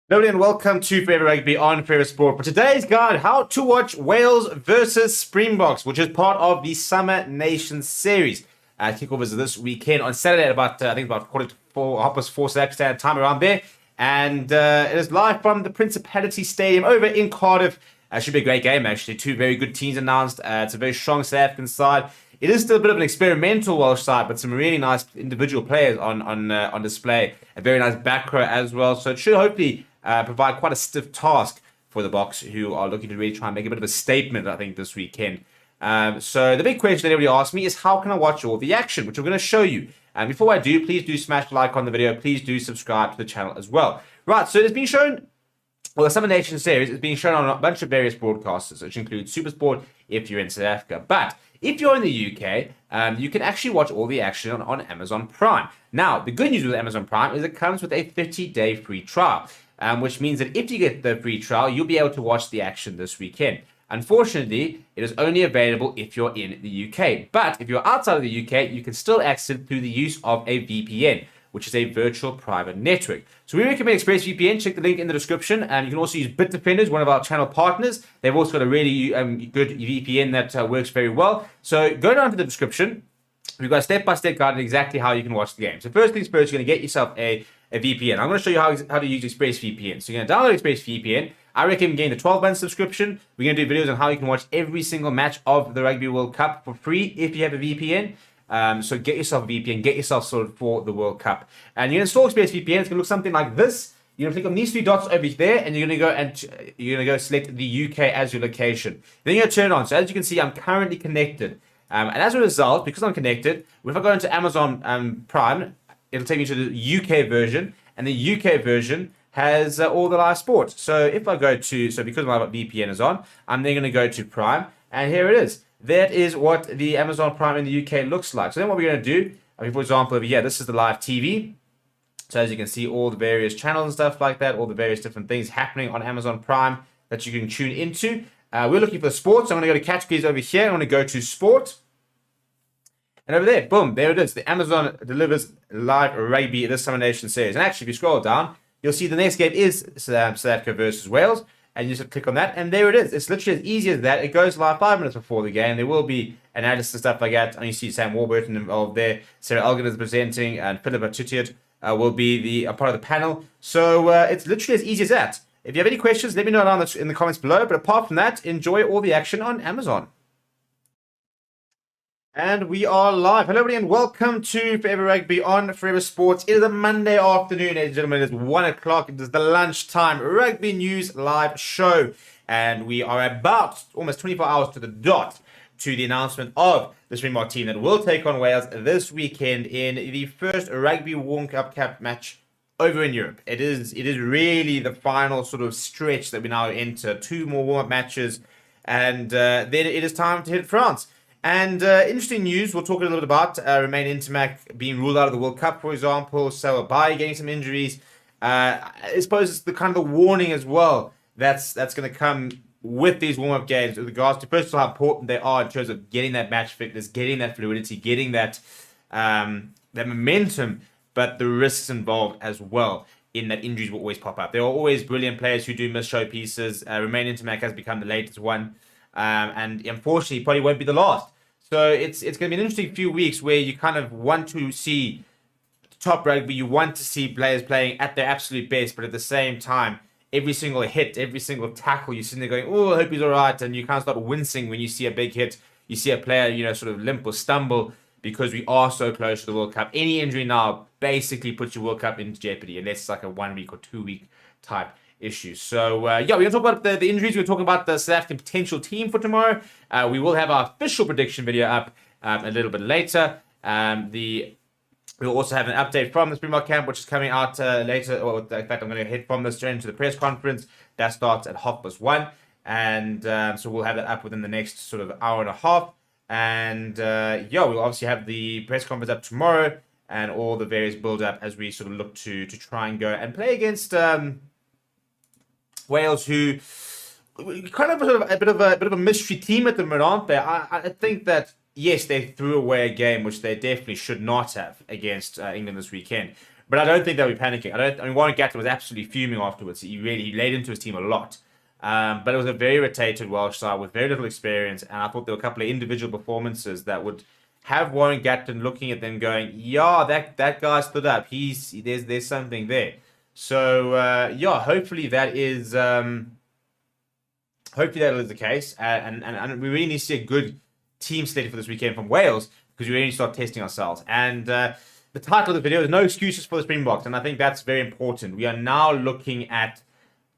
Hello and welcome to Forever Rugby on Forever Sport. For today's guide, how to watch Wales versus Springboks, which is part of the Summer Nations series. Kickoff is this weekend on Saturday at about, I think about 4:45, 4:30 South African Standard Time around there. And it is live from the Principality Stadium over in Cardiff. Should be a great game, actually. Two very good teams announced. It's a very strong South African side. It is still a bit of an experimental Welsh side, but some really nice individual players on display. A very nice back row as well. So it should hopefully provide quite a stiff task for the Boks, who are looking to really try and make a bit of a statement, I think, this weekend. So the big question that everybody asks me is, how can I watch all the action, which I'm going to show you. And before I do, please do smash the like on the video. Please do subscribe to the channel as well. Right, so it's been shown, well, the Summer Nation series is being shown on a bunch of various broadcasters, which includes SuperSport if you're in South Africa. But if you're in the UK, you can actually watch all the action on Amazon Prime. Now, the good news with Amazon Prime is it comes with a 30-day free trial, which means that if you get the free trial, you'll be able to watch the action this weekend. Unfortunately, it is only available if you're in the UK. But if you're outside of the UK, you can still access it through the use of a VPN, which is a virtual private network. So we recommend ExpressVPN. Check the link in the description. And you can also use Bitdefender, one of our channel partners. They've also got a really good VPN that works very well. So go down to the description. We've got a step-by-step guide on exactly how you can watch the game. So first things first, you're going to get yourself a VPN. I'm going to show you how to use ExpressVPN. So you're going to download ExpressVPN. I recommend getting the 12-month subscription. We're going to do videos on how you can watch every single match of the Rugby World Cup for free if you have a VPN. So get yourself a VPN, get yourself sorted for the World Cup. And you're going to install ExpressVPN. It's going to look something like this. You're going to click on these three dots over there, and you're going to go select the UK as your location. Then you're going to turn it on. So as you can see, I'm currently connected. And as a result, because I'm connected, if I go into Amazon Prime, it'll take me to the UK version, and the UK version has all the live sports. So if I go to, because my VPN is on, I'm then going to go to Prime, and here it is. That is what the Amazon Prime in the UK looks like. So then what we're going to do, for example, over here, this is the live TV. So as you can see, all the various channels and stuff like that, all the various different things happening on Amazon Prime that you can tune into. We're looking for sports. So I'm going to go to categories over here. I'm going to go to sport. And over there, boom, there it is. The Amazon delivers live rugby this Summer Nation series. And actually, if you scroll down, you'll see the next game is South Africa versus Wales. And you just click on that, and there it is. It's literally as easy as that. It goes live 5 minutes before the game. There will be analysis and stuff like that. And you see Sam Warburton involved there. Sarah Elgin is presenting, and Philip Atutiot will be a part of the panel. So it's literally as easy as that. If you have any questions, let me know down in the comments below. But apart from that, enjoy all the action on Amazon. And we are live. Hello, everybody, and welcome to Forever Rugby on Forever Sports. It is a Monday afternoon, ladies and gentlemen. It is 1 o'clock. It is the lunchtime Rugby News live show. And we are about almost 24 hours to the dot to the announcement of the Springbok team that will take on Wales this weekend in the first Rugby World Cup match over in Europe. It is really the final sort of stretch that we now enter. 2 more warm-up matches, and then it is time to hit France. And interesting news, we'll talk a little bit about Romain Intermac being ruled out of the World Cup, for example. So Abai getting some injuries. I suppose it's the kind of the warning as well that's going to come with these warm-up games with regards to, first of all, how important they are in terms of getting that match fitness, getting that fluidity, getting that momentum, but the risks involved as well in that injuries will always pop up. There are always brilliant players who do miss showpieces. Romain Intermac has become the latest one. And unfortunately, probably won't be the last. So it's going to be an interesting few weeks where you kind of want to see top rugby. You want to see players playing at their absolute best, but at the same time, every single hit, every single tackle, you're sitting there going, oh, I hope he's all right. And you kind of start wincing when you see a big hit. You see a player, sort of limp or stumble because we are so close to the World Cup. Any injury now basically puts your World Cup into jeopardy, unless it's like a 1 week or 2 week type issue. So, we're going to talk about the injuries. We're talking about the South African potential team for tomorrow. We will have our official prediction video up a little bit later. We'll also have an update from the Springbok camp, which is coming out later. Or in fact, I'm going to head from this straight into the press conference. That starts at 1:30. And so we'll have that up within the next sort of hour and a half. And we'll obviously have the press conference up tomorrow and all the various build-up as we sort of look to try and go and play against Wales, who kind of a bit of a mystery team at the moment, aren't they? I think that yes, they threw away a game which they definitely should not have against England this weekend. But I don't think they'll be panicking. I mean, Warren Gatland was absolutely fuming afterwards. He laid into his team a lot. But it was a very rotated Welsh side with very little experience, and I thought there were a couple of individual performances that would have Warren Gatland looking at them going, yeah, that guy stood up. There's something there. So hopefully that is the case, and we really need to see a good team steady for this weekend from Wales, because we really need to start testing ourselves. And the title of the video is No Excuses for the Springboks, and I think that's very important. We are now looking at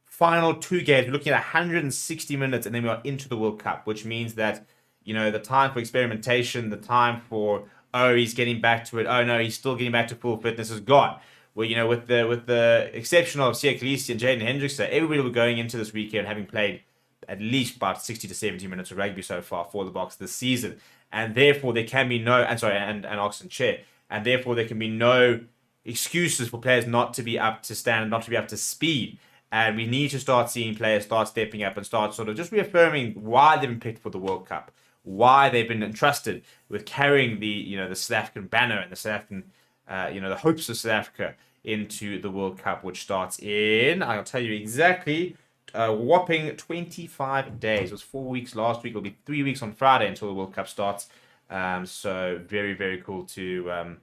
final 2 games. We're looking at 160 minutes, and then we are into the World Cup, which means that, the time for experimentation, the time for, oh, he's getting back to it, oh no, he's still getting back to full fitness is gone. Well, with the exception of Siya Kolisi and Jaden Hendrickson, everybody will be going into this weekend having played at least about 60 to 70 minutes of rugby so far for the Boks this season. And therefore there can be no, and Oxen Chair, and therefore there can be no excuses for players not to be up to standard, not to be up to speed. And we need to start seeing players start stepping up and start sort of just reaffirming why they've been picked for the World Cup, why they've been entrusted with carrying the South African banner and the South African, the hopes of South Africa into the World Cup, which starts in, I'll tell you exactly, a whopping 25 days. It was 4 weeks last week. It'll be 3 weeks on Friday until the World Cup starts. So very, very cool to,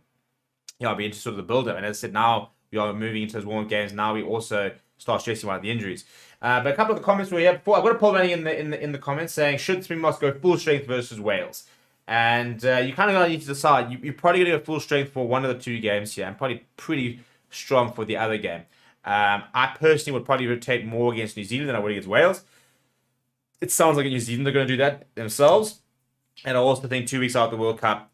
be into sort of the build-up. And as I said, now we are moving into those warm games. Now we also start stressing about the injuries. But a couple of the comments were here before. I've got a poll running in the comments saying, should Springboks go full strength versus Wales? And you kind of need to decide. You're probably going to go full strength for one of the 2 games here, and probably pretty strong for the other game. I personally would probably rotate more against New Zealand than I would against Wales. It sounds like New Zealand are going to do that themselves. And I also think 2 weeks after the World Cup,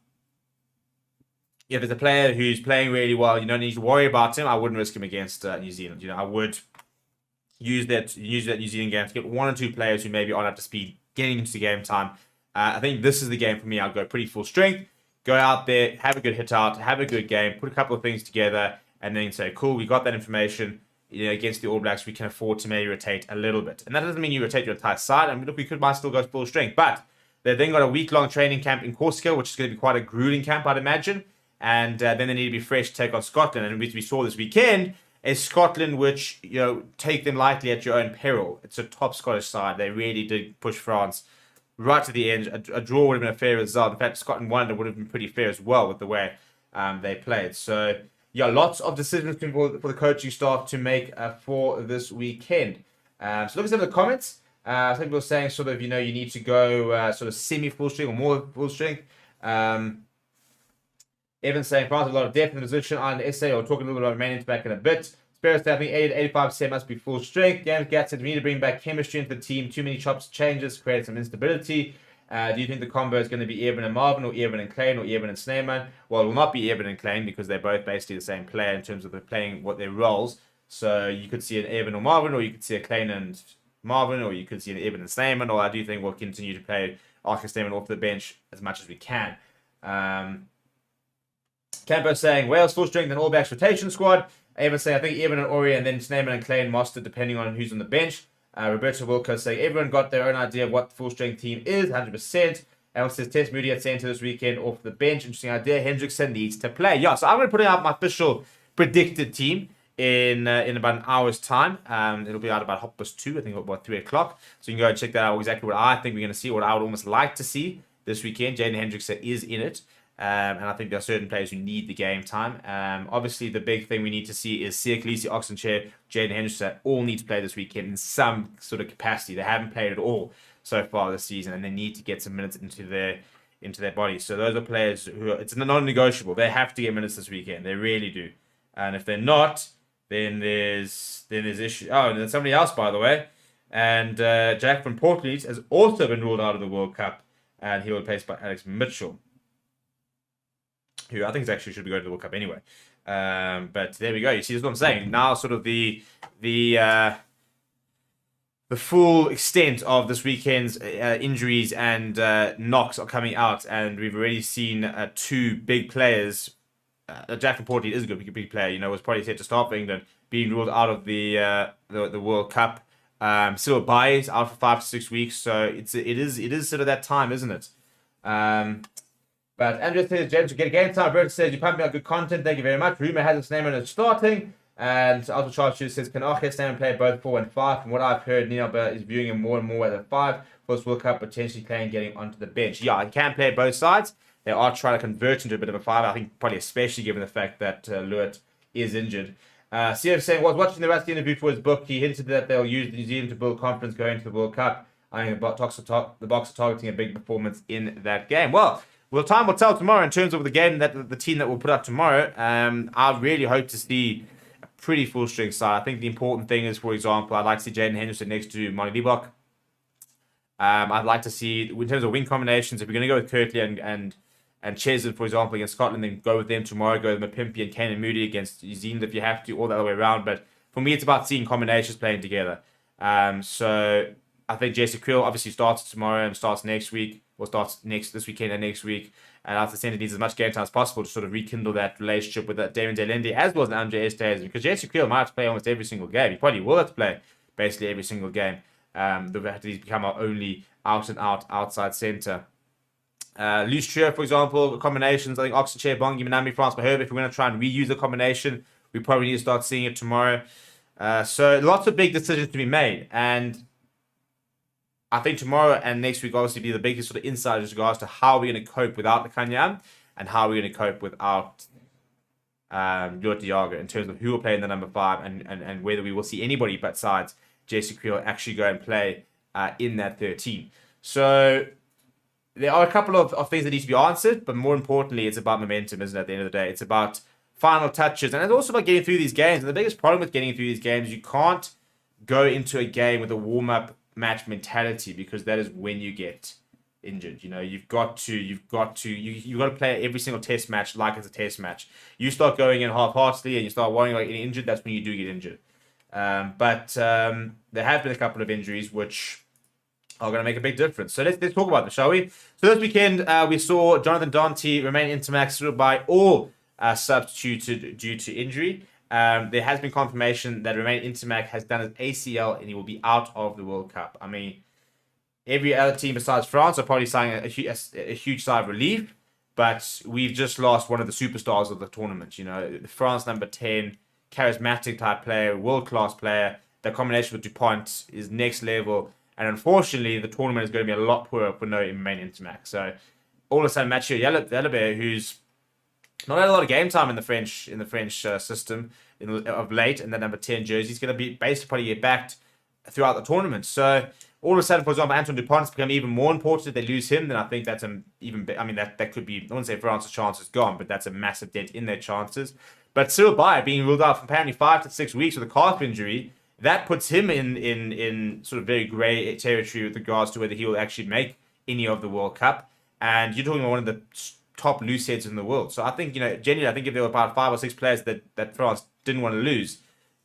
if there's a player who's playing really well, you don't need to worry about him, I wouldn't risk him against New Zealand. I would use that New Zealand game to get 1 or 2 players who maybe aren't up to speed getting into game time. I think this is the game for me. I'll go pretty full strength, go out there, have a good hit out, have a good game, put a couple of things together, and then say, cool, we got that information. Against the All Blacks, we can afford to maybe rotate a little bit. And that doesn't mean you rotate your entire side. I mean, look, might still go full strength. But they've then got a week-long training camp in Corsica, which is going to be quite a grueling camp, I'd imagine. And then they need to be fresh to take on Scotland. And we saw this weekend is Scotland, which, take them lightly at your own peril. It's a top Scottish side. They really did push France right to the end. A draw would have been a fair result. In fact, Scotland won, it would have been pretty fair as well with the way they played. So, lots of decisions for the coaching staff to make for this weekend. So look at some of the comments. Some people are saying sort of, you need to go sort of semi-full strength or more full strength. Evan saying France has a lot of depth in the position. On essay, or talking a little bit about remaining back in a bit. Spirits, I think 80-85% must be full strength. James Gatt said we need to bring back chemistry into the team. Too many chops changes create some instability. Do you think the combo is going to be Evan and Marvin, or Evan and Klein, or Evan and Sneeman? Well, it will not be Evan and Klein, because they're both basically the same player in terms of they're playing what their roles. So you could see an Evan or Marvin, or you could see a Klein and Marvin, or you could see an Evan and Sneeman. Or I do think we'll continue to play Arthur Sneeman off the bench as much as we can. Campo saying Wales full strength and All Blacks rotation squad. Evan saying I think Evan and Ori, and then Sneeman and Klein master depending on who's on the bench. Roberto Wilco saying everyone got their own idea of what the full strength team is, 100%. Al says Tess Moody at centre this weekend off the bench. Interesting idea. Hendrickson needs to play. Yeah, so I'm going to put out my official predicted team in about an hour's time. It'll be out about 2:30, I think about 3 o'clock. So you can go and check that out, exactly what I think we're going to see, what I would almost like to see this weekend. Jaden Hendrickson is in it. And I think there are certain players who need the game time. Obviously, the big thing we need to see is Siya Kolisi, Oxenchair, Jaden Hendrickson all need to play this weekend in some sort of capacity. They haven't played at all so far this season, and they need to get some minutes into their bodies. So those are players who it's non-negotiable. They have to get minutes this weekend. They really do. And if they're not, then there's issues. Oh, and there's somebody else, by the way. And Jack from Portlees has also been ruled out of the World Cup, and he will be replaced by Alex Mitchell, who I think actually should be going to the World Cup anyway. But there we go. You see, that's what I'm saying. Now sort of the full extent of this weekend's injuries and knocks are coming out, and we've already seen 2 big players. Jack from Portlees is a good big player, was probably set to start for England, being ruled out of the World Cup. Still Baez out for 5 to 6 weeks, so it is sort of that time, isn't it? But Andrew says, James, will get a game time. Roberto says, you pumping out good content. Thank you very much. Rumour has its name and it's starting. And Alpha Charles says, can Arches stand and play both 4 and 5? From what I've heard, Nielba is viewing him more and more as a 5. For this World Cup, potentially playing, getting onto the bench. Yeah, he can play both sides. They are trying to convert into a bit of a 5. I think probably especially given the fact that Lewitt is injured. CF saying, was watching the Rusty interview for his book. He hinted that they'll use New Zealand to build confidence going to the World Cup. I think the Boks are targeting a big performance in that game. Well, time will tell tomorrow in terms of the game that the team that we'll put up tomorrow. I really hope to see a pretty full string side. I think the important thing is, for example, I'd like to see Jaden Henderson next to Monty Liebach. I'd like to see, in terms of wing combinations, if we're going to go with Kirtley and Chesney, for example, against Scotland, then go with them tomorrow. Go with Mapimpi and Kane and Moody against New Zealand if you have to, all the other way around. But for me, it's about seeing combinations playing together. So I think Jesse Creel obviously starts tomorrow and starts next week, or starts this weekend and next week. And I think needs as much game time as possible to sort of rekindle that relationship with that Damien Delende as well as Amjad Estes, because Jesse Creel might have to play almost every single game. He probably will have to play basically every single game. The fact that he's become our only outside centre. Loose trio, for example, combinations. I think Oxenchair, Bongi, Manami, France, Maherbe. If we're going to try and reuse the combination, we probably need to start seeing it tomorrow. So lots of big decisions to be made. And I think tomorrow and next week obviously be the biggest sort of insight as regards to how we're going to cope without the Kanyam and how we're going to cope without Lord Diago in terms of who will play in the number 5 and whether we will see anybody besides Jesse Creel actually go and play in that 13. So there are a couple of things that need to be answered, but more importantly, it's about momentum, isn't it, at the end of the day? It's about final touches, and it's also about getting through these games. And the biggest problem with getting through these games, you can't go into a game with a warm-up match mentality, because that is when you get injured. You know, you've got to play every single test match like it's a test match. You start going in half-heartedly and you start worrying about getting injured, that's when you do get injured. But there have been a couple of injuries which are going to make a big difference. So let's talk about them, shall we? So this weekend, we saw Jonathan Dante remain Intermax by all substituted due to injury. There has been confirmation that Romain Intermac has done his ACL and he will be out of the World Cup. I mean, every other team besides France are probably saying a huge sigh of relief, but we've just lost one of the superstars of the tournament. You know, France number 10, charismatic type player, world-class player. The combination with Dupont is next level. And unfortunately, the tournament is going to be a lot poorer for no Romain Intermac. So all of a sudden, Mathieu Jalabert, who's not had a lot of game time in the French system of late, and that number 10 jersey, he's going to be basically probably get backed throughout the tournament. So all of a sudden, for example, Antoine Dupont's become even more important. If they lose him, then I think that's that could be, I wouldn't say France's chance is gone, but that's a massive dent in their chances. But Cyril Bayer being ruled out for apparently 5 to 6 weeks with a calf injury, that puts him in sort of very grey territory with regards to whether he will actually make any of the World Cup. And you're talking about one of the top loose heads in the world. So I think, genuinely, I think if there were about 5 or 6 players that France didn't want to lose,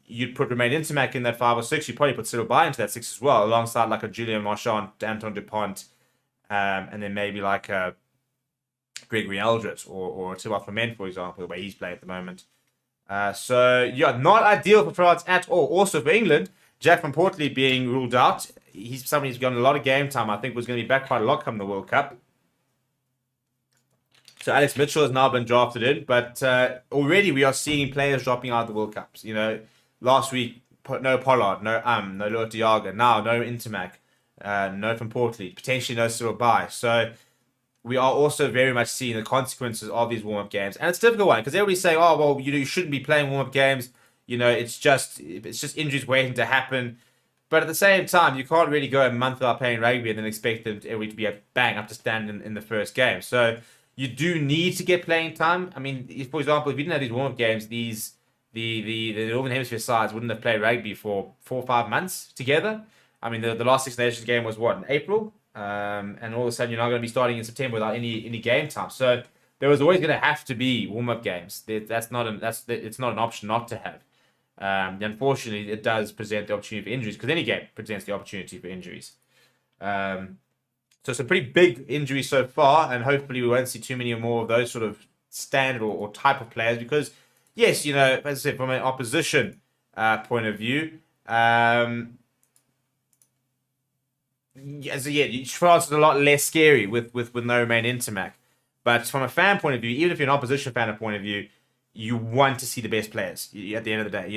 you'd put Romain Intermac in that 5 or 6. You'd probably put Cyril Bayer into that 6 as well, alongside like a Julien Marchand, Antoine Dupont, and then maybe like a Gregory Eldred or a Thibaut Clement, for example, the way he's playing at the moment. Not ideal for France at all. Also for England, Jack Van Portley being ruled out. He's somebody who's gotten a lot of game time. I think was going to be back quite a lot come the World Cup. So Alex Mitchell has now been drafted in, but already we are seeing players dropping out of the World Cups. Last week, no Pollard, no Loic Diago, now no Intermac, no Van Portley, potentially no Cyril Bayer. So we are also very much seeing the consequences of these warm-up games. And it's a difficult one, because everybody's saying, oh, well, you shouldn't be playing warm-up games. It's just injuries waiting to happen. But at the same time, you can't really go a month without playing rugby and then expect them to be a bang up to stand in the first game. So you do need to get playing time. I mean, for example, if you didn't have these warm-up games, the Northern Hemisphere sides wouldn't have played rugby for 4 or 5 months together. I mean, the last Six Nations game was in April? And all of a sudden, you're not going to be starting in September without any game time. So there was always going to have to be warm-up games. It's not an option not to have. Unfortunately, it does present the opportunity for injuries, because any game presents the opportunity for injuries. So it's a pretty big injury so far, and hopefully we won't see too many more of those sort of standard or type of players, because, yes, as I said, from an opposition point of view, France is a lot less scary with no Romain Intermac. But from a fan point of view, even if you're an opposition fan point of view, you want to see the best players at the end of the day.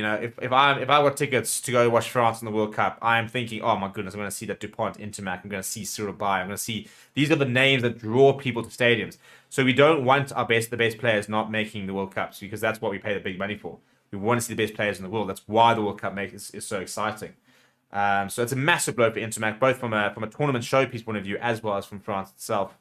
If I got tickets to go watch France in the World Cup, I'm thinking, oh my goodness, I'm going to see that Dupont Intermac. I'm going to see Cyril Bay. I'm going to see, these are the names that draw people to stadiums. So we don't want the best players not making the World Cups, because that's what we pay the big money for. We want to see the best players in the world. That's why the World Cup is so exciting. So it's a massive blow for Intermac, both from a tournament showpiece point of view as well as from France itself.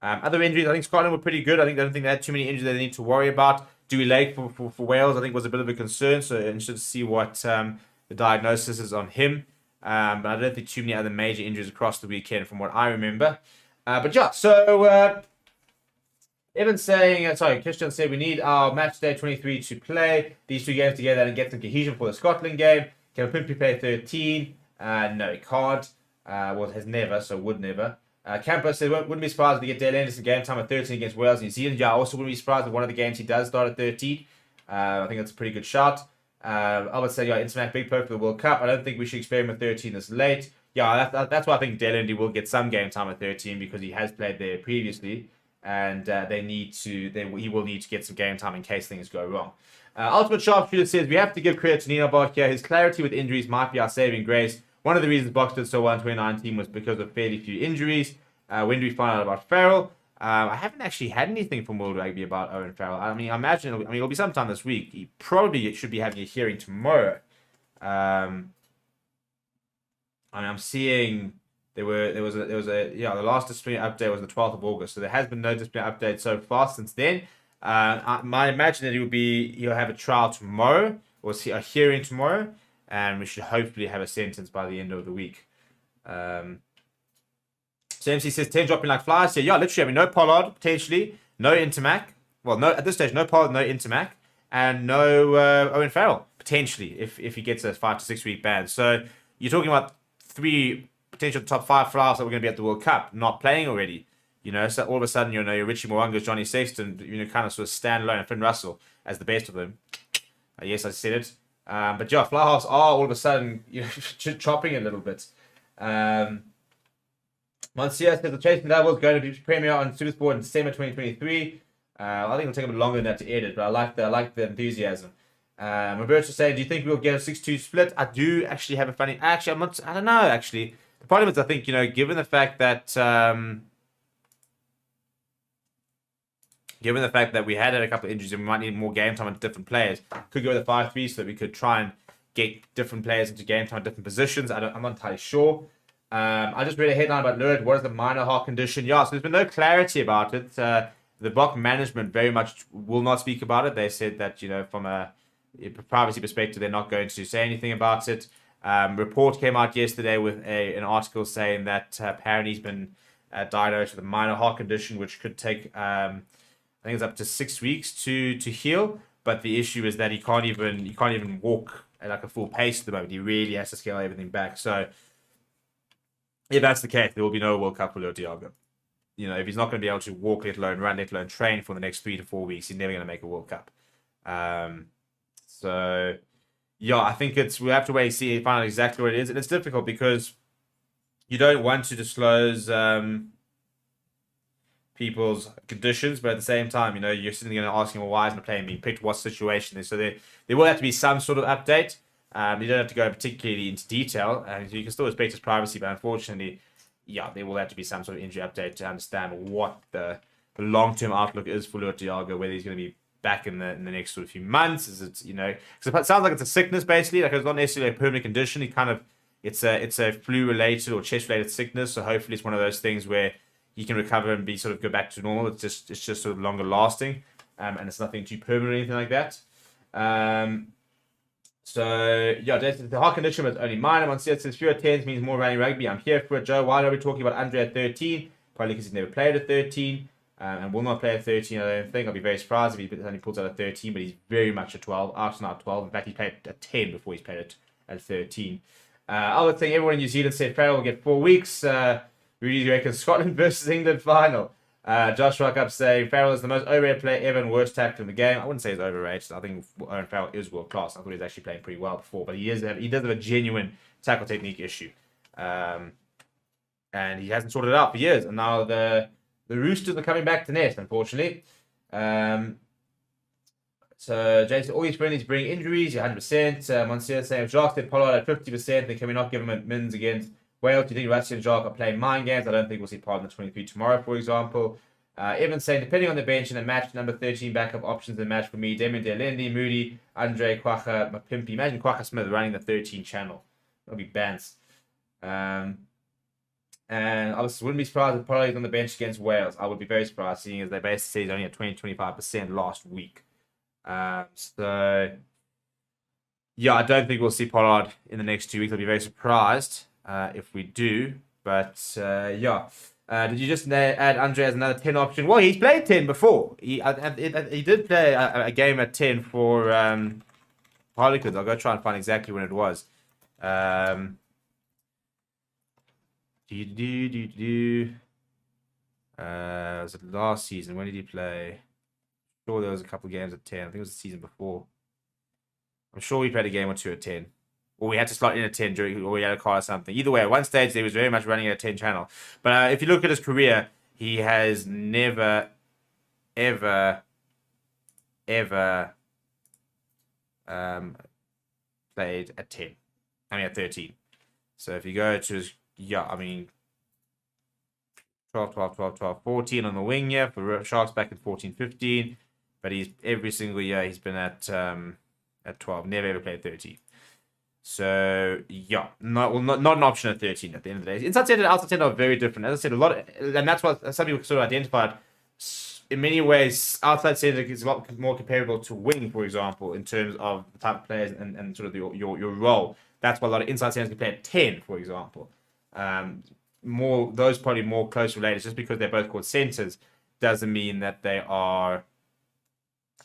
Other injuries, I think Scotland were pretty good. I don't think they had too many injuries that they need to worry about. Dewey Lake for Wales, I think, was a bit of a concern. So interested to see what the diagnosis is on him. But I don't think too many other major injuries across the weekend from what I remember. But yeah, so Evan's saying, Christian said we need our match day 23 to play these two games together and get some cohesion for the Scotland game. Can Pimpy play 13? No, he can't. Has never, so would never. Campos said, wouldn't be surprised if we get Dale Anderson game time at 13 against Wales and New Zealand. Yeah, I also wouldn't be surprised if one of the games he does start at 13. I think that's a pretty good shot. Albert said, yeah, Intermac big play for the World Cup. I don't think we should experiment 13 this late. Yeah, that's why I think Dale Anderson will get some game time at 13, because he has played there previously, and he will need to get some game time in case things go wrong. Ultimate Sharpshooter says, we have to give credit to Nino Bach here. His clarity with injuries might be our saving grace. One of the reasons Box did so well in 2019 was because of fairly few injuries. When do we find out about Farrell? I haven't actually had anything from World Rugby about Owen Farrell. I imagine it'll be sometime this week. He probably should be having a hearing tomorrow. I'm seeing the last disciplinary update was the 12th of August, so there has been no disciplinary update so far since then. I imagine that he'll have a trial tomorrow, or see a hearing tomorrow, and we should hopefully have a sentence by the end of the week. So MC says 10 dropping like flies here. Yeah, literally, no Pollard, potentially, no Intermac. Well, no, at this stage, no Pollard, no Intermac, and no Owen Farrell, potentially, if he gets a 5 to 6 week ban. So you're talking about 3 potential top 5 flyers that we're going to be at the World Cup not playing already. So all of a sudden, your Richie Mwangas, Johnny Sexton, kind of sort of stand alone, and Finn Russell as the best of them. Yes, I said it. But yeah, fly halves are all of a sudden chopping a little bit. Monsieur says the Chasing Devils going to be premiere on Supersport in December 2023. I think it'll take a bit longer than that to edit, but I like the enthusiasm. Roberto saying, do you think we'll get a 6-2 split? I do actually have a funny. Actually, I don't know. Actually, the problem is, I think given the fact that we had a couple of injuries and we might need more game time on different players, could go with a 5-3 so that we could try and get different players into game time at different positions. I'm not entirely sure. I just read a headline about Lurid. What is the minor heart condition? Yeah, so there's been no clarity about it. The Bok management very much will not speak about it. They said that, from a privacy perspective, they're not going to say anything about it. Report came out yesterday with an article saying that apparently he's been diagnosed with a minor heart condition, which could take, I think it's up to 6 weeks to heal. But the issue is that he can't even walk at like a full pace at the moment. He really has to scale everything back. So if that's the case, there will be no World Cup for Leo Diago. If he's not going to be able to walk, let alone run, let alone train for the next 3 to 4 weeks, he's never going to make a World Cup. So, yeah, I think we'll have to wait and see and find out exactly what it is. And it's difficult because you don't want to disclose people's conditions, but at the same time, you're sitting there asking, well, why isn't the player being picked? What situation is? So there will have to be some sort of update. You don't have to go particularly into detail, and you can still respect his privacy, but unfortunately, there will have to be some sort of injury update to understand what the long-term outlook is for Luat Diago, whether he's going to be back in the next sort of few months. Is it, because it sounds like it's a sickness, basically, like it's not necessarily a permanent condition. It's a flu-related or chest-related sickness, so hopefully it's one of those things where he can recover and go back to normal. It's just sort of longer lasting, and it's nothing too permanent or anything like that. So, the heart condition was only minor. Monsieur says fewer 10s means more running rugby. I'm here for it, Joe. Why are we talking about Andre at 13? Probably because he's never played at 13 and will not play at 13, I don't think. I'll be very surprised if he only pulls out at 13, but he's very much a 12. Arsenal at 12. In fact, he played at 10 before he's played at 13. I would think everyone in New Zealand said Farrell will get 4 weeks. Rudy reckons Scotland versus England final. Josh Rockup saying Farrell is the most overrated player ever and worst tackler in the game. I wouldn't say he's overrated. I think Owen Farrell is world class. I thought he was actually playing pretty well before, but he does have a genuine tackle technique issue, and he hasn't sorted it out for years. And now the the Roosters are coming back to nest, unfortunately. So Jason, all his friendlies bring injuries. 100%. Monsieur saying if Jacques did Pollard at 50%, then can we not give him a mins against Wales? Do you think Rassi and Jacques are playing mind games? I don't think we'll see Pollard in the 23 tomorrow, for example. Evans saying, depending on the bench in a match, number 13 backup options in the match for me, Damien Delendi, Moody, Andre, Kwacha, Mapimpi. Imagine Kwacha Smith running the 13 channel. That'll be bans. And I wouldn't be surprised if Pollard is on the bench against Wales. I would be very surprised, seeing as they basically said he's only at 20-25% last week. So yeah, I don't think we'll see Pollard in the next 2 weeks. I'll be very surprised if we do. But yeah, did you just add Andre as another 10 option? Well, he's played 10 before. He did play a game at 10 for Harlequins. I'll go try and find exactly when it was. Was it last season? When did he play? Sure, there was a couple of games at 10. I think it was the season before. I'm sure we played a game or two at 10. Or we had to slot in at 10 or we had a call or something. Either way, at one stage, he was very much running at a 10 channel. But if you look at his career, he has never, ever played at 10. I mean, at 13. So if you go to his, 12, 14 on the wing here for Sharks back in 14, 15. But he's every single year he's been at 12. Never ever played 13. So yeah, not an option at 13 at the end of the day. Inside 10 and outside 10 are very different. As I said, and that's what some people sort of identified. In many ways, outside center is a lot more comparable to wing, for example, in terms of the type of players and sort of your role. That's why a lot of inside centers can play at 10, for example. Those probably more close related. Just because they're both called centers doesn't mean that they are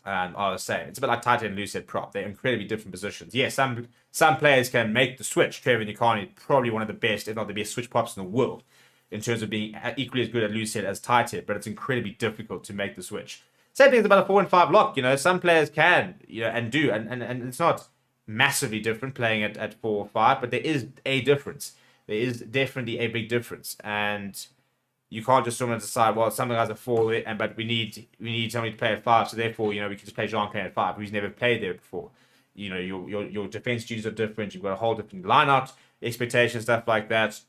the same. It's a bit like tight end and loose head prop. They're incredibly different positions. Yes, some players can make the switch. Trevor Nyakani is probably one of the best, if not the best, switch props in the world in terms of being equally as good at loose head as tight head, but it's incredibly difficult to make the switch. Same thing about a 4 and 5 lock. Some players can, and do, and it's not massively different playing at 4 or 5, but there is a difference. There is definitely a big difference, and you can't just sort of decide, well, some guys are 4, but we need somebody to play at 5, so therefore, we can just play Jean Claire at 5, who's never played there before. Your defense duties are different. You've got a whole different line-out expectations, stuff like that.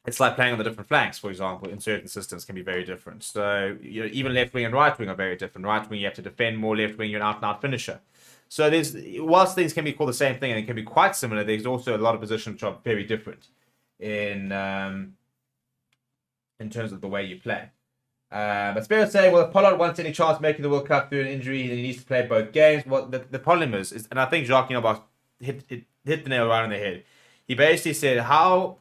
It's like playing on the different flanks, for example, in certain systems can be very different. So, even left wing and right wing are very different. Right wing, you have to defend more. Left wing, you're an out-and-out finisher. So whilst things can be called the same thing and it can be quite similar, there's also a lot of positions which are very different in terms of the way you play. But Spirit saying, well, if Pollard wants any chance of making the World Cup through an injury, then he needs to play both games. Well, the problem is, and I think Jacques hit the nail right on the head. He basically said, how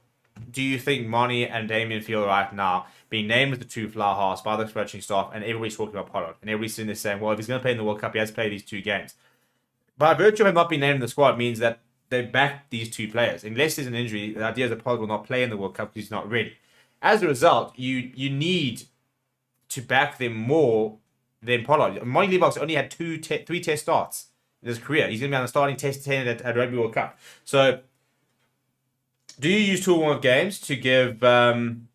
do you think Moni and Damien feel right now, being named as the 2 fly halves by the coaching staff, and everybody's talking about Pollard, and everybody's sitting there saying, well, if he's going to play in the World Cup, he has to play these 2 games. By virtue of him not being named in the squad means that they back these 2 players. Unless there's an injury, the idea is that Pollard will not play in the World Cup because he's not ready. As a result, you need to back them more than Pollard. Moni Levox only had 3 test starts in his career. He's going to be on the starting test 10 at Rugby World Cup. So, do you use 2 warm-up games to give Pollard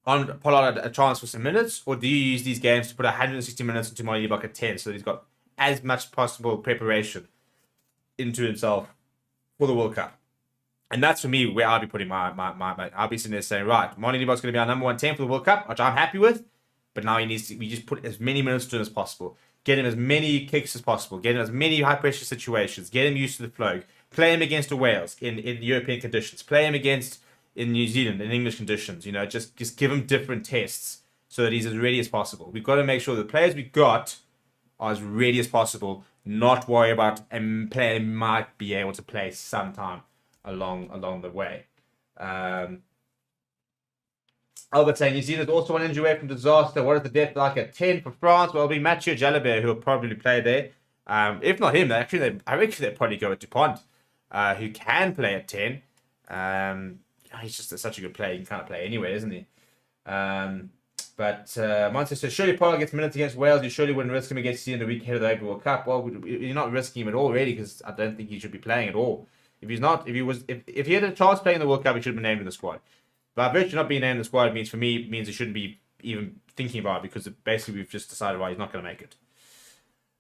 a chance for some minutes, or do you use these games to put 160 minutes into Moni Levox at 10 so that he's got as much possible preparation into himself for the World Cup? And that's for me where I'll be putting my I'll be sitting there saying, right, Moni Levox is going to be our number 1 10 for the World Cup, which I'm happy with, but now we just put as many minutes to him as possible. Get him as many kicks as possible. Get him as many high-pressure situations. Get him used to the flow. Play him against the Wales in European conditions. Play him in New Zealand in English conditions. Just give him different tests so that he's as ready as possible. We've got to make sure the players we got are as ready as possible. Not worry about a player might be able to play sometime along the way. Albert saying New Zealand's also 1 injury away from disaster. What is the depth like at 10 for France? Well, it'll be Mathieu Jalabert who will probably play there. If not him, I reckon they'd probably go with Dupont, who can play at 10. He's just such a good player. He can kind of play anywhere, isn't he? But Monster says, surely Pollard gets minutes against Wales. You surely wouldn't risk him against New Zealand a week ahead of the Rugby World Cup. Well, you're not risking him at all, really, because I don't think he should be playing at all. If he had a chance playing in the World Cup, he should have been named in the squad. But virtually not being named in the squad means it shouldn't be even thinking about it, because basically we've just decided why he's not going to make it.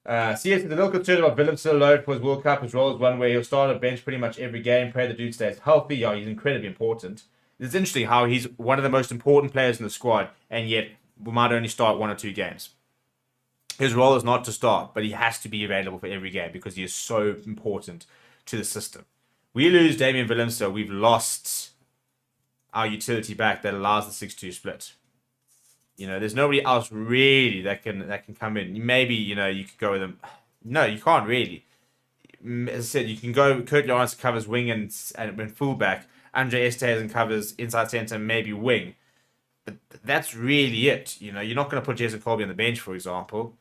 CS is a little concerned about Willemse still load for his World Cup. His role is one where he'll start on bench pretty much every game. Pray the dude stays healthy. Yeah, he's incredibly important. It's interesting how he's one of the most important players in the squad, and yet we might only start 1 or 2 games. His role is not to start, but he has to be available for every game because he is so important to the system. We lose Damian Willemse, we've lost our utility back that allows the 6-2 split. There's nobody else really that can come in. Maybe, you could go with him. No, you can't really. As I said, you can go Kurt Lawrence covers wing and fullback. Andre Esterhuizen covers inside centre, maybe wing. But that's really it. You're not going to put Jason Colby on the bench, for example.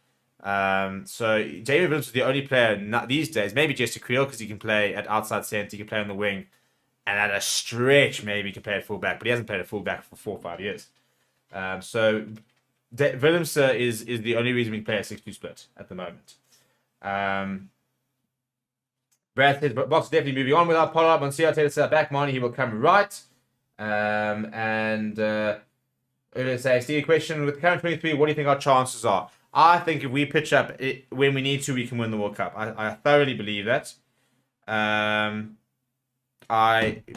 So David Williams is the only player these days. Maybe Jesse Creel, because he can play at outside centre, he can play on the wing, and at a stretch maybe he can play at fullback. But he hasn't played at fullback for 4 or 5 years. So Williams is the only reason we can play a 6-2 split at the moment. Brad says, but Box definitely moving on without Pollard. Monsieur Taylor said back money, he will come right. Earlier say, Steve, question with current 23, what do you think our chances are? I think if we pitch up when we need to, we can win the World Cup. I thoroughly believe that. I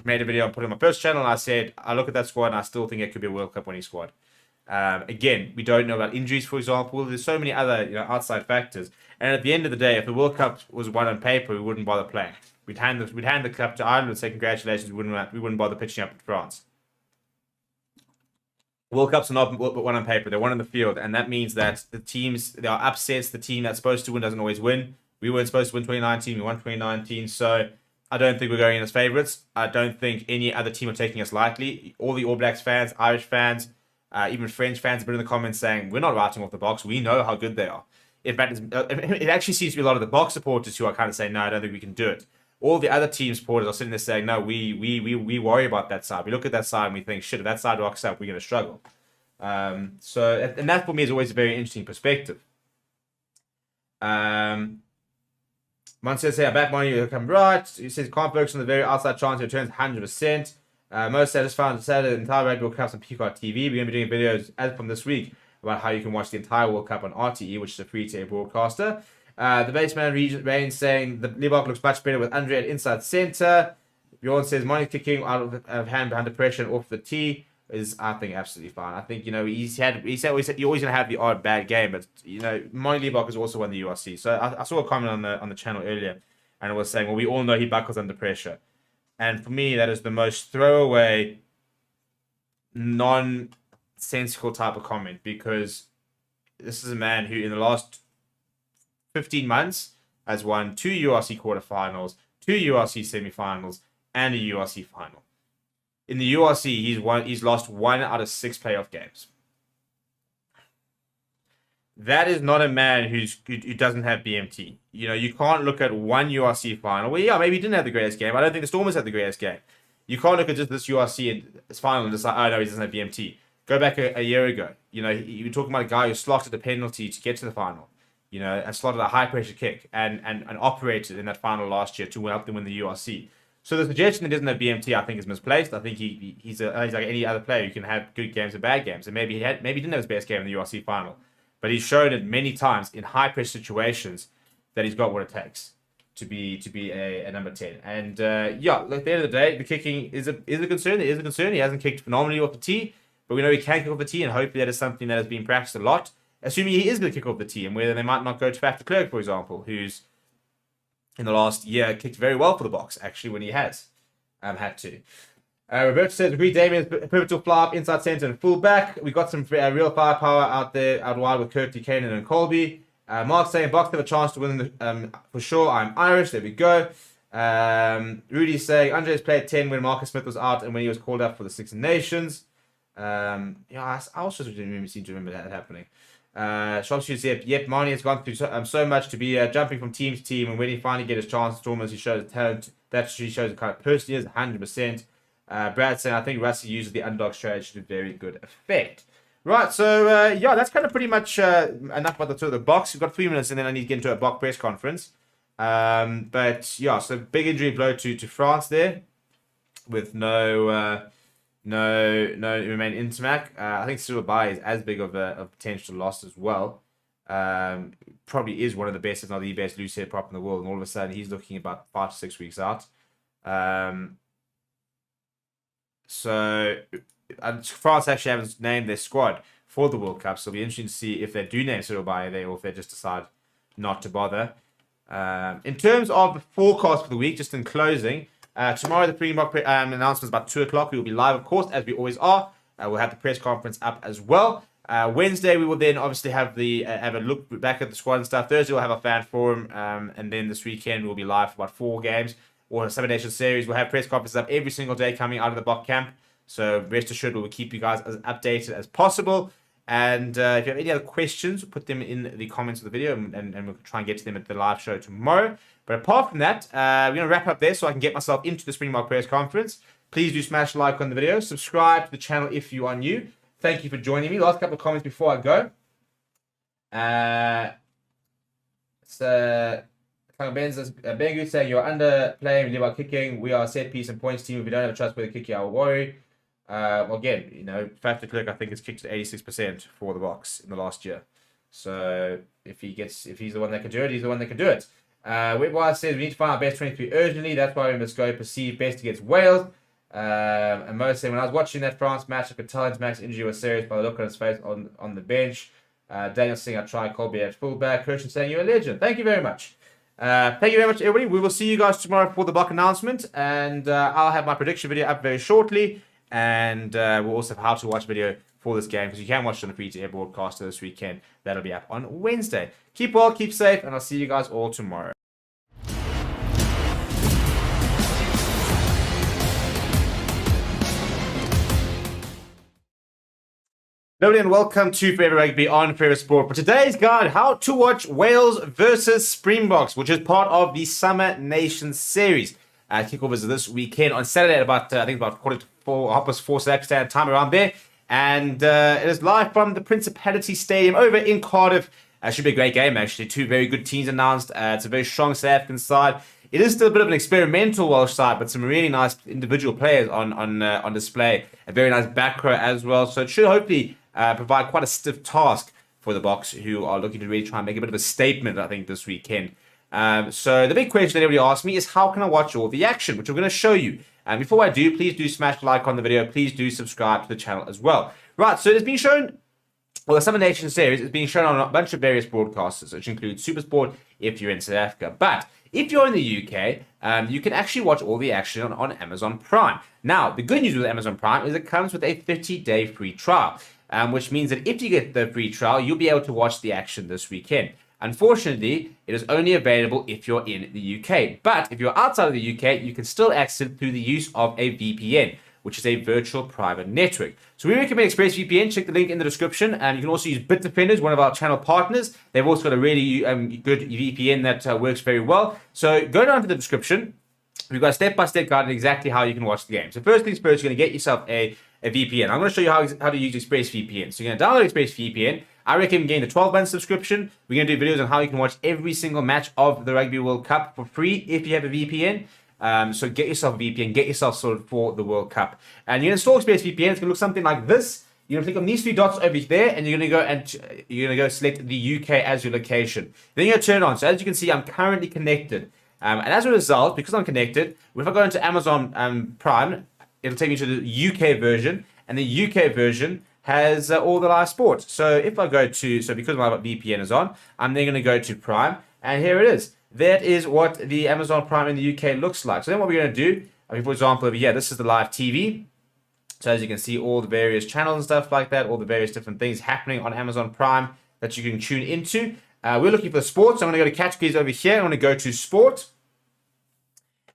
made a video I put on my first channel, and I said I look at that squad and I still think it could be a World Cup winning squad. Again, we don't know about injuries, for example. There's so many other outside factors. And at the end of the day, if the World Cup was won on paper, we wouldn't bother playing. We'd hand the cup to Ireland and say congratulations. We wouldn't bother pitching up to France. World Cups are not won on paper; they're won on the field, and that means that there are upsets. The team that's supposed to win doesn't always win. We weren't supposed to win 2019. We won 2019, so I don't think we're going in as favourites. I don't think any other team are taking us lightly. All the All Blacks fans, Irish fans, even French fans have been in the comments saying we're not writing off the Box. We know how good they are. In fact, it actually seems to be a lot of the Box supporters who are kind of saying, no, I don't think we can do it. All the other team supporters are sitting there saying, no, we worry about that side. We look at that side and we think, shit, if that side rocks up, we're going to struggle. And that for me is always a very interesting perspective. Monsier says, back money will come right. He says, can't focus on the very outside chance he returns 100%. Most satisfied on Saturday, the entire Rugby World Cup on Peacock TV. We're going to be doing videos as from this week about how you can watch the entire World Cup on RTE, which is a free-to-air broadcaster. The baseman Reigns saying the Liebach looks much better with Andre at inside centre. Bjorn says money kicking out of hand behind the pressure and off the tee is, I think, absolutely fine. I think, he said you're always going to have the odd bad game, but, Monty Liebach has also won the URC. So I saw a comment on the channel earlier, and it was saying, well, we all know he buckles under pressure. And for me, that is the most throwaway, nonsensical type of comment, because this is a man who, in the last 15 months, has won 2 URC quarterfinals, 2 URC semifinals, and a URC final. In the URC, he's lost 1 out of 6 playoff games. That is not a man who doesn't have BMT. You can't look at one URC final. Well, yeah, maybe he didn't have the greatest game. I don't think the Stormers had the greatest game. You can't look at just this URC and this final and decide, oh no, he doesn't have BMT. Go back a year ago. You're talking about a guy who slotted a penalty to get to the final. And slotted a high pressure kick and operated in that final last year to help them win the URC. So the suggestion that he doesn't have BMT, I think, is misplaced. I think he's like any other player who can have good games and bad games. And maybe he didn't have his best game in the URC final. But he's shown it many times in high pressure situations that he's got what it takes to be a number 10. And at the end of the day, the kicking is a concern. It is a concern. He hasn't kicked phenomenally off the tee, but we know he can kick off the tee, and hopefully that is something that has been practiced a lot. Assuming he is going to kick off the tee, and whether they might not go to Faf de Klerk, for example, who's in the last year kicked very well for the Box, actually, when he has had to. Roberto says, agree, Damien's pivotal fly up inside centre and full back. We got some real firepower out wide with Kirk Buchanan and Colby. Mark saying, Box have a chance to win for sure. I'm Irish. There we go. Rudy saying, Andre's played 10 when Marcus Smith was out and when he was called up for the Six Nations. I also didn't seem to remember that happening. Sharpshooter said, yep, Marnie has gone through so much to be jumping from team to team, and when he finally gets his chance, Stormers, he shows talent. That she shows the kind of person he is, 100%. Brad saying, I think Rusty uses the underdog strategy to very good effect. Right, so that's kind of pretty much enough about the Box. We've got 3 minutes and then I need to get into a Box press conference. So big injury blow to France there with no no remain Intermac. I think Cyril Baille is as big of a potential loss as well. Probably is one of the best, if not the best, loose head prop in the world, and all of a sudden he's looking about 5 to 6 weeks out. So France actually haven't named their squad for the World Cup, so it'll be interesting to see if they do name Cyril Baille there, or if they just decide not to bother. In terms of the forecast for the week, just in closing, tomorrow the Springbok announcement is about 2 o'clock. We will be live, of course, as we always are. We'll have the press conference up as well. Wednesday, we will then obviously have a look back at the squad and stuff. Thursday, we'll have a fan forum. And then this weekend, we'll be live for about 4 games or a 7-nation series. We'll have press conferences up every single day coming out of the Bok camp. So rest assured, we will keep you guys as updated as possible. And if you have any other questions, put them in the comments of the video, and we'll try and get to them at the live show tomorrow. But apart from that, we're going to wrap up there so I can get myself into the Springbok press conference. Please do smash like on the video. Subscribe to the channel if you are new. Thank you for joining me. Last couple of comments before I go. Ben says, Bengu saying, you're underplaying, we live our kicking. We are a set piece and points team. If we don't have a trustworthy kicker, I will worry. Well, again, Factor Click, I think, has kicked at 86% for the Boks in the last year. So if he's the one that can do it, he's the one that can do it. Whitwise says we need to find our best 23 urgently. That's why we must go perceived best against Wales. And Mo said, when I was watching that France match, I could tell his max injury was serious by the look on his face on the bench. Daniel saying, I tried Colby at fullback. Christian saying, you're a legend. Thank you very much. Thank you very much, everybody. We will see you guys tomorrow for the Bok announcement. And I'll have my prediction video up very shortly. And we'll also have how to watch video for this game, because you can watch it on the free-to-air broadcaster this weekend. That'll be up on Wednesday. Keep well, keep safe, and I'll see you guys all tomorrow. Hello and welcome to Forever Rugby on Forever Sport. For today's guide, how to watch Wales versus Springboks, which is part of the Summer Nations series. Kickoff is this weekend on Saturday at about 4:45 South African time, around there. And it is live from the Principality Stadium over in Cardiff. Should be a great game, actually. 2 very good teams announced. It's a very strong South African side. It is still a bit of an experimental Welsh side, but some really nice individual players on display. A very nice back row as well. So it should hopefully provide quite a stiff task for the Boks, who are looking to really try and make a bit of a statement, I think, this weekend. So the big question that everybody asks me is, how can I watch all the action, which I'm going to show you. And before I do, please do smash like on the video. Please do subscribe to the channel as well. Right, so it's been shown, well, the Summer Nation series is being shown on a bunch of various broadcasters, which include SuperSport if you're in South Africa. But if you're in the UK, you can actually watch all the action on Amazon Prime. Now, the good news with Amazon Prime is it comes with a 30-day free trial, which means that if you get the free trial, you'll be able to watch the action this weekend. Unfortunately, it is only available if you're in the UK. But if you're outside of the UK, you can still access it through the use of a VPN, which is a virtual private network. So we recommend ExpressVPN. Check the link in the description. And you can also use Bitdefenders, one of our channel partners. They've also got a really good VPN that works very well. So go down to the description. We've got a step-by-step guide on exactly how you can watch the game. So first things first, you're going to get yourself a VPN. I'm going to show you how to use ExpressVPN. So you're going to download ExpressVPN. I recommend getting the 12-month subscription. We're going to do videos on how you can watch every single match of the Rugby World Cup for free if you have a VPN. So get yourself a VPN, get yourself sorted for the World Cup. And you're going to install ExpressVPN. It's going to look something like this. You're going to click on these 3 dots over there, and you're going to go select the UK as your location. Then you're going to turn it on. So as you can see, I'm currently connected. And as a result, because I'm connected, if I go into Amazon Prime, it'll take me to the UK version, and the UK version has all the live sports. So if I go to, because my VPN is on, I'm then going to go to Prime, and here it is. That is what the Amazon Prime in the UK looks like. So then what we're going to do, for example, over here, this is the live TV. So as you can see, all the various channels and stuff like that, all the various different things happening on Amazon Prime that you can tune into. We're looking for sports. So I'm going to go to categories over here. I'm going to go to sport.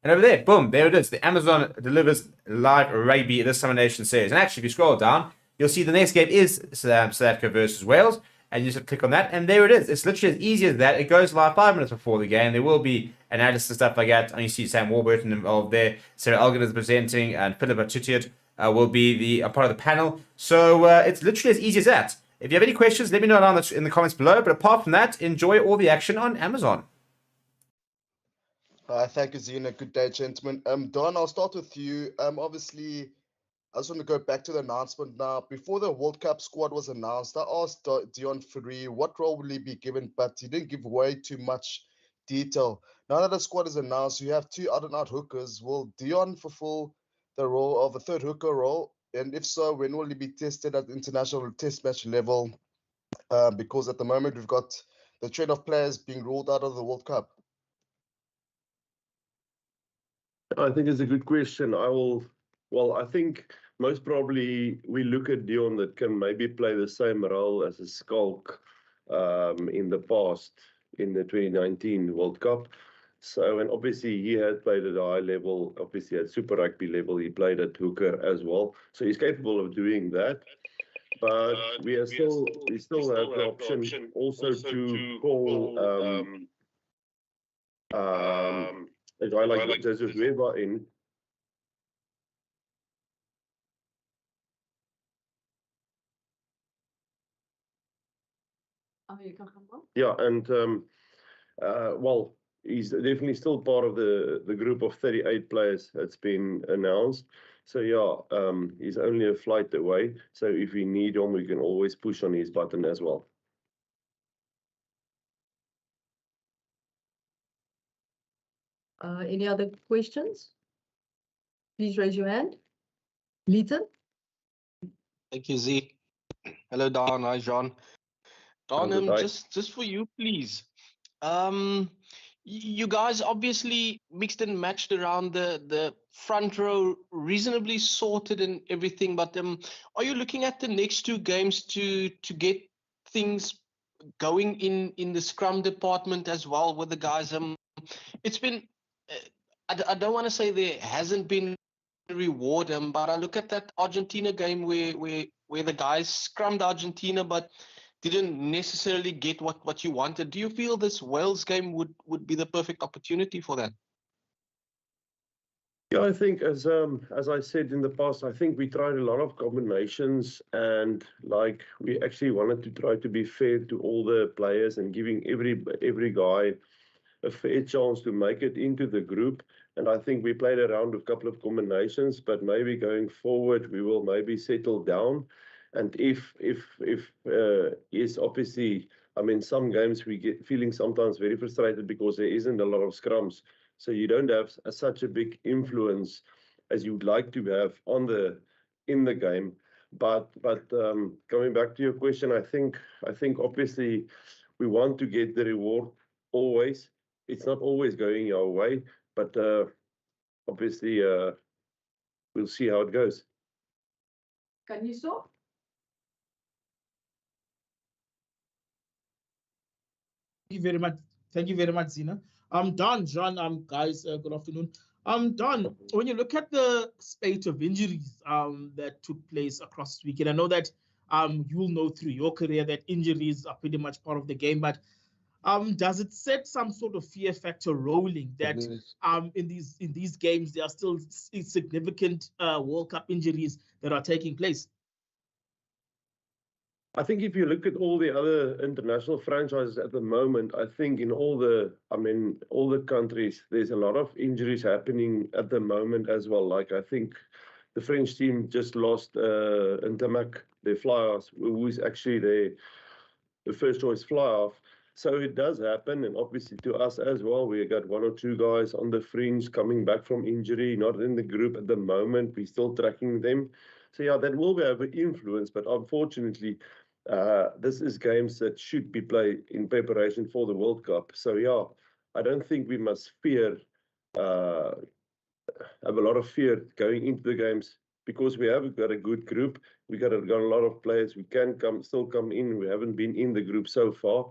And over there, boom, there it is. The Amazon delivers live rugby this Summer Nation series. And actually, if you scroll down, you'll see the next game is South Africa versus Wales. And you just click on that, and there it is. It's literally as easy as that. It goes live 5 minutes before the game. There will be analysis and stuff like that. And you see Sam Warburton involved there. Sarah Elgin is presenting, and Philip Atutiot will be a part of the panel. So it's literally as easy as that. If you have any questions, let me know down in the comments below. But apart from that, enjoy all the action on Amazon. Thank you, Zina. Good day, gentlemen. Don, I'll start with you. Obviously, I just want to go back to the announcement now. Before the World Cup squad was announced, I asked Dion Fourie what role will he be given, but he didn't give way too much detail. Now that the squad is announced, you have two out-and-out hookers. Will Dion fulfill the role of a third hooker role? And if so, when will he be tested at international test match level? Because at the moment, we've got the trend of players being ruled out of the World Cup. I think it's a good question. I think most probably we look at Dion that can maybe play the same role as a Skulk in the past in the 2019 World Cup. So, and obviously he had played at a high level, obviously at Super Rugby level, he played at hooker as well. So he's capable of doing that. But we still have the option also to call a guy like Joseph Weber in. Yeah, and he's definitely still part of the group of 38 players that's been announced. So yeah, he's only a flight away. So if we need him, we can always push on his button as well. Any other questions? Please raise your hand. Leeton? Thank you, Z. Hello, Don. Hi, John. Don, Hello, Di. just for you, please. You guys obviously mixed and matched around the front row, reasonably sorted and everything. But are you looking at the next two games to get things going in the scrum department as well with the guys? It's been, I don't want to say there hasn't been reward, but I look at that Argentina game where the guys scrummed Argentina, but didn't necessarily get what you wanted. Do you feel this Wales game would be the perfect opportunity for that? Yeah, I think as I said in the past, I think we tried a lot of combinations, and like we actually wanted to try to be fair to all the players and giving every guy a fair chance to make it into the group. And I think we played around a couple of combinations, but maybe going forward we will maybe settle down. And if yes, obviously, I mean, some games we get feeling sometimes very frustrated because there isn't a lot of scrums. So you don't have such a big influence as you'd like to have in the game. But coming back to your question, I think obviously we want to get the reward always. It's not always going our way, but obviously we'll see how it goes. Kaniso? Thank you very much, Zina. Don, John, guys, good afternoon. Don, when you look at the spate of injuries that took place across this weekend, I know that you'll know through your career that injuries are pretty much part of the game, but does it set some sort of fear factor rolling that in these games there are still significant World Cup injuries that are taking place? I think if you look at all the other international franchises at the moment, I think in all the countries, there's a lot of injuries happening at the moment as well. Like I think the French team just lost Ntamak, their fly-off, who is actually the first choice fly-off. So it does happen, and obviously to us as well, we got one or two guys on the fringe coming back from injury, not in the group at the moment. We're still tracking them. So yeah, that will have an influence, but unfortunately, this is games that should be played in preparation for the World Cup. So yeah, I don't think we must fear, have a lot of fear going into the games because we have got a good group. We got a lot of players. We can still come in. We haven't been in the group so far.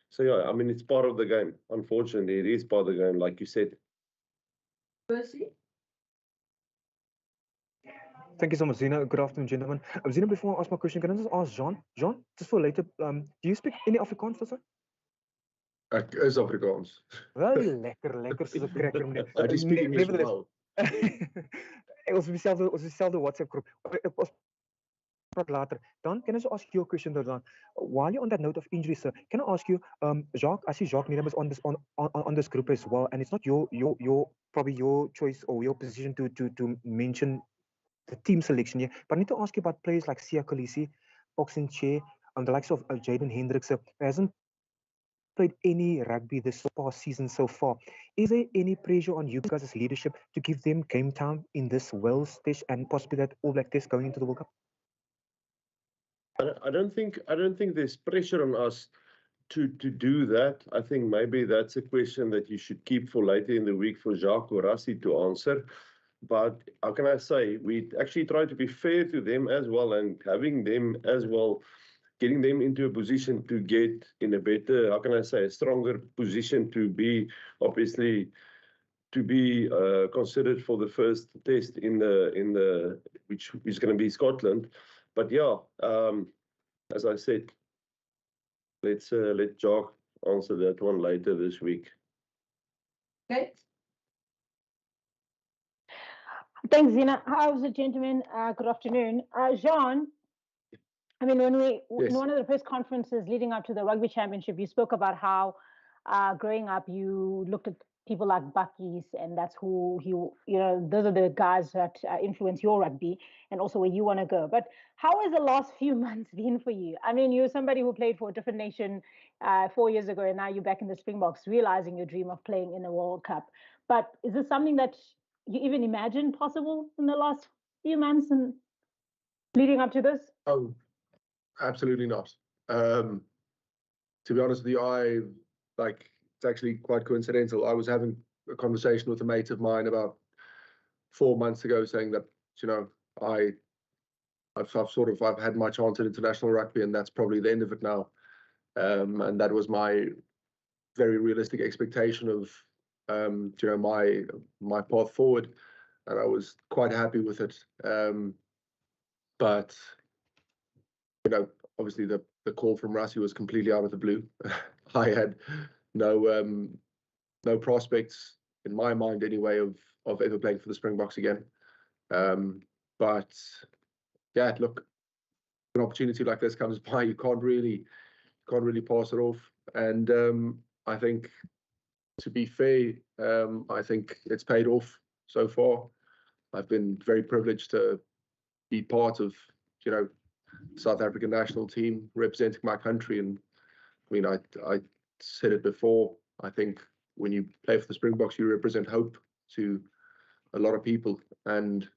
So yeah, I mean, it's part of the game. Unfortunately, it is part of the game, like you said. Percy? Thank you so much, Zina. Good afternoon, gentlemen. Zina, before I ask my question, can I just ask John? John, just for later, do you speak any Afrikaans, sir? Ek is Afrikaans. Wel lekker soos 'n cracker meneer. I speak English well. Ons dieselfde WhatsApp groep. Ons praat later. Don, can I just ask you a question, Don? While you're on that note of injuries, sir, can I ask you, Jacques? I see Jacques Needham is on this group as well, and it's not your probably your choice or your position to mention the team selection here. But I need to ask you about players like Sia Kolisi, Oxenche, the likes of Jaden Hendrikse, who hasn't played any rugby this past season so far. Is there any pressure on you guys as leadership to give them game time in this Wales test and possibly that All Black test going into the World Cup? I don't think there's pressure on us to do that. I think maybe that's a question that you should keep for later in the week for Jacques or Rassi to answer. But how can I say, we actually try to be fair to them as well, and having them as well, getting them into a position to get in a better, how can I say, a stronger position to be, obviously, to be considered for the first test in the which is going to be Scotland. But yeah, as I said, let's let Jacques answer that one later this week. Okay. Thanks, Zina. How's it, gentlemen? Good afternoon. Jean, I mean, when we in one of the press conferences leading up to the Rugby Championship, you spoke about how growing up you looked at people like Bucky's, and that's who those are the guys that influence your rugby and also where you want to go. But how has the last few months been for you? I mean, you're somebody who played for a different nation 4 years ago, and now you're back in the Springboks, realizing your dream of playing in a World Cup. But is this something that you even imagined possible in the last few months and leading up to this? Oh, absolutely not. To be honest with you, it's actually quite coincidental. I was having a conversation with a mate of mine about 4 months ago, saying that I've had my chance at international rugby, and that's probably the end of it now. And that was my very realistic expectation of my path forward, and I was quite happy with it. But obviously the call from Rassi was completely out of the blue. I had no prospects in my mind anyway of ever playing for the Springboks again. But yeah, look, an opportunity like this comes by, you can't really pass it off. And I think, to be fair, I think it's paid off so far. I've been very privileged to be part of, South African national team representing my country. And I mean, I said it before, I think when you play for the Springboks, you represent hope to a lot of people. And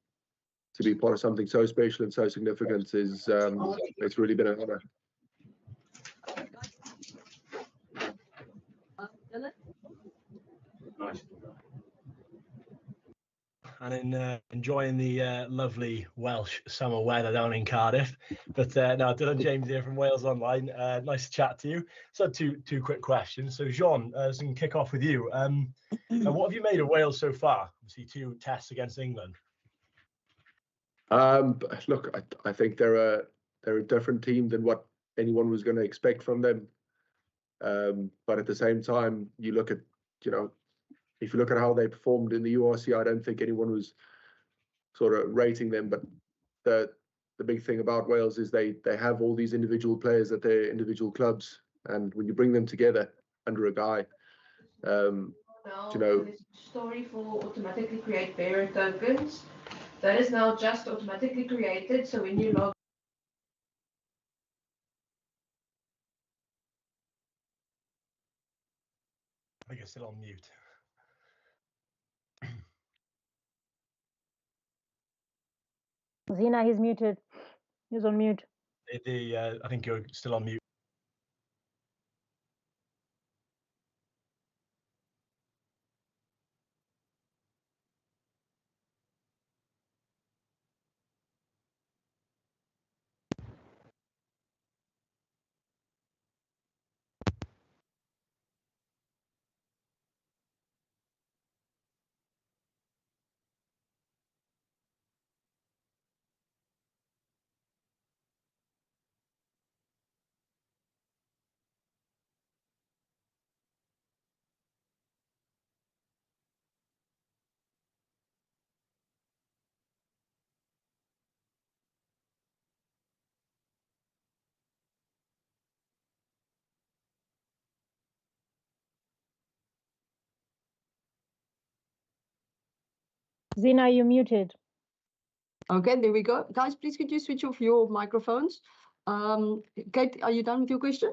to be part of something so special and so significant is, it's really been an honor. And enjoying the lovely Welsh summer weather down in Cardiff. But no, Dylan James here from Wales Online. Nice to chat to you. So two quick questions. So Jean, so we can kick off with you. What have you made of Wales so far? Obviously 2 tests against England. Look, I think they're a different team than what anyone was going to expect from them. But at the same time, you look at, if you look at how they performed in the URC, I don't think anyone was sort of rating them. But the big thing about Wales is they have all these individual players at their individual clubs, and when you bring them together under a guy, Story for automatically create bearer tokens. That is now just automatically created. So when you log I think it's still on mute. Zina, he's muted. He's on mute. I think you're still on mute. Zina, you're muted. Okay, there we go. Guys, please could you switch off your microphones? Kate, are you done with your question?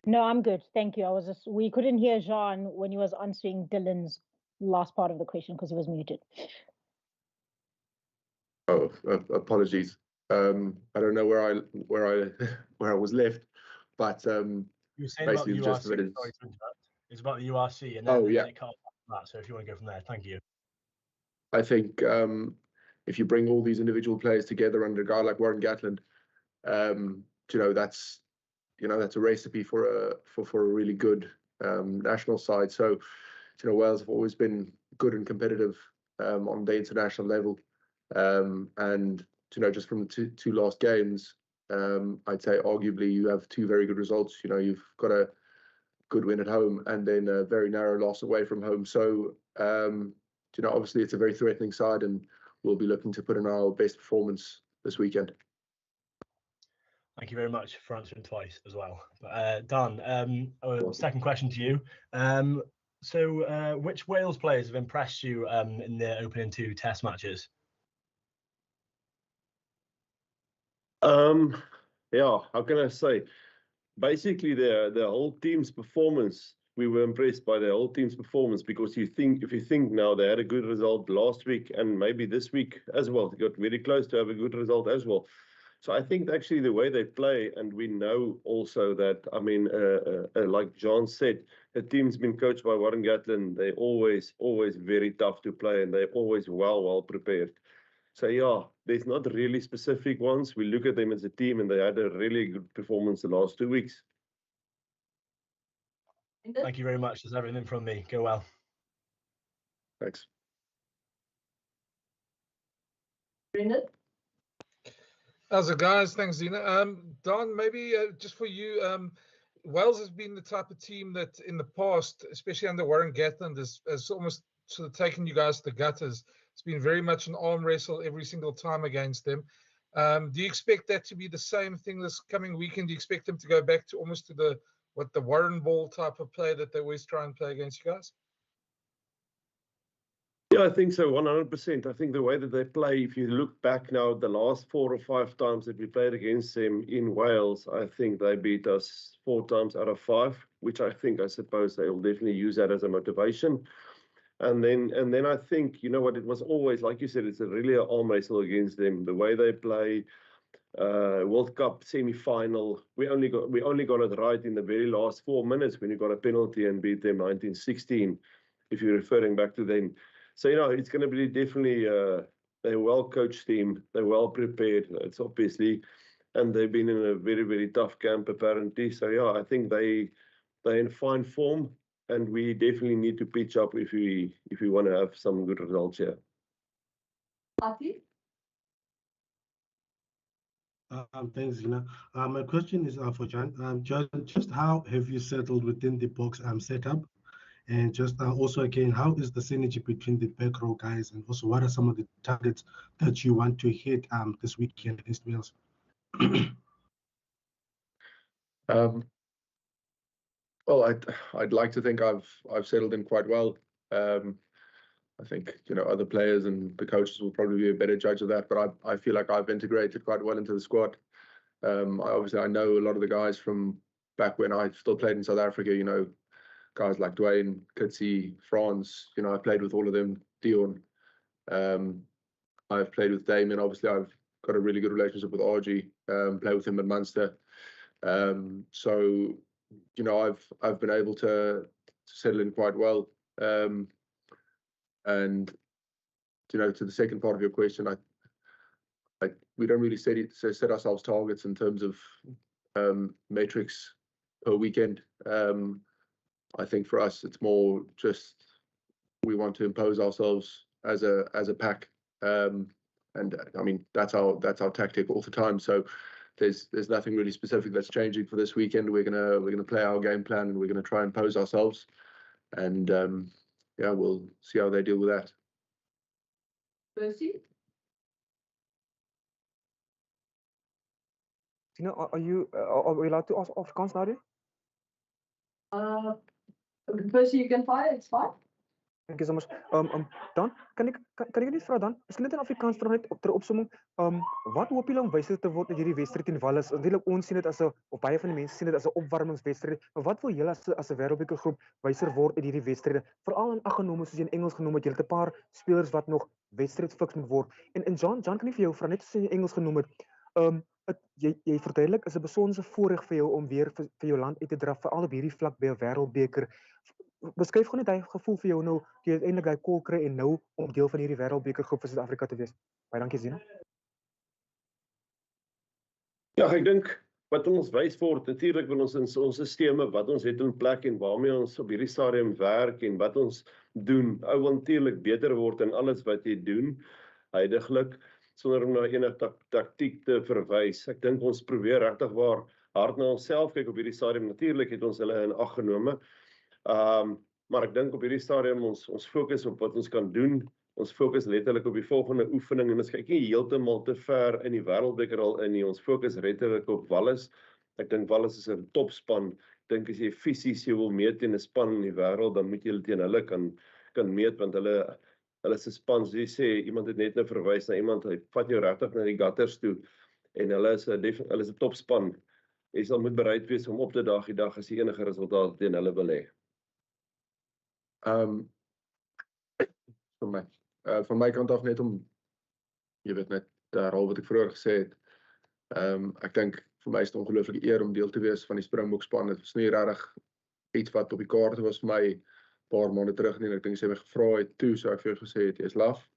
No, I'm good. Thank you. We couldn't hear Jean when he was answering Dylan's last part of the question because he was muted. Oh, apologies. I don't know where I was left, but You were saying about the basically the URC. gist of it is. Sorry to interrupt. It's about the URC, and Oh, then yeah. it cut off after that. So if you want to go from there, thank you. I think if you bring all these individual players together under a guy like Warren Gatland, that's a recipe for a really good national side. So, Wales have always been good and competitive on the international level, and just from the two last games, I'd say arguably you have two very good results. You've got a good win at home and then a very narrow loss away from home. So, obviously it's a very threatening side, and we'll be looking to put in our best performance this weekend. Thank you very much for answering twice as well. Dan, second question to you. So which Wales players have impressed you in the opening two test matches? Yeah, how can I say? Basically, the whole team's performance. We were impressed by the whole team's performance because if you think now they had a good result last week and maybe this week as well, they got very close to have a good result as well. So I think actually the way they play, and we know also that, like John said, the team's been coached by Warren Gatland. They're always very tough to play, and they're always well prepared. So yeah, there's not really specific ones. We look at them as a team, and they had a really good performance the last 2 weeks. Thank you very much. That's everything from me. Go well. Thanks. Brendan? How's it, guys? Thanks, Zina. Don, maybe just for you, Wales has been the type of team that in the past, especially under Warren Gatland, has almost sort of taken you guys to the gutters. It's been very much an arm wrestle every single time against them. Do you expect that to be the same thing this coming weekend? Do you expect them to go back to almost to the Warren ball type of play that they always try and play against you guys? Yeah, I think so, 100%. I think the way that they play, if you look back now, the last 4 or 5 times that we played against them in Wales, I think they beat us 4 times out of 5, which I suppose they'll definitely use that as a motivation. And then I think, what, it was always, like you said, it's a really an arm wrestle against them. The way they play, World Cup semi-final, we only got it right in the very last 4 minutes when you got a penalty and beat them 19-16, if you're referring back to them. So, it's going to be definitely a well-coached team. They're well prepared, it's obviously, and they've been in a very, very tough camp, apparently. So, yeah, I think they're in fine form, and we definitely need to pitch up if we want to have some good results here. Ati? Thanks, Zina. My question is for John. John, just how have you settled within the box setup? And just also, again, how is the synergy between the back row guys? And also, what are some of the targets that you want to hit this weekend against Wales? Well, I'd like to think I've settled in quite well. I think other players and the coaches will probably be a better judge of that, but I feel like I've integrated quite well into the squad. I know a lot of the guys from back when I still played in South Africa. Guys like Dwayne, Kutsi, Franz. I played with all of them. Dion. I've played with Damien. Obviously, I've got a really good relationship with RG. Play with him at Munster. So I've been able to settle in quite well. And to the second part of your question, we don't really set ourselves targets in terms of metrics per weekend. I think for us it's more just we want to impose ourselves as a pack, and I mean that's our tactic all the time. So there's nothing really specific that's changing for this weekend. We're gonna play our game plan, and we're gonna try and impose ourselves, and we'll see how they deal with that. Percy? Tina, are we allowed to ask Afrikaans now? Percy, you can fire, it's fine. Dank je so much. Dan kan ek net vra dan, miskien net in Afrikaans vra net ter opsomming, wat hoop julle om wyser te word uit hierdie wedstryd teen Wallis? Natuurlik ons sien dit as 'n, of baie van die mense sien dit as 'n opwarmingswedstryd, maar wat wil julle as 'n wêreldbeker groep wyser word uit hierdie wedstryde? Veral in ag genome soos jy in Engels genoem het, julle het 'n paar spelers wat nog wedstrydfiks moet word. En John kan ek vir jou vra net soos jy in Engels genoem het, jy verduidelik is 'n besondere voorreg vir jou om weer vir jou land uit te draf, veral op hierdie vlak by 'n wêreldbeker. Beskryf gewoon net daai gevoel vir jou nou, jy uiteindelik daai kol kry en nou om deel van hierdie wêreldbeker groep vir Suid-Afrika te wees. Baie dankie Zina. Ja, ek dink wat ons wys word, natuurlik wil ons in ons sisteme wat ons het in plek en waarmee ons op hierdie stadium werk en wat ons doen, natuurlik beter word in alles wat jy doen, huidiglik, sonder om na enige taktiek te verwys. Ek dink ons probeer regtig waar hard na onsself kyk op hierdie stadium. Natuurlik het ons hulle in ag genome. Maar ek dink op hierdie stadium ons fokus op wat ons kan doen. Ons fokus letterlik op die volgende oefening en ons kyk nie heeltemal te ver in die wêreldbeker al in nie. Ons fokus letterlik op Wallis. Ek dink Wallis is 'n topspan. Ek dink as jy fisies wil meet teen 'n span in die wêreld, dan moet jy teen hulle kan meet, want hulle se span, soos jy sê, iemand het net nou verwys na iemand, hy vat jou regtig na die gutters toe en hulle is 'n topspan. Jy sal moet bereid wees om op te daag die dag as jy enige resultaat teen hulle wil hê. Van my kant af net om, jy weet net, herhaal wat ek vroeër gesê het. Ek dink vir my is dit 'n ongelooflike eer om deel te wees van die Springboks span. Dit was nie regtig iets wat op die kaarte was vir my 'n paar maande terug nie. Ek dink as jy my gevra het toe, sou ek vir jou gesê het jy's laf.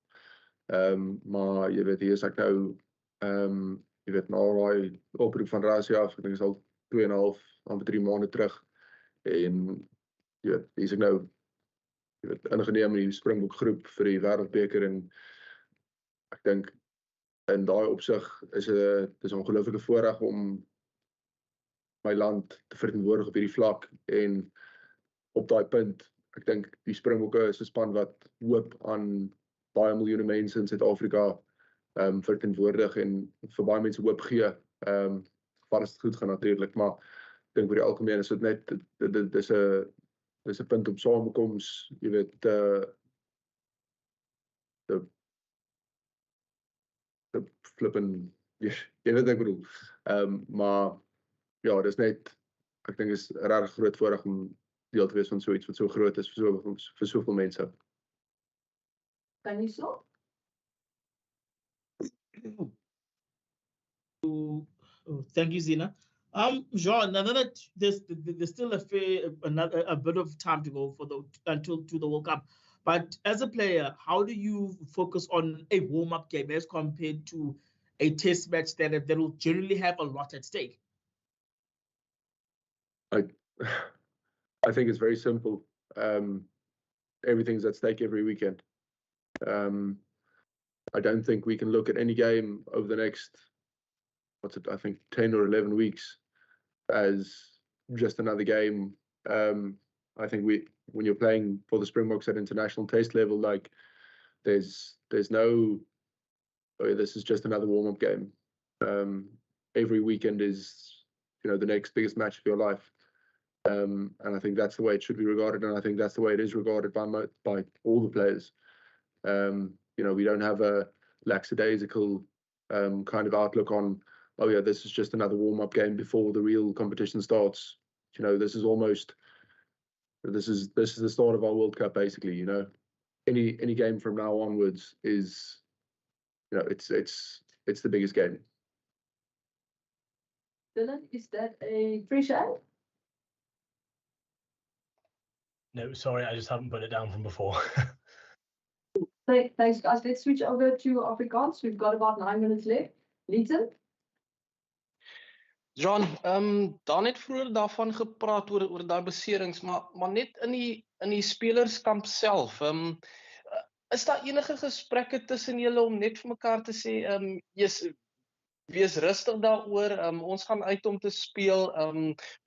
Maar jy weet, hier is ek nou, jy weet, na daai oproep van Rassie af, ek dink dit is al 2,5, amper 3 maande terug. En jy weet, hier is ek nou, jy weet, ingeneem in die Springbok groep vir die wêreldbeker en ek dink in daai opsig is dis 'n ongelooflike voorreg om my land te verteenwoordig op hierdie vlak en op daai punt, ek dink die Springbokke is 'n span wat hoop aan baie miljoene mense in Suid-Afrika verteenwoordig en vir baie mense hoop gee. Wat as dit goed gaan natuurlik, maar ek dink vir die algemeen is dit net dis 'n punt op samekoms, jy weet, te flippen, jy weet wat ek bedoel. Maar ja, dis net, ek dink is 'n regtig groot voorreg om deel te wees van so iets wat so groot is vir soveel mense. Kan jy so? Thank you, Zina. Jean, now that there's still a bit of time to go until the World Cup, but as a player, how do you focus on a warm-up game as compared to a test match that will generally have a lot at stake? I think it's very simple. Everything's at stake every weekend. I don't think we can look at any game over the next, I think 10 or 11 weeks as just another game. I think when you're playing for the Springboks at international taste level, like there's no, this is just another warm-up game. Every weekend is, the next biggest match of your life. And I think that's the way it should be regarded, and I think that's the way it is regarded by all the players. We don't have a lackadaisical kind of outlook on, oh yeah, this is just another warm-up game before the real competition starts. This is almost, this is the start of our World Cup, basically. Any game from now onwards is, it's the biggest game. Dylan, is that a free shot? No, sorry, I just haven't put it down from before. Thanks, guys. Let's switch over to Afrikaans. We've got about 9 minutes left. Leeton? John, Dan het vroeër daarvan gepraat oor daai beserings, maar net in die spelerskamp self. Is daar enige gesprekke tussen julle om net vir mekaar te sê, wees rustig daaroor, ons gaan uit om te speel,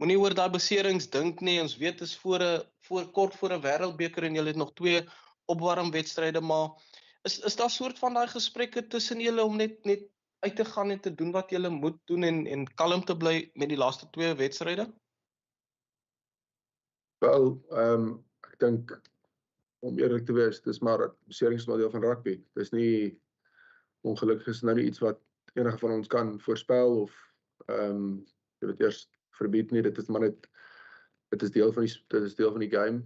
moenie oor daai beserings dink nie, ons weet is kort voor 'n wêreldbeker en julle het nog 2 opwarmwedstryde, maar is daar soort van daai gesprekke tussen julle om net uit te gaan en te doen wat julle moet doen en kalm te bly met die laaste 2 wedstryde? Wel, ek dink om eerlik te wees, dis maar beserings is maar deel van rugby. Dis nie ongelukkig is nou nie iets wat enige van ons kan voorspel of jy weet eers verbied nie. Dit is maar net dit is deel van die game.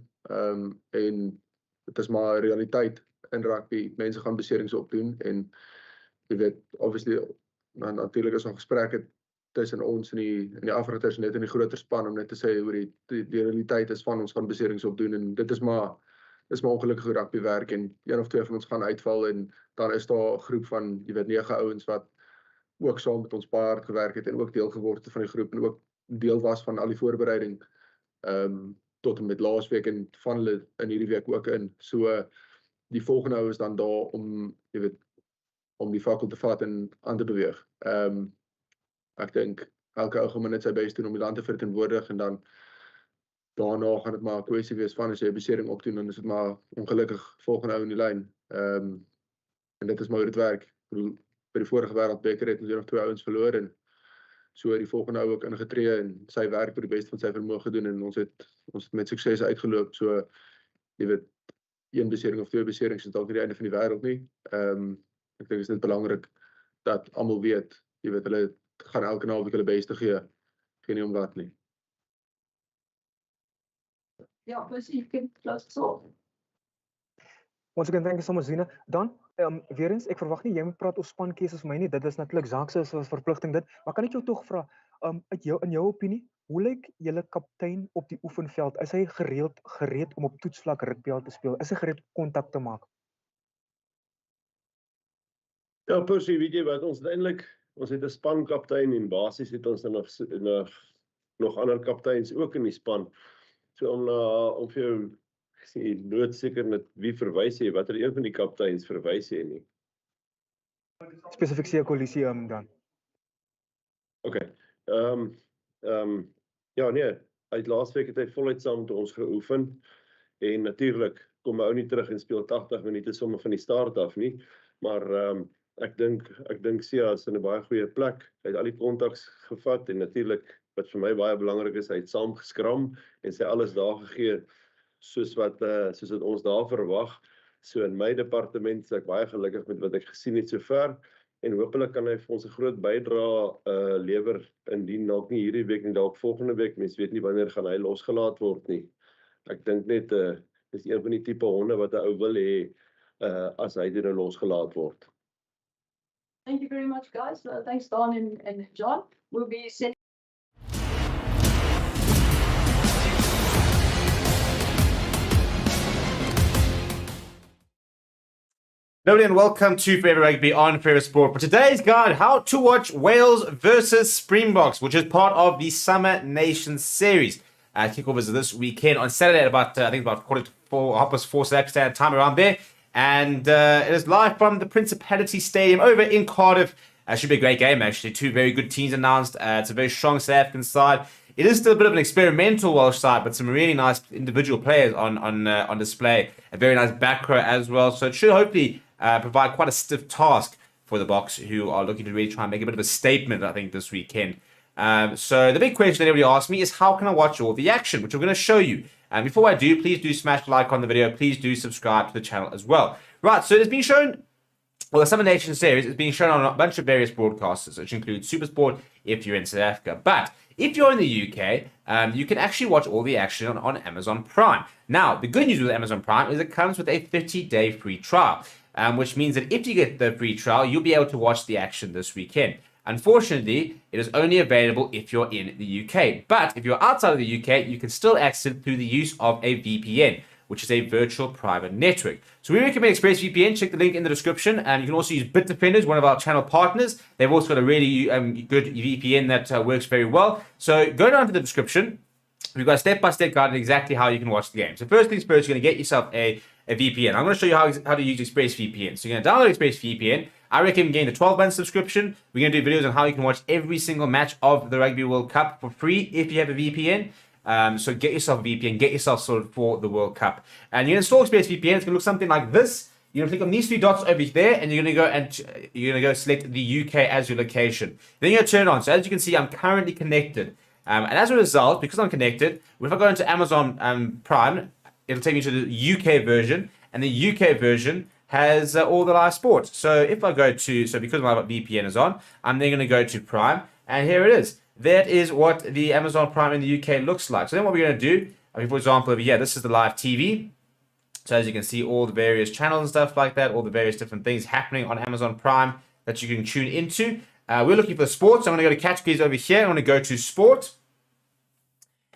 En dit is maar realiteit in rugby. Mense gaan beserings opdoen en jy weet obviously natuurlik is daar gesprekke tussen ons en die afrigters net in die groter span om net te sê hoe die realiteit is van ons gaan beserings opdoen en dit is maar ongelukkig hoe rugby werk en een of twee van ons gaan uitval en dan is daar 'n groep van jy weet 9 ouens wat ook saam met ons baie hard gewerk het en ook deel geword het van die groep en ook deel was van al die voorbereiding tot en met laasweek en van hulle in hierdie week ook in. So die volgende ou is dan daar om jy weet om die fakkel te vat en aan te beweeg. Ek dink elke ou gaan net sy bes doen om die land te verteenwoordig en dan daarna gaan dit maar 'n kwessie wees van as jy 'n besering opdoen dan is dit maar ongelukkig volgende ou in die lyn. En dit is maar hoe dit werk. Ek bedoel, by die vorige wêreldbeker het ons nog 2 ouens verloor en so die volgende ou ook ingetree en sy werk tot die beste van sy vermoë gedoen en ons het met sukses uitgeloop. So jy weet 1 besering of 2 beserings is dalk nie die einde van die wêreld nie. Ek dink dit is net belangrik dat almal weet, jy weet hulle gaan elke naweek hulle beste gee. Geen nie om wat nie. Ja, dus you can close this off. Once again, thank you so much, Zina. Dan, weer eens, ek verwag nie jy moet praat oor spankeuses vir my nie. Dit is natuurlik Jacques se verpligting dit, maar kan ek jou tog vra, in jou opinie, hoe lyk julle kaptein op die oefenveld? Is hy gereed om op toetsvlak rugby te speel? Is hy gereed om kontak te maak? Ja, Percy, weet jy wat, ons het 'n spankaptein en basies het ons nog ander kapteins ook in die span. So om vir jou noodseker met wie verwys jy, watter een van die kapteins verwys jy nie? Spesifiek se koalisie dan. Okay. Ja nee, uit laasweek het hy voluit saam met ons geoefen en natuurlik kom hy ou nie terug en speel 80 minute sommer van die start af nie, maar ek dink Sia is in 'n baie goeie plek. Hy het al die kontaks gevat en natuurlik wat vir my baie belangrik is, hy het saam geskram en sy alles daar gegee soos wat ons daar verwag. So in my departement is ek baie gelukkig met wat ek gesien het sover en hopelik kan hy vir ons 'n groot bydrae lewer indien dalk nie hierdie week nie, dalk volgende week. Mens weet nie wanneer gaan hy losgelaat word nie. Ek dink net dis een van die tipe honde wat 'n ou wil hê as hy deur losgelaat word. Thank you very much, guys. Thanks, Don and John. We'll be sending. Hello and welcome to Forever Rugby on Forever Sport. For today's guide, how to watch Wales versus Springboks, which is part of the Summer Nations series. Kickoff is this weekend on Saturday at about, I think about 4:45 South African time around there. And it is live from the Principality Stadium over in Cardiff. Should be a great game, actually. 2 very good teams announced. It's a very strong South African side. It is still a bit of an experimental Welsh side, but some really nice individual players on display. A very nice back row as well. So it should hopefully provide quite a stiff task for the Boks, who are looking to really try and make a bit of a statement, I think, this weekend. So the big question that everybody asks me is how can I watch all the action, which I'm going to show you. And before I do, please do smash the like on the video. Please do subscribe to the channel as well. Right, so it's been shown, well, the Summer Nations series is being shown on a bunch of various broadcasters, which include SuperSport if you're in South Africa. But if you're in the UK, you can actually watch all the action on Amazon Prime. Now, the good news with Amazon Prime is it comes with a 30-day free trial, which means that if you get the free trial, you'll be able to watch the action this weekend. Unfortunately, it is only available if you're in the UK. But if you're outside of the UK, you can still access it through the use of a VPN, which is a virtual private network. So we recommend ExpressVPN. Check the link in the description. And you can also use Bitdefender, one of our channel partners. They've also got a really good VPN that works very well. So go down to the description. We've got a step-by-step guide on exactly how you can watch the game. So first things first, you're going to get yourself a VPN. I'm going to show you how to use ExpressVPN. So you're going to download ExpressVPN. I recommend getting the 12-month subscription. We're going to do videos on how you can watch every single match of the Rugby World Cup for free if you have a VPN. So get yourself a VPN, get yourself sorted for the World Cup. And you're going to install ExpressVPN. It's going to look something like this. You're going to click on these 3 dots over there, and you're going to go select the UK as your location. Then you're going to turn it on. So as you can see, I'm currently connected. And as a result, because I'm connected, if I go into Amazon Prime, it'll take me to the UK version, and the UK version has all the live sports. So if I go to, because my VPN is on, I'm then going to go to Prime, and here it is. That is what the Amazon Prime in the UK looks like. So then what we're going to do, for example, over here, this is the live TV. So as you can see, all the various channels and stuff like that, all the various different things happening on Amazon Prime that you can tune into. We're looking for sports. So I'm going to go to categories over here. I'm going to go to sport.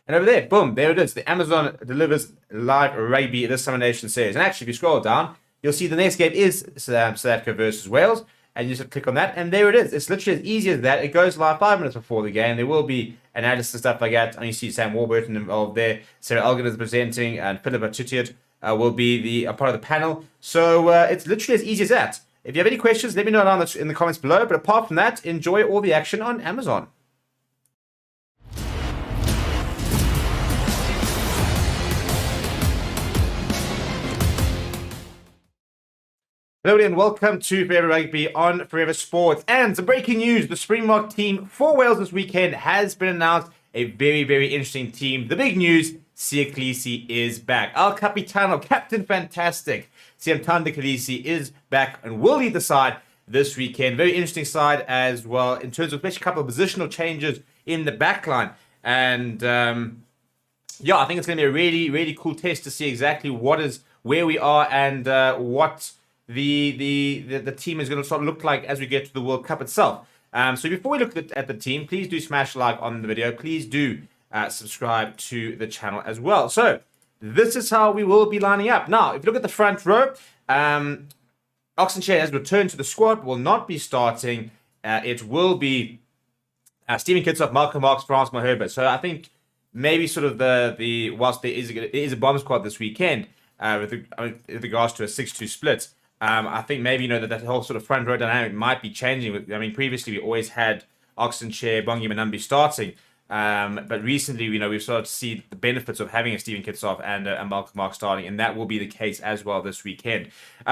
And over there, boom, there it is. The Amazon delivers live rugby this Summer Nation series. And actually, if you scroll down, you'll see the next game is South Africa versus Wales. And you just click on that, and there it is. It's literally as easy as that. It goes live 5 minutes before the game. There will be analysis and stuff like that. And you see Sam Warburton involved there. Sarah Elgin is presenting, and Philip Atutiot will be a part of the panel. So it's literally as easy as that. If you have any questions, let me know down in the comments below. But apart from that, enjoy all the action on Amazon. Hello and welcome to Forever Rugby on Forever Sports. And some breaking news, the Springbok team for Wales this weekend has been announced. A very, very interesting team. The big news, Siya Kolisi is back. El Capitano, Captain Fantastic, Siyamthanda Kolisi is back and will lead the side this weekend. Very interesting side as well in terms of especially a couple of positional changes in the backline. And yeah, I think it's going to be a really, really cool test to see exactly where we are and what the team is going to sort of look like as we get to the World Cup itself. So before we look at the team, please do smash like on the video. Please do subscribe to the channel as well. So this is how we will be lining up. Now, if you look at the front row, Oxenchair has returned to the squad, will not be starting. It will be Stephen Kitsoff, Malcolm Marx, Frans Malherbe. So I think maybe sort of whilst there is a bomb squad this weekend, with regards to a 6-2 split, I think maybe that whole sort of front row dynamic might be changing. I mean, previously we always had Oxenchair, Bongi Manambi starting, but recently we've started to see the benefits of having a Stephen Kitsoff and Malcolm Marx starting, and that will be the case as well this weekend.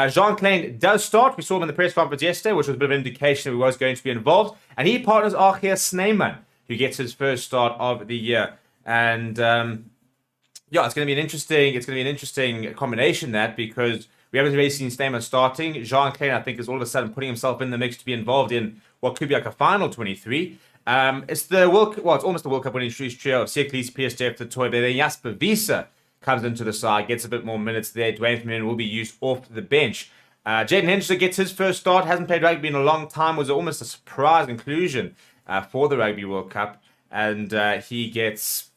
Jean Klein does start. We saw him in the press conference yesterday, which was a bit of an indication that he was going to be involved, and he partners Archia Snyman, who gets his first start of the year. And yeah, it's going to be an interesting combination because we haven't really seen Snyman starting. Jean Klein, I think, is all of a sudden putting himself in the mix to be involved in what could be like a final 23. It's almost the World Cup winning trio of Siya Kolisi, PSJ, Toy, but then Jasper Wiese comes into the side, gets a bit more minutes there. Dwayne Vermeulen will be used off the bench. Jaden Henderson gets his first start, hasn't played rugby in a long time, was almost a surprise inclusion for the Rugby World Cup, and he gets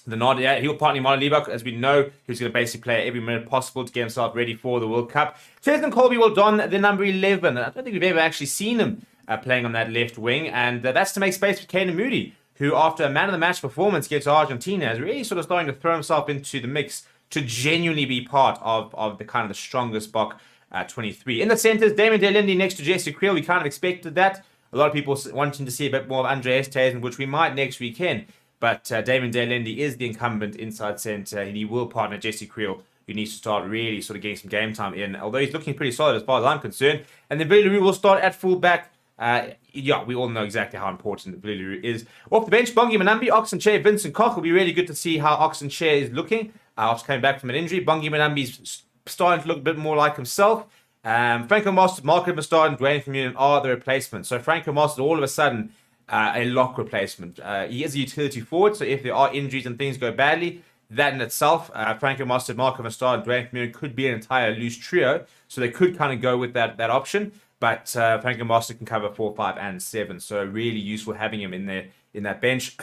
the nod. Yeah, he'll partner Imani Liebach, as we know, who's going to basically play every minute possible to get himself ready for the World Cup. Cheslin Colby will don the number 11. I don't think we've ever actually seen him playing on that left wing, and that's to make space for Kane Moody, who after a man of the match performance against Argentina is really sort of starting to throw himself into the mix to genuinely be part of the kind of the strongest Bok 23. In the centres, Damien Delindi next to Jesse Creel. We kind of expected that. A lot of people wanting to see a bit more of Andre Esthuizen, which we might next weekend. But Damien Delindi is the incumbent inside centre, and he will partner Jesse Creel, who needs to start really sort of getting some game time in, although he's looking pretty solid as far as I'm concerned. And then Billy will start at fullback. Yeah, we all know exactly how important Billy is. Off the bench, Bongi Manambi, Oxenchair, Vincent Koch. Will be really good to see how Oxenchair is looking after coming back from an injury. Bongi Manambi's starting to look a bit more like himself. Franco Mostert, Marco Mustard, and Dwayne Vermeulen are the replacements. So Franco Mostert, all of a sudden, a lock replacement. He is a utility forward, so if there are injuries and things go badly, that in itself, Franco Mostert, Marco Mustard, and Dwayne Vermeulen could be an entire loose trio. So they could kind of go with that option. But Franco Mostert can cover 4, 5, and 7. So really useful having him in that bench.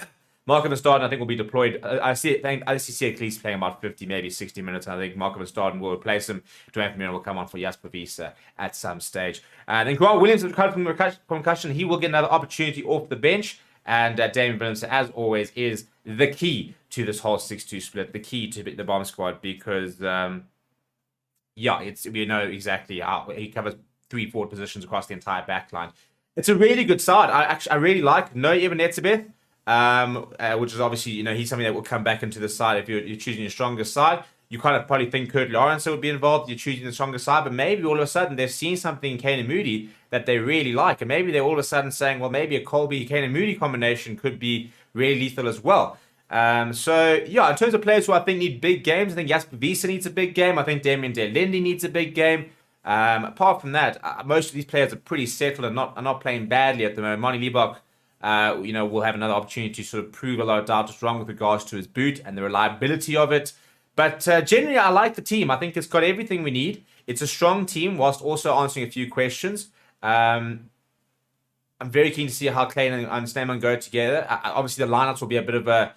Marco Mustard, I think, will be deployed. I see Siya Kolisi playing about 50, maybe 60 minutes. I think Marco Mustard will replace him. Dwayne Vermeulen will come on for Jasper Wiese at some stage. Then Grant Williams will recover from concussion. He will get another opportunity off the bench. And Damien Williamson, as always, is the key to this whole 6-2 split, the key to the bomb squad, because we know exactly how he covers 3 forward positions across the entire back line. It's a really good side. I really like No Evan Etzebeth, which is obviously, he's something that will come back into the side if you're choosing your strongest side. You kind of probably think Kurt Lawrence would be involved. You're choosing the strongest side, but maybe all of a sudden they've seen something in Kane and Moody that they really like, and maybe they're all of a sudden saying, well, maybe a Colby Kane and Moody combination could be really lethal as well. So yeah, in terms of players who I think need big games, I think Jasper Wiese needs a big game. I think Damien Delendi needs a big game. Apart from that, most of these players are pretty settled and not playing badly at the moment. Mani Liebach, will have another opportunity to sort of prove a lot of doubt is wrong with regards to his boot and the reliability of it. But generally, I like the team. I think it's got everything we need. It's a strong team, whilst also answering a few questions. I'm very keen to see how Klein and Snyman go together. Obviously, the lineups will be a bit of a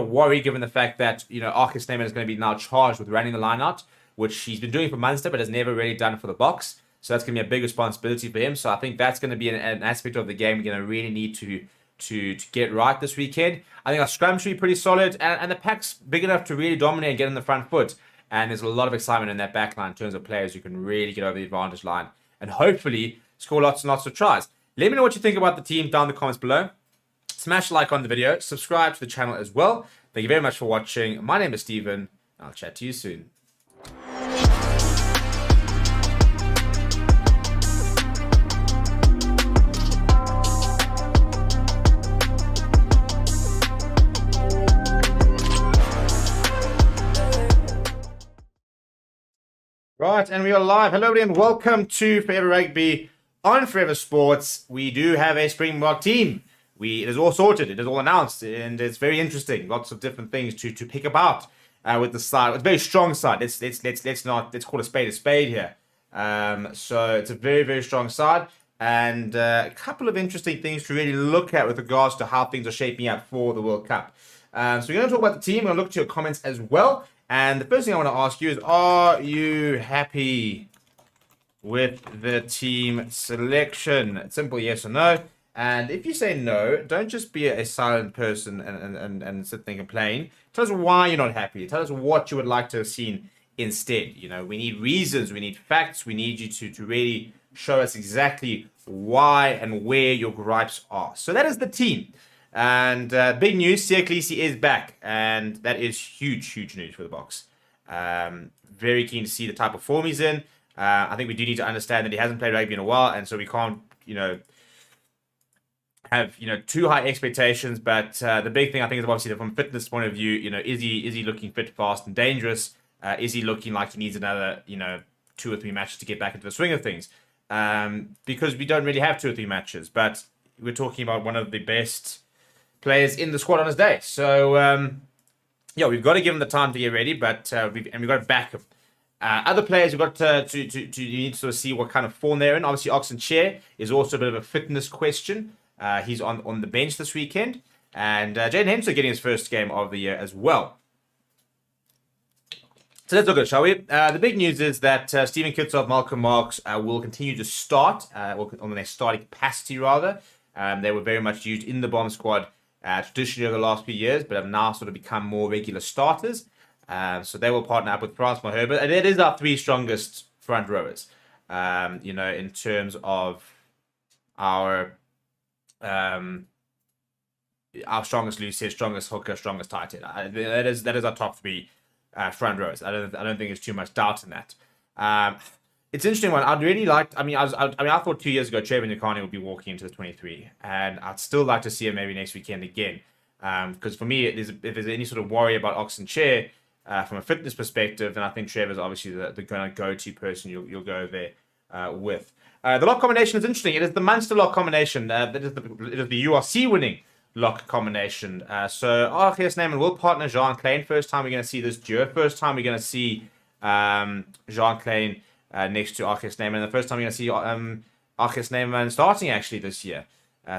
worry, given the fact that Archie Snyman is going to be now charged with running the lineout, which he's been doing for Munster, but has never really done for the Boks. So that's going to be a big responsibility for him. So I think that's going to be an aspect of the game we're going to really need to get right this weekend. I think our scrum should be pretty solid, and the pack's big enough to really dominate and get in the front foot. And there's a lot of excitement in that back line in terms of players who can really get over the advantage line and hopefully score lots and lots of tries. Let me know what you think about the team down in the comments below. Smash a like on the video, subscribe to the channel as well. Thank you very much for watching. My name is Steven. I'll chat to you soon. Right, and we are live. Hello and welcome to Forever Rugby on Forever Sports. We do have a Springbok team. It is all sorted. It is all announced, and it's very interesting. Lots of different things to pick about with the side. It's a very strong side. Let's call a spade here. So it's a very, very strong side, and a couple of interesting things to really look at with regards to how things are shaping up for the World Cup. So we're going to talk about the team. We're going to look to your comments as well. And the first thing I want to ask you is, are you happy with the team selection? Simple yes or no. And if you say no, don't just be a silent person and sit there and complain. Tell us why you're not happy. Tell us what you would like to have seen instead. We need reasons. We need facts. We need you to really show us exactly why and where your gripes are. So that is the team. And big news, Siya Kolisi is back, and that is huge news for the Boks. Very keen to see the type of form he's in. I think we do need to understand that he hasn't played rugby in a while, and so we can't, have too high expectations. But the big thing I think is obviously that from a fitness point of view, is he looking fit, fast, and dangerous? Is he looking like he needs another 2 or 3 matches to get back into the swing of things? Because we don't really have 2 or 3 matches, but we're talking about one of the best players in the squad on his day. So, we've got to give him the time to get ready, but we've got to back him. Other players, we've got to you need to sort of see what kind of form they're in. Obviously, Oxen Chair is also a bit of a fitness question. He's on the bench this weekend. And Jaden Hempster getting his first game of the year as well. So let's look at it, shall we? The big news is that Stephen Kitsov, Malcolm Marks will continue to start, on their starting capacity rather. They were very much used in the bomb squad traditionally over the last few years, but have now sort of become more regular starters. So they will partner up with Francois Herbert, and it is our 3 strongest front rowers. In terms of our strongest loose, strongest hooker, strongest tight end. That is our top 3 front rowers. I don't think there's too much doubt in that. It's an interesting one. I'd really like. I thought 2 years ago Trevor Nyakane would be walking into the 23, and I'd still like to see him maybe next weekend again. Because for me, if there's any sort of worry about Oxen Chair from a fitness perspective, then I think Trevor's obviously the kind of go-to person you'll go there with. The lock combination is interesting. It is the Munster lock combination. It is the URC winning lock combination. So RGS Neyman will partner Jean Klein. First time we're going to see this duo. First time we're going to see Jean Klein next to RGS Neyman. And the first time we're going to see RGS Neyman starting actually this year.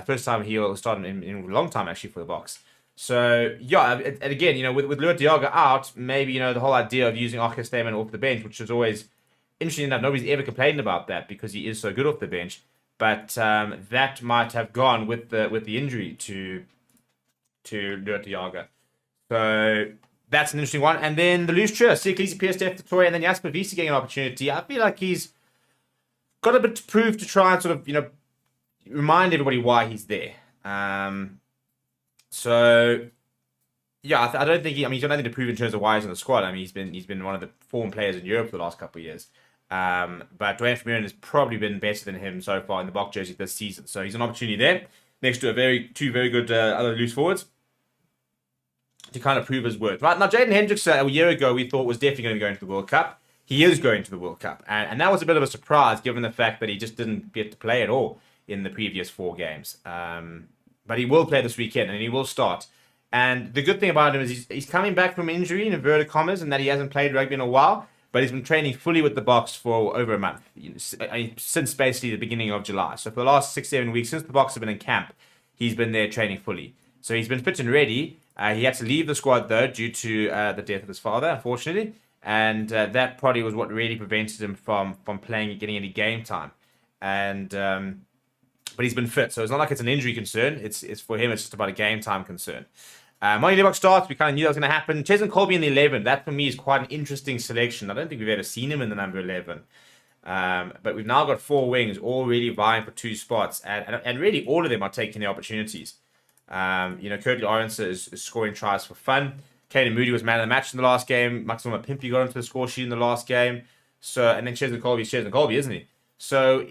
First time he will start in a long time actually for the Boks. So and again, with Luat Diaga out, maybe the whole idea of using RGS Neyman off the bench, which is always interesting enough, nobody's ever complained about that because he is so good off the bench. But that might have gone with the injury to Luat Diaga. So that's an interesting one. And then the loose trio, Siya Kolisi, Pierce Toy, and then Jasper Wiese getting an opportunity. I feel like he's got a bit to prove to try and sort of, remind everybody why he's there. I don't think he's got nothing to prove in terms of why he's in the squad. He's been one of the form players in Europe for the last couple of years. But Dwayne Vermeulen has probably been better than him so far in the Bok jersey this season. So he's an opportunity there next to two very good other loose forwards. to kind of prove his worth. Right now, Jaden Hendricks a year ago we thought was definitely going to go into the World Cup. He is going to the World Cup, and that was a bit of a surprise given the fact that he just didn't get to play at all in the previous 4 games. But he will play this weekend, and he will start. And the good thing about him is he's coming back from injury, in inverted commas, and that he hasn't played rugby in a while, but he's been training fully with the Boks for over a month, since basically the beginning of July. So for the last 6-7 weeks, since the Boks have been in camp, he's been there training fully. So he's been fit and ready. He had to leave the squad, though, due to the death of his father, unfortunately. And that probably was what really prevented him from playing and getting any game time. And but he's been fit, so it's not like it's an injury concern. It's for him, it's just about a game time concern. Money Box starts, we kind of knew that was going to happen. Cheslin Colby in the 11, that for me is quite an interesting selection. I don't think we've ever seen him in the number 11. But we've now got 4 wings, all really vying for 2 spots. And really all of them are taking their opportunities. Curtly Orense is scoring tries for fun. Caden Moody was man of the match in the last game. Maxima Pimpy got into the score sheet in the last game. So, and then Cheslin Colby, isn't he? So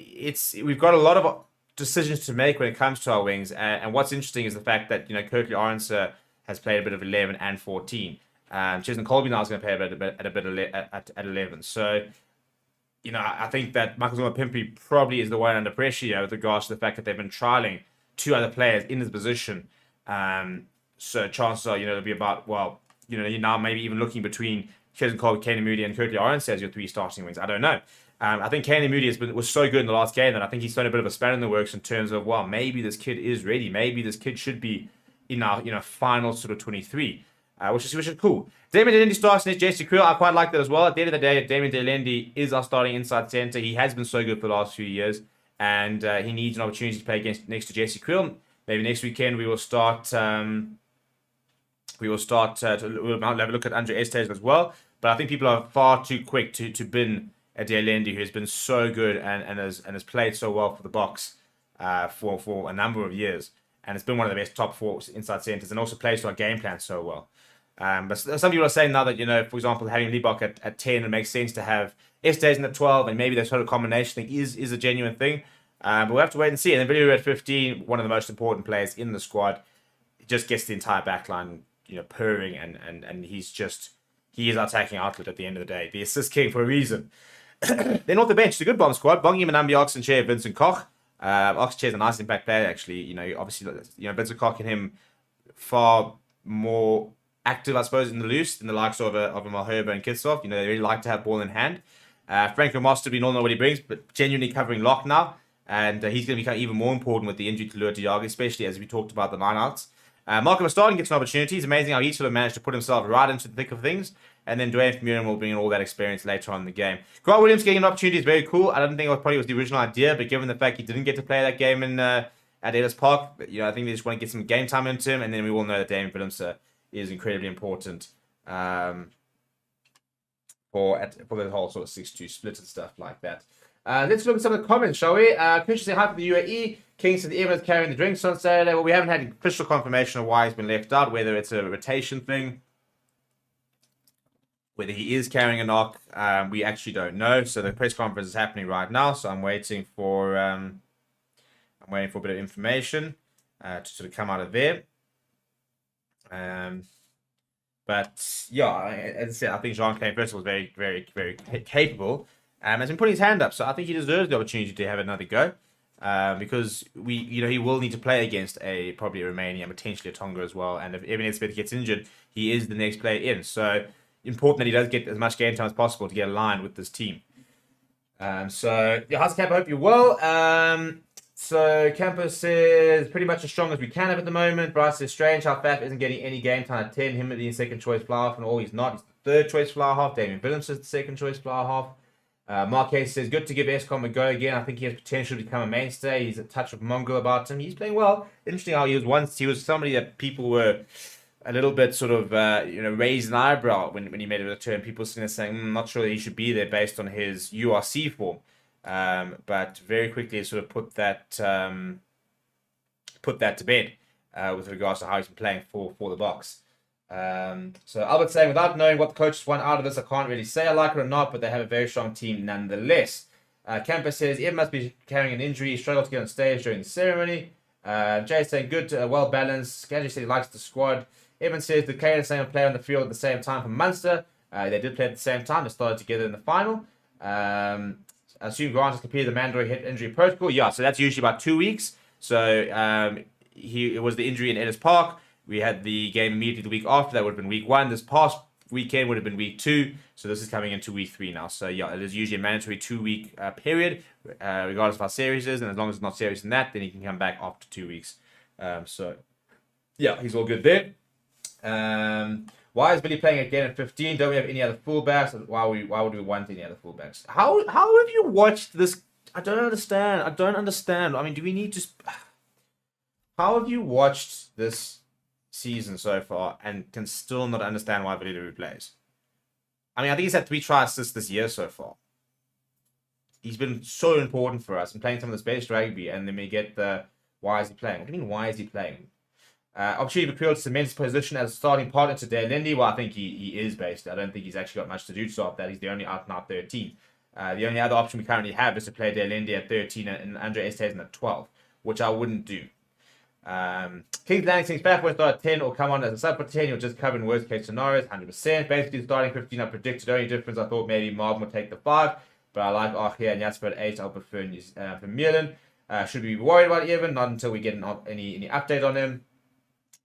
we've got a lot of decisions to make when it comes to our wings. And what's interesting is the fact that Curtly Orense has played a bit of 11 and 14. Cheslin Colby now is going to play at 11. So, I think that Maxima Pimpy probably is the one under pressure with regards to the fact that they've been trialing 2 other players in his position. So chances are, it'll be about, you're now maybe even looking between Cheslin Colby, Caden Moody, and Curtly Orense as your 3 starting wings. I don't know. I think Caden Moody was so good in the last game that I think he's thrown a bit of a spanner in the works in terms of, maybe this kid is ready. Maybe this kid should be in our final sort of 23, which is cool. Damien Delendi starts next Jesse Creel. I quite like that as well. At the end of the day, Damien Delendi is our starting inside centre. He has been so good for the last few years, and he needs an opportunity to play next to Jesse Creel. Maybe next weekend we will start. We'll have a look at Andre Estes as well. But I think people are far too quick to bin Delendi, who has been so good and has played so well for the Boks for a number of years. And it's been one of the best top 4 inside centres, and also plays to our game plan so well. But some people are saying now that, for example, having Liebach at 10, it makes sense to have Estes in at 12, and maybe that sort of combination thing is a genuine thing. But we'll have to wait and see. And then Villiers at 15, one of the most important players in the squad, just gets the entire backline, purring, and he is our attacking outlet at the end of the day. The assist king for a reason. Then off the bench, the good bomb squad, Bongi Manambi, Ox and Chair, Vincent Koch. Ox Chair's a nice impact player, actually. Obviously, Vincent Koch and him far more active, I suppose, in the loose than the likes of a Malherbe and Kitsov. They really like to have ball in hand. Franco Master, we don't know what he brings, but genuinely covering lock now. And he's going to become even more important with the injury to Lua Diaga, especially as we talked about the lineouts. Malcolm Mustardin gets an opportunity. It's amazing how he sort of managed to put himself right into the thick of things. And then Dwayne Vermeulen will bring in all that experience later on in the game. Grant Williams getting an opportunity is very cool. I don't think it probably was the original idea, but given the fact he didn't get to play that game at Ellis Park, I think they just want to get some game time into him. And then we all know that Damien Williams is incredibly important for the whole sort of 6-2 split and stuff like that. Let's look at some of the comments, shall we? Christian saying hi for the UAE. Kingston Evans carrying the drinks on Saturday. Well, we haven't had official confirmation of why he's been left out, whether it's a rotation thing, whether he is carrying a knock. We actually don't know. So the press conference is happening right now. So I'm waiting for a bit of information to sort of come out of there. But yeah, as I said, I think Jean-Claude first of all was very, very, very capable. Has been putting his hand up, so I think he deserves the opportunity to have another go. Because he will need to play against probably a Romania and potentially a Tonga as well. And if Evan Smith gets injured, he is the next player in. So important that he does get as much game time as possible to get aligned with this team. So yeah, how's Campo? Hope you're well. So Campo says pretty much as strong as we can have at the moment. Bryce says strange how Faf isn't getting any game time at 10. Him being second choice fly half and all, he's not. He's the third choice fly half. Damien Williams is the second choice fly half. Marquez says, good to give Escom a go again. I think he has potential to become a mainstay. He's a touch of Mongol about him. He's playing well. Interesting how he was somebody that people were a little bit sort of, raised an eyebrow when he made a return. People were saying, not sure that he should be there based on his URC form. But very quickly sort of put that to bed with regards to how he's been playing for the Boks. So Albert saying, without knowing what the coaches want out of this, I can't really say I like it or not, but they have a very strong team nonetheless. Campus says, Evan must be carrying an injury. He struggled to get on stage during the ceremony. Jay saying, good, well balanced. Gadget said he likes the squad. Evan says the Kane and same play on the field at the same time for Munster. They did play at the same time. They started together in the final. Assume Grant has completed the Mandroy hip injury protocol. Yeah, so that's usually about 2 weeks. So it was the injury in Ellis Park. We had the game immediately the week after. That would have been week 1. This past weekend would have been week 2. So this is coming into week 3 now. So yeah, it is usually a mandatory 2-week period, regardless of how serious it is. And as long as it's not serious in that, then he can come back after 2 weeks. So yeah, he's all good there. Why is Billy playing again at 15? Don't we have any other fullbacks? Why would we want any other fullbacks? How have you watched this? I don't understand. I mean, do we need to... How have you watched this season so far and can still not understand why Billy plays? I mean, I think he's had 3 try assists this year so far. He's been so important for us and playing some of this best rugby, and then we get the why is he playing? What do you mean, why is he playing? Opportunity for Kriel to cement his position as a starting partner to Dale Lindy. Well, I think he is based. I don't think he's actually got much to do to start that. He's the only out-and-out 13. The only other option we currently have is to play Dale Lindy at 13 and Andre Estesen at 12, which I wouldn't do. King's Landing thinks back will start at 10 or come on as a sub for 10. You'll just cover in worst case scenarios, 100%. Basically, starting 15, I predicted. Only difference, I thought maybe Marvin would take the 5, but I like Archie and Jasper at 8. I'll prefer Vermeulen. Should we be worried about Evan? Not until we get any update on him.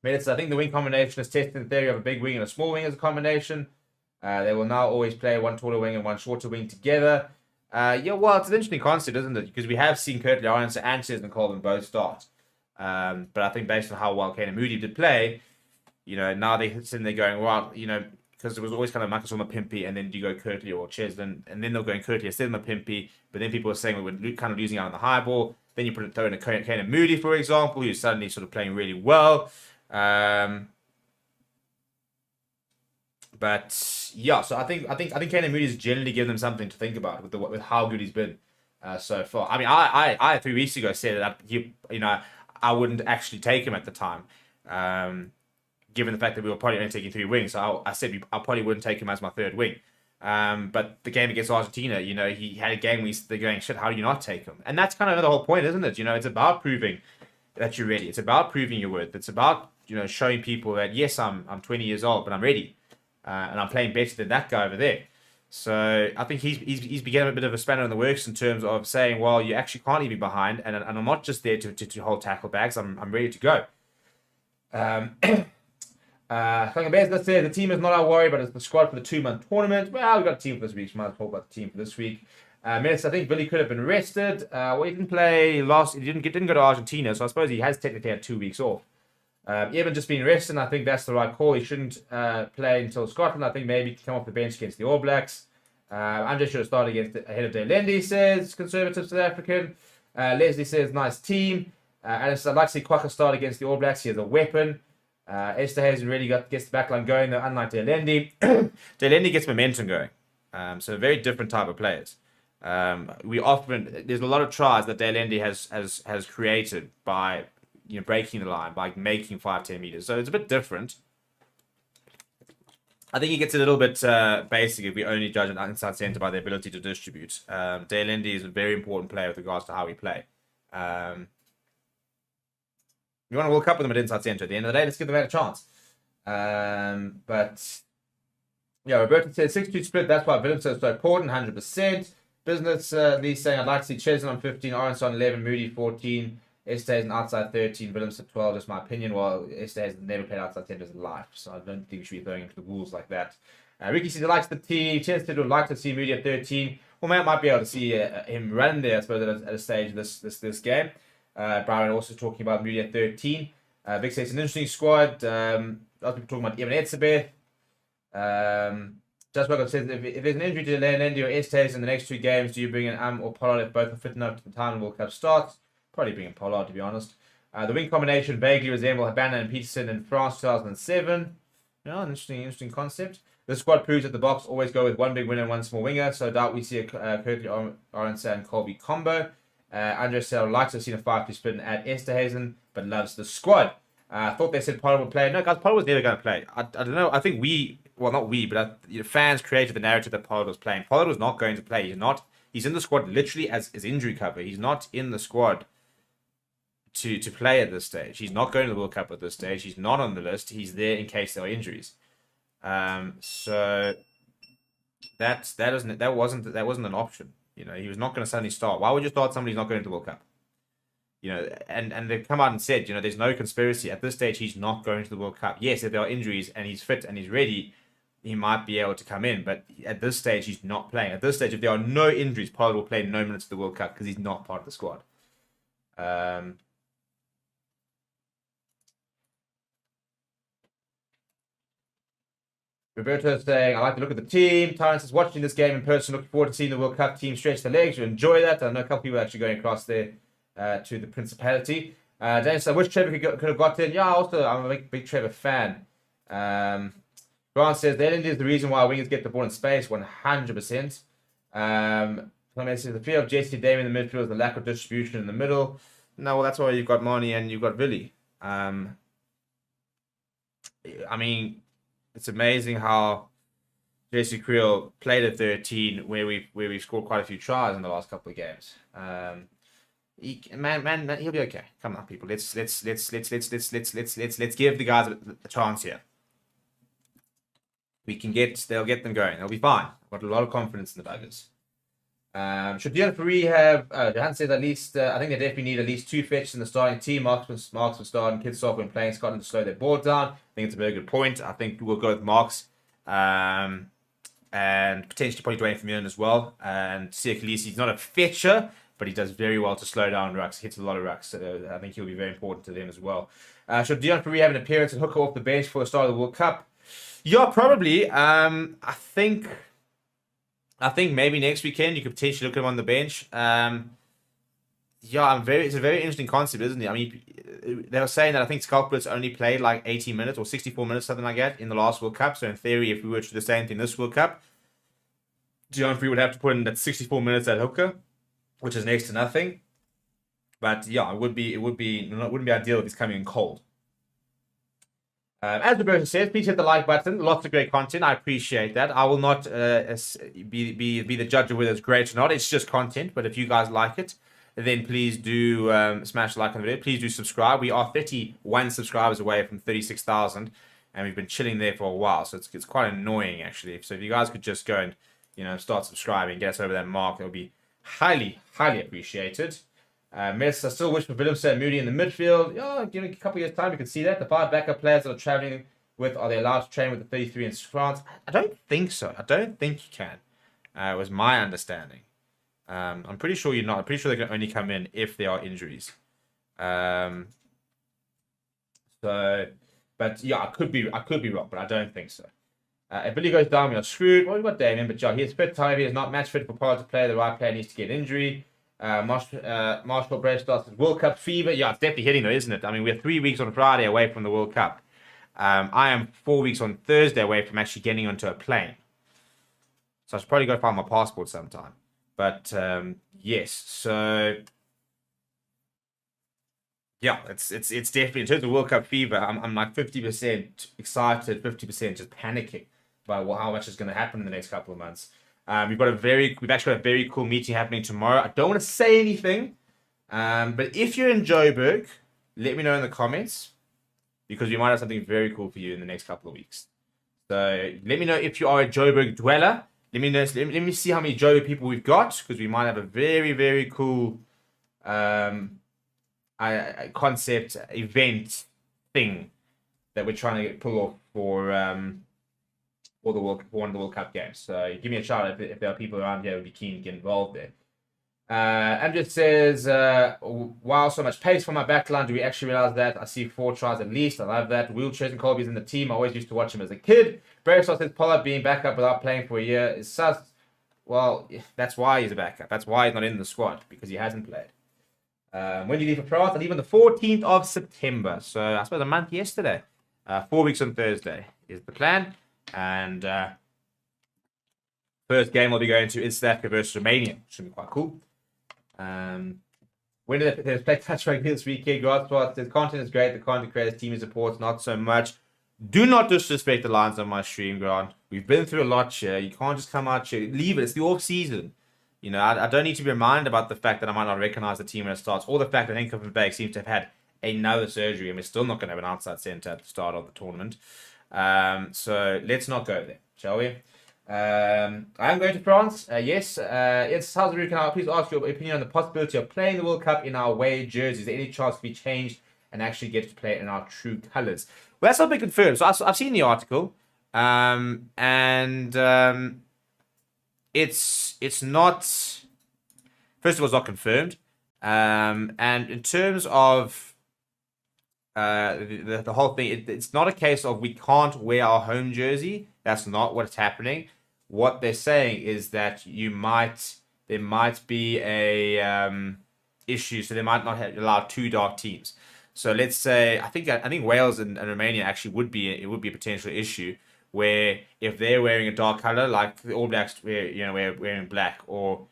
Minutes, I think the wing combination is tested in theory of a big wing and a small wing as a combination. They will now always play one taller wing and one shorter wing together. Yeah, well, it's an interesting concept, isn't it? Because we have seen Curtly Arons and Chesney Colvin both start. But I think based on how well Kane and Moody did play, now they're sitting there going, well, because it was always kind of Marcus on the Pimpy, and then you go Curtly or Cheslin, and then they're going Curtly instead of the Pimpy, but then people are saying we're kind of losing out on the high ball. Then you throw in a Kane and Moody, for example, who's suddenly sort of playing really well. But yeah, so I think Kane and Moody has generally given them something to think about with how good he's been so far. I mean, I 3 weeks ago said that I wouldn't actually take him at the time, given the fact that we were probably only taking 3 wings. So I said I probably wouldn't take him as my 3rd wing. But the game against Argentina, he had a game where they're going, shit, how do you not take him? And that's kind of the whole point, isn't it? It's about proving that you're ready. It's about proving your worth. It's about showing people that yes, I'm 20 years old, but I'm ready, and I'm playing better than that guy over there. So I think he's become a bit of a spanner in the works in terms of saying, well, you actually can't leave me behind, and I'm not just there to hold tackle bags. I'm ready to go. Let's say the team is not our worry, but it's the squad for the 2-month tournament. Well, we've got a team for this week, so might as well talk about the team for this week. Minutes, I think Billy could have been rested. He didn't play last. He didn't go to Argentina, so I suppose he has technically had 2 weeks off. Even just being rested, I think that's the right call. He shouldn't play until Scotland. I think maybe come off the bench against the All Blacks. Andre should have started ahead of Dale Lindy, says conservative South African. Leslie says nice team. Alice, I'd like to see Kwaka start against the All Blacks. He has a weapon. Esterhuizen really gets the backline going, though, unlike Dale Lindy. Dale Lindy gets momentum going. So very different type of players. There's a lot of tries that Dale Lindy has created by breaking the line, by making 5-10 meters. So it's a bit different. I think he gets a little bit basic if we only judge an inside centre by the ability to distribute. Dale Lindy is a very important player with regards to how we play. We want to World Cup with him at inside centre. At the end of the day, let's give the man a chance. But yeah, Roberto said 6-2 split. That's why Willemse is so important. 100%. Business Lee saying I'd like to see Chesney on 15, Orange on 11, Moody 14, Esteh's an outside 13, Willemse 12. Just my opinion. Well, Esteh has never played outside centres in life, so I don't think we should be throwing him to the wolves like that. Ricky says he likes the team. Chesney would like to see Moody at 13. Well, man, might be able to see him run there, I suppose, at a stage of this game. Brian also talking about Moody at 13. Vic says it's an interesting squad. Lots of people talking about Evan Etzebeth. Just Welcome says if there's an injury to Leonendi or Estes in the next 2 games, do you bring in or Pollard if both are fit enough to the time the World Cup starts? Probably bring in Pollard, to be honest. The wing combination vaguely resemble Habana and Peterson in France 2007. Yeah, an interesting concept. The squad proves that the Boks always go with 1 big winner and 1 small winger, so I doubt we see a Curtly Arons and Colby combo. Andre said I'd like to have seen a 5-2 split at Esterhuizen, but loves the squad. I thought they said Pollard would play. No, guys, Pollard was never going to play. I don't know. I think not we, but fans created the narrative that Pollard was playing. Pollard was not going to play. He's in the squad literally as injury cover. He's not in the squad to play at this stage. He's not going to the World Cup at this stage. He's not on the list. He's there in case there are injuries. So that wasn't an option. You know, he was not going to suddenly start. Why would you start somebody who's not going to the World Cup? You know, and they've come out and said, you know, there's no conspiracy. At this stage, he's not going to the World Cup. Yes, if there are injuries and he's fit and he's ready, he might be able to come in. But at this stage, he's not playing. At this stage, if there are no injuries, Pollard will play no minutes of the World Cup because he's not part of the squad. Roberto is saying, I like to look at the team. Tyrant is watching this game in person. Looking forward to seeing the World Cup team stretch their legs. You enjoy that. I know a couple of people are actually going across there to the Principality. Dennis, I wish Trevor could have got in. Yeah, also, I'm a big Trevor fan. Grant says, the LND is the reason why wingers get the ball in space, 100%. Clement says, the fear of Jesse Damien in the midfield is the lack of distribution in the middle. No, well, that's why you've got Marnie and you've got Billy. I mean, it's amazing how Jesse Creel played at 13, where we've scored quite a few tries in the last couple of games. Man, he'll be okay. Come on, people. Let's give the guys a chance here. They'll get them going. They'll be fine. I've got a lot of confidence in the buggers. Should Dion Faree have? Johan says at least. I think they definitely need at least 2 fetches in the starting team. Marks will start and Kidsoff when playing Scotland to slow their board down. I think it's a very good point. I think we'll go with Marks and potentially probably Dwayne Vermeulen as well. And Siya Kolisi, he's not a fetcher, but he does very well to slow down rucks. Hits a lot of rucks, so I think he'll be very important to them as well. Should Dion Faree have an appearance and hooker off the bench for the start of the World Cup? Yeah, probably. I think maybe next weekend you could potentially look at him on the bench. It's a very interesting concept, isn't it? I mean, they were saying that I think Skulkblitz only played like 80 minutes or 64 minutes, something like that, in the last World Cup. So in theory, if we were to do the same thing this World Cup, Dion Faree would have to put in that 64 minutes at hooker, which is next to nothing. But yeah, it wouldn't be ideal if he's coming in cold. As Roberto says, please hit the like button. Lots of great content. I appreciate that. I will not be the judge of whether it's great or not. It's just content. But if you guys like it, then please do smash the like on the video. Please do subscribe. We are 31 subscribers away from 36,000, and we've been chilling there for a while. So it's quite annoying, actually. So if you guys could just go and start subscribing, get us over that mark, it would be highly, highly appreciated. Mess, I still wish for Willemse and Moody in the midfield. Yeah, a couple of years' time, you can see that. The 5 backup players that are traveling with, are they allowed to train with the 33 in France? I don't think so. I don't think you can. Was my understanding. I'm pretty sure you're not. I'm pretty sure they can only come in if there are injuries. But yeah, I could be wrong, but I don't think so. If Billy goes down, we are screwed. Well, we've got Damien, but yeah, he is fit. However, he is not match fit for Pollard to play. The right player needs to get injury. Marshall Brave starts with World Cup fever. Yeah, it's definitely hitting though, isn't it? I mean, we're 3 weeks on Friday away from the World Cup. I am 4 weeks on Thursday away from actually getting onto a plane. So I should probably go find my passport sometime. But yes, so yeah, it's definitely in terms of World Cup fever. I'm like 50% excited, 50% just panicking about how much is going to happen in the next couple of months. We've actually got a very cool meeting happening tomorrow. I don't want to say anything, but if you're in Joburg, let me know in the comments, because we might have something very cool for you in the next couple of weeks. So let me know if you are a Joburg dweller. Let me see how many Joburg people we've got, because we might have a very, very cool concept event thing that we're trying to pull off for one of the World Cup games. So give me a shout if there are people around here who would be keen to get involved there. Amjad says, wow, so much pace for my backline. Do we actually realize that? I see 4 tries at least. I love that. Wheelchairs and Colby's in the team. I always used to watch him as a kid. Brayshaw says Pollard being back up without playing for a year is sus. Well, that's why he's a backup. That's why he's not in the squad, because he hasn't played. When do you leave for France? I leave on the 14th of September. So I suppose a month yesterday. 4 weeks on Thursday is the plan. And first game I'll be going to is South Africa versus Romania. Should be quite cool. When do they play touch rugby this weekend? The content is great. The content creators, team supports not so much. Do not disrespect the lines on my stream, Grant. We've been through a lot here. You can't just come out here. Leave it. It's the off season. You know, I don't need to be reminded about the fact that I might not recognize the team when it starts, or the fact that Henk van Beek seems to have had another surgery and we're still not going to have an outside centre at the start of the tournament. So let's not go there, shall we? I'm going to France. Yes. Yes, Salzburg, can I please ask your opinion on the possibility of playing the World Cup in our away jerseys? Is there any chance to be changed and actually get to play in our true colours? Well, that's not been confirmed. So I've seen the article, it's not. First of all, it's not confirmed, and in terms of the whole thing, it's not a case of we can't wear our home jersey. That's not what's happening. What they're saying is that there might be a issue, so they might not allow two dark teams. So let's say I think Wales and Romania actually would be a potential issue where if they're wearing a dark color like the All Blacks wearing black, or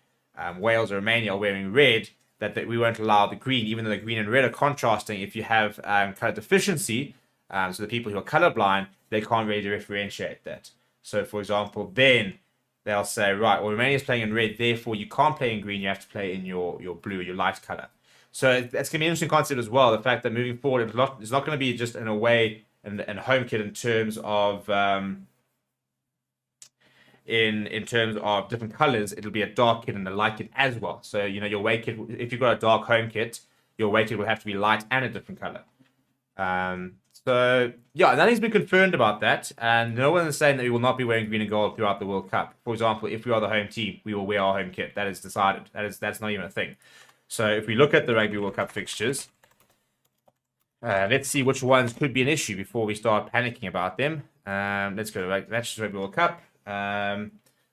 Wales or Romania are wearing red, that we won't allow the green, even though the green and red are contrasting. If you have color deficiency, so the people who are colorblind, they can't really differentiate that. So, for example, then they'll say, right, well, Romania's playing in red, therefore you can't play in green, you have to play in your blue, your light color. So that's going to be an interesting concept as well, the fact that moving forward, it's not going to be just an away and home kit in terms of in terms of different colors. It'll be a dark kit and a light kit as well. So, you know, your away kit, if you've got a dark home kit, your away kit will have to be light and a different color. So, yeah, nothing's been confirmed about that. And no one is saying that we will not be wearing green and gold throughout the World Cup. For example, if we are the home team, we will wear our home kit. That is decided. That's not even a thing. So if we look at the Rugby World Cup fixtures, let's see which ones could be an issue before we start panicking about them. Let's go to Rugby World Cup.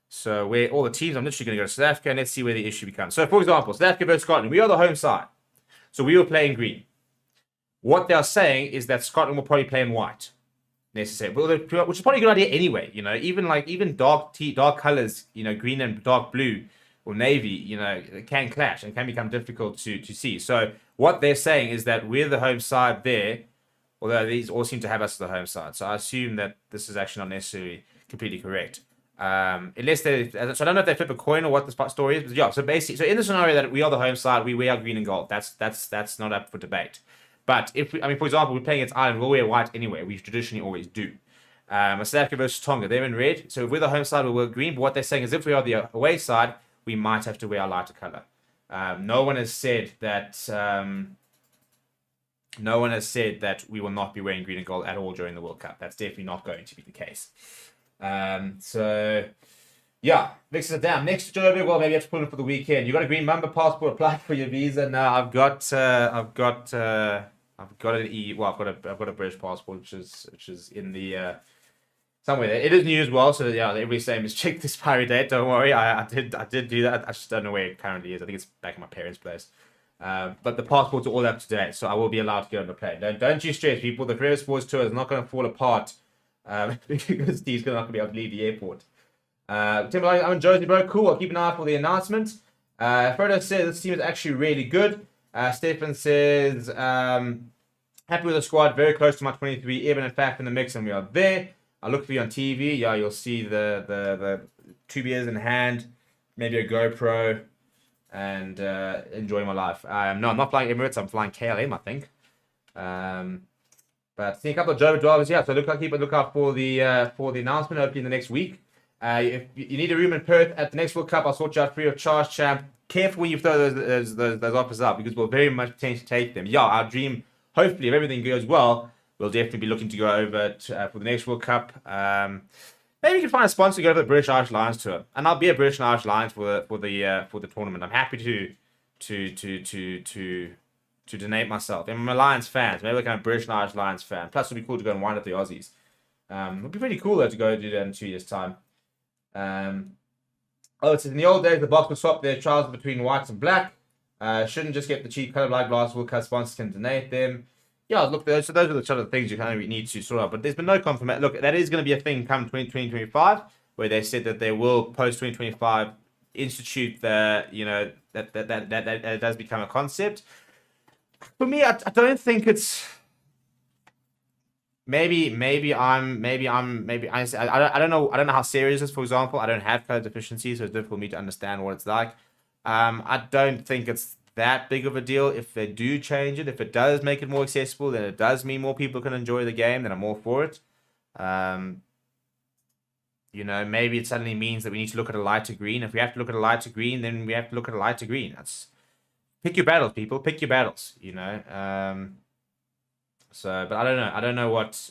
So where all the teams, I'm literally going to go to South Africa and let's see where the issue becomes. So, for example, South Africa versus Scotland, we are the home side. So we were playing green. What they're saying is that Scotland will probably play in white, necessarily, which is probably a good idea anyway. You know, even dark colors, you know, green and dark blue or navy, you know, can clash and can become difficult to see. So what they're saying is that we're the home side there, although these all seem to have us as the home side. So I assume that this is actually not necessarily completely correct. Unless so I don't know if they flip a coin or what the story is, but yeah. So basically, so in the scenario that we are the home side, we wear green and gold. That's not up for debate. But if for example, we're playing against Ireland, we'll wear white anyway. We traditionally always do. South Africa versus Tonga, they're in red. So if we're the home side, we'll wear green. But what they're saying is if we are the away side, we might have to wear a lighter color. No one has said that. No one has said that we will not be wearing green and gold at all during the World Cup. That's definitely not going to be the case. So yeah, mixes it down. Next to Joburg, well, maybe you have to put it for the weekend. You got a green Mamba passport applied for your visa? No, I've got a British passport, which is in the somewhere there. It is new as well, so yeah, everybody's saying is check the expiry date. Don't worry, I did do that. I just don't know where it currently is. I think it's back in my parents' place. But the passports are all up to date, so I will be allowed to go on the plane. Don't you stress, people. The Forever Sports Tour is not going to fall apart because Steve's not going to be able to leave the airport. Timberline, I'm in Josie, bro. Cool. I'll keep an eye out for the announcement. Frodo says this team is actually really good. Stefan says happy with the squad, very close to my 23. Even in fact in the mix, and we are there. I look for you on TV. Yeah, you'll see the 2 beers in hand, maybe a GoPro, and enjoying my life. No, I'm not flying Emirates. I'm flying KLM, I think. But see a couple of Joburg drivers. Yeah, so keep a lookout for the announcement. Hopefully in the next week. If you need a room in Perth at the next World Cup, I'll sort you out free of charge, champ. Careful when you throw those offers up because we'll very much potentially take them. Yeah, our dream, hopefully, if everything goes well, we'll definitely be looking to go over for the next World Cup. Maybe we can find a sponsor to go to the British Irish Lions tour, and I'll be a British Irish Lions for the tournament. I'm happy to donate myself. I'm a Lions fan, so maybe like I'm a British Irish Lions fan. Plus, it'll be cool to go and wind up the Aussies. It'll be pretty cool though to go do that in 2 years' time. It's in the old days the box would swap their trousers between whites and black. Shouldn't just get the cheap color black glass. World Cup sponsors can donate them. Yeah, look, those are the sort of things you kind of need to sort out. But there's been no confirmation. Look, that is going to be a thing come 2025, where they said that they will post 2025 institute that does become a concept. For me, I don't think it's. Maybe I don't know how serious it is. For example, I don't have color deficiency, so it's difficult for me to understand what it's like. I don't think it's that big of a deal if they do change it. If it does make it more accessible, then it does mean more people can enjoy the game, then I'm all for it. You know, maybe it suddenly means that we need to look at a lighter green. If we have to look at a lighter green, then we have to look at a lighter green. That's pick your battles, people. Pick your battles. You know. But I don't know. I don't know what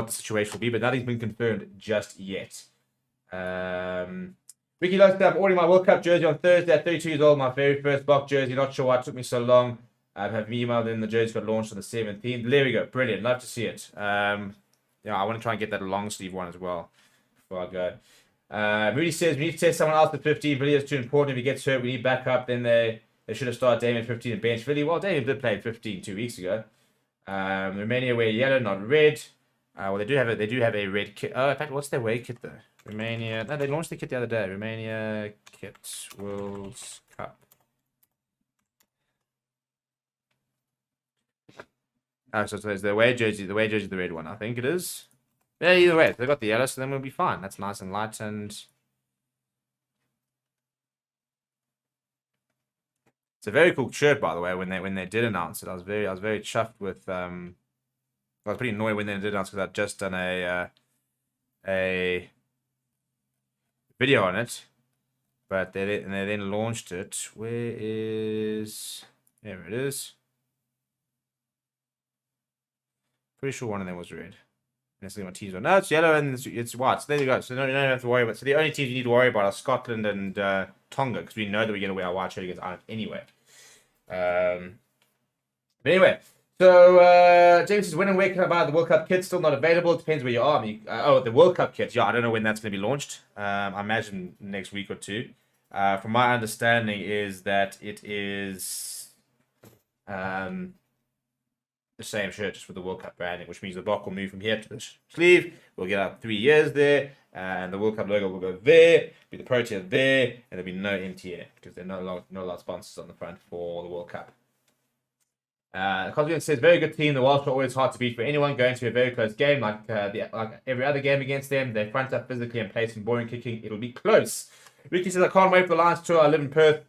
the situation will be. But nothing's been confirmed just yet. Ricky Lowe's I'm ordering my World Cup jersey on Thursday at 32 years old. My very first block jersey. Not sure why it took me so long. I have emailed in. The jersey got launched on the 17th. There we go. Brilliant. Love to see it. Yeah, I want to try and get that long sleeve one as well before I go. Moody says we need to test someone else at 15. Villiers too important. If he gets hurt, we need backup. Then they should have started Damien 15 and bench Villiers. Well, Damien did play 15 2 weeks ago. Romania wear yellow, not red. Well, they do have a red kit. Oh, in fact, what's their away kit though? Romania. No, they launched the kit the other day. Romania kit World Cup. Oh, so there's the away jersey. The away jersey is the red one. I think it is. Yeah, either way, they've got the yellow, so then we'll be fine. That's nice and light and. It's a very cool shirt, by the way. When they did announce it, I was very chuffed with. I was pretty annoyed when they did announce because I'd just done a video on it, but they then launched it. Where is? There it is. Pretty sure one of them was red. Let's see my teams are. No, it's yellow and it's white. So there you go. So you don't have to worry about. So the only teams you need to worry about are Scotland and Tonga, because we know that we're going to wear our white shirt against Ireland anyway. But anyway, so James says, when and where can I buy the World Cup kit? Still not available. It depends where you are. I mean, the World Cup kit. Yeah, I don't know when that's going to be launched. I imagine next week or two. From my understanding is that it is the same shirt just with the World Cup branding, which means the block will move from here to the sleeve. We'll get up 3 years there, and the World Cup logo will go there, be the Protea there, and there'll be no MTA because there are no lot of sponsors on the front for the World Cup. Cosmic says, very good team. The Welsh are always hard to beat for anyone going to a very close game, like every other game against them. They front up physically and play some boring kicking. It'll be close. Ricky says, I can't wait for the Lions tour. I live in Perth.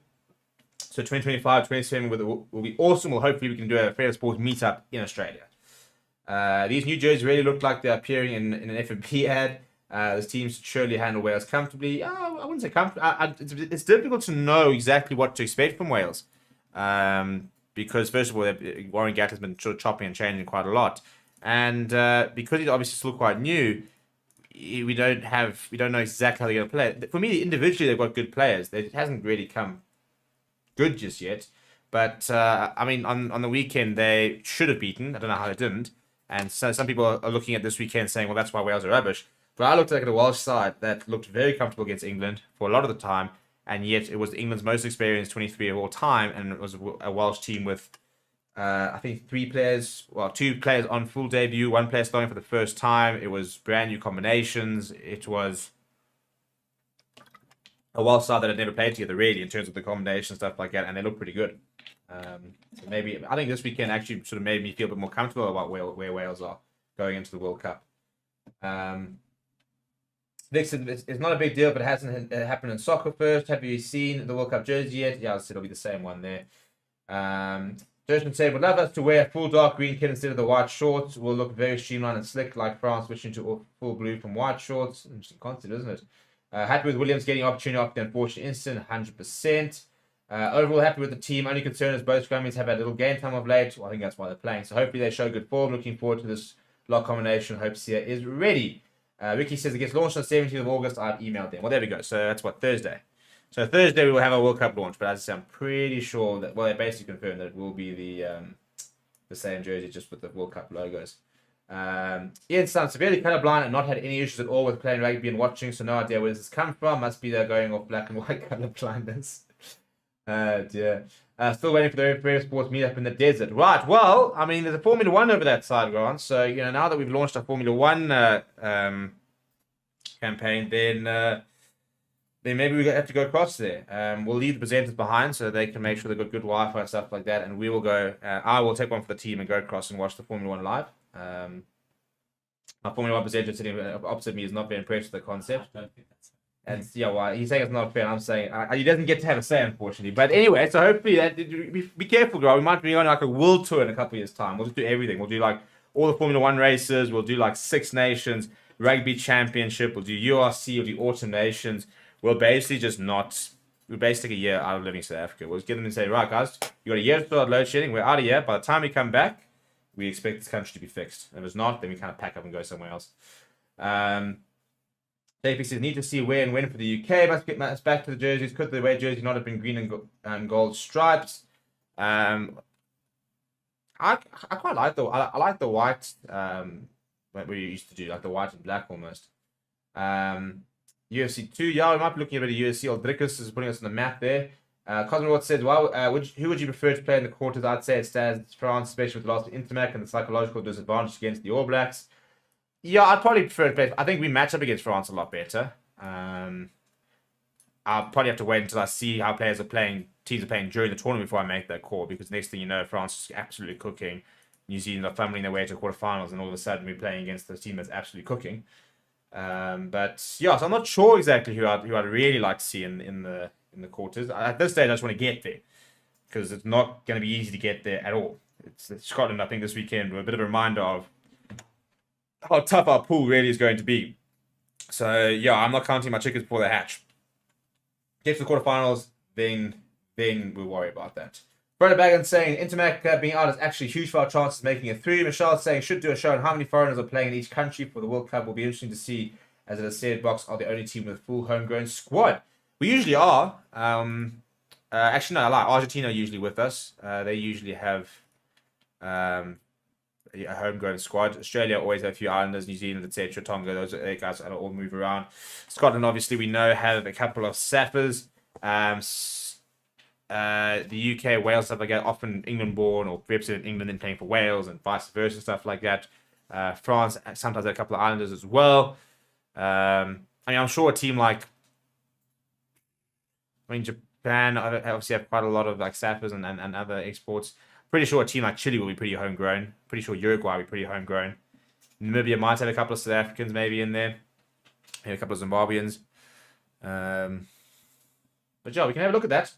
So 2025, 2027 will be awesome. Well, hopefully we can do a Fair Sports meetup in Australia. These new jerseys really look like they're appearing in an F&P ad. This team should surely handle Wales comfortably. I wouldn't say comfortably. It's difficult to know exactly what to expect from Wales. Because first of all, Warren Gatland's been sort of chopping and changing quite a lot. And because he's obviously still quite new, we don't know exactly how they're going to play. For me, individually, they've got good players. It hasn't really come good just yet, but I mean on the weekend they should have beaten. I don't know how they didn't, and so some people are looking at this weekend saying, well, that's why Wales are rubbish. But I looked at a Welsh side that looked very comfortable against England for a lot of the time, and yet it was England's most experienced 23 of all time, and it was a Welsh team with I think 2 players on full debut, 1 player starting for the first time. It was brand new combinations. It was a Welsh side that had never played together, really, in terms of the combination stuff like that, and they look pretty good. So maybe I think this weekend actually sort of made me feel a bit more comfortable about where Wales are going into the World Cup. Nick said it's not a big deal, but it hasn't happened in soccer first. Have you seen the World Cup jersey yet? Yeah, I said it'll be the same one there. Durshman said, would love us to wear a full dark green kit instead of the white shorts. Will look very streamlined and slick, like France switching to full blue from white shorts. Interesting concept, isn't it? Happy with Williams getting opportunity after the unfortunate incident, 100%. Overall, happy with the team. Only concern is both scrummies have had little game time of late. Well, I think that's why they're playing. So hopefully they show good form. Looking forward to this lock combination. Hope Sia is ready. Ricky says it gets launched on the 17th of August. I've emailed them. Well, there we go. So that's what, Thursday. So Thursday we will have a World Cup launch. But as I say, I'm pretty sure that, well, they basically confirmed that it will be the same jersey, just with the World Cup logos. Ian sounds severely colourblind and not had any issues at all with playing rugby and watching, so no idea where this has come from. Must be they're going off black and white colour blindness. Dear. Still waiting for the Fair Sports meetup in the desert. Right, well, I mean, there's a Formula 1 over that side, Grant. So, you know, now that we've launched our Formula 1 campaign, then maybe we have to go across there. We'll leave the presenters behind so they can make sure they've got good Wi-Fi and stuff like that, and we will go, I will take one for the team and go across and watch the Formula 1 live. My Formula 1 presenter sitting opposite me is not very impressed with the concept. I don't think that's And yeah, well, he's saying it's not fair. And I'm saying he doesn't get to have a say, unfortunately. But anyway, so hopefully be careful, girl. We might be on like a world tour in a couple of years' time. We'll just do everything. We'll do like all the Formula One races. We'll do like Six Nations Rugby Championship. We'll do URC. We'll do Autumn Nations. We'll basically we'll basically take a year out of living in South Africa. We'll just get them and say, right, guys, you got a year to start load shedding. We're out of here. By the time we come back, we expect this country to be fixed. And if it's not, then we kind of pack up and go somewhere else. JP says, need to see where and when for the UK. Must get back to the jerseys. Could the away jersey not have been green and gold stripes? I quite like I like the white. What we used to do, like the white and black almost. UFC 2, yeah, we might be looking at a bit of UFC. Aldricus is putting us on the map there. Cosmonauts says, well, who would you prefer to play in the quarters? I'd say it stands France, especially with the loss of Intermac and the psychological disadvantage against the All Blacks. Yeah, I'd probably prefer to play. I think we match up against France a lot better. I'll probably have to wait until I see how teams are playing during the tournament before I make that call, because next thing you know, France is absolutely cooking. New Zealand are fumbling their way to quarterfinals, and all of a sudden we're playing against the team that's absolutely cooking. But yeah, so I'm not sure exactly who I'd really like to see in the quarters. At this stage, I just want to get there, because it's not going to be easy to get there at all. It's Scotland, I think, this weekend were a bit of a reminder of how tough our pool really is going to be. So yeah, I'm not counting my chickens before they hatch. Get to the quarterfinals, then we'll worry about that. Brother Baggins saying Intermac being out is actually huge for our chances of making it through. Michelle saying should do a show on how many foreigners are playing in each country for the World Cup. Will be interesting to see, as it is said, Box are the only team with a full homegrown squad. We usually are. Actually, no, I lie. Argentina are usually with us. They usually have a homegrown squad. Australia always have a few Islanders, New Zealand, etc. Tonga, those guys that all move around. Scotland, obviously, we know have a couple of Sappers. The UK, Wales, stuff like that, often England-born or representing England and playing for Wales and vice versa, stuff like that. France sometimes have a couple of Islanders as well. I mean, I'm sure a team like, Japan obviously have quite a lot of like Sappers and other exports. Pretty sure a team like Chile will be pretty homegrown. Pretty sure Uruguay will be pretty homegrown. Namibia might have a couple of South Africans maybe in there. Maybe a couple of Zimbabweans. But yeah, we can have a look at that.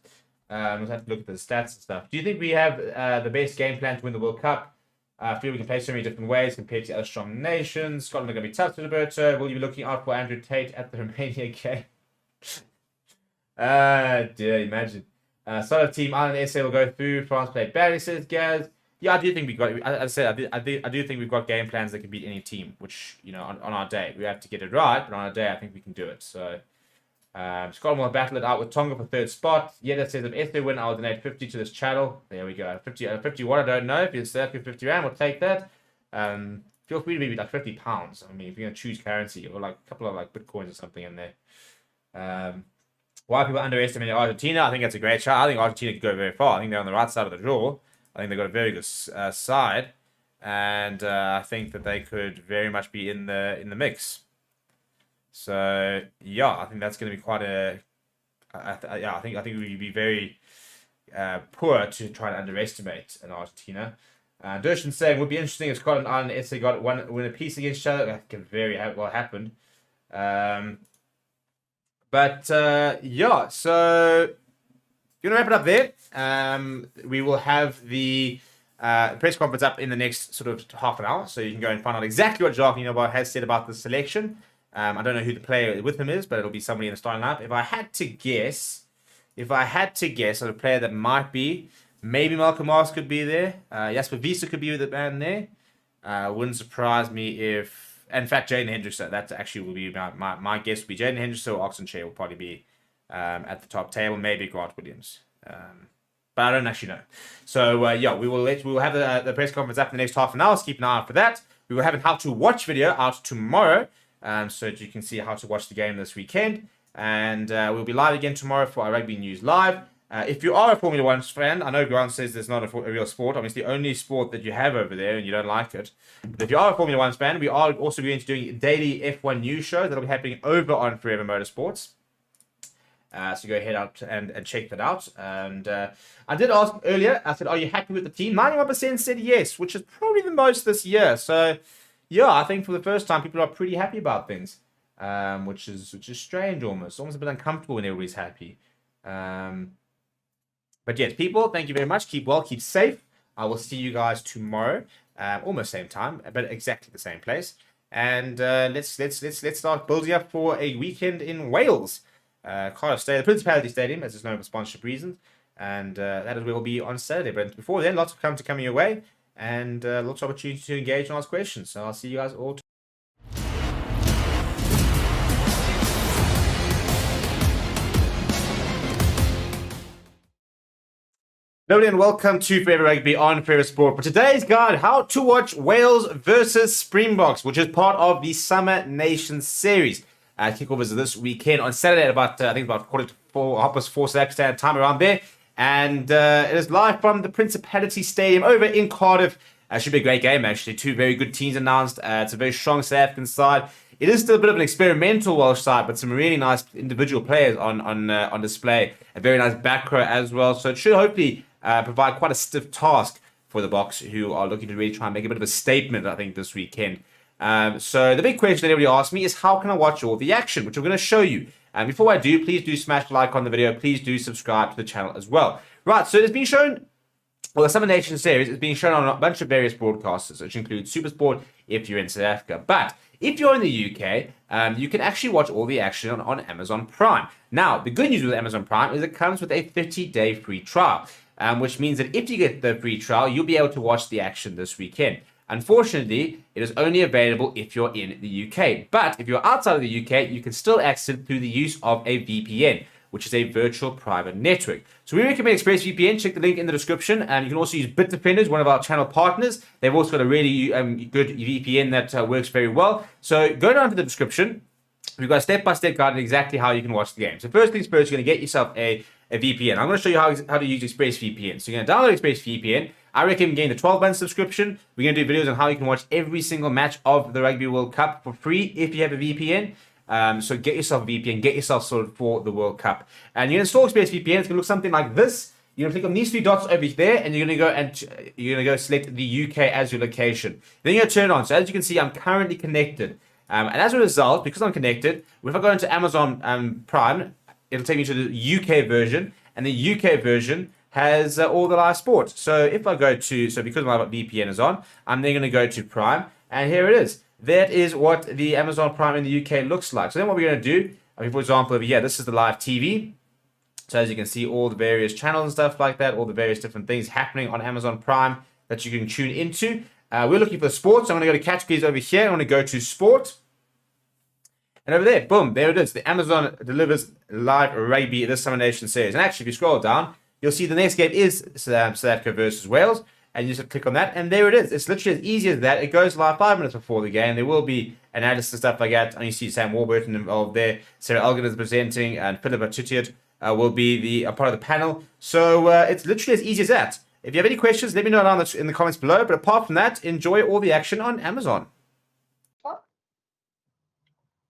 We'll have to look at the stats and stuff. Do you think we have the best game plan to win the World Cup? I feel we can play so many different ways compared to other strong nations. Scotland are going to be tough to Roberto. Will you be looking out for Andrew Tate at the Romania game? Dear, imagine. Solid team, Ireland SA will go through. France played badly, says Gaz. Yeah, I do think we got. As I said, I do think we've got game plans that can beat any team. Which, you know, on our day we have to get it right, but on our day I think we can do it. So Scotland will battle it out with Tonga for third spot. Yeah, that says if they win, I'll donate 50 to this channel. There we go. 50 what I don't know. If it's 50 rand, we'll take that. Feel free to be like £50. I mean, if you're gonna choose currency or like a couple of like bitcoins or something in there. Why people underestimate Argentina? I think that's a great shot. I think Argentina could go very far. I think they're on the right side of the draw. I think they've got a very good side, and I think that they could very much be in the mix. So yeah, I think that's going to be quite a. I think we'd be very poor to try and underestimate an Argentina. Dershan saying would be interesting if Scotland and Ireland SA got win a piece against each other. That could very well happen. But yeah, so going to wrap it up there. We will have the press conference up in the next sort of half an hour, so you can go and find out exactly what Jacques has said about the selection. I don't know who the player with him is, but it'll be somebody in the starting lineup. If I had to guess, on a player that might be, maybe Malcolm Mars could be there. Jasper Wiese could be with the band there. Wouldn't surprise me if, in fact, Jaden Hendrickson. That actually will be my guess. Would be Jaden Hendrickson or Oxenchair will probably be at the top table. Maybe Grant Williams. But I don't actually know. So yeah, we will have the press conference up in the next half an hour. So keep an eye out for that. We will have a how to watch video out tomorrow. So that you can see how to watch the game this weekend. And we'll be live again tomorrow for our Rugby News Live. If you are a Formula One fan, I know Grant says there's not a real sport. Obviously, the only sport that you have over there and you don't like it. But if you are a Formula One fan, we are also going to be doing daily F1 news shows that'll be happening over on Forever Motorsports. So go ahead out and check that out. And I did ask earlier, I said, are you happy with the team? 91% said yes, which is probably the most this year. So yeah, I think for the first time, people are pretty happy about things. which is strange almost a bit uncomfortable when everybody's happy. But yes, people, thank you very much. Keep well, keep safe. I will see you guys tomorrow, almost same time, but exactly the same place. And let's start building up for a weekend in Wales, Cardiff Stadium, the Principality Stadium, as it's known for sponsorship reasons. And that is where we'll be on Saturday. But before then, lots of content coming your way, and lots of opportunity to engage and ask questions. So I'll see you guys all tomorrow. Hello and welcome to Forever Rugby on Forever Sport. For today's guide, how to watch Wales versus Springboks, which is part of the Summer Nations series. Kickoff is this weekend on Saturday at about, I think about 4:45 South African Standard Time, around there. And it is live from the Principality Stadium over in Cardiff. Should be a great game, actually. Two very good teams announced. It's a very strong South African side. It is still a bit of an experimental Welsh side, but some really nice individual players on display. A very nice back row as well. So it should hopefully provide quite a stiff task for the Boks, who are looking to really try and make a bit of a statement, I think, this weekend. So the big question that everybody asked me is, how can I watch all the action, which I'm going to show you. And before I do, please do smash the like on the video. Please do subscribe to the channel as well. Right, so it's been shown, well, the Summer Nation series is being shown on a bunch of various broadcasters, which includes SuperSport if you're in South Africa. But if you're in the UK, you can actually watch all the action on Amazon Prime. Now, the good news with Amazon Prime is it comes with a 30-day free trial. Which means that if you get the free trial, you'll be able to watch the action this weekend. Unfortunately, it is only available if you're in the UK. But if you're outside of the UK, you can still access it through the use of a VPN, which is a virtual private network. So we recommend ExpressVPN. Check the link in the description. And you can also use Bitdefender, one of our channel partners. They've also got a really good VPN that works very well. So go down to the description. We've got a step-by-step guide on exactly how you can watch the game. So first things first, you're going to get yourself a VPN. I'm going to show you how to use ExpressVPN. So you're going to download ExpressVPN. I recommend getting the 12-month subscription. We're going to do videos on how you can watch every single match of the Rugby World Cup for free if you have a VPN. So get yourself a VPN, get yourself sorted for the World Cup. And you're going to install ExpressVPN. It's going to look something like this. You're going to click on these three dots over there, and you're going to go select the UK as your location. Then you're going to turn it on. So as you can see, I'm currently connected. And as a result, because I'm connected, if I go into Amazon Prime, it'll take me to the UK version, and the UK version has all the live sports. So if I go to, because my VPN is on, I'm then going to go to Prime, and here it is. That is what the Amazon Prime in the UK looks like. So then what we're going to do, for example, over here, this is the live TV. So as you can see, all the various channels and stuff like that, all the various different things happening on Amazon Prime that you can tune into. We're looking for sports. So I'm going to go to categories over here. I'm going to go to sport. And over there, boom, there it is. The Amazon delivers live rugby this Summer Nation series. And actually, if you scroll down, you'll see the next game is South Africa versus Wales. And you just click on that, and there it is. It's literally as easy as that. It goes live 5 minutes before the game. There will be analysis and stuff like that. And you see Sam Warburton involved there. Sarah Elgin is presenting, and Philip Atutiat will be a part of the panel. So it's literally as easy as that. If you have any questions, let me know down in the comments below. But apart from that, enjoy all the action on Amazon.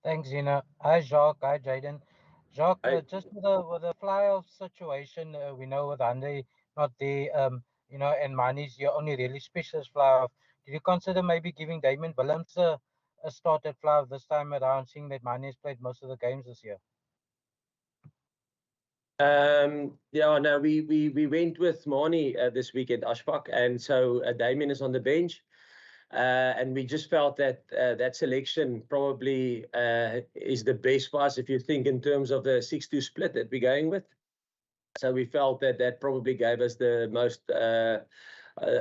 Thanks, Zina. Hi, Jacques. Hi, Jaden. Jacques, just with the fly-off situation, we know with Hande not there, and Mani's your only really specialist fly-off. Did you consider maybe giving Damien Willems a start at fly-off this time around, seeing that Mani has played most of the games this year? Yeah, no, we went with Mani this week at Ashpak, and so Damien is on the bench. And we just felt that that selection probably is the best for us if you think in terms of the 6-2 split that we're going with. So we felt that that probably gave us the most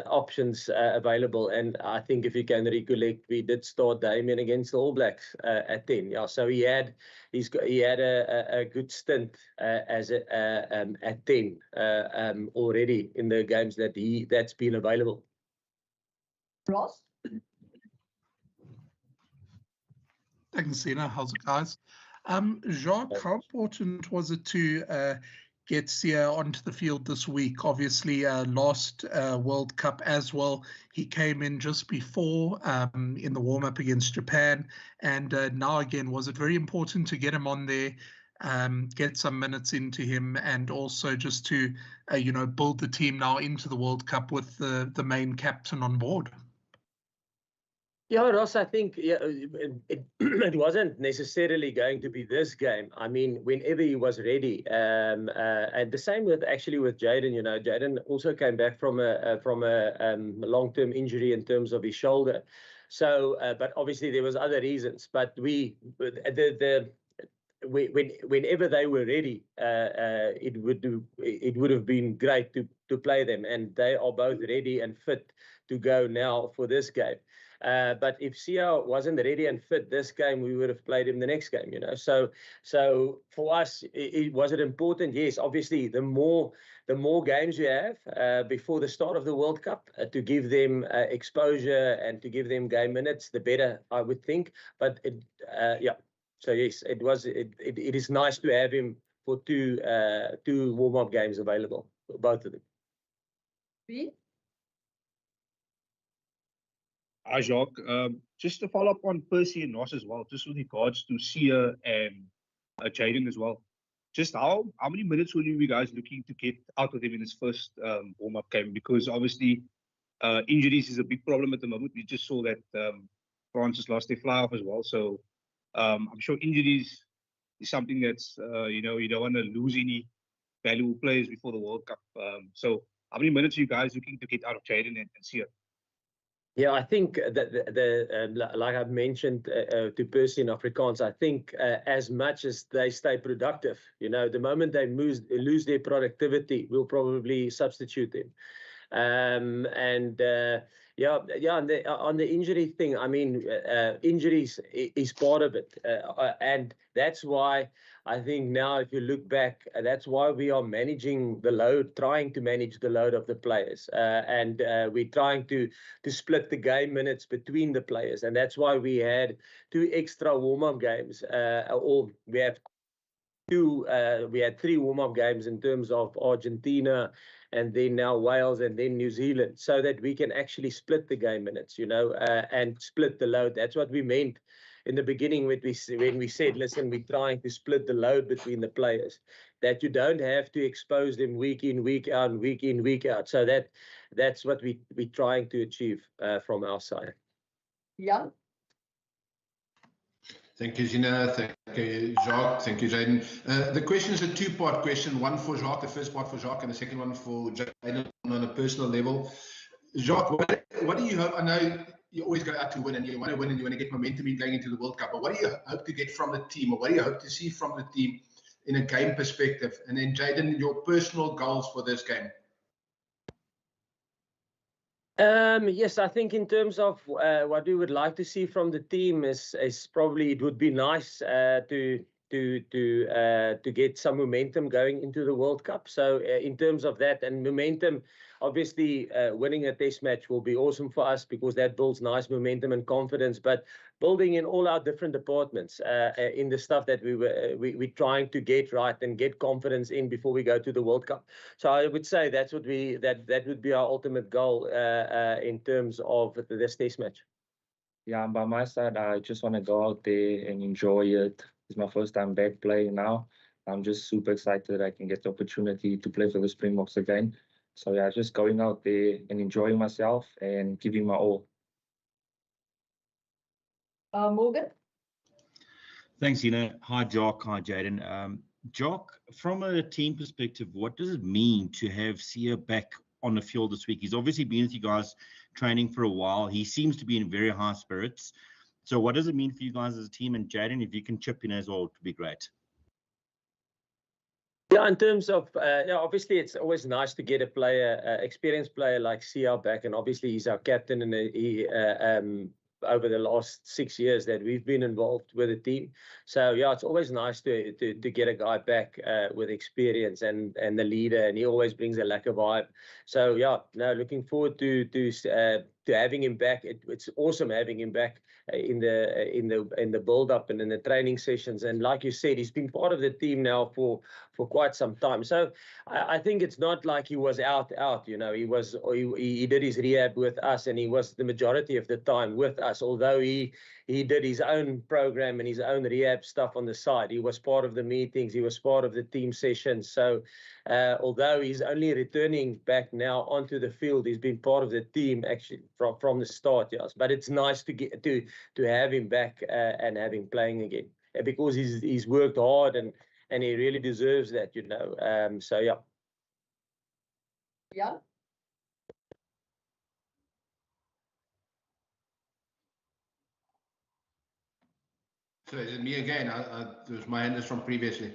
options available. And I think if you can recollect, we did start Damien against the All Blacks at 10. Yeah, so he had a good stint as at 10 already in the games that's been available. Ross? Thanks, Zina. How's it, guys? Jacques, how important was it to get Sia onto the field this week? Obviously, last World Cup as well. He came in just before in the warm-up against Japan. And now again, was it very important to get him on there, get some minutes into him, and also just to, build the team now into the World Cup with the main captain on board? Yeah, Ross, I think it wasn't necessarily going to be this game. I mean, whenever he was ready, and the same with Jaden. You know, Jaden also came back from a long-term injury in terms of his shoulder. So, but obviously there was other reasons. But whenever they were ready, it would have been great to play them, and they are both ready and fit to go now for this game. But if Sia wasn't ready and fit this game, we would have played him the next game, you know. So for us, was it important? Yes, obviously, the more games you have before the start of the World Cup to give them exposure and to give them game minutes, the better, I would think. But yeah, so yes, it is nice to have him for two warm-up games available, both of them. Hi, Jacques. Just to follow up on Percy and Ross as well, just with regards to Sia and Jaden as well. Just how many minutes will you be guys looking to get out of him in his first warm-up game? Because obviously injuries is a big problem at the moment. We just saw that France has lost their fly-off as well. So I'm sure injuries is something that's, you don't want to lose any valuable players before the World Cup. So how many minutes are you guys looking to get out of Jaden and Sia? Yeah, I think that like I've mentioned to Percy in Afrikaans, I think as much as they stay productive, you know, the moment they lose their productivity, we'll probably substitute them. On the injury thing, I mean, injuries is part of it, and that's why I think now, if you look back, that's why we are managing the load, trying to manage the load of the players, and we're trying to split the game minutes between the players, and that's why we had 2 extra warm-up games, or we have we had 3 warm-up games in terms of Argentina, and then now Wales, and then New Zealand, so that we can actually split the game minutes, you know, and split the load. That's what we meant in the beginning when we said, listen, we're trying to split the load between the players, that you don't have to expose them week in, week out, week in, week out. So that's what we're trying to achieve from our side. Yeah. Thank you, Gina. Thank you, Jacques. Thank you, Jaden. The question is a 2-part question, one for Jacques, the first part for Jacques, and the second one for Jaden on a personal level. Jacques, what do you hope? I know you always go out to win, and you want to win, and you want to get momentum in going into the World Cup, but what do you hope to get from the team, or what do you hope to see from the team in a game perspective? And then, Jaden, your personal goals for this game. Yes, I think in terms of what we would like to see from the team is probably it would be nice to get some momentum going into the World Cup. So in terms of that and momentum, obviously winning a test match will be awesome for us because that builds nice momentum and confidence. But building in all our different departments in the stuff that we're trying to get right and get confidence in before we go to the World Cup. So I would say that would be our ultimate goal in terms of this test match. Yeah, by my side, I just want to go out there and enjoy it. It's my first time back playing now. I'm just super excited I can get the opportunity to play for the Springboks again. So yeah, just going out there and enjoying myself and giving my all. Morgan? Thanks, Ina. Hi, Jock. Hi, Jaden. Jock, from a team perspective, what does it mean to have Sia back on the field this week? He's obviously been with you guys training for a while. He seems to be in very high spirits. So what does it mean for you guys as a team? And Jaden, if you can chip in as well, it would be great. Yeah, in terms of, obviously it's always nice to get a player, experienced player like Sia back. And obviously he's our captain, and he over the last 6 years that we've been involved with the team. So yeah, it's always nice to get a guy back with experience and the leader, and he always brings a lack of vibe. So yeah, no, looking forward to having him back. It's awesome having him back in the build up and in the training sessions. And like you said, he's been part of the team now for quite some time. So I think it's not like he was out, you know, he did his rehab with us, and he was the majority of the time with us, although he did his own program and his own rehab stuff on the side. He was part of the meetings, he was part of the team sessions. So although he's only returning back now onto the field, he's been part of the team actually from the start. Yes, but it's nice to get to have him back and have him playing again because he's worked hard and he really deserves that, you know. So yeah. Yeah. So is it me again? My hand is from previously.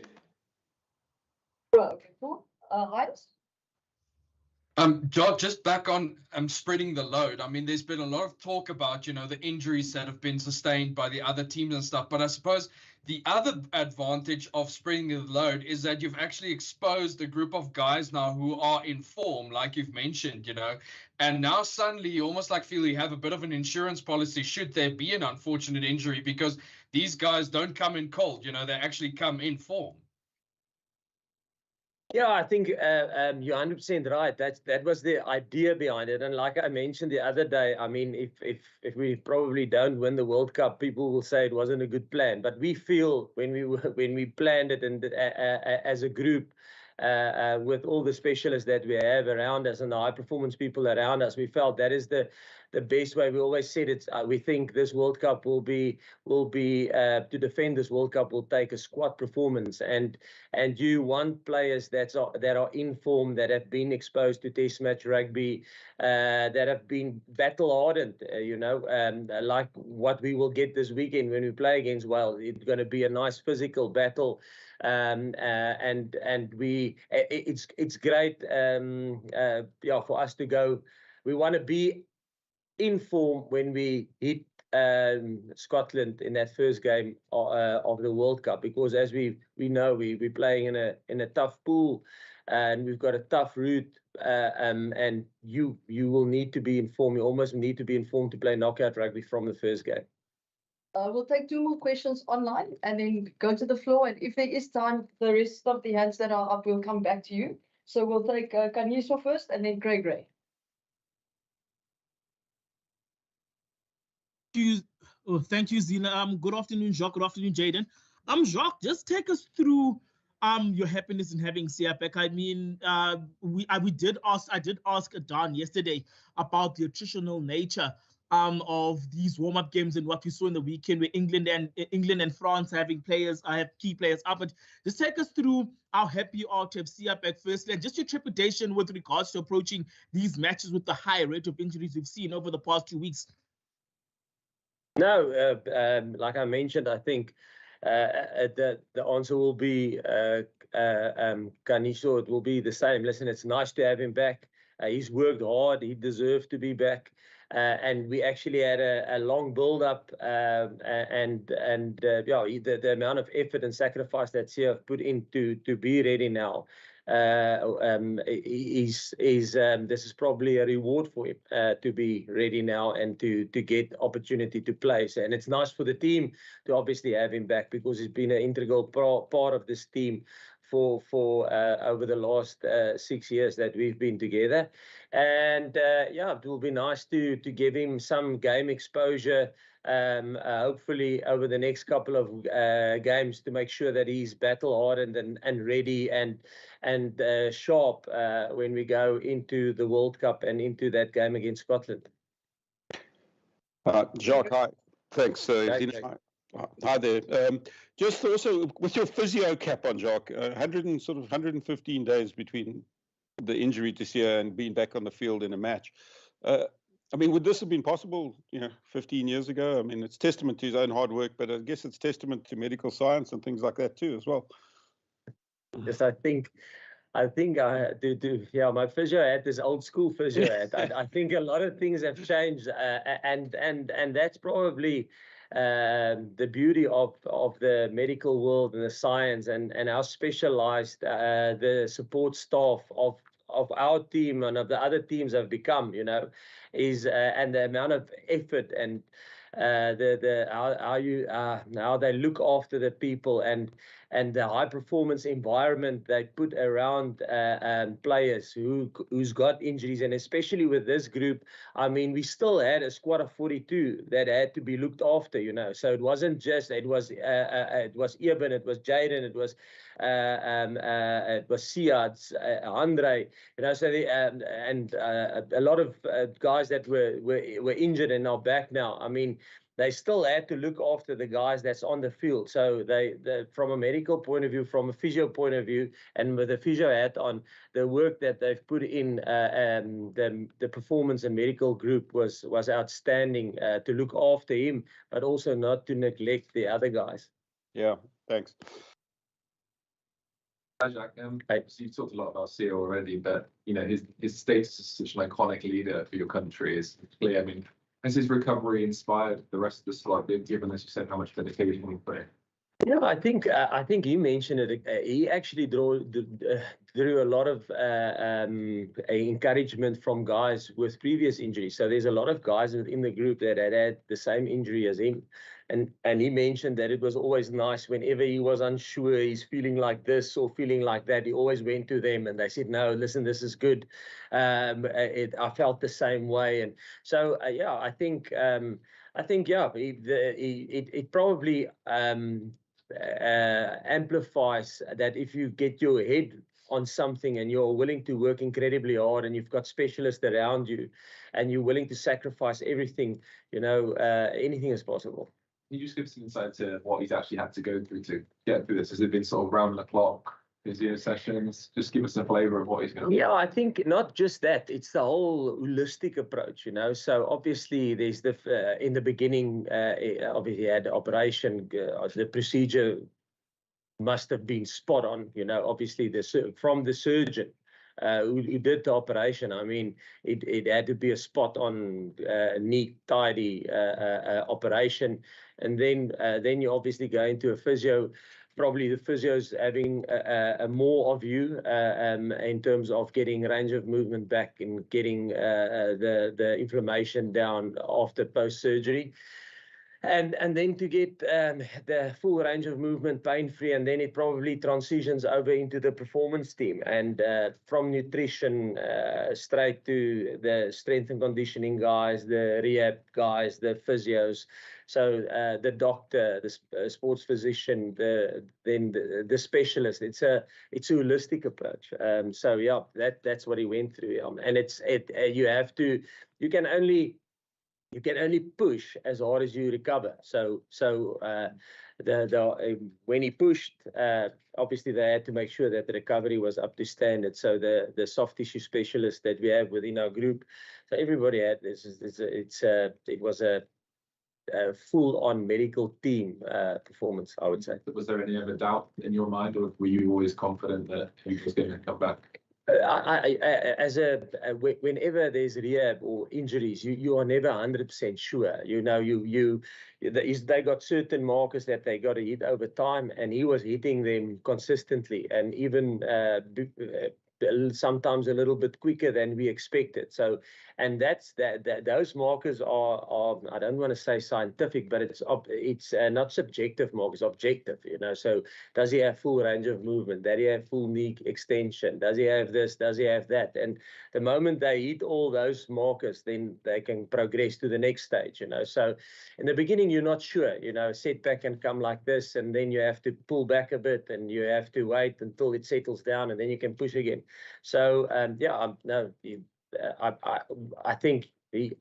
Okay, cool. Heinz? Just back on spreading the load. I mean, there's been a lot of talk about, you know, the injuries that have been sustained by the other teams and stuff. But I suppose the other advantage of spreading the load is that you've actually exposed a group of guys now who are in form, like you've mentioned, you know. And now suddenly you almost like feel you have a bit of an insurance policy should there be an unfortunate injury, because these guys don't come in cold, you know, they actually come in form. Yeah, I think you're 100% right. That was the idea behind it. And like I mentioned the other day, I mean, if we probably don't win the World Cup, people will say it wasn't a good plan. But we feel when we planned it and as a group, with all the specialists that we have around us and the high performance people around us, we felt that is the best way. We always said it's. We think this World Cup will be to defend this World Cup will take a squad performance, and you want players that are in form, that have been exposed to Test match rugby, that have been battle hardened. You know, like what we will get this weekend when we play against Wales. It's going to be a nice physical battle. And it's great for us to go. We want to be in form when we hit Scotland in that first game of the World Cup, because as we know we're playing in a tough pool and we've got a tough route, and you will need to be informed. You almost need to be informed to play knockout rugby from the first game. We'll take 2 more questions online and then go to the floor. And if there is time, the rest of the hands that are up will come back to you. So we'll take Kaniso first and then Gray. Thank you, Zina. Good afternoon, Jacques. Good afternoon, Jaden. Jacques, just take us through your happiness in having Sia back. I mean, I did ask Don yesterday about the attritional nature of these warm-up games and what we saw in the weekend with England and France having players, key players up. But just take us through how happy you are to have Sia back firstly, and just your trepidation with regards to approaching these matches with the high rate of injuries we've seen over the past 2 weeks. No, like I mentioned, I think the answer will be Kaniso. It will be the same. Listen, it's nice to have him back. He's worked hard. He deserves to be back. And we actually had a long build-up, and the amount of effort and sacrifice that Sia put into to be ready now. This is probably a reward for him to be ready now and to get opportunity to play. And it's nice for the team to obviously have him back, because he's been an integral part of this team for over the last 6 years that we've been together. And it will be nice to give him some game exposure, hopefully over the next couple of games, to make sure that he's battle hardened and ready and sharp when we go into the World Cup and into that game against Scotland. Jacques, hi. Thanks, Zina. Hi there. Just also with your physio cap on, Jacques, 115 days between the injury to Sia and being back on the field in a match. I mean, would this have been possible, 15 years ago? I mean, it's testament to his own hard work, but I guess it's testament to medical science and things like that too, as well. Yes, I think my physio hat is old school physio hat. I think a lot of things have changed, and that's probably the beauty of the medical world and the science and how specialized the support staff of our team and of the other teams have become, and the amount of effort and how they look after the people and the high performance environment they put around players who's got injuries, and especially with this group, I mean, we still had a squad of 42 that had to be looked after, you know. So it wasn't just it was Eben, it was Jaden, it was Siad, Andre, you know. So a lot of guys that were injured and are back now. I mean, they still had to look after the guys that's on the field. So from a medical point of view, from a physio point of view, and with the physio hat on, the work that they've put in, the performance and medical group was outstanding to look after him, but also not to neglect the other guys. Yeah, thanks. Jack, so you talked a lot about Sia already, but you know his status as such an iconic leader for your country is clear. I mean, has his recovery inspired the rest of the squad, given, as you said, how much dedication he put in? Yeah, I think he mentioned it. He actually drew a lot of encouragement from guys with previous injuries. So there's a lot of guys in the group that had the same injury as him. And he mentioned that it was always nice whenever he was unsure, he's feeling like this or feeling like that, he always went to them and they said, no, listen, this is good. I felt the same way. And so, yeah, I think it probably amplifies that if you get your head on something and you're willing to work incredibly hard and you've got specialists around you and you're willing to sacrifice everything, you know, anything is possible. Can you just give some insight to what he's actually had to go through to get through this? Has it been sort of round the clock physio sessions? Just give us a flavour of what he's going to do. Yeah, I think not just that. It's the whole holistic approach, you know. So obviously there's in the beginning, obviously he had the operation, the procedure must have been spot on, you know, obviously from the surgeon who did the operation. I mean, it had to be a spot on, neat, tidy operation. And then you obviously go into a physio. Probably the physio's having more of you in terms of getting range of movement back and getting the inflammation down after post-surgery. And then to get the full range of movement pain-free, and then it probably transitions over into the performance team. And from nutrition straight to the strength and conditioning guys, the rehab guys, the physios. So the doctor, the sports physician, then the specialist. It's a holistic approach. So yeah, that's what he went through. And you can only push as hard as you recover. So when he pushed, obviously they had to make sure that the recovery was up to standard. So the soft tissue specialist that we have within our group, so everybody had this. It was a full-on medical team performance, I would say. Was there any other doubt in your mind, or were you always confident that he was going to come back? Whenever there's rehab or injuries, you are never 100% sure. You know, they got certain markers that they got to hit over time, and he was hitting them consistently, and even sometimes a little bit quicker than we expected. So, and those markers are I don't want to say scientific, but it's not subjective markers, objective. You know, so does he have full range of movement? Does he have full knee extension? Does he have this? Does he have that? And the moment they hit all those markers, then they can progress to the next stage. You know, so in the beginning you're not sure. You know, setback can come like this, and then you have to pull back a bit, and you have to wait until it settles down, and then you can push again. So I think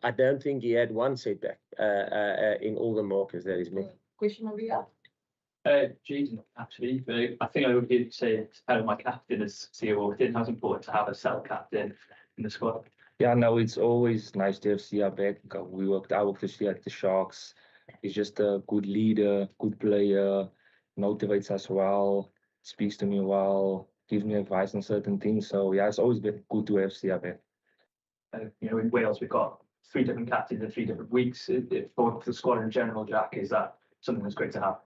I don't think he had one setback in all the markers that he's made. Question over here. Jaden, actually, but I think I would say my captain is CEO. How it's important to have a cell captain in the squad. Yeah, no, it's always nice to have Sia back. I worked with Sia at the Sharks. He's just a good leader, good player, motivates us well, speaks to me well, gives me advice on certain things. So yeah, it's always been good to have Sia back. You know, in Wales, we've got 3 different captains in 3 different weeks. For the squad in general, Jack, is that something that's great to have?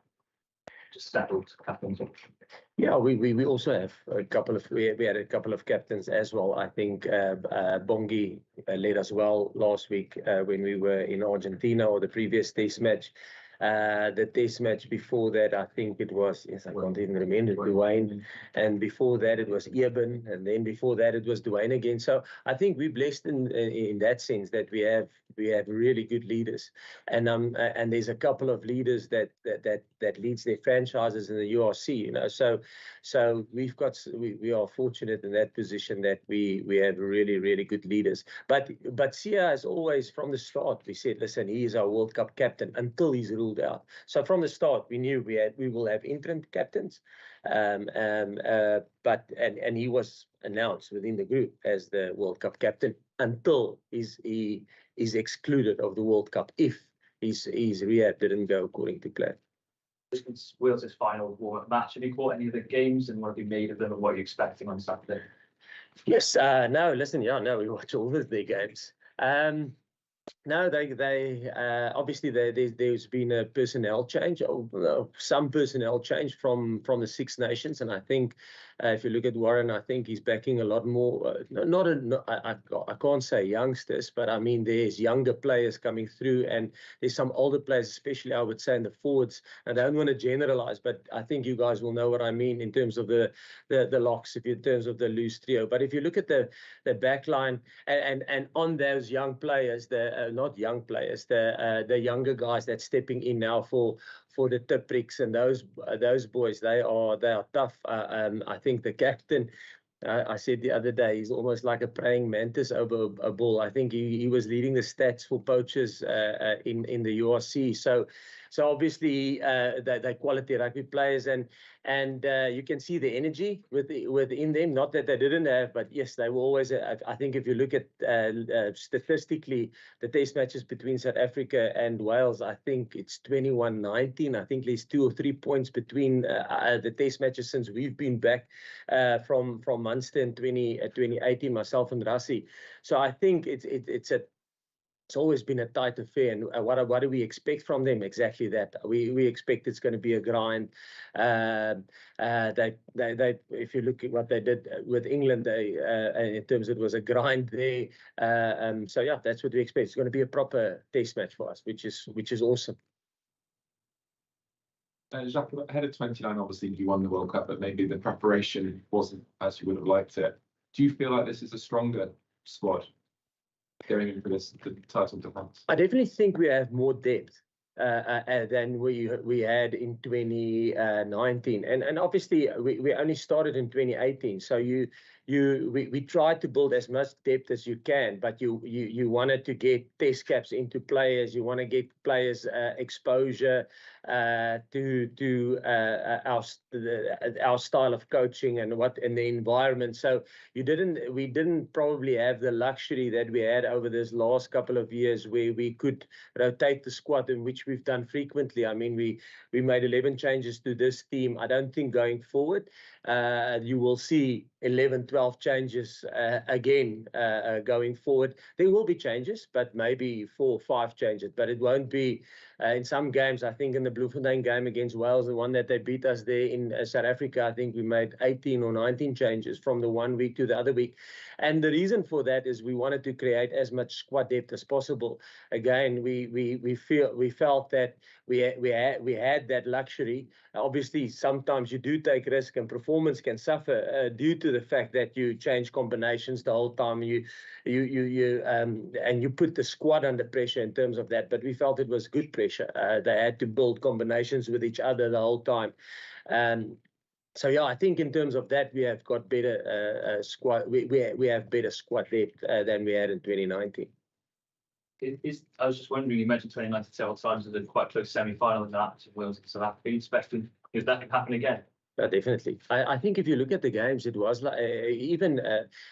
just settled captains? Yeah, we also have a couple of we had a couple of captains as well. I think Bongi led us well last week when we were in Argentina, or the previous test match. The test match before that, I think it was, yes, I can't even remember, Dwayne, and before that it was Eben, and then before that it was Dwayne again. So I think we're blessed in that sense that we have really good leaders, and there's a couple of leaders that leads their franchises in the URC, you know. So we are fortunate in that position that we have really good leaders. But Sia has always, from the start, we said, listen, he is our World Cup captain until he's ruled out. So from the start, we knew we will have interim captains, but he was announced within the group as the World Cup captain until he is excluded of the World Cup if his rehab didn't go according to plan. It's Wales' final warm-up match. Have you caught any of the games, and what have you made of them, and what are you expecting on Saturday? Yes, no, listen, we watch all of their games. No, they obviously there's been a personnel change, some personnel change from the Six Nations, and I think if you look at Warren, I think he's backing a lot more. I can't say youngsters, but I mean there's younger players coming through, and there's some older players, especially I would say in the forwards. I don't want to generalize, but I think you guys will know what I mean in terms of the locks, in terms of the loose trio. But if you look at the back line and on those young players, not young players, the younger guys that's stepping in now for the Tipricks and those boys, they are tough. I think the captain, I said the other day, he's almost like a praying mantis over a ball. I think he was leading the stats for poachers in the URC. So obviously they're quality rugby players, and you can see the energy within them. Not that they didn't have, but yes, they were always. I think if you look at statistically the test matches between South Africa and Wales, I think it's 21-19. I think there's 2 or 3 points between the test matches since we've been back from Munster in 2018, myself and Rassie. So I think it's always been a tight affair, and what do we expect from them? Exactly that. We expect it's going to be a grind. If you look at what they did with England, in terms of it was a grind there. So yeah, that's what we expect. It's going to be a proper test match for us, which is awesome. Jacques, ahead of 29, obviously you won the World Cup, but maybe the preparation wasn't as you would have liked it. Do you feel like this is a stronger squad going into the title defense? I definitely think we have more depth than we had in 2019, and obviously we only started in 2018. So we tried to build as much depth as you can, but you wanted to get test caps into players. You want to get players exposure to our style of coaching and the environment. So we didn't probably have the luxury that we had over this last couple of years, where we could rotate the squad, in which we've done frequently. I mean, we made 11 changes to this team. I don't think going forward you will see 11, 12 changes again going forward. There will be changes, but maybe 4 or 5 changes, but it won't be in some games. I think in the Bloemfontein game against Wales, the one that they beat us there in South Africa, I think we made 18 or 19 changes from the one week to the other week. And the reason for that is we wanted to create as much squad depth as possible. Again, we felt that we had that luxury. Obviously, sometimes you do take risk, and performance can suffer due to the fact that you change combinations the whole time. And you put the squad under pressure in terms of that. But we felt it was good pressure. They had to build combinations with each other the whole time. So yeah, I think in terms of that, we have got better squad. We have better squad depth than we had in 2019. I was just wondering, you mentioned 2019 several times as a quite close semi-final in that Wales and South Africa. Are you expecting if that can happen again? Definitely. I think if you look at the games, it was like even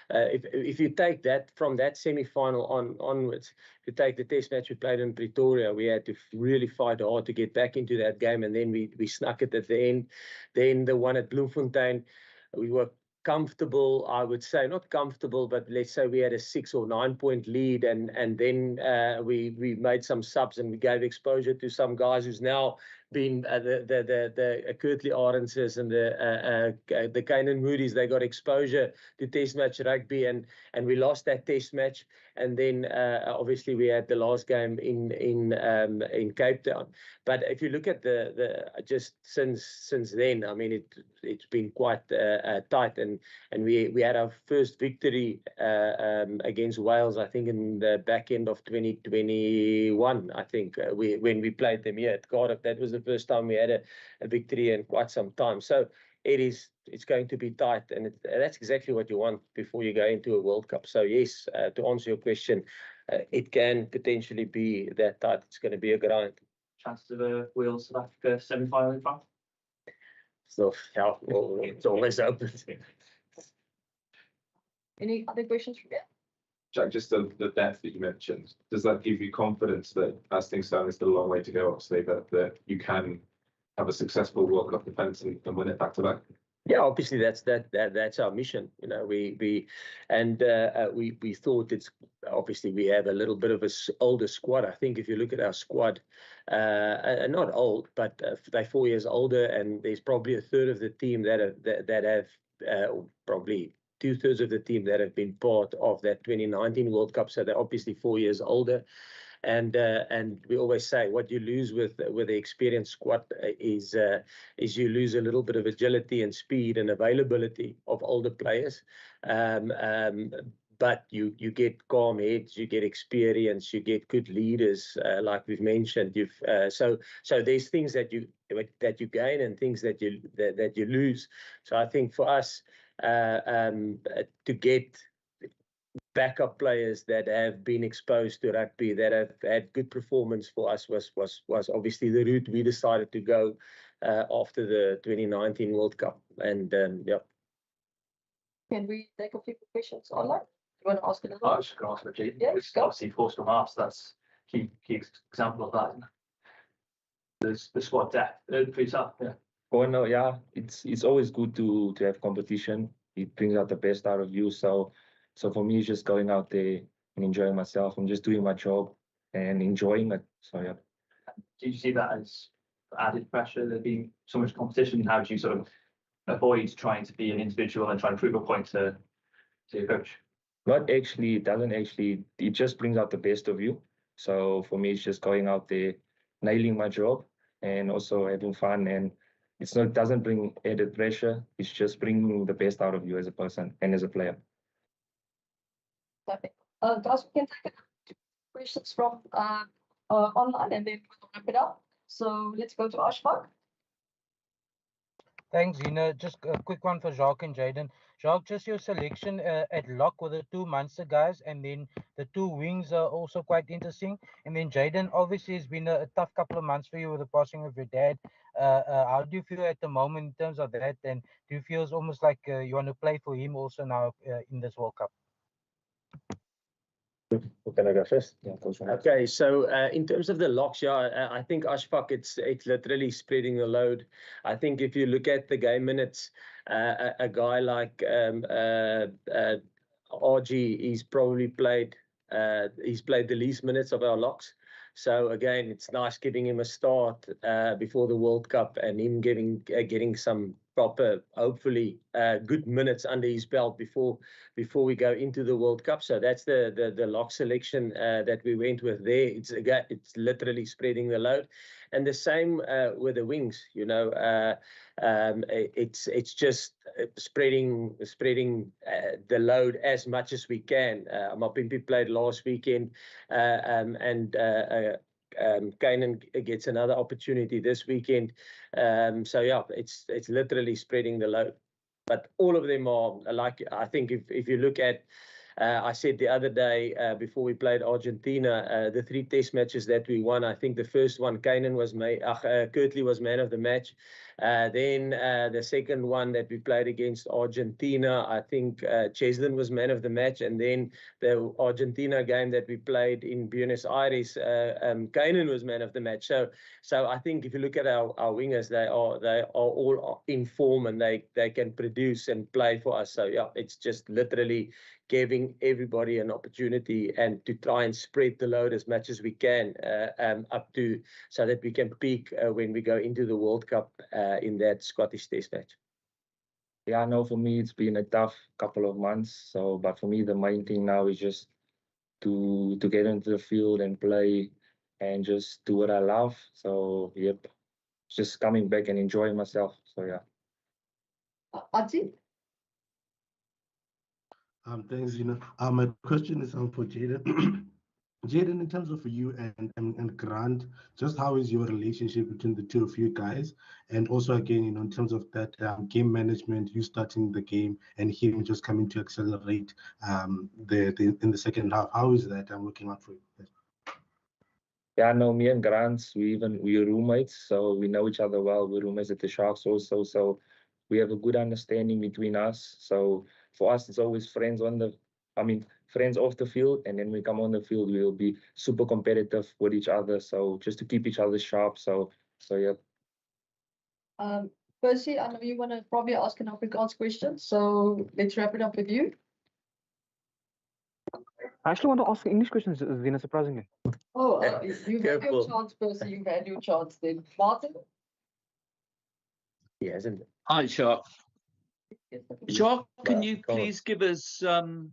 if you take that from that semi-final onwards, if you take the test match we played in Pretoria, we had to really fight hard to get back into that game, and then we snuck it at the end. Then the one at Bloemfontein, we were comfortable, I would say, not comfortable, but let's say we had a 6 or 9 point lead, and then we made some subs, and we gave exposure to some guys who's now been the Kurtley Arenses and the Kainan Moody's. They got exposure to Test match rugby, and we lost that Test match. And then obviously we had the last game in Cape Town. But if you look at the just since then, I mean it's been quite tight, and we had our first victory against Wales, I think in the back end of 2021. I think when we played them here at Cardiff, that was the first time we had a victory in quite some time. So it's going to be tight, and that's exactly what you want before you go into a World Cup. So yes, to answer your question, it can potentially be that tight. It's going to be a grind. Chances of a Wales South Africa semi-final in France? So yeah, well, it's always open. Any other questions from you? Jack, just the depth that you mentioned, does that give you confidence that as things stand, it's still a long way to go, obviously, that you can have a successful World Cup defence and win it back to back? Yeah, obviously that's our mission. You know, we thought it's obviously we have a little bit of a older squad. I think if you look at our squad, not old, but they're 4 years older, and there's probably a third of the team that have probably 2/3 of the team that have been part of that 2019 World Cup. So they're obviously 4 years older. And we always say what you lose with the experienced squad is you lose a little bit of agility and speed and availability of older players. But you get calm heads, you get experience, you get good leaders, like we've mentioned. So there's things that you gain and things that you lose. So I think for us to get backup players that have been exposed to rugby, that have had good performance for us was obviously the route we decided to go after the 2019 World Cup. And yeah. Can we take a few questions online? You want to ask another? I was just going to ask Richard. Yeah, It's go. obviously forced from us. That's key example of that. There's the squad depth. Pretty tough. Yeah. Oh no, yeah, it's always good to have competition. It brings out the best out of you. So for me, it's just going out there and enjoying myself and just doing my job and enjoying it. So yeah. Do you see that as added pressure? There being so much competition. How do you sort of avoid trying to be an individual and try and prove a point to your coach? Not actually, it doesn't actually, it just brings out the best of you. So for me, it's just going out there, nailing my job and also having fun. And it doesn't bring added pressure. It's just bringing the best out of you as a person and as a player. Perfect. Guys, we can take questions from online and then we'll wrap it up. So let's go to Ashfaq. Thanks, Zina. Just a quick one for Jacques and Jaden. Jacques, just your selection at lock with the two Munster guys, and then the two wings are also quite interesting. And then Jaden, obviously it's been a tough couple of months for you with the passing of your dad. How do you feel at the moment in terms of that? And do you feel it's almost like you want to play for him also now in this World Cup? Can I go first? Yeah, goes on. Okay, so in terms of the locks, yeah, I think Ashfaq, it's literally spreading the load. I think if you look at the game minutes, a guy like RG, he's played the least minutes of our locks. So again, it's nice giving him a start before the World Cup and him getting some proper, hopefully good minutes under his belt before we go into the World Cup. So that's the lock selection that we went with there. It's literally spreading the load, and the same with the wings. You know, it's just spreading the load as much as we can. Mapimpi played last weekend, and Kainan gets another opportunity this weekend. So yeah, it's literally spreading the load. But all of them are like, I think if you look at, I said the other day before we played Argentina, the 3 test matches that we won, I think the first one, Kurtley was man of the match. Then the second one that we played against Argentina, I think Cheslin was man of the match. And then the Argentina game that we played in Buenos Aires, Kainan was man of the match. So I think if you look at our wingers, they are all in form and they can produce and play for us. So yeah, it's just literally giving everybody an opportunity and to try and spread the load as much as we can up to so that we can peak when we go into the World Cup in that Scottish Test match. Yeah, no, for me it's been a tough couple of months. So, but for me the main thing now is just to get into the field and play and just do what I love. So yep, just coming back and enjoying myself. So yeah. Ati? Thanks, Gina. My question is for Jaden. Jaden, in terms of you and Grant, just how is your relationship between the two of you guys? And also, again, in terms of that game management, you starting the game and him just coming to accelerate in the second half. How is that working out for you? Yeah, no, me and Grant, we're roommates, so we know each other well. We're roommates at the Sharks also, so we have a good understanding between us. So for us, it's always friends friends off the field, and then we come on the field, we'll be super competitive with each other. So just to keep each other sharp. So yeah. Percy, I know you want to probably ask an Afrikaans question, so let's wrap it up with you. I actually want to ask English questions, Zina, surprisingly. Oh, you've had your chance, Percy. You've had your chance then. Martin? He hasn't. Hi, Jacques. Jacques, can you please give us hello?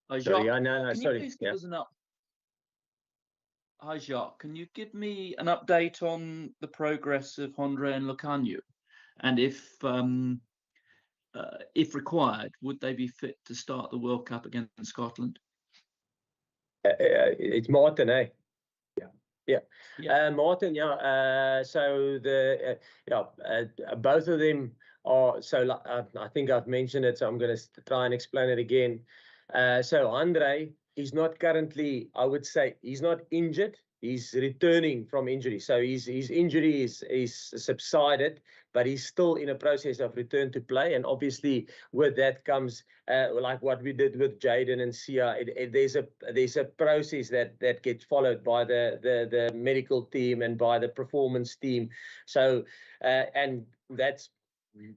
Hi, Jacques. Sorry, no, can sorry. You please give us an up? Hi, Jacques. Can you give me an update on the progress of Hondre and Lucanio, and if required, would they be fit to start the World Cup against Scotland? It's Martin, eh? Yeah. Martin, yeah. So both of them are. So I think I've mentioned it, so I'm going to try and explain it again. So Andre is not currently, I would say, he's not injured. He's returning from injury. So his injury is subsided, but he's still in a process of return to play. And obviously with that comes like what we did with Jaden and Sia. There's a process that gets followed by the medical team and by the performance team. So and that's,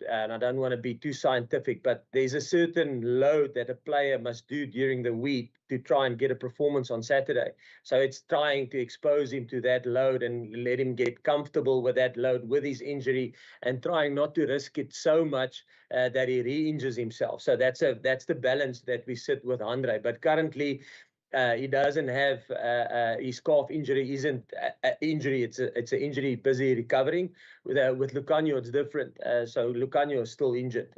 and I don't want to be too scientific, but there's a certain load that a player must do during the week to try and get a performance on Saturday. So it's trying to expose him to that load and let him get comfortable with that load, with his injury, and trying not to risk it so much that he re-injures himself. So that's the balance that we sit with Andre. But currently, he doesn't have his calf injury isn't an injury. It's an injury busy recovering. With Lucanio, it's different. So Lucanio is still injured.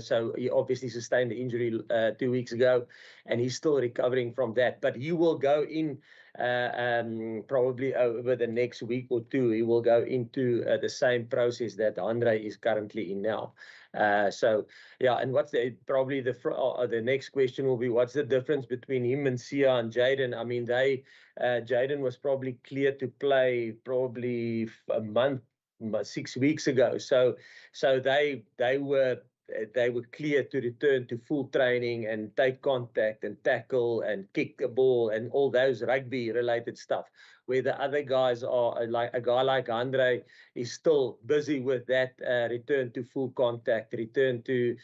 So he obviously sustained the injury 2 weeks ago, and he's still recovering from that. But he will go in probably over the next week or two. He will go into the same process that Andre is currently in now. So yeah, and what's probably the next question will be, what's the difference between him and Sia and Jaden? I mean, Jaden was probably clear to play probably a month, 6 weeks ago. So they were clear to return to full training and take contact and tackle and kick the ball and all those rugby related stuff, where the other guys are, like a guy like Andre is still busy with that return to full contact, return to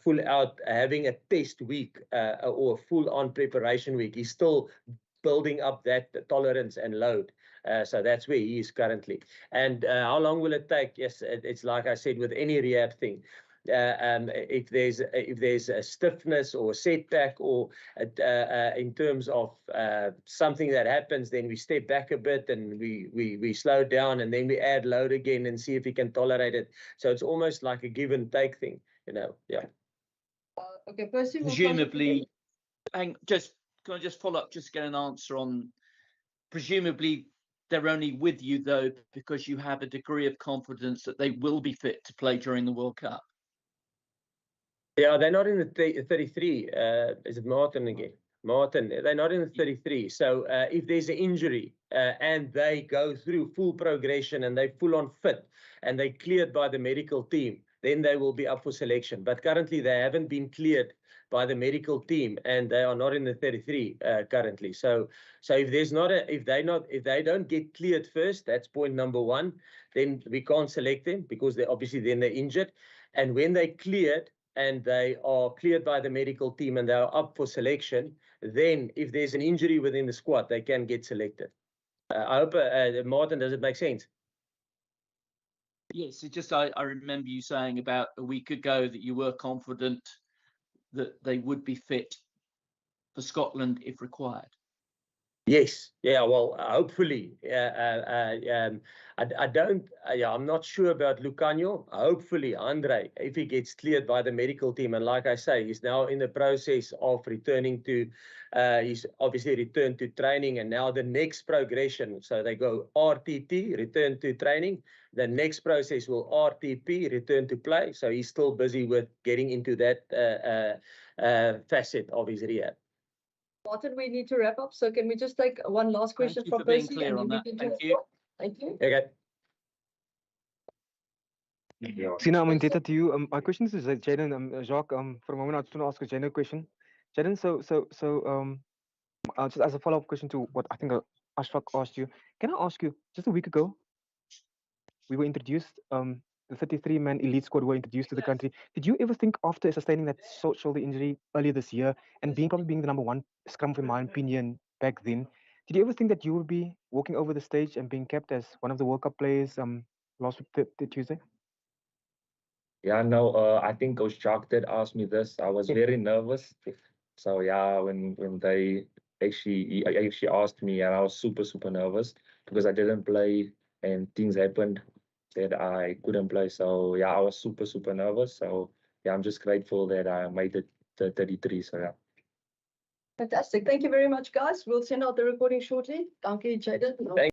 full out, having a test week or a full on preparation week. He's still building up that tolerance and load. So that's where he is currently. And how long will it take? Yes, it's like I said, with any rehab thing. If there's a stiffness or a setback or in terms of something that happens, then we step back a bit and we slow down, and then we add load again and see if we can tolerate it. So it's almost like a give and take thing, yeah. Okay, Percy, presumably, can I just follow up, just get an answer on, presumably they're only with you though because you have a degree of confidence that they will be fit to play during the World Cup? Yeah, they're not in the 33. Is it Martin again? Martin, they're not in the 33. So if there's an injury and they go through full progression and they full on fit and they cleared by the medical team, then they will be up for selection. But currently they haven't been cleared by the medical team and they are not in the 33 currently. So if there's not if they don't get cleared first, that's point number one, then we can't select them because they obviously then they're injured. And when they cleared and they are cleared by the medical team and they are up for selection, then if there's an injury within the squad, they can get selected. I hope, Martin, does it make sense? Yes, it just I remember you saying about a week ago that you were confident that they would be fit for Scotland if required. Yes. Yeah. Well, hopefully. I don't. I'm not sure about Lucanio. Hopefully, Andre, if he gets cleared by the medical team, and like I say, he's now in the process of returning to. He's obviously returned to training, and now the next progression. So they go RTT, return to training. The next process will RTP, return to play. So he's still busy with getting into that facet of his rehab. Martin, we need to wrap up. So can we just take one last question from being Percy? clear and on then that. we can Thank just- you. Thank you. Okay. Sina, I'm indebted to you. My question is to Jaden. Jacques, for a moment, I just want to ask a Jaden question. Jaden, just as a follow-up question to what I think Ashfaq asked you, can I ask you, just a week ago, we were introduced, the 33-man elite squad were introduced to the country. Did you ever think after sustaining that shoulder injury earlier this year and probably being the number one scrum, in my opinion, back then, did you ever think that you would be walking over the stage and being kept as one of the World Cup players last week, Tuesday? Yeah, no, I think Coach Jock did ask me this. I was very nervous. So yeah, when they actually asked me, and I was super nervous because I didn't play and things happened that I couldn't play. So yeah, I was super nervous. So yeah, I'm just grateful that I made it to 33. So yeah. Fantastic. Thank you very much, guys. We'll send out the recording shortly. Thank you, Jaden. Thank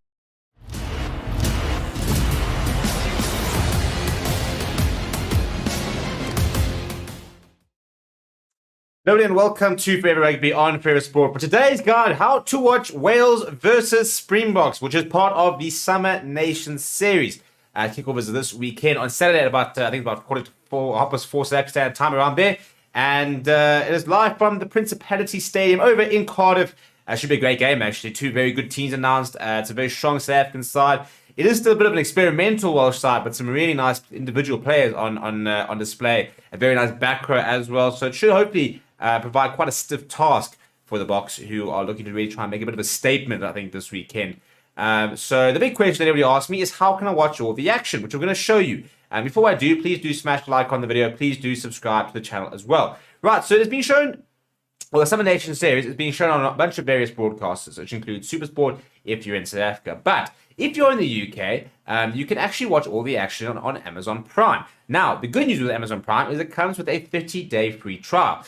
Hello and welcome to Forever Rugby on Forever Sport. For today's guide, how to watch Wales versus Springboks, which is part of the Summer Nations series. Kickoff is this weekend on Saturday at about, I think about 4:45 South African Standard Time around there. And it is live from the Principality Stadium over in Cardiff. Should be a great game, actually. Two very good teams announced. It's a very strong South African side. It is still a bit of an experimental Welsh side, but some really nice individual players on display. A very nice back row as well. So it should hopefully provide quite a stiff task for the Boks, who are looking to really try and make a bit of a statement, I think, this weekend. So the big question that everybody asked me is, how can I watch all the action, which I'm going to show you. And before I do, please do smash the like on the video. Please do subscribe to the channel as well. Right, so it's been shown, well, the Summer Nations series is being shown on a bunch of various broadcasters, which includes SuperSport if you're in South Africa. But if you're in the UK, you can actually watch all the action on Amazon Prime. Now, the good news with Amazon Prime is it comes with a 30-day free trial,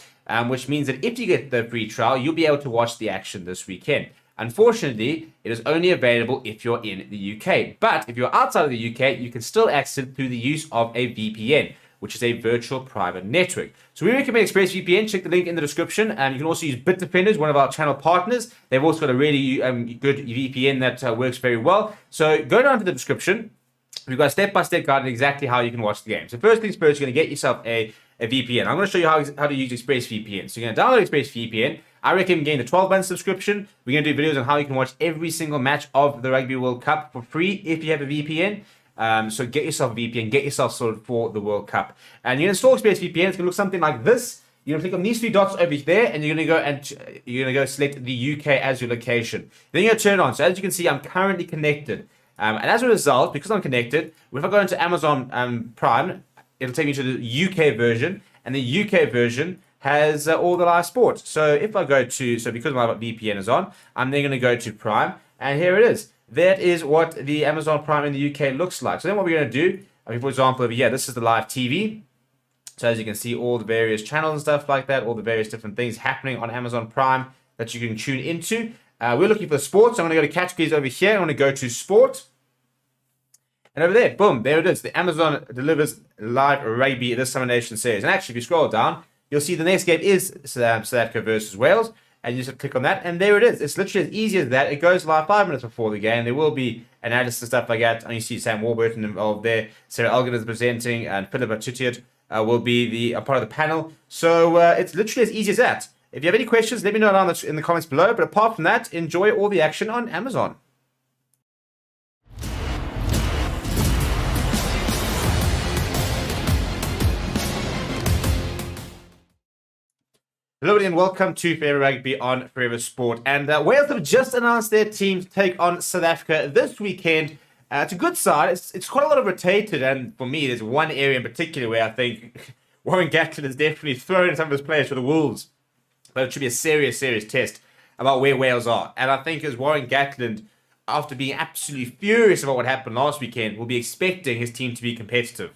which means that if you get the free trial, you'll be able to watch the action this weekend. Unfortunately, it is only available if you're in the UK. But if you're outside of the UK, you can still access it through the use of a VPN, which is a virtual private network. So we recommend ExpressVPN. Check the link in the description. And you can also use Bitdefenders, one of our channel partners. They've also got a really good VPN that works very well. So go down to the description. We've got a step-by-step guide on exactly how you can watch the game. So first things first, you're going to get yourself a VPN. I'm going to show you how to use ExpressVPN. So you're going to download ExpressVPN. I recommend getting the 12-month subscription. We're going to do videos on how you can watch every single match of the Rugby World Cup for free if you have a VPN. So get yourself a VPN, get yourself sorted for the World Cup. And you're going to install ExpressVPN. It's going to look something like this. You're going to click on these three dots over there, and you're going to go select the UK as your location. Then you're going to turn it on. So as you can see, I'm currently connected. And as a result, because I'm connected, if I go into Amazon Prime, it'll take me to the UK version, and the UK version has all the live sports. So if I go to, because my VPN is on, I'm then going to go to Prime, and here it is. That is what the Amazon Prime in the UK looks like. So then what we're going to do, for example, over here, this is the live TV. So as you can see, all the various channels and stuff like that, all the various different things happening on Amazon Prime that you can tune into. We're looking for sports. So I'm going to go to categories over here. I'm going to go to sport. And over there, boom, there it is. The Amazon delivers live rugby this Summer Nation series. And actually, if you scroll down, you'll see the next game is South Africa versus Wales. and you just click on that, and there it is. It's literally as easy as that. It goes live 5 minutes before the game. There will be analysis and stuff like that. And you see Sam Warburton involved there. Sarah Elgin is presenting, and Philip Atutiot will be a part of the panel. So it's literally as easy as that. If you have any questions, let me know down in the comments below. But apart from that, enjoy all the action on Amazon. Hello and welcome to Forever Rugby on Forever Sport. And Wales have just announced their team to take on South Africa this weekend. It's a good side. It's quite a lot of rotated, and for me, there's one area in particular where I think Warren Gatland has definitely thrown some of his players for the Wolves. But it should be a serious test about where Wales are. And I think as Warren Gatland, after being absolutely furious about what happened last weekend, will be expecting his team to be competitive.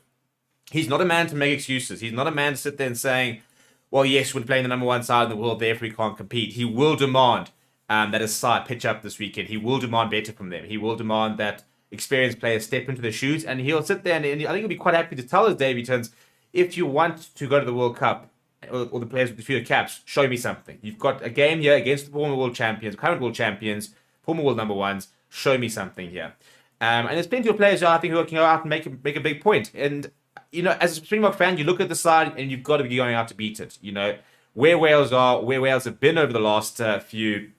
He's not a man to make excuses. He's not a man to sit there and saying, well, yes, we're playing the number one side in the world, therefore we can't compete. He will demand that his side pitch up this weekend. He will demand better from them. He will demand that experienced players step into their shoes, and he'll sit there and I think he'll be quite happy to tell his debutants, if you want to go to the World Cup, or the players with the fewer caps, show me something. You've got a game here against the former world champions, current world champions, former world number ones. Show me something here. And there's plenty of players I think who can go out and make a big point. And you know, as a Springbok fan, you look at the side and you've got to be going out to beat it. You know, where Wales are, where Wales have been over the last few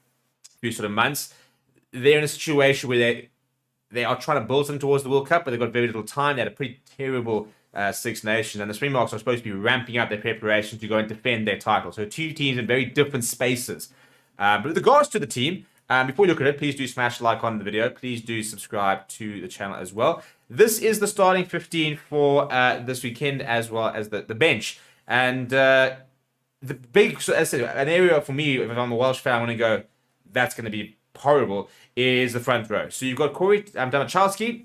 sort of months, they're in a situation where they are trying to build something towards the World Cup, but they've got very little time. They had a pretty terrible Six Nations, and the Springboks are supposed to be ramping up their preparation to go and defend their title. So two teams in very different spaces. But with regards to the team, before you look at it, please do smash the like on the video. Please do subscribe to the channel as well. This is the starting 15 for this weekend, as well as the bench. And the big, so as I said, an area for me, if I'm a Welsh fan, I want to go, that's going to be horrible, is the front row. So you've got Corey Damachowski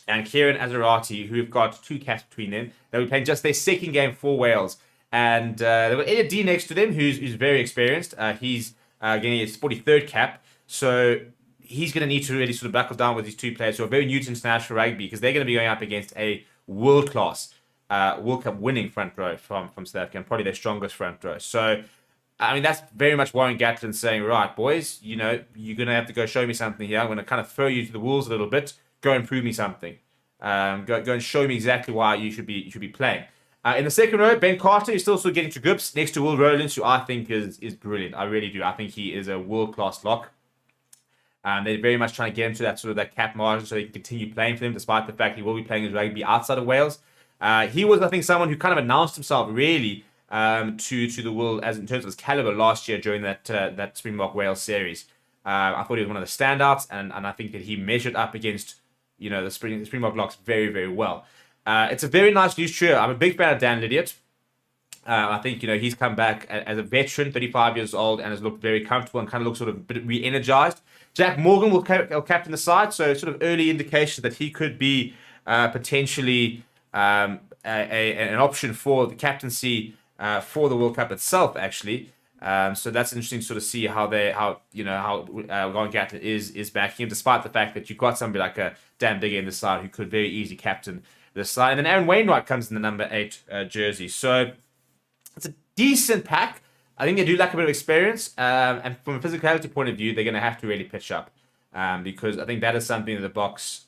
and Kieran Azarati, who've got 2 caps between them. They'll be playing just their second game for Wales. And they've got Elliot D next to them, who's very experienced. He's getting his 43rd cap. So he's going to need to really sort of buckle down with these 2 players who are very new to international rugby, because they're going to be going up against a world-class World Cup winning front row from South Africa, and probably their strongest front row. So, I mean, that's very much Warren Gatland saying, right, boys, you know, you're going to have to go show me something here. I'm going to kind of throw you to the wolves a little bit. Go and prove me something. Go and show me exactly why you should be playing. In the second row, Ben Carter is still sort of getting to grips next to Will Rowlands, who I think is brilliant. I really do. I think he is a world-class lock. They're very much trying to get him to that cap margin so he can continue playing for them, despite the fact he will be playing his rugby outside of Wales. He was, I think, someone who kind of announced himself really to the world as in terms of his caliber last year during that Springbok Wales series. I thought he was one of the standouts, and I think that he measured up against the Springbok locks very, very well. It's a very nice loose trio. I'm a big fan of Dan Lydiot. I think he's come back as a veteran, 35 years old, and has looked very comfortable and kind of looks sort of a bit re-energized. Jack Morgan will captain the side, so sort of early indication that he could be potentially an option for the captaincy for the World Cup itself, actually. So that's interesting to sort of see how Warren Gatland is backing him, despite the fact that you've got somebody like a Dan Bigger in the side who could very easily captain the side. And then Aaron Wainwright comes in the number 8 jersey. So it's a decent pack. I think they do lack a bit of experience. And from a physicality point of view, they're going to have to really pitch up. Because I think that is something that the Boks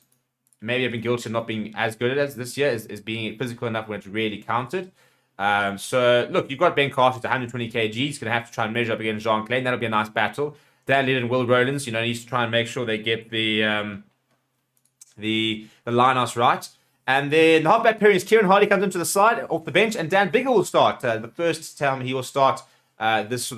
maybe have been guilty of not being as good as this year, is being physical enough when it's really counted. So, look, you've got Ben Carter to 120 kg. He's going to have to try and measure up against Jean Klein. That'll be a nice battle. Dan Lydon and Will Rowlands, needs to try and make sure they get the line-outs right. And then the halfback pairing is Kieran Hardy comes into the side off the bench, and Dan Bigger will start. The first time he will start this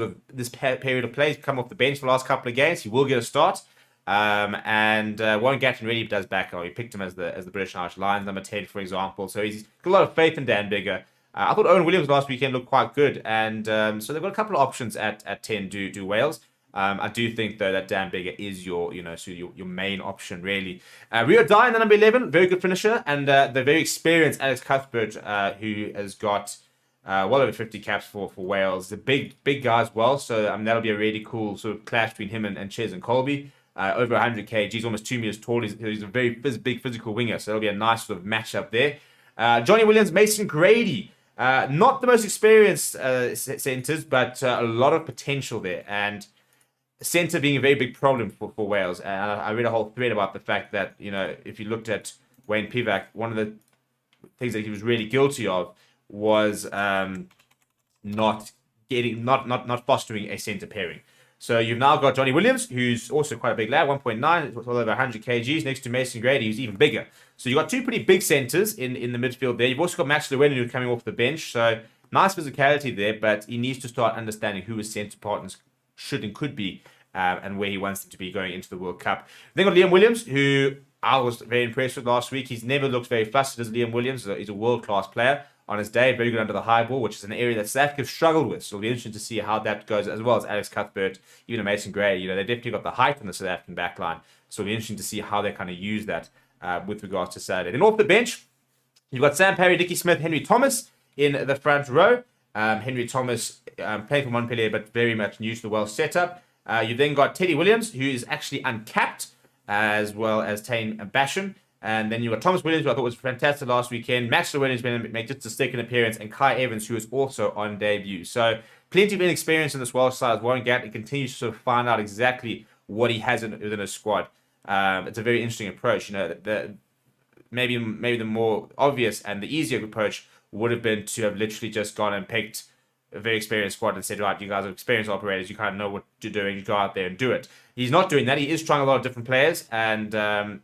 period of play. He's come off the bench for the last couple of games. He will get a start. And Warren Gatland really does back him. He picked him as the British Irish Lions number 10, for example. So he's got a lot of faith in Dan Bigger. I thought Owen Williams last weekend looked quite good, and so they've got a couple of options at 10 do Wales. I do think though that Dan Bigger is your main option really. Rio Dye in the number 11, very good finisher, and the very experienced Alex Cuthbert, who has got well over 50 caps for Wales. The big guy as well, so that'll be a really cool sort of clash between him and Ches and Colby. Over 100 kg, he's almost 2 meters tall. He's a very big physical winger, so that'll be a nice sort of matchup there. Johnny Williams, Mason Grady. Not the most experienced centres, but a lot of potential there. And centre being a very big problem for Wales. And I read a whole thread about the fact that, if you looked at Wayne Pivac, one of the things that he was really guilty of was not fostering a centre pairing. So you've now got Johnny Williams, who's also quite a big lad, 1.9, well over 100 kgs, next to Mason Grady, who's even bigger. So you've got two pretty big centres in the midfield there. You've also got Max Llewellyn, who's coming off the bench. So nice physicality there, but he needs to start understanding who his centre partners should and could be, and where he wants them to be going into the World Cup. Then got Liam Williams, who I was very impressed with last week. He's never looked very flustered as Liam Williams. He's a world-class player on his day, very good under the high ball, which is an area that South Africa have struggled with. So it'll be interesting to see how that goes, as well as Alex Cuthbert, even Mason Gray. They definitely got the height on the South African backline. So it'll be interesting to see how they kind of use that with regards to Saturday. Then off the bench, you've got Sam Parry, Dickie Smith, Henry Thomas in the front row. Henry Thomas playing for Montpellier, but very much new to the Welsh setup. You've then got Teddy Williams, who is actually uncapped, as well as Tane Basham. And then you've got Thomas Williams, who I thought was fantastic last weekend. Max Llewellyn's been made just a second appearance, and Kai Evans, who is also on debut. So plenty of inexperience in this Welsh side. Warren Gatland continues to sort of find out exactly what he has within his squad. It's a very interesting approach. Maybe the more obvious and the easier approach would have been to have literally just gone and picked a very experienced squad and said, right, you guys are experienced operators, you kind of know what you're doing, you go out there and do it. He's not doing that. He is trying a lot of different players, and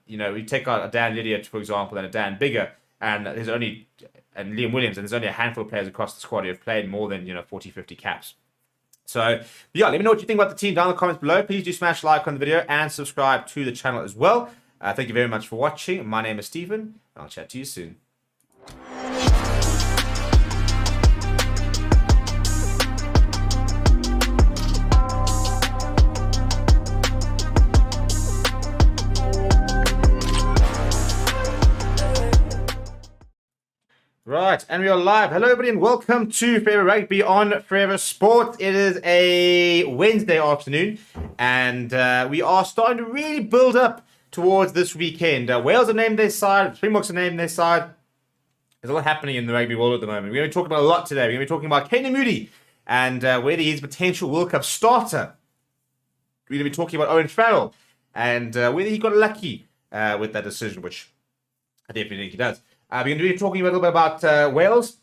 we take out a Dan Lydiard, for example, and a Dan Bigger, and Liam Williams, and there's only a handful of players across the squad who have played more than 40, 50 caps. So yeah, let me know what you think about the team down in the comments below. Please do smash like on the video and subscribe to the channel as well. Thank you very much for watching. My name is Stephen, and I'll chat to you soon. Right, and we are live. Hello, everybody, and welcome to Forever Rugby on Forever Sport. It is a Wednesday afternoon, and we are starting to really build up towards this weekend. Wales have named their side, Springboks have named their side. There's a lot happening in the rugby world at the moment. We're going to be talking about a lot today. We're going to be talking about Canan Moodie and whether he's a potential World Cup starter. We're going to be talking about Owen Farrell and whether he got lucky with that decision, which I definitely think he does. We're going to be talking a little bit about Wales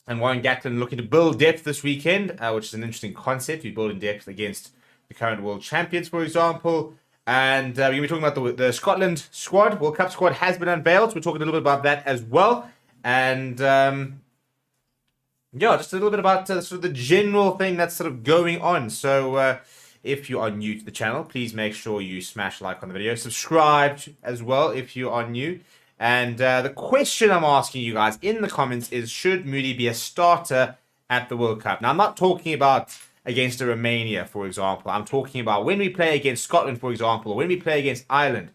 and Warren Gatland looking to build depth this weekend, which is an interesting concept. We're building depth against the current world champions, for example. And we're going to be talking about the Scotland squad. World Cup squad has been unveiled. So we're talking a little bit about that as well. And just a little bit about sort of the general thing that's sort of going on. So if you are new to the channel, please make sure you smash like on the video. Subscribe as well if you are new. And the question I'm asking you guys in the comments is, should Moodie be a starter at the World Cup? Now, I'm not talking about against a Romania, for example. I'm talking about when we play against Scotland, for example, or when we play against Ireland.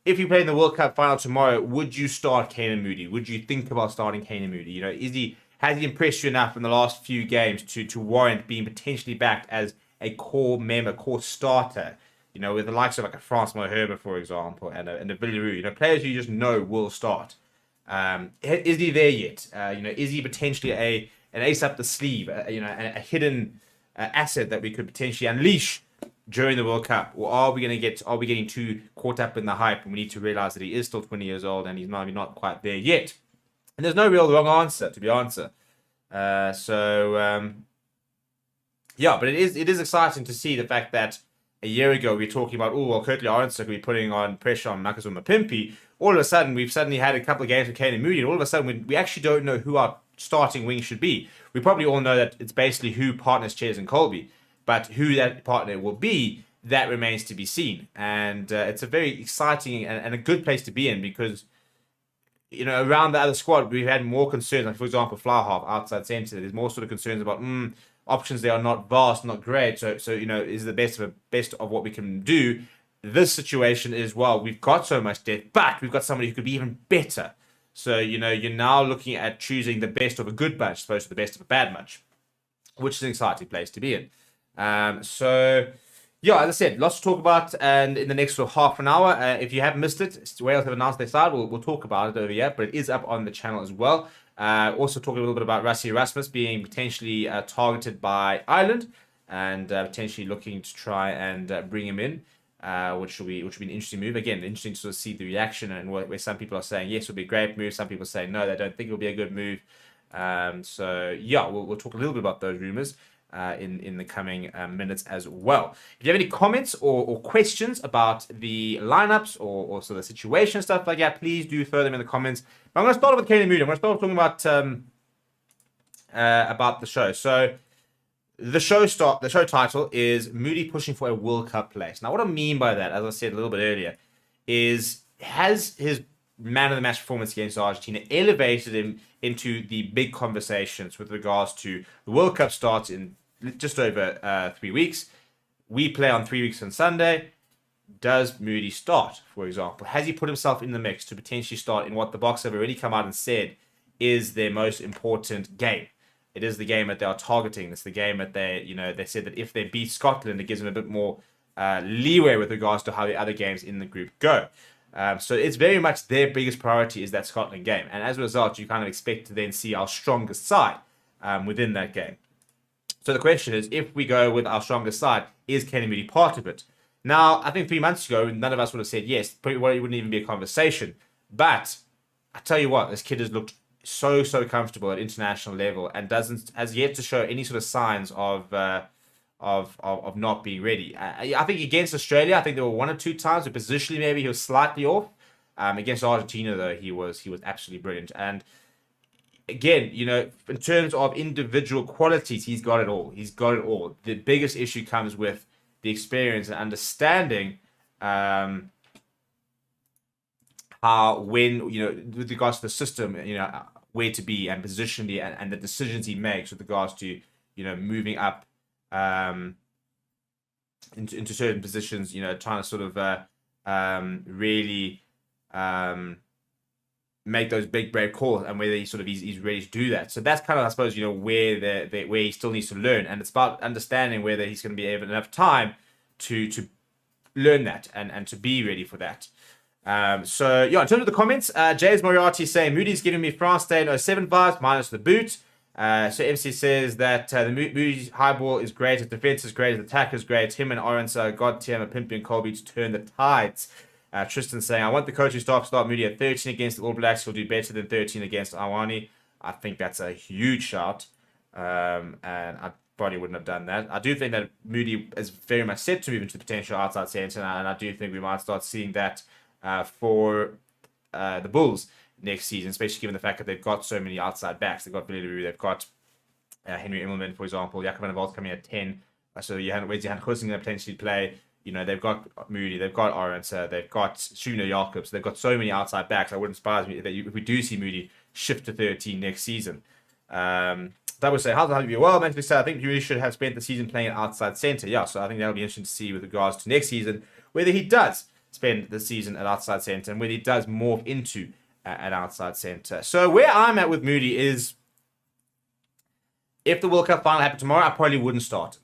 If you play in the World Cup final tomorrow, would you start Canan Moodie? Would you think about starting Canan Moodie? Has he impressed you enough in the last few games to warrant being potentially backed as a core member, core starter? With the likes of like a Francois Herbert, for example, and a Villaroo, players you just know will start. Is he there yet? Is he potentially an ace up the sleeve? A hidden asset that we could potentially unleash during the World Cup, or are we getting too caught up in the hype, and we need to realize that he is still 20 years old and he's maybe not quite there yet? And there's no real wrong answer to be answered. But it is exciting to see the fact that a year ago we were talking about, Curtly Arendse could be putting on pressure on Marcus Mapimpi. All of a sudden, we've suddenly had a couple of games with Canan Moodie, and all of a sudden we actually don't know who our starting wing should be. We probably all know that it's basically who partners Ches and Colby, but who that partner will be, that remains to be seen. And it's a very exciting and a good place to be in, because around the other squad we've had more concerns. Like, for example, Flyhalf outside centre, there's more sort of concerns about options. They are not vast, not great. So is the best of what we can do. This situation is, we've got so much depth, but we've got somebody who could be even better. So you're now looking at choosing the best of a good bunch, as opposed to the best of a bad bunch, which is an exciting place to be in. Yeah, as I said, lots to talk about, and in the next sort of half an hour, if you have missed it, Wales have announced their side. We'll talk about it over here, but it is up on the channel as well. Also talking a little bit about Rassie Erasmus being potentially targeted by Ireland, and potentially looking to try and bring him in, which will be an interesting move. Again, interesting to sort of see the reaction, and where some people are saying yes, it'll be a great move. Some people say no, they don't think it'll be a good move. So yeah, we'll talk a little bit about those rumors in the coming minutes as well. If you have any comments or questions about the lineups or sort of situation, stuff like that, please do throw them in the comments. But I'm going to start with Kane Moody. I'm going to start talking about the show. So the show title is Moody pushing for a World Cup place. Now, what I mean by that, as I said a little bit earlier, is has his man of the match performance against Argentina elevated him into the big conversations with regards to the World Cup starts in just over 3 weeks. We play on 3 weeks on Sunday. Does Moody start, for example? Has he put himself in the mix to potentially start in what the Boks have already come out and said is their most important game? It is the game that they are targeting. It's the game that they said that if they beat Scotland, it gives them a bit more leeway with regards to how the other games in the group go. So it's very much their biggest priority is that Scotland game. And as a result, you kind of expect to then see our strongest side within that game. So the question is, if we go with our strongest side, is Kenny Moody part of it? Now, I think 3 months ago, none of us would have said yes. Probably it wouldn't even be a conversation. But I tell you what, this kid has looked so comfortable at international level and has yet to show any sort of signs of not being ready. I think against Australia, I think there were 1 or 2 times, but positionally maybe he was slightly off. Against Argentina, though, he was absolutely brilliant. And again, in terms of individual qualities, he's got it all. He's got it all. The biggest issue comes with the experience and understanding how, when, with regards to the system, where to be and positionally and the decisions he makes with regards to, moving up into certain positions, trying to sort of really make those big brave calls, and whether he's ready to do that. So that's kind of, I suppose, where he still needs to learn, and it's about understanding whether he's going to be able enough time to learn that and to be ready for that. So yeah, in terms of the comments, James Moriarty saying Moody's giving me France Day 07 vibes minus the boot. So MC says that the Moody's high ball is great, his defense is great, his attack is great. Him and Orense are god tier, Pimpy and Colby to turn the tides. Tristan saying, I want the coaching staff to start Moody at 13 against the All Blacks. He'll do better than 13 against Awani. I think that's a huge shout. And I probably wouldn't have done that. I do think that Moody is very much set to move into the potential outside centre, and I do think we might start seeing that for the Bulls next season, especially given the fact that they've got so many outside backs. They've got Billy, they've got Henry Immelman, for example. Jakob van der Walt coming at 10. So where's Johan Hussing going to potentially play? They've got Moody, they've got Orense, they've got Shuno Jacobs. They've got so many outside backs. I wouldn't surprise me that if we do see Moody shift to 13 next season. That would say, how's the well, mentally said, I think Moody should have spent the season playing at outside centre. Yeah, so I think that'll be interesting to see with regards to next season, whether he does spend the season at outside centre and whether he does morph into an outside centre. So where I'm at with Moody is, if the World Cup final happened tomorrow, I probably wouldn't start.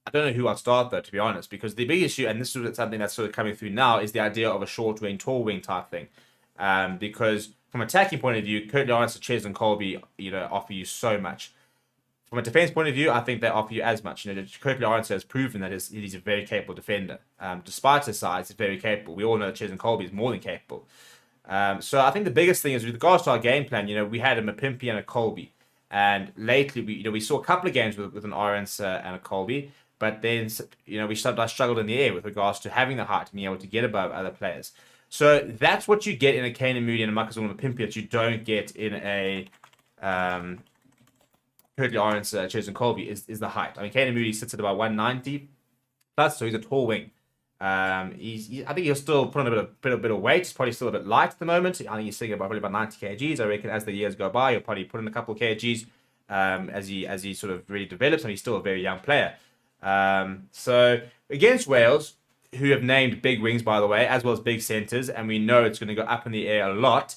I don't know who I'd start, though, to be honest, because the big issue, and this is something that's sort of coming through now, is the idea of a short wing, tall wing type thing. Because from an attacking point of view, Kurt Lawrence, Ches and Colby, offer you so much. From a defense point of view, I think they offer you as much. Kurt Lawrence has proven that he's a very capable defender. Despite his size, he's very capable. We all know that Ches and Colby is more than capable. So I think the biggest thing is with regards to our game plan, we had a Mapimpi and a Colby. And lately, we saw a couple of games with an Orense and a Colby. But then, we struggled in the air with regards to having the height and being able to get above other players. So that's what you get in a Kane Moody and a Marcus Mapimpi that you don't get in a Curtly Orense, Ches and Colby is the height. I mean, Kane Moody sits at about 190 plus, so he's a tall wing. I think he'll still put on a bit of weight. He's probably still a bit light at the moment. I think he's sitting about probably about 90 kgs. I reckon as the years go by, he'll probably put in a couple of kgs as he sort of really develops, and he's still a very young player. So against Wales, who have named big wings, by the way, as well as big centres, and we know it's going to go up in the air a lot,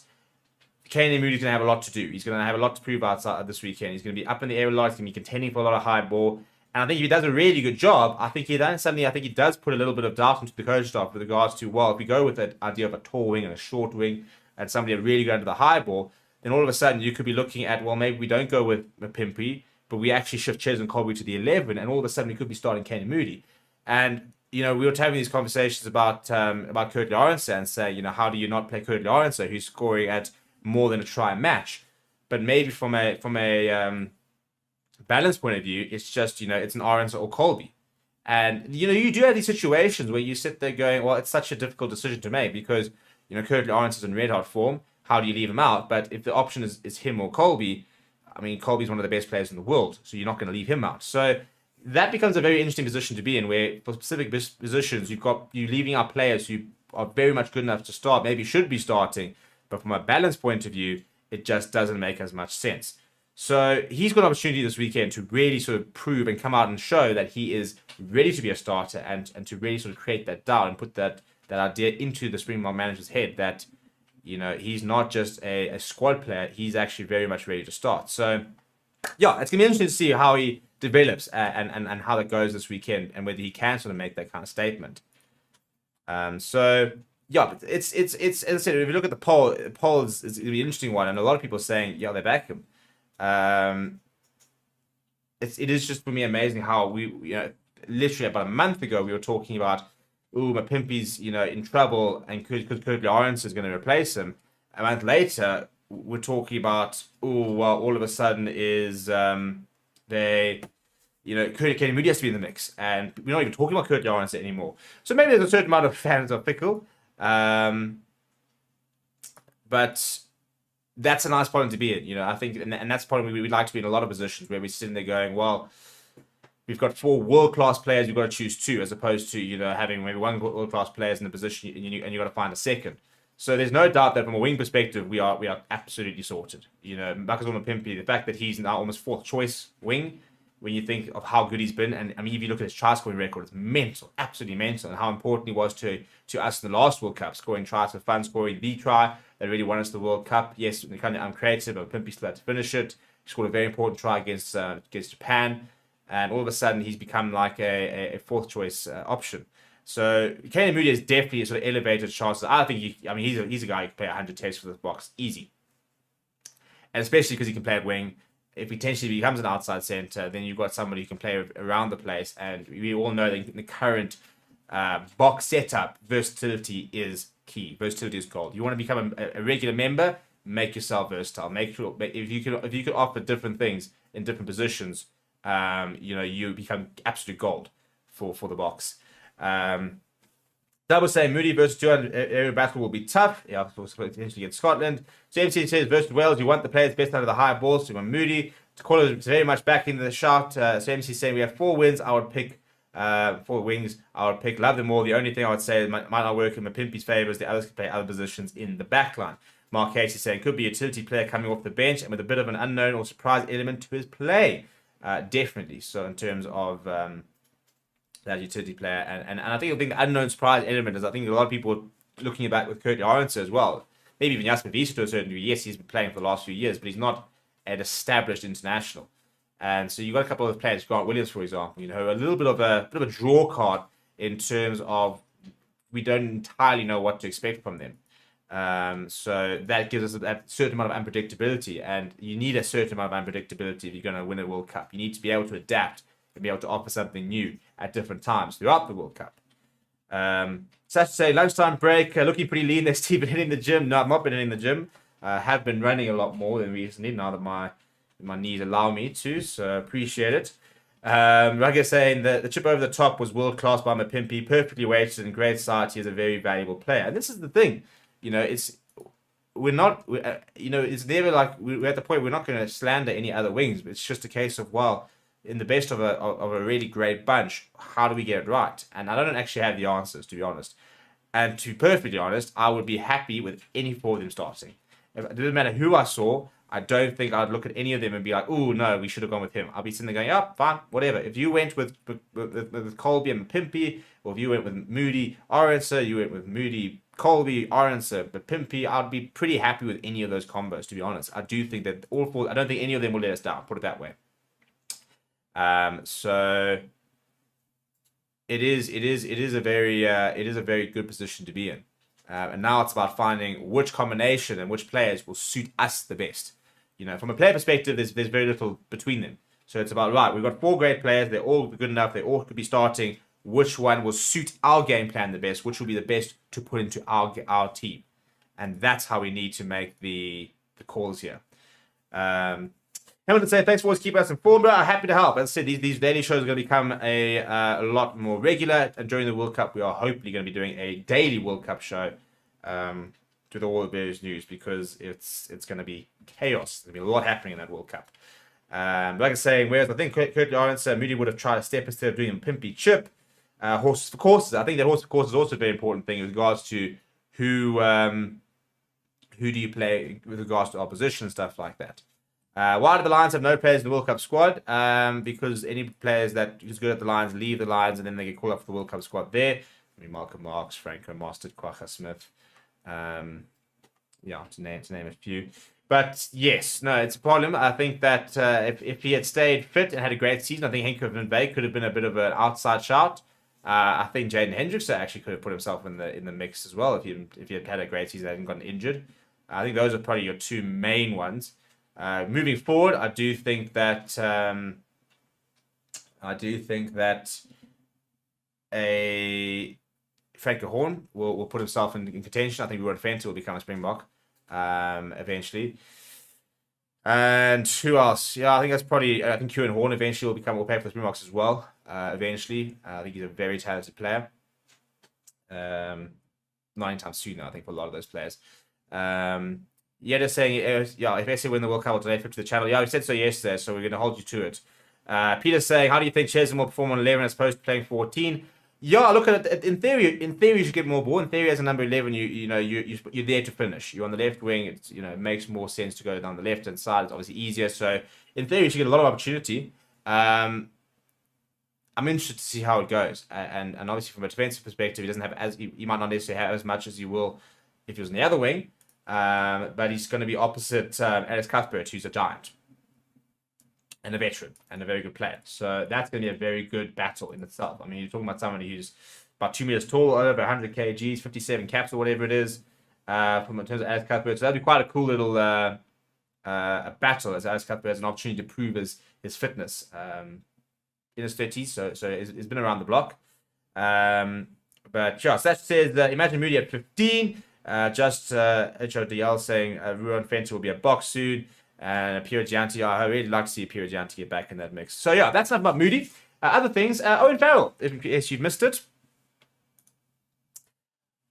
Kane Moody's going to have a lot to do. He's going to have a lot to prove outside this weekend. He's going to be up in the air a lot. He's going to be contending for a lot of high ball. And I think if he does a really good job, I think he does put a little bit of doubt into the coach staff with regards to, well, if we go with that idea of a tall wing and a short wing and somebody really go into the high ball, then all of a sudden you could be looking at, well, maybe we don't go with Mapimpi, but we actually shift Ches and Colby to the 11, and all of a sudden we could be starting Kane and Moody. And, we were having these conversations about Kurt Lawrence and say, how do you not play Kurt Lawrence, who's scoring at more than a try a match? But maybe from a balance point of view, it's just, it's an Lawrence or Colby. And, you do have these situations where you sit there going, well, it's such a difficult decision to make because, Kurt Lawrence is in red hot form. How do you leave him out? But if the option is him or Colby, I mean, Colby's one of the best players in the world, so you're not going to leave him out. So that becomes a very interesting position to be in, where for specific positions, you're leaving out players who are very much good enough to start, maybe should be starting, but from a balance point of view, it just doesn't make as much sense. So he's got an opportunity this weekend to really sort of prove and come out and show that he is ready to be a starter and to really sort of create that doubt and put that idea into the Springbok manager's head that, he's not just a squad player, he's actually very much ready to start. So, yeah, it's going to be interesting to see how he develops and how that goes this weekend and whether he can sort of make that kind of statement. So, yeah, it's as I said, if you look at the poll is going to be an interesting one, and a lot of people are saying, yeah, they back him. It is just for me amazing how we literally about a month ago we were talking about, Mapimpi's in trouble and Kurt Lawrence is going to replace him. A month later we're talking about all of a sudden is Kurt Kenny Moody has to be in the mix, and we're not even talking about Kurt Lawrence anymore. So maybe there's a certain amount of fans are fickle, but that's a nice problem to be in, I think, and that's probably we'd like to be in a lot of positions where we're sitting there going, well, we've got 4 world-class players, you've got to choose 2, as opposed to, having maybe 1 world-class player in the position and you got to find a second. So there's no doubt that from a wing perspective, we are absolutely sorted. Marcus Mapimpi, the fact that he's now almost 4th choice wing, when you think of how good he's been, and I mean, if you look at his try scoring record, it's mental, absolutely mental, and how important he was to us in the last World Cup, scoring tries for fun, scoring the try that really won us the World Cup. Yes, kind of uncreative, but Mapimpi still had to finish it. He scored a very important try against Japan, and all of a sudden he's become like a 4th choice option. So Kane Moody has definitely sort of elevated chances. I think he's a guy who can play 100 tests for this box easy, and especially because he can play at wing. If he potentially becomes an outside centre, then you've got somebody who can play around the place. And we all know that in the current box setup, versatility is key. Versatility is gold. You want to become a regular member, make yourself versatile. Make sure if you could offer different things in different positions, you become absolute gold for the box. Double saying Moody versus 200 area battle will be tough. Yeah, potentially against Scotland. So MC says versus Wales, you want the players best out of the high balls. So you want Moody. To call it very much back into the shout. So MC saying we have 4 wins. I would pick 4 wings. I would pick love them all. The only thing I would say might not work in Mapimpi's favour is the others can play other positions in the back line. Mark Casey saying could be a utility player coming off the bench and with a bit of an unknown or surprise element to his play. Definitely. So in terms of that utility player, and I think the unknown surprise element is I think a lot of people looking back with Kurt Lawrence as well. Maybe even Jasper Wiese to a certain degree. Yes, he's been playing for the last few years, but he's not an established international. And so you've got a couple of players, Grant Williams, for example, a little bit of a draw card in terms of we don't entirely know what to expect from them. So that gives us a certain amount of unpredictability, and you need a certain amount of unpredictability if you're going to win a World Cup. You need to be able to adapt and be able to offer something new at different times throughout the World Cup. Saturday, lunchtime break, looking pretty lean there, Steve. Been hitting the gym. No, I've not been hitting the gym. Have been running a lot more than recently now that my knees allow me to, so appreciate it. Rugby saying that the chip over the top was world class by Mapimpi, perfectly weighted and great sight. He is a very valuable player, and this is the thing. It's never like we're at the point we're not going to slander any other wings. It's just a case of in the best of a really great bunch, how do we get it right? And I don't actually have the answers, to be honest. And to be perfectly honest, I would be happy with any 4 of them starting. It doesn't matter who I saw. I don't think I'd look at any of them and be like, oh, no, we should have gone with him. I'll be sitting there going, oh, fine, whatever. If you went with Colby and Mapimpi, or if you went with Moody, Orenser, you went with Moody, Colby, Orenser, Mapimpi, I'd be pretty happy with any of those combos, to be honest. I do think that all 4, I don't think any of them will let us down, put it that way. So it is a very good position to be in. And now it's about finding which combination and which players will suit us the best. From a player perspective, there's very little between them. So it's about, right, we've got 4 great players. They're all good enough. They all could be starting. Which one will suit our game plan the best? Which will be the best to put into our team? And that's how we need to make the calls here. Hamilton say, thanks for always keeping us informed, but I'm happy to help. As I said, these daily shows are going to become a lot more regular. And during the World Cup, we are hopefully going to be doing a daily World Cup show with all the various news, because it's going to be chaos. There's going to be a lot happening in that World Cup. Like I was saying, whereas I think Kurt Lawrence, Moody would have tried a step instead of doing a pimpy chip. Horses for courses. I think that horses for courses is also a very important thing with regards to who do you play with regards to opposition and stuff like that. Why do the Lions have no players in the World Cup squad? Because any players that is good at the Lions leave the Lions and then they get called up for the World Cup squad there. Malcolm Marks, Franco Mostert, Quacha Smith. To name a few. But yes, no, it's a problem. I think that if he had stayed fit and had a great season, I think Henk van Beek could have been a bit of an outside shout. I think Jaden Hendrickson actually could have put himself in the mix as well if he had a great season and hadn't gotten injured. I think those are probably your 2 main ones. Moving forward, I do think that a Franco Horn will put himself in contention. I think Ruud Venter will become a Springbok eventually. And who else? Yeah, I think that's probably. I think Kieran Horn eventually will play for the Springboks as well. Eventually, I think he's a very talented player. Not anytime soon, I think, for a lot of those players. Just saying, if SA win the World Cup, will delay to the channel. Yeah, we said so yesterday, so we're going to hold you to it. Peter's saying, how do you think Chesney will perform on 11 as opposed to playing 14? Yeah, look at it. In theory, you should get more ball. In theory, as a number 11, you're there to finish. You're on the left wing. It makes more sense to go down the left hand side. It's obviously easier. So in theory, you should get a lot of opportunity. I'm interested to see how it goes. And obviously, from a defensive perspective, he doesn't have he might not necessarily have as much as he will if he was on the other wing. But he's going to be opposite Alex Cuthbert, who's a giant and a veteran and a very good player. So that's going to be a very good battle in itself. I mean, you're talking about somebody who's about 2 meters tall, over 100 kgs, 57 caps or whatever it is, from in terms of Alex Cuthbert. So that'd be quite a cool little a battle, as Alex Cuthbert has an opportunity to prove his fitness in his 30s. So he's been around the block. But yeah, so that says imagine Moody at 15. HODL saying Ruud Venter will be a box soon. And Pierre Gianti, I really like to see Pierre Gianti get back in that mix. So yeah, that's enough about Moody. Other things, Owen Farrell, if you've missed it.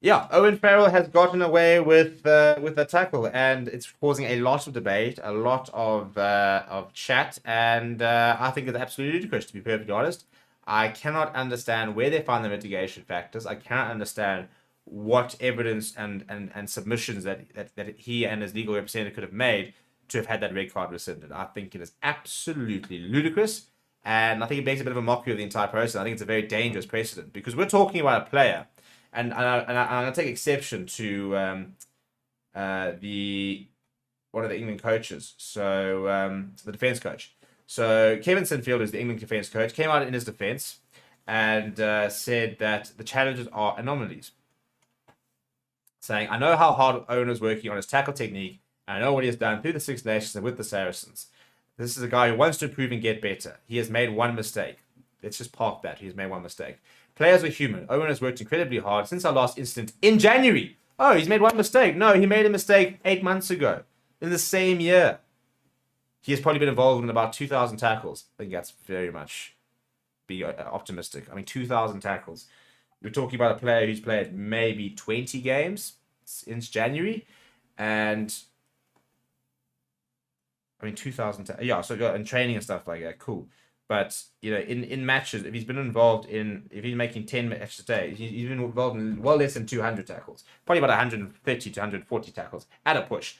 Yeah, Owen Farrell has gotten away with a tackle, and it's causing a lot of debate, a lot of chat, and I think it's absolutely ludicrous, to be perfectly honest. I cannot understand where they find the mitigation factors. I cannot understand what evidence and submissions that he and his legal representative could have made to have had that red card rescinded. I think it is absolutely ludicrous, and I think it makes a bit of a mockery of the entire process. I think it's a very dangerous precedent, because we're talking about a player, and I'm going to take exception to one of the England coaches, so the defense coach. So Kevin Sinfield, who's the England defense coach, came out in his defense and said that the challenges are anomalies, saying, I know how hard Owen is working on his tackle technique, and I know what he has done through the Six Nations and with the Saracens. This is a guy who wants to improve and get better. He has made one mistake. Let's just park that. He's made one mistake. Players are human. Owen has worked incredibly hard since our last incident in January. Oh, he's made one mistake. No, he made a mistake 8 months ago in the same year. He has probably been involved in about 2,000 tackles. I think that's very much be optimistic. I mean, 2,000 tackles. We're talking about a player who's played maybe 20 games since January, and I mean 2,000. So in training and stuff like that, cool. But in matches, if he's been involved if he's making 10 matches a day, he's been involved in well less than 200 tackles, probably about 130 to 140 tackles at a push,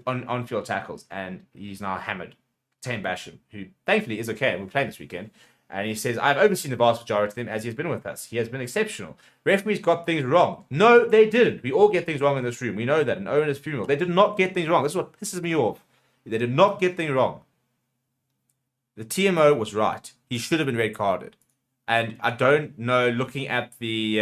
on-field tackles, and he's now hammered Tane Basham, who thankfully is okay, and we're playing this weekend. And he says, I've overseen the vast majority of them as he's been with us. He has been exceptional. Referees got things wrong. No, they didn't. We all get things wrong in this room. We know that. And Owen is funeral. They did not get things wrong. This is what pisses me off. They did not get things wrong. the TMO was right. He should have been red carded. And I don't know, looking at the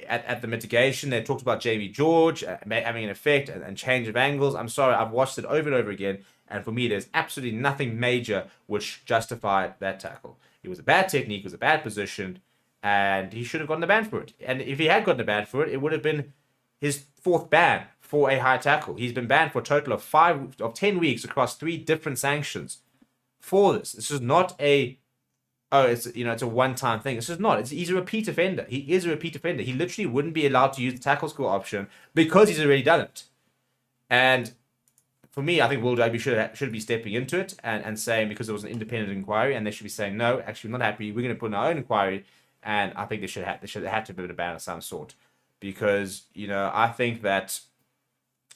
at the mitigation, they talked about JB George having an effect and change of angles. I'm sorry, I've watched it over and over again, and for me, there's absolutely nothing major which justified that tackle. It was a bad technique, it was a bad position, and he should have gotten a ban for it. And if he had gotten a ban for it, it would have been his 4th ban for a high tackle. He's been banned for a total of 10 weeks across 3 different sanctions for this. This is not a it's a one-time thing. This is not. He's a repeat offender. He is a repeat offender. He literally wouldn't be allowed to use the tackle score option because he's already done it. And for me, I think World Rugby should be stepping into it and saying, because there was an independent inquiry, and they should be saying, no, actually, we're not happy. We're going to put in our own inquiry. And I think they should have had to have a ban of some sort, because I think that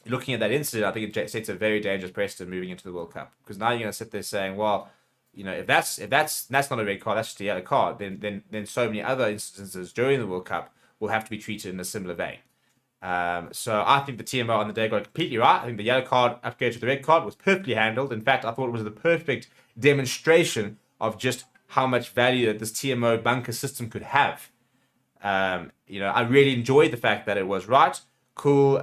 looking at that incident, I think it sets a very dangerous precedent moving into the World Cup, because now you're going to sit there saying, well, if that's not a red card, that's just a yellow card, then so many other instances during the World Cup will have to be treated in a similar vein. So I think the TMO on the day got it completely right. I think the yellow card upgrade to the red card was perfectly handled. In fact, I thought it was the perfect demonstration of just how much value that this TMO bunker system could have. I really enjoyed the fact that it was right. Cool.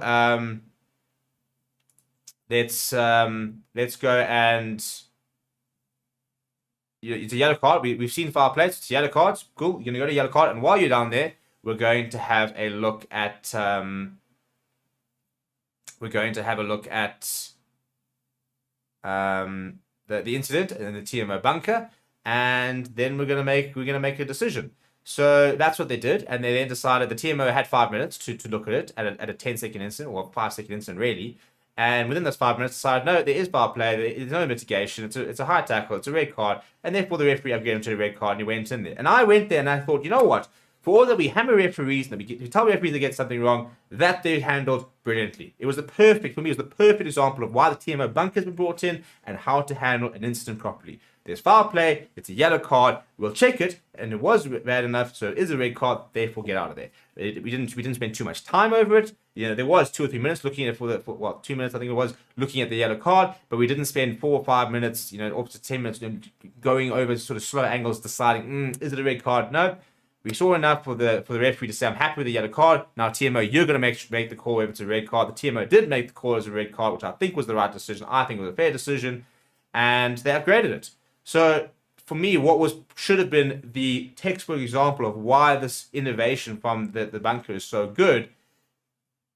Let's go and it's a yellow card. We've seen foul plays. It's yellow cards. Cool. You're gonna go to yellow card, and while you're down there, we're going to have a look at the incident and the TMO bunker, and then we're gonna make a decision. So that's what they did, and they then decided the TMO had 5 minutes to look at it at a 10-second incident, or 5-second incident really. And within those 5 minutes, decided, no, there is foul play, there's no mitigation, it's a high tackle, it's a red card, and therefore the referee upgraded him to a red card, and he went in there. And I went there and I thought, you know what? For all that we hammer referees and we tell referees they get something wrong, that they handled brilliantly. For me, it was the perfect example of why the TMO bunker has been brought in and how to handle an incident properly. There's foul play, it's a yellow card, we'll check it, and it was bad enough, so it is a red card, therefore get out of there. We didn't spend too much time over it. There was 2 or 3 minutes looking at it 2 minutes I think it was, looking at the yellow card, but we didn't spend 4 or 5 minutes, up to 10 minutes going over sort of slow angles, deciding, is it a red card? No. We saw enough for the referee to say, I'm happy with the yellow card. Now, TMO, you're going to make the call whether it's a red card. The TMO did make the call as a red card, which I think was the right decision. I think it was a fair decision, and they upgraded it. So, for me, what should have been the textbook example of why this innovation from the bunker is so good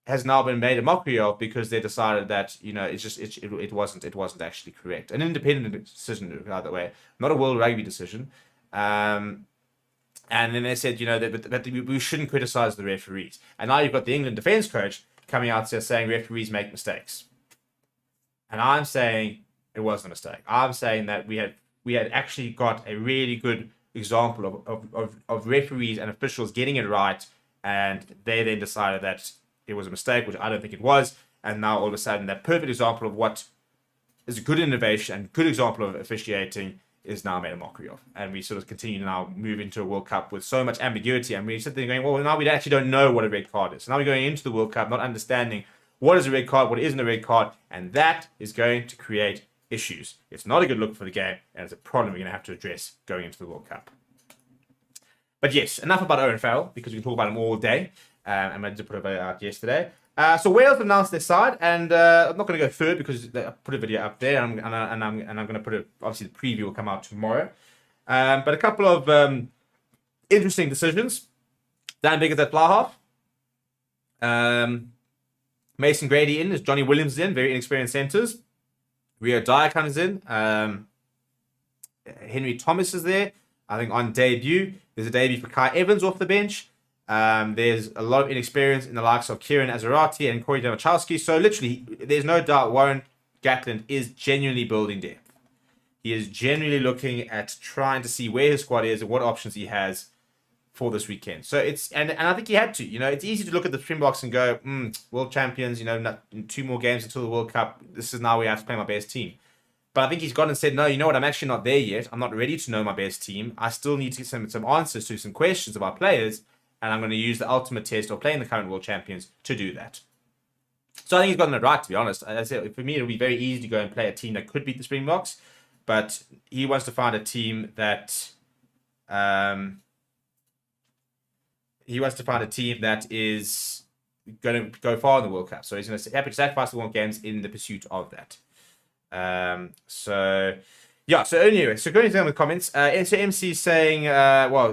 has now been made a mockery of, because they decided that it wasn't actually correct. An independent decision, by the way, not a World Rugby decision. And then they said, that we shouldn't criticize the referees. And now you've got the England defense coach coming out there saying referees make mistakes. And I'm saying it wasn't a mistake. I'm saying that we had actually got a really good example of referees and officials getting it right, and they then decided that it was a mistake, which I don't think it was. And now all of a sudden, that perfect example of what is a good innovation and good example of officiating is now made a mockery of. And we sort of continue to now move into a World Cup with so much ambiguity, and we sit there going, well, now we actually don't know what a red card is. So now we're going into the World Cup not understanding what is a red card, what isn't a red card, and that is going to create issues. It's not a good look for the game, and it's a problem we're going to have to address going into the World Cup. But yes, enough about Owen Farrell, because we can talk about him all day, and I did put a video out yesterday. So Wales announced their side, and I'm not going to go through it because I put a video up there, and I'm going to put it. Obviously, the preview will come out tomorrow. But a couple of interesting decisions. Dan Biggins at fly half. Mason Grady in as Johnny Williams in, very inexperienced centres. Rio Dyer comes in. Henry Thomas is there, I think, on debut. There's a debut for Kai Evans off the bench. There's a lot of inexperience in the likes of Kieran Azarati and Corey Demachowski. So literally, there's no doubt Warren Gatland is genuinely building depth. He is genuinely looking at trying to see where his squad is and what options he has for this weekend. So it's and I think he had to. It's easy to look at the Springboks and go, world champions. Not 2 more games until the World Cup. This is now where I have to play my best team. But I think he's gone and said, no, you know what? I'm actually not there yet. I'm not ready to know my best team. I still need to get some answers to some questions about players. And I'm going to use the ultimate test of playing the current world champions to do that. So I think he's gotten it right, to be honest. As I said, for me, it'll be very easy to go and play a team that could beat the Springboks. but he wants to find a team that is going to go far in the World Cup. So he's going to happy to sacrifice the World games in the pursuit of that. So anyway, so going down with comments, so MC saying,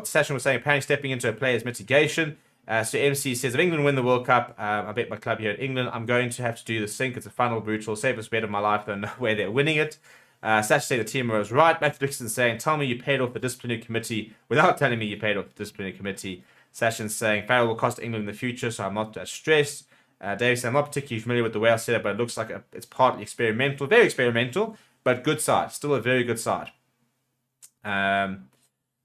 Session was saying apparently stepping into a player's mitigation. So MC says, if England win the World Cup, I bet my club here in England, I'm going to have to do the sink. It's a final brutal, safest bet of my life, though no way they're winning it. Sash say the team was right. Matthew Dixon saying, tell me you paid off the disciplinary committee without telling me you paid off the disciplinary committee. Sessions saying, Farrell will cost England in the future, so I'm not that stressed. Dave saying, I'm not particularly familiar with the Wales setup, but it looks like it's partly experimental, very experimental, but good side, still a very good side.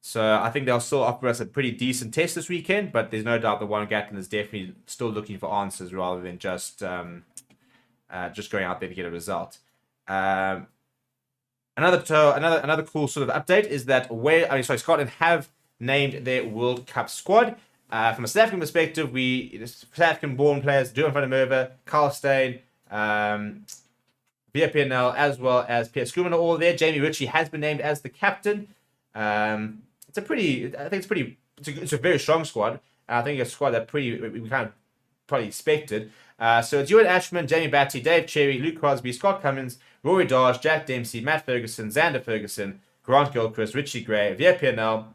So I think they'll still offer us a pretty decent test this weekend, but there's no doubt that Warren Gatland is definitely still looking for answers rather than just going out there to get a result. Another cool sort of update is that Scotland have named their World Cup squad. From a South African perspective, South African-born players, Duan van der Merwe, Carl Steyn, VPNL, as well as Pierre Schoeman are all there. Jamie Ritchie has been named as the captain. It's a very strong squad. I think a squad that we kind of probably expected. So it's Ewan Ashman, Jamie Batty, Dave Cherry, Luke Crosby, Scott Cummins, Rory Darge, Jack Dempsey, Matt Ferguson, Xander Ferguson, Grant Gilchrist, Richie Gray, VPNL,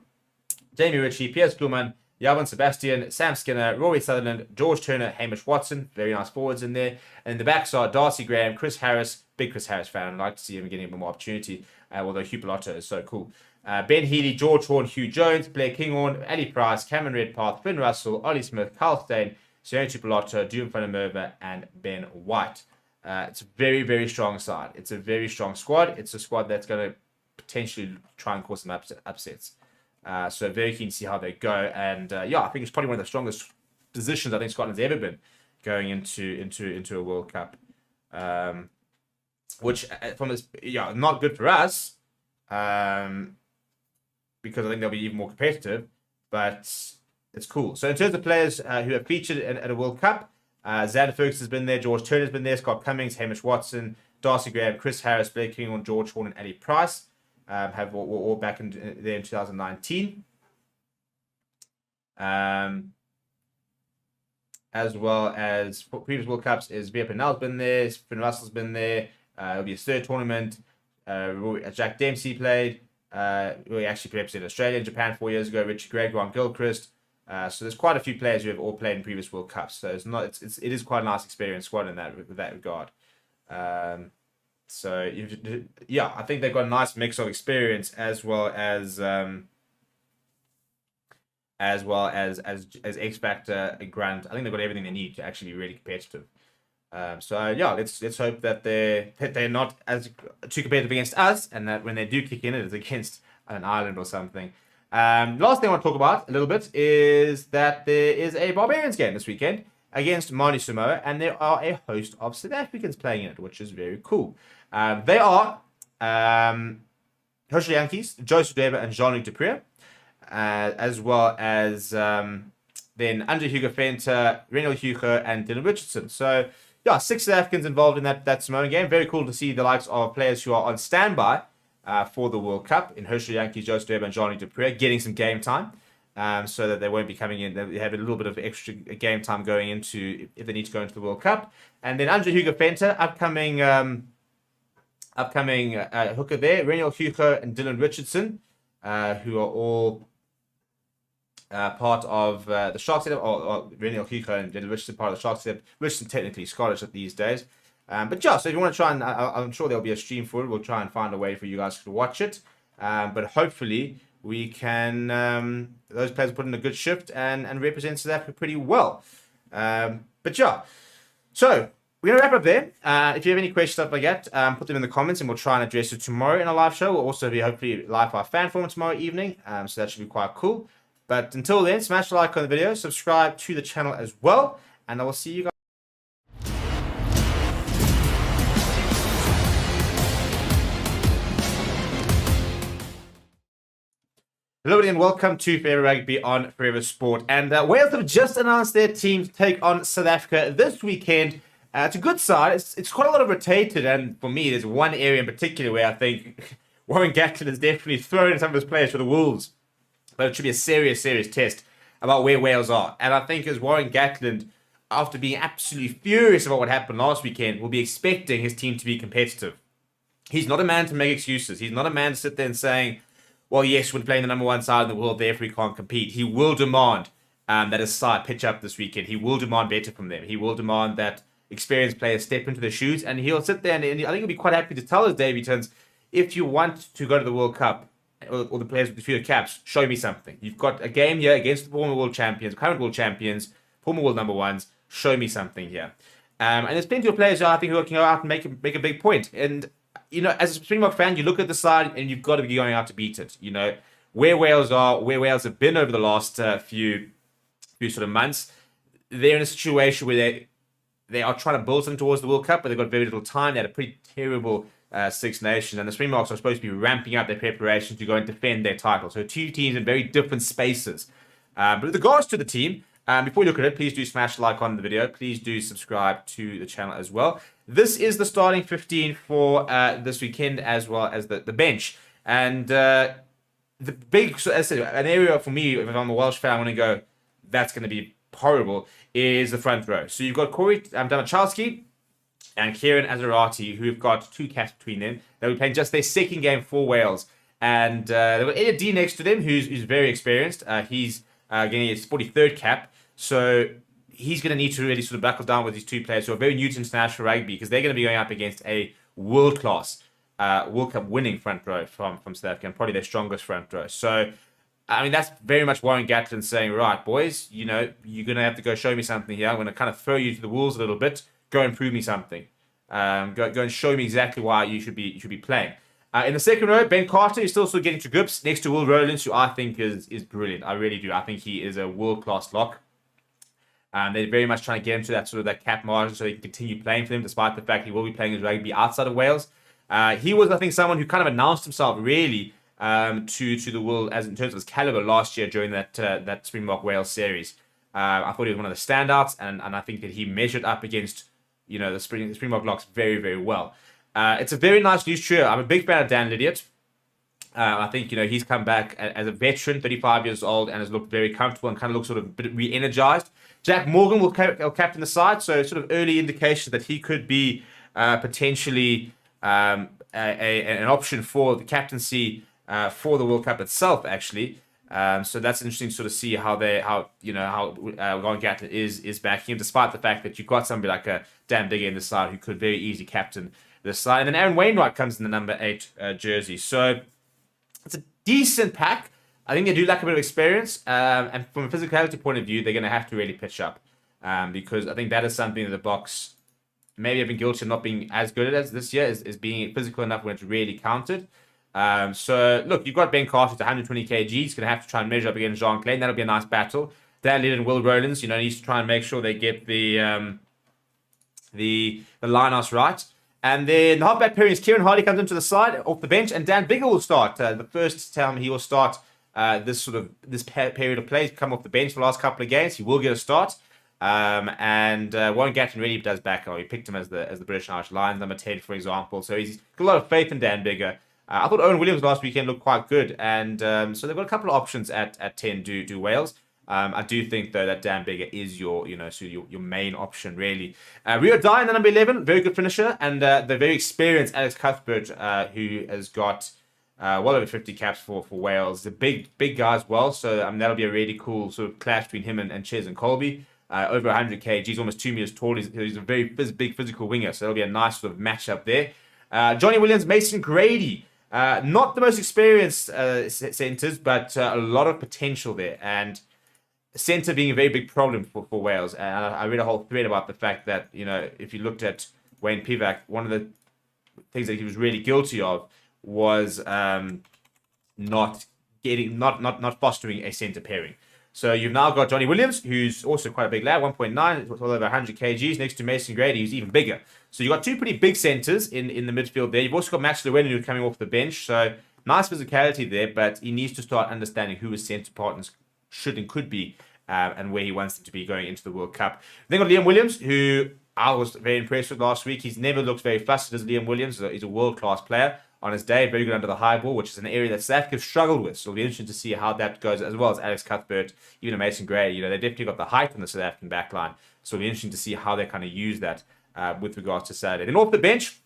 Jamie Ritchie, Piers Kluman, Yavon Sebastian, Sam Skinner, Rory Sutherland, George Turner, Hamish Watson, very nice forwards in there. And in the backs are Darcy Graham, Chris Harris, big Chris Harris fan. I'd like to see him getting a bit more opportunity, although Hugh Piloto is so cool. Ben Healy, George Horn, Hugh Jones, Blair Kinghorn, Ali Price, Cameron Redpath, Finn Russell, Ollie Smith, Carl Steyn, Sione Tupiloto, Duan van der Merwe, and Ben White. It's a very, very strong side. It's a very strong squad. It's a squad that's going to potentially try and cause some upsets. So very keen to see how they go. And I think it's probably one of the strongest positions I think Scotland's ever been going into a World Cup. Which not good for us. Because I think they'll be even more competitive, but it's cool. So in terms of players who have featured at a World Cup, Xander Ferguson has been there, George Turner's been there, Scott Cummings, Hamish Watson, Darcy Graham, Chris Harris, Blake Kinghorn, George Horn, and Ali Price were all back there in 2019. As well as previous World Cups, is VPNL's been there, Finn Russell's been there. It'll be his third tournament. Jack Dempsey played. We actually represented Australia and Japan 4 years ago. Richie Gray, Grant Gilchrist. So there's quite a few players who have all played in previous World Cups. So it is quite a nice experienced squad in that regard. I think they've got a nice mix of experience as well as X Factor and Grant. I think they've got everything they need to actually be really competitive. Let's hope that they're not as too competitive against us, and that when they do kick in, it is against an island or something. Last thing I want to talk about a little bit is that there is a Barbarians game this weekend against Mani Samoa, and there are a host of South Africans playing in it, which is very cool. They are Herschel Yankees, Joseph Weber, and Jean-Luc Dupré, as well as then Andre Hugo Venter, Reniel Hugo, and Dylan Richardson. So 6 South Africans involved in that Samoan game. Very cool to see the likes of players who are on standby for the World Cup in Herschel Yankees, Joseph Weber, and Jean-Luc Dupré getting some game time, so that they won't be coming in. They have a little bit of extra game time going into if they need to go into the World Cup. And then Andre Hugo Venter, upcoming hooker there, Reniel Hugo and Dylan Richardson, who are all part of the Sharks setup, or Reniel Hugo and Dylan Richardson part of the Sharks setup. Richardson technically Scottish at these days. So if you want to try and, I'm sure there'll be a stream for it. We'll try and find a way for you guys to watch it. But hopefully we can, those players put in a good shift and represent South Africa pretty well. So we're going to wrap up there. If you have any questions, stuff like that, put them in the comments and we'll try and address it tomorrow in a live show. We'll also be hopefully live for our fan forum tomorrow evening. So that should be quite cool. But until then, smash the like on the video, subscribe to the channel as well, and I will see you guys. Hello everybody and welcome to Forever Rugby on Forever Sport. And Wales have just announced their team to take on South Africa this weekend. It's a good side. It's quite a lot of rotated, and for me, there's one area in particular where I think Warren Gatland has definitely thrown some of his players for the wolves. But it should be a serious, serious test about where Wales are. And I think as Warren Gatland, after being absolutely furious about what happened last weekend, will be expecting his team to be competitive. He's not a man to make excuses. He's not a man to sit there and saying, well, yes, we're playing the number one side in the world, therefore we can't compete. He will demand that his side pitch up this weekend. He will demand better from them. He will demand that experienced players step into their shoes, and he'll sit there and I think he'll be quite happy to tell his debutantes, if you want to go to the World Cup, or the players with the fewer caps, show me something. You've got a game here against the former world champions, current world champions, former world number ones. Show me something here. And there's plenty of players, I think, who can go out and make a big point. And as a Springbok fan, you look at the side and you've got to be going out to beat it. Where Wales are, where Wales have been over the last few sort of months, they're in a situation where they are trying to build something towards the World Cup, but they've got very little time. They had a pretty terrible Six Nations, and the Springboks are supposed to be ramping up their preparation to go and defend their title. So two teams in very different spaces. But with regards to the team, before you look at it, please do smash like on the video. Please do subscribe to the channel as well. This is the starting 15 for this weekend, as well as the bench. And the big, so as I said, an area for me, if I'm a Welsh fan, I want to go, that's going to be horrible, is the front row. So you've got Corey Damachowski and Kieran Azarati, who've got 2 caps between them. They'll be playing just their second game for Wales. And they've got Elliot D next to them, who's very experienced. He's getting his 43rd cap. So he's going to need to really sort of buckle down with these 2 players who are very new to international rugby, because they're going to be going up against a world-class World Cup winning front row from South Africa, and probably their strongest front row. So, I mean, that's very much Warren Gatland saying, right, boys, you're going to have to go show me something here. I'm going to kind of throw you to the wolves a little bit. Go and prove me something. Go and show me exactly why you should be playing. In the second row, Ben Carter is still sort of getting to grips next to Will Rowlands, who I think is brilliant. I really do. I think he is a world-class lock. They're very much trying to get him to that cap margin so he can continue playing for them, despite the fact he will be playing his rugby outside of Wales. He was, I think, someone who kind of announced himself really to the world as in terms of his caliber last year during that Springbok Wales series. I thought he was one of the standouts, and I think that he measured up against the Springbok locks very, very well. It's a very nice loose trio. I'm a big fan of Dan Lydiot. I think he's come back as a veteran, 35 years old, and has looked very comfortable and kind of looks sort of a bit re-energized. Jack Morgan will captain the side, so sort of early indication that he could be potentially an option for the captaincy for the World Cup itself, actually. So that's interesting to sort of see how Warren Gatland is backing him, despite the fact that you've got somebody like a Dan Bigger in the side who could very easily captain this side. And then Aaron Wainwright comes in the number 8 jersey. So it's a decent pack. I think they do lack a bit of experience. And from a physicality point of view, they're going to have to really pitch up. Because I think that is something that the Boks maybe have been guilty of not being as good as this year, is being physical enough when it's really counted. So, look, you've got Ben Carter at 120 kg. He's going to have to try and measure up against Jean Klein. That'll be a nice battle. Dan Lydon and Will Rowlands, needs to try and make sure they get the line-outs right. And then the halfback pairing is Kieran Hardy comes into the side off the bench, and Dan Bigger will start. The first time he will start this period of play. He's come off the bench for the last couple of games. He will get a start. And Warren Gatland really does back on. He picked him as the British Irish Lions number 10, for example. So he's got a lot of faith in Dan Bigger. I thought Owen Williams last weekend looked quite good, and so they've got a couple of options at 10 do Wales. I do think though that Dan Bigger is your main option really. Rio Dye in the number 11, very good finisher, and the very experienced Alex Cuthbert, who has got well over 50 caps for Wales. The big guy as well, so that'll be a really cool sort of clash between him and Ches and Colby. Over 100 kg, he's almost 2 meters tall. He's a very big physical winger, so that'll be a nice sort of matchup there. Johnny Williams, Mason Grady. Not the most experienced centres, but a lot of potential there. And centre being a very big problem for Wales. And I read a whole thread about the fact that, if you looked at Wayne Pivac, one of the things that he was really guilty of was not fostering a centre pairing. So you've now got Johnny Williams, who's also quite a big lad, 1.9, well over 100 kgs, next to Mason Grady, who's even bigger. So you've got 2 pretty big centres in the midfield there. You've also got Max Llewellyn, who's coming off the bench. So nice physicality there, but he needs to start understanding who his centre partners should and could be, and where he wants them to be going into the World Cup. Then got Liam Williams, who I was very impressed with last week. He's never looked very flustered as Liam Williams. He's a world-class player. on his day. Very good under the high ball, which is an area that South Africa have struggled with. So it'll be interesting to see how that goes, as well as Alex Cuthbert, even a Mason Gray. You know, they definitely got the height on the South African backline. So it'll be interesting to see how they kind of use that with regards to Saturday. Then off the bench,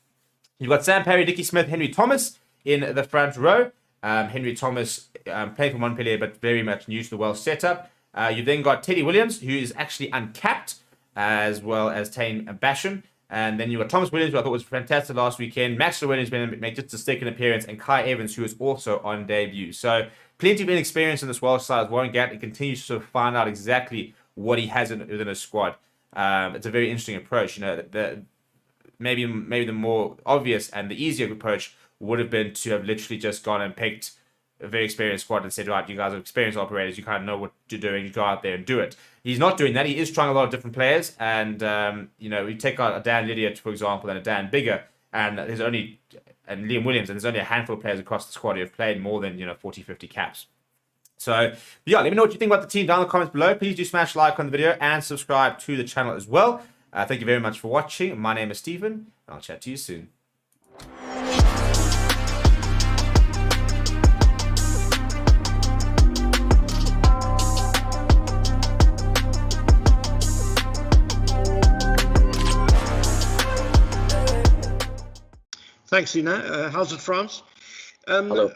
you've got Sam Parry, Dickie Smith, Henry Thomas in the front row. Henry Thomas playing for Montpellier, but very much new to the Welsh setup. You've then got Teddy Williams, who is actually uncapped, as well as Tane Basham. And then you've got Thomas Williams, who I thought was fantastic last weekend. Maxwell Williams made just a second appearance, and Kai Evans, who is also on debut. So plenty of inexperience in this Welsh side. Warren Gatland continues to sort of find out exactly what he has within his squad. It's a very interesting approach. You know, maybe the more obvious and the easier approach would have been to have literally just gone and picked a very experienced squad and said, right, you guys are experienced operators, you kind of know what you're doing, you go out there and do it. He's not doing that. He is trying a lot of different players, and you know, you take out a Dan Lydiard, for example, and a Dan Bigger, and Liam Williams, and there's only a handful of players across the squad who have played more than 40, 50 caps. So yeah, let me know what you think about the team down in the comments below. Please do smash like on the video and subscribe to the channel as well. Thank you very much for watching. My name is Stephen, and I'll chat to you soon. Thanks, Sina. How's it, France? Hello.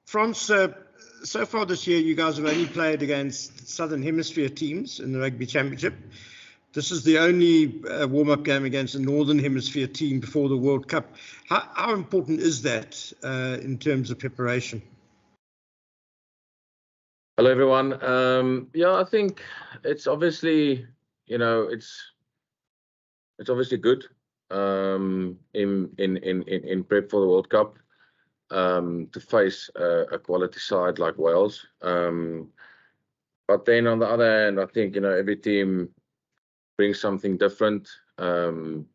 France, so far this year, you guys have only played against Southern Hemisphere teams in the Rugby Championship. This is the only warm-up game against a Northern Hemisphere team before the World Cup. How important is that in terms of preparation? Hello, everyone. Yeah, I think it's obviously, it's obviously good in prep for the World Cup to face a quality side like Wales. But then on the other hand, I think every team brings something different, and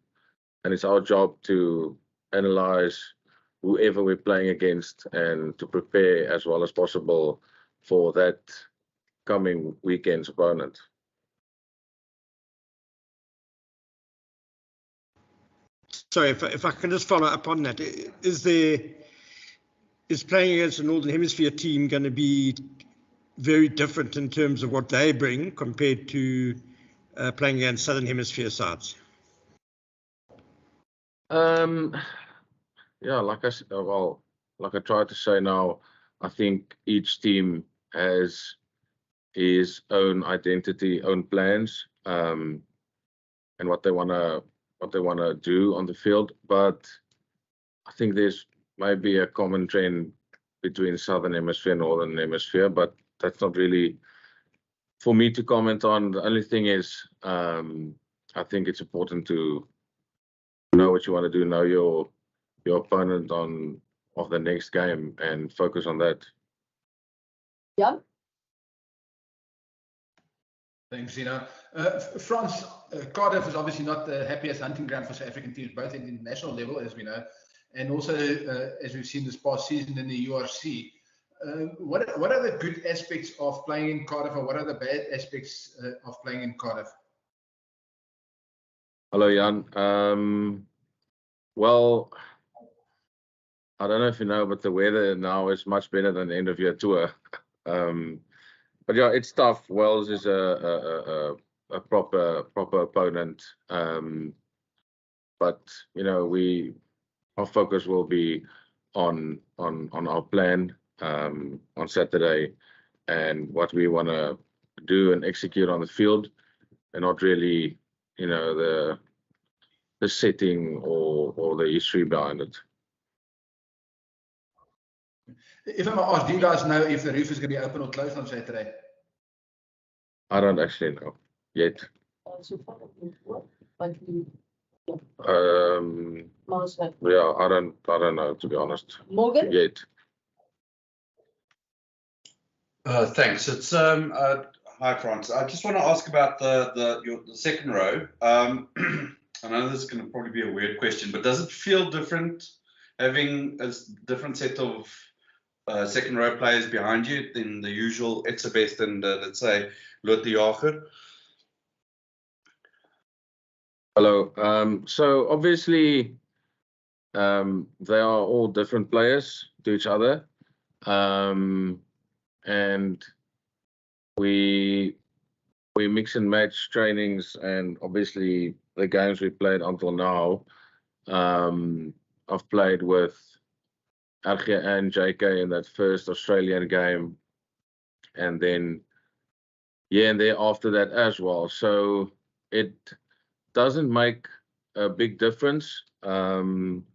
it's our job to analyze whoever we're playing against and to prepare as well as possible for that coming weekend's opponent. Sorry, if I can just follow up on that, is playing against a Northern Hemisphere team going to be very different in terms of what they bring compared to playing against Southern Hemisphere sides? Yeah, like I tried to say now, I think each team has his own identity, own plans, and what they wanna do on the field. But I think there's maybe a common trend between Southern Hemisphere and Northern Hemisphere, but that's not really for me to comment on. The only thing is, I think it's important to know what you want to do, know your opponent of the next game, and focus on that. Yeah. Thanks, Zina. France, Cardiff is obviously not the happiest hunting ground for South African teams, both at the international level, as we know, and also as we've seen this past season in the URC. What are the good aspects of playing in Cardiff, or what are the bad aspects of playing in Cardiff? Hello, Jan. Well, I don't know if you know, but the weather now is much better than the end of your tour. But yeah, it's tough. Wales is a proper opponent. But our focus will be on our plan on Saturday and what we want to do and execute on the field, and not really the setting or the history behind it. If I may ask, do you guys know if the roof is going to be open or closed on Saturday? I don't actually know yet. Yeah, I don't know, to be honest. Morgan? Yet. Thanks. It's hi, France. I just want to ask about the second row. I know this is going to probably be a weird question, but does it feel different having a different set of second row players behind you than the usual Etzebeth and let's say Lotte Jager? Hello. So obviously They are all different players to each other. And we mix and match trainings, and obviously the games we played until now. I've played with RG and JK in that first Australian game, and then and there after that as well. So it doesn't make a big difference in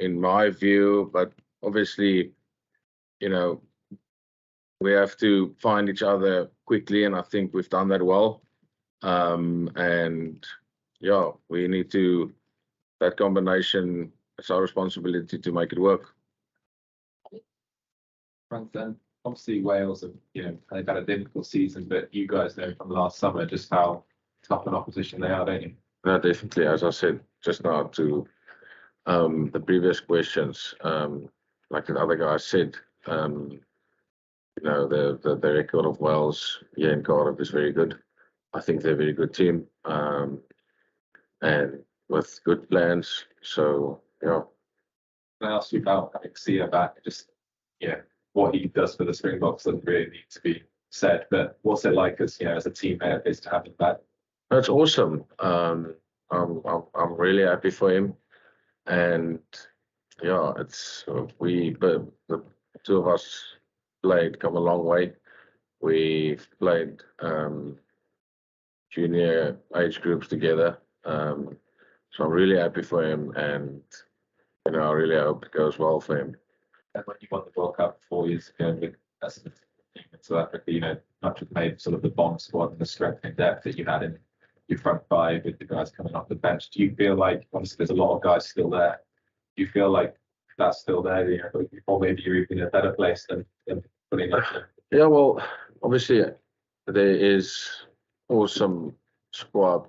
my view, but obviously, we have to find each other quickly, and I think we've done that well. And we need to, that combination, it's our responsibility to make it work. Then obviously Wales have, they've had a difficult season, but you guys know from last summer just how tough an opposition they are, don't you? No, definitely. As I said just now to the previous questions, like the other guy said, the record of Wales here in Cardiff is very good. I think they're a very good team, and with good plans. So Can I ask you about having Sia back? Just what he does for the Springboks doesn't really need to be said, but what's it like as a teammate is to have him back? That's awesome. I'm really happy for him, and it's the two of us come a long way. We've played junior age groups together, so I'm really happy for him, and I really hope it goes well for him. And when you won the World Cup 4 years ago with team in South Africa, not just made sort of the bomb squad and the strength and depth that you had in your front five with the guys coming off the bench. Do you feel like, obviously there's a lot of guys still there, do you feel like that's still there, or maybe you're even in a better place than putting it? Yeah, well, obviously there is awesome squad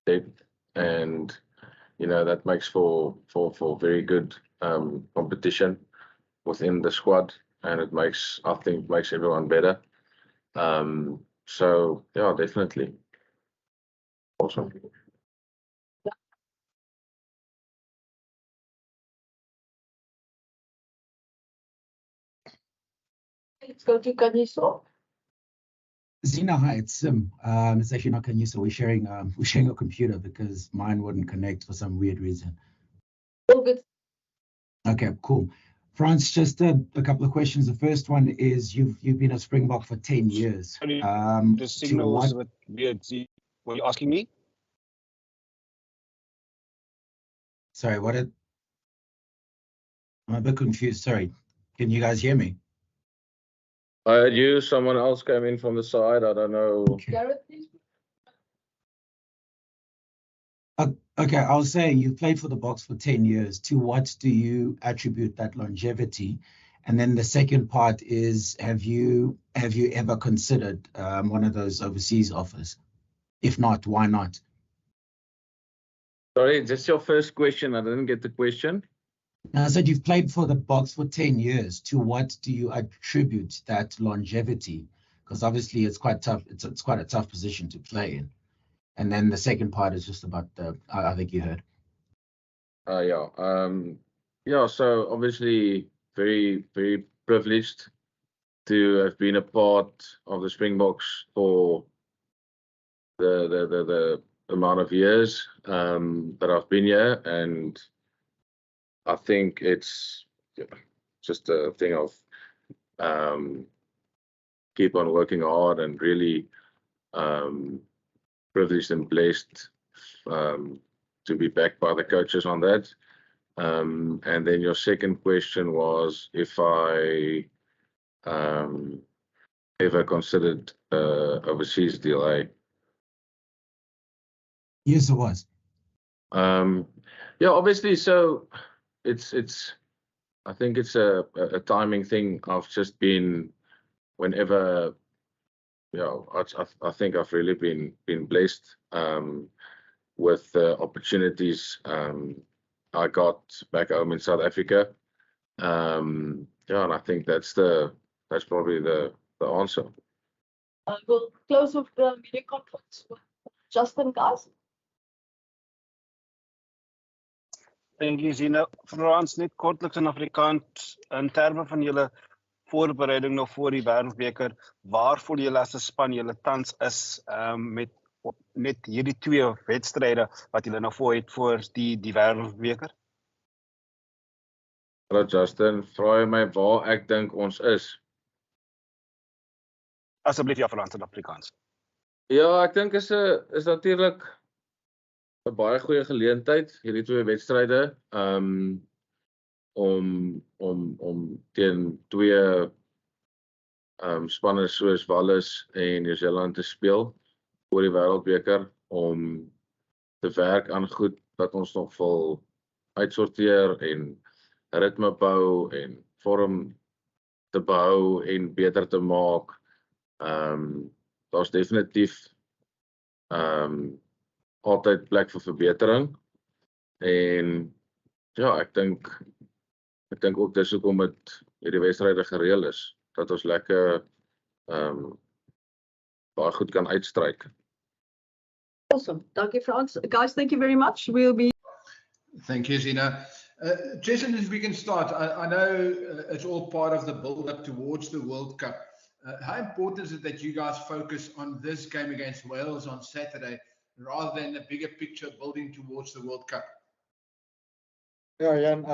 depth, and that makes for very good competition within the squad, and I think makes everyone better. So definitely awesome. Let's go to Kaniso. Zina, hi, it's Sim. It's actually not Kaniso. We're sharing a computer because mine wouldn't connect for some weird reason. All good. Okay, cool. Frans, just a couple of questions. The first one is you've been a Springbok for 10 years. The signal was a bit weird. Were you asking me? Sorry, I'm a bit confused. Sorry. Can you guys hear me? I heard you. Someone else came in from the side. I don't know. Gareth, please. Okay, I was saying you played for the Boks for 10 years. To what do you attribute that longevity? And then the second part is, have you ever considered one of those overseas offers? If not, why not? Sorry, is this your first question? I didn't get the question. I said you've played for the Boks for 10 years. To what do you attribute that longevity? Because obviously it's quite tough. It's quite a tough position to play in. And then the second part is just about I think you heard. So obviously very, very privileged to have been a part of the Springboks for the amount of years that I've been here, and I think it's just a thing of keep on working hard, and really privileged and blessed to be backed by the coaches on that. And then your second question was if I ever considered overseas deal. Yes, it was. Obviously. So it's I think it's a timing thing. I've just been whenever. I think I've really been blessed with the opportunities I got back home in South Africa. And I think that's probably the answer. We'll close with the media conference with Justin, guys. Thank you, Zina. Frans, net kortliks in Afrikaans, in terme van julle voorbereiding nog voor die Wêreldbeker, waar voel julle as 'n span julle tans is met net hierdie 2 wedstryde wat julle nou voor het voor die Wêreldbeker? Hallo Justin, vra jy my waar ek dink ons is? Asseblief ja, Frans in Afrikaans. Ja, ek dink is natuurlik 'n baie goeie geleentheid hierdie 2 wedstryde om teen 2 spanne soos Wallis en Nieu-Seeland te speel oor die Wêreldbeker, om te werk aan goed wat ons nog wil uitsorteer en ritme bou en vorm te bou en beter te maak. Daar's definitief altyd plek vir verbetering, en ja, ek dink ook dis hoekom dit hierdie wedstryde gereël is, dat ons lekker baie goed kan uitstryk. Awesome. Dankie Frans. Guys, thank you very much. We'll be... Thank you, Zina. Jason, if we can start, I know it's all part of the build-up towards the World Cup. How important is it that you guys focus on this game against Wales on Saturday, rather than the bigger picture building towards the World Cup? Yeah, Jan,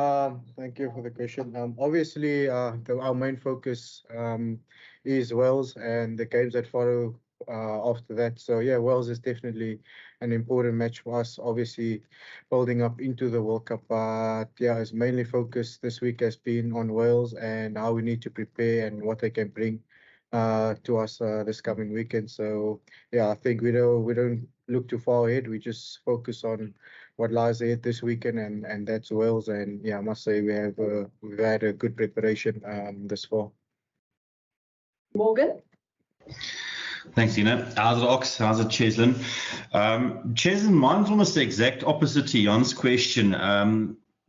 thank you for the question. Obviously, our main focus is Wales and the games that follow after that. So yeah, Wales is definitely an important match for us, obviously building up into the World Cup. But yeah, it's mainly focused this week has been on Wales and how we need to prepare and what they can bring to us this coming weekend. So yeah, I think we don't look too far ahead. We just focus on what lies ahead this weekend, and that's Wales. And yeah, I must say we've had a good preparation this far. Morgan? Thanks, Ina. How's it, Ox? How's it, Cheslin? Cheslin, mine's almost the exact opposite to Jan's question.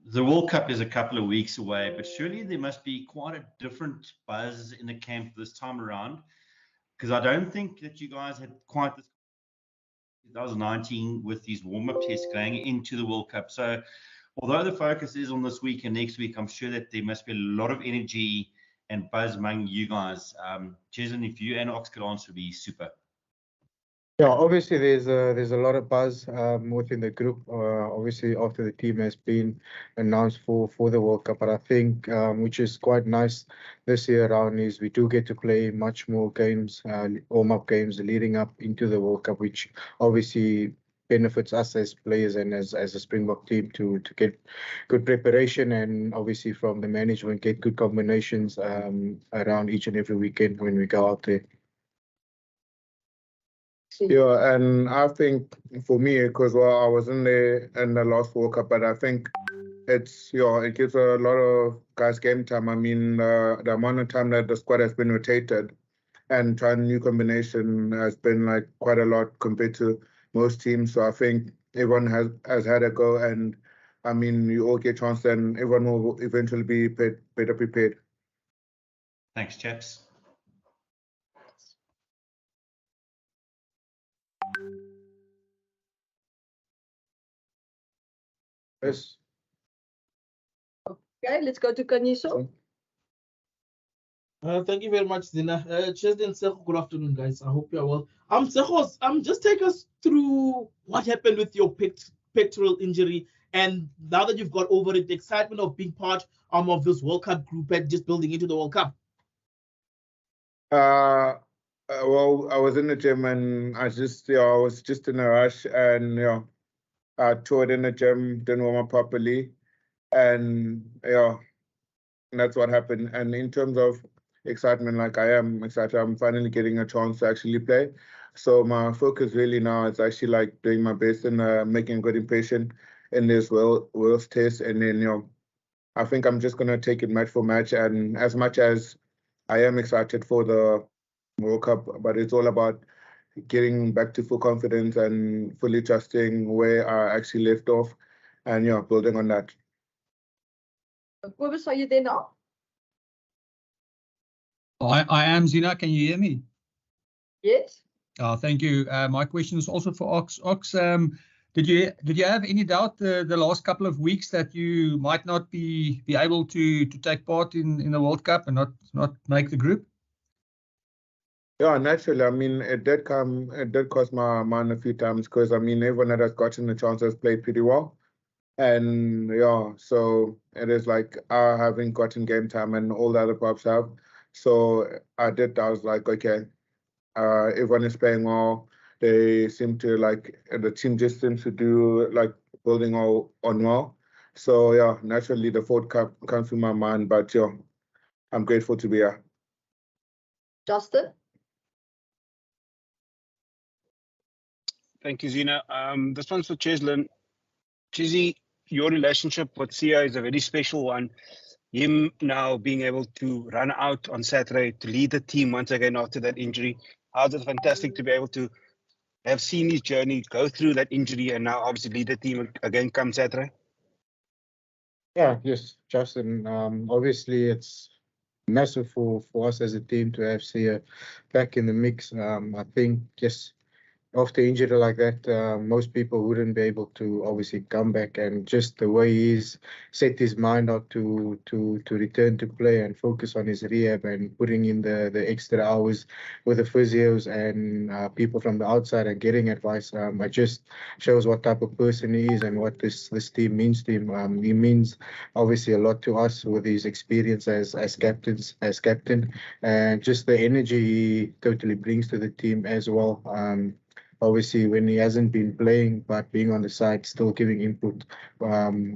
The World Cup is a couple of weeks away, but surely there must be quite a different buzz in the camp this time around, because I don't think that you guys had quite this 2019 with these warm-up tests going into the World Cup. So although the focus is on this week and next week, I'm sure that there must be a lot of energy and buzz among you guys. Cheslin, if you and Ox could answer, would be super. Yeah, obviously there's a lot of buzz within the group. Obviously after the team has been announced for the World Cup, but I think which is quite nice this year around is we do get to play much more games, warm-up games leading up into the World Cup, which obviously benefits us as players and as a Springbok team to get good preparation, and obviously from the management get good combinations around each and every weekend when we go out there. Yeah, and I think for me, because I wasn't there in the last World Cup, but I think it gives a lot of guys game time. I mean, the amount of time that the squad has been rotated and trying new combination has been like quite a lot compared to most teams. So I think everyone has had a go, and I mean, you all get a chance, and everyone will eventually be better prepared. Thanks, chaps. Yes. Okay, let's go to Kaniso. Thank you very much, Zina. Cheslin, Sekho, good afternoon, guys. I hope you're well. Sekho, just take us through what happened with your pectoral injury, and now that you've got over it, the excitement of being part of this World Cup group and just building into the World Cup. Well, I was in the gym and I was just in a rush, and I toured in the gym, didn't warm up properly, and that's what happened. And in terms of excitement, like I am excited, I'm finally getting a chance to actually play. So my focus really now is actually like doing my best and making a good impression in this World's test. And then I think I'm just gonna take it match for match. And as much as I am excited for the World Cup, but it's all about getting back to full confidence and fully trusting where I actually left off, and building on that. Kobus, are you there now? I am, Zina. Can you hear me? Yes. Thank you. My question is also for Ox. Ox, Did you have any doubt the last couple of weeks that you might not be able to take part in the World Cup and not make the group? Yeah, naturally. I mean, it did cross my mind a few times because I mean, everyone that has gotten the chance has played pretty well. And yeah, so it is like I haven't gotten game time and all the other props have. So I was like, okay, everyone is playing well. They seem to like, the team just seems to do like building all on well. So yeah, naturally the Ford Cup comes to my mind, but yeah, I'm grateful to be here. Justin? Thank you, Zina. This one's for Cheslin. Chizzy, your relationship with Sia is a very special one. Him now being able to run out on Saturday to lead the team once again after that injury. How's it fantastic to be able to have seen his journey go through that injury and now obviously lead the team again come Saturday? Yeah, yes, Justin. Obviously, it's massive for us as a team to have Sia back in the mix. I think just after injury like that, most people wouldn't be able to obviously come back, and just the way he's set his mind out to return to play and focus on his rehab and putting in the extra hours with the physios and people from the outside and getting advice. It just shows what type of person he is and what this team means to him. He means obviously a lot to us with his experience as captain, and just the energy he totally brings to the team as well. Obviously, when he hasn't been playing, but being on the side, still giving input,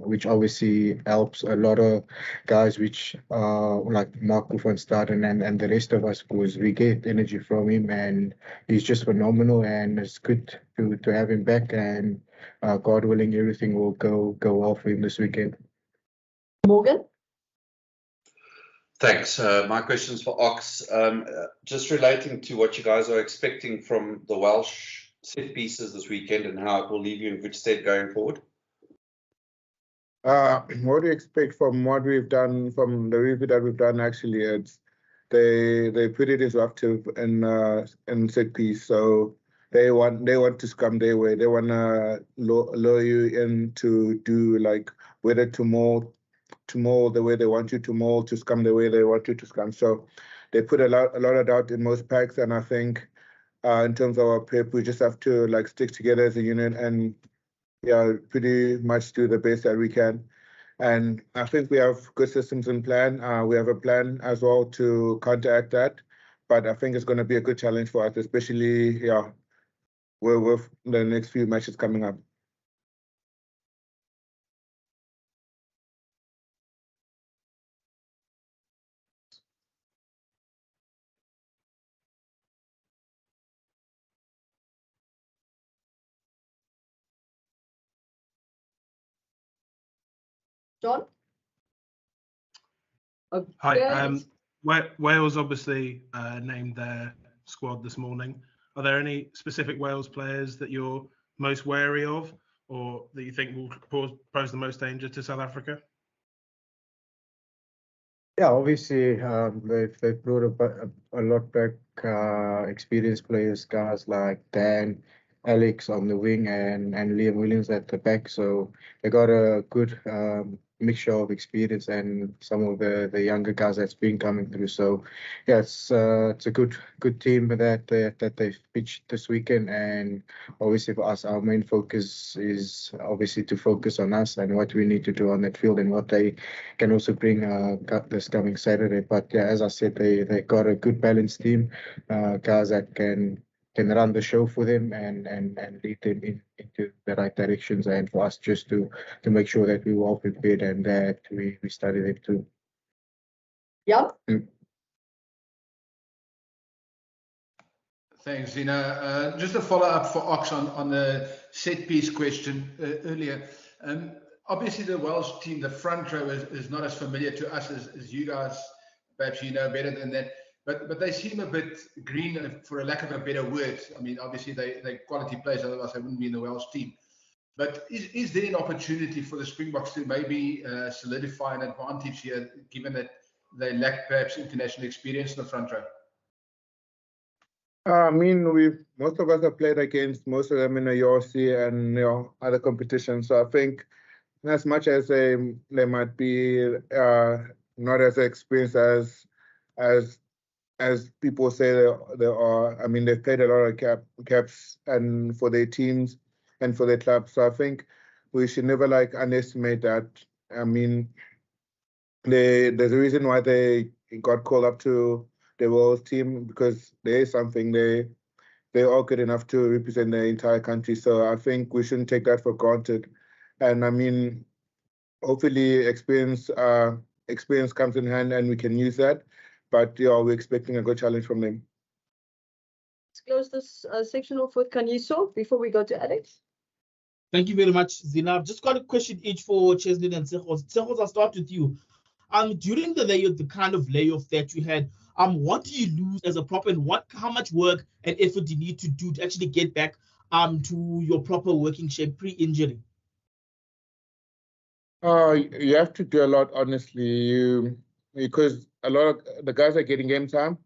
which obviously helps a lot of guys, which like Mark van Staden and the rest of us, because we get energy from him, and he's just phenomenal, and it's good to have him back, and God willing, everything will go well for him this weekend. Morgan? Thanks. My question's for Ox. Just relating to what you guys are expecting from the Welsh set pieces this weekend and how it will leave you in good stead going forward. What do you expect from what we've done, from the review that we've done? Actually, it's they pretty disruptive in set piece, so they want to scrum their way. They want to lure you in to do like whether to mold the way they want you to mold, to scrum the way they want you to scrum. So they put a lot of doubt in most packs, and I think in terms of our prep, we just have to like stick together as a unit and yeah, pretty much do the best that we can. And I think we have good systems in plan. We have a plan as well to counteract that. But I think it's going to be a good challenge for us, especially with the next few matches coming up. John? Hi. Wales obviously named their squad this morning. Are there any specific Wales players that you're most wary of, or that you think will pose the most danger to South Africa? Yeah, obviously, they've brought a lot back experienced players, guys like Dan, Alex on the wing, and Liam Williams at the back. So they got a good mixture of experience and some of the younger guys that's been coming through. So yeah, it's a good team that they've pitched this weekend. And obviously for us, our main focus is obviously to focus on us and what we need to do on that field and what they can also bring this coming Saturday. But yeah, as I said, they got a good balanced team, guys that can run the show for them and lead them into the right directions, and for us just to make sure that we were all prepared and that we study them too. Yeah. Thanks, Zina. Just a follow-up for Ox on the set-piece question earlier. Obviously, the Welsh team, the front row, is not as familiar to us as you guys. Perhaps you know better than that. But they seem a bit green, for a lack of a better word. I mean, obviously, they're quality players, otherwise they wouldn't be in the Welsh team. But is there an opportunity for the Springboks to maybe solidify an advantage here, given that they lack perhaps international experience in the front row? I mean, most of us have played against most of them in the URC and other competitions. So I think as much as they might be not as experienced as people say they are. I mean, they've played a lot of caps and for their teams and for their clubs. So I think we should never underestimate that. I mean, there's a reason why they got called up to the World team, because there is something they are good enough to represent the entire country. So I think we shouldn't take that for granted. And I mean, hopefully experience comes in hand and we can use that. But we're expecting a good challenge from them. Let's close this section off with Kaniso before we go to Alex. Thank you very much, Zina. I've just got a question each for Cheslin and Tsegos. Tsegos, I'll start with you. During the kind of layoff that you had, what do you lose as a prop, and how much work and effort do you need to do to actually get back to your proper working shape pre-injury? You have to do a lot, honestly. Because a lot of the guys are getting game time,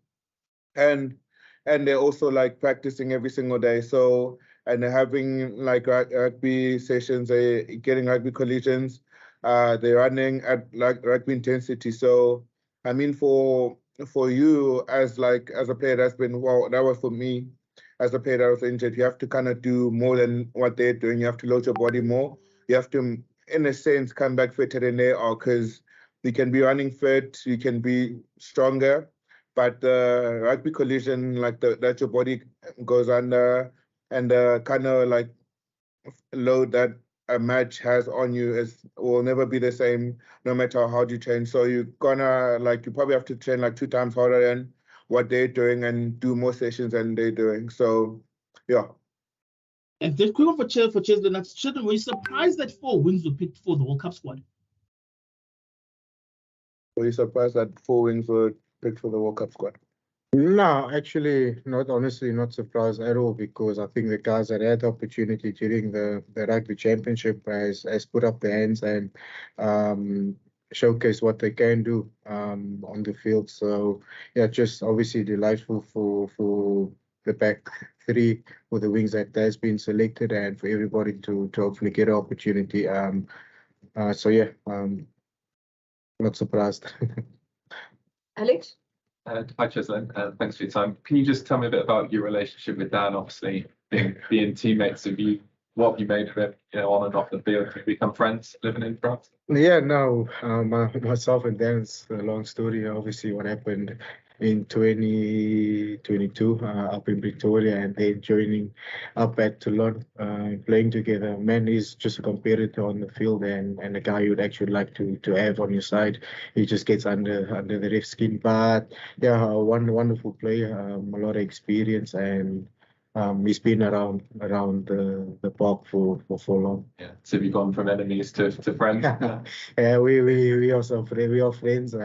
and they're also practicing every single day. So and they're having rugby sessions, they're getting rugby collisions. They're running at rugby intensity. So I mean, for you as a player that's been that was for me as a player that was injured. You have to kind of do more than what they're doing. You have to load your body more. You have to, in a sense, come back fitter than they are, because you can be running fit, you can be stronger, but the rugby collision, that your body goes under, and the kind of load that a match has on you will never be the same, no matter how hard you train. So you're gonna you probably have to train 2 times harder than what they're doing and do more sessions than they're doing. So yeah. And then quick one for Cheslin, were you surprised that 4 wins were picked for the World Cup squad? Were you surprised that 4 wins were picked for the World Cup squad? No, actually, honestly not surprised at all, because I think the guys that had the opportunity during the Rugby Championship has put up their hands and showcase what they can do on the field. So yeah, just obviously delightful for the back 3 with the wings that has been selected, and for everybody to hopefully get an opportunity. So yeah, not surprised. Alex? Hi, Cheslin. Thanks for your time. Can you just tell me a bit about your relationship with Dan? Obviously, being teammates, what have you made of it? On and off the field, have you become friends living in France? Yeah, no, myself and Dan, it's a long story. Obviously, what happened in 2022 up in Victoria, and then joining up at Toulon, playing together. Man, he's just a competitor on the field, and a guy you'd actually like to have on your side. He just gets under the ref skin. But yeah, one wonderful player, a lot of experience, and he's been around the park for long. Yeah. So have you gone from enemies to friends? Yeah, we also we are friends.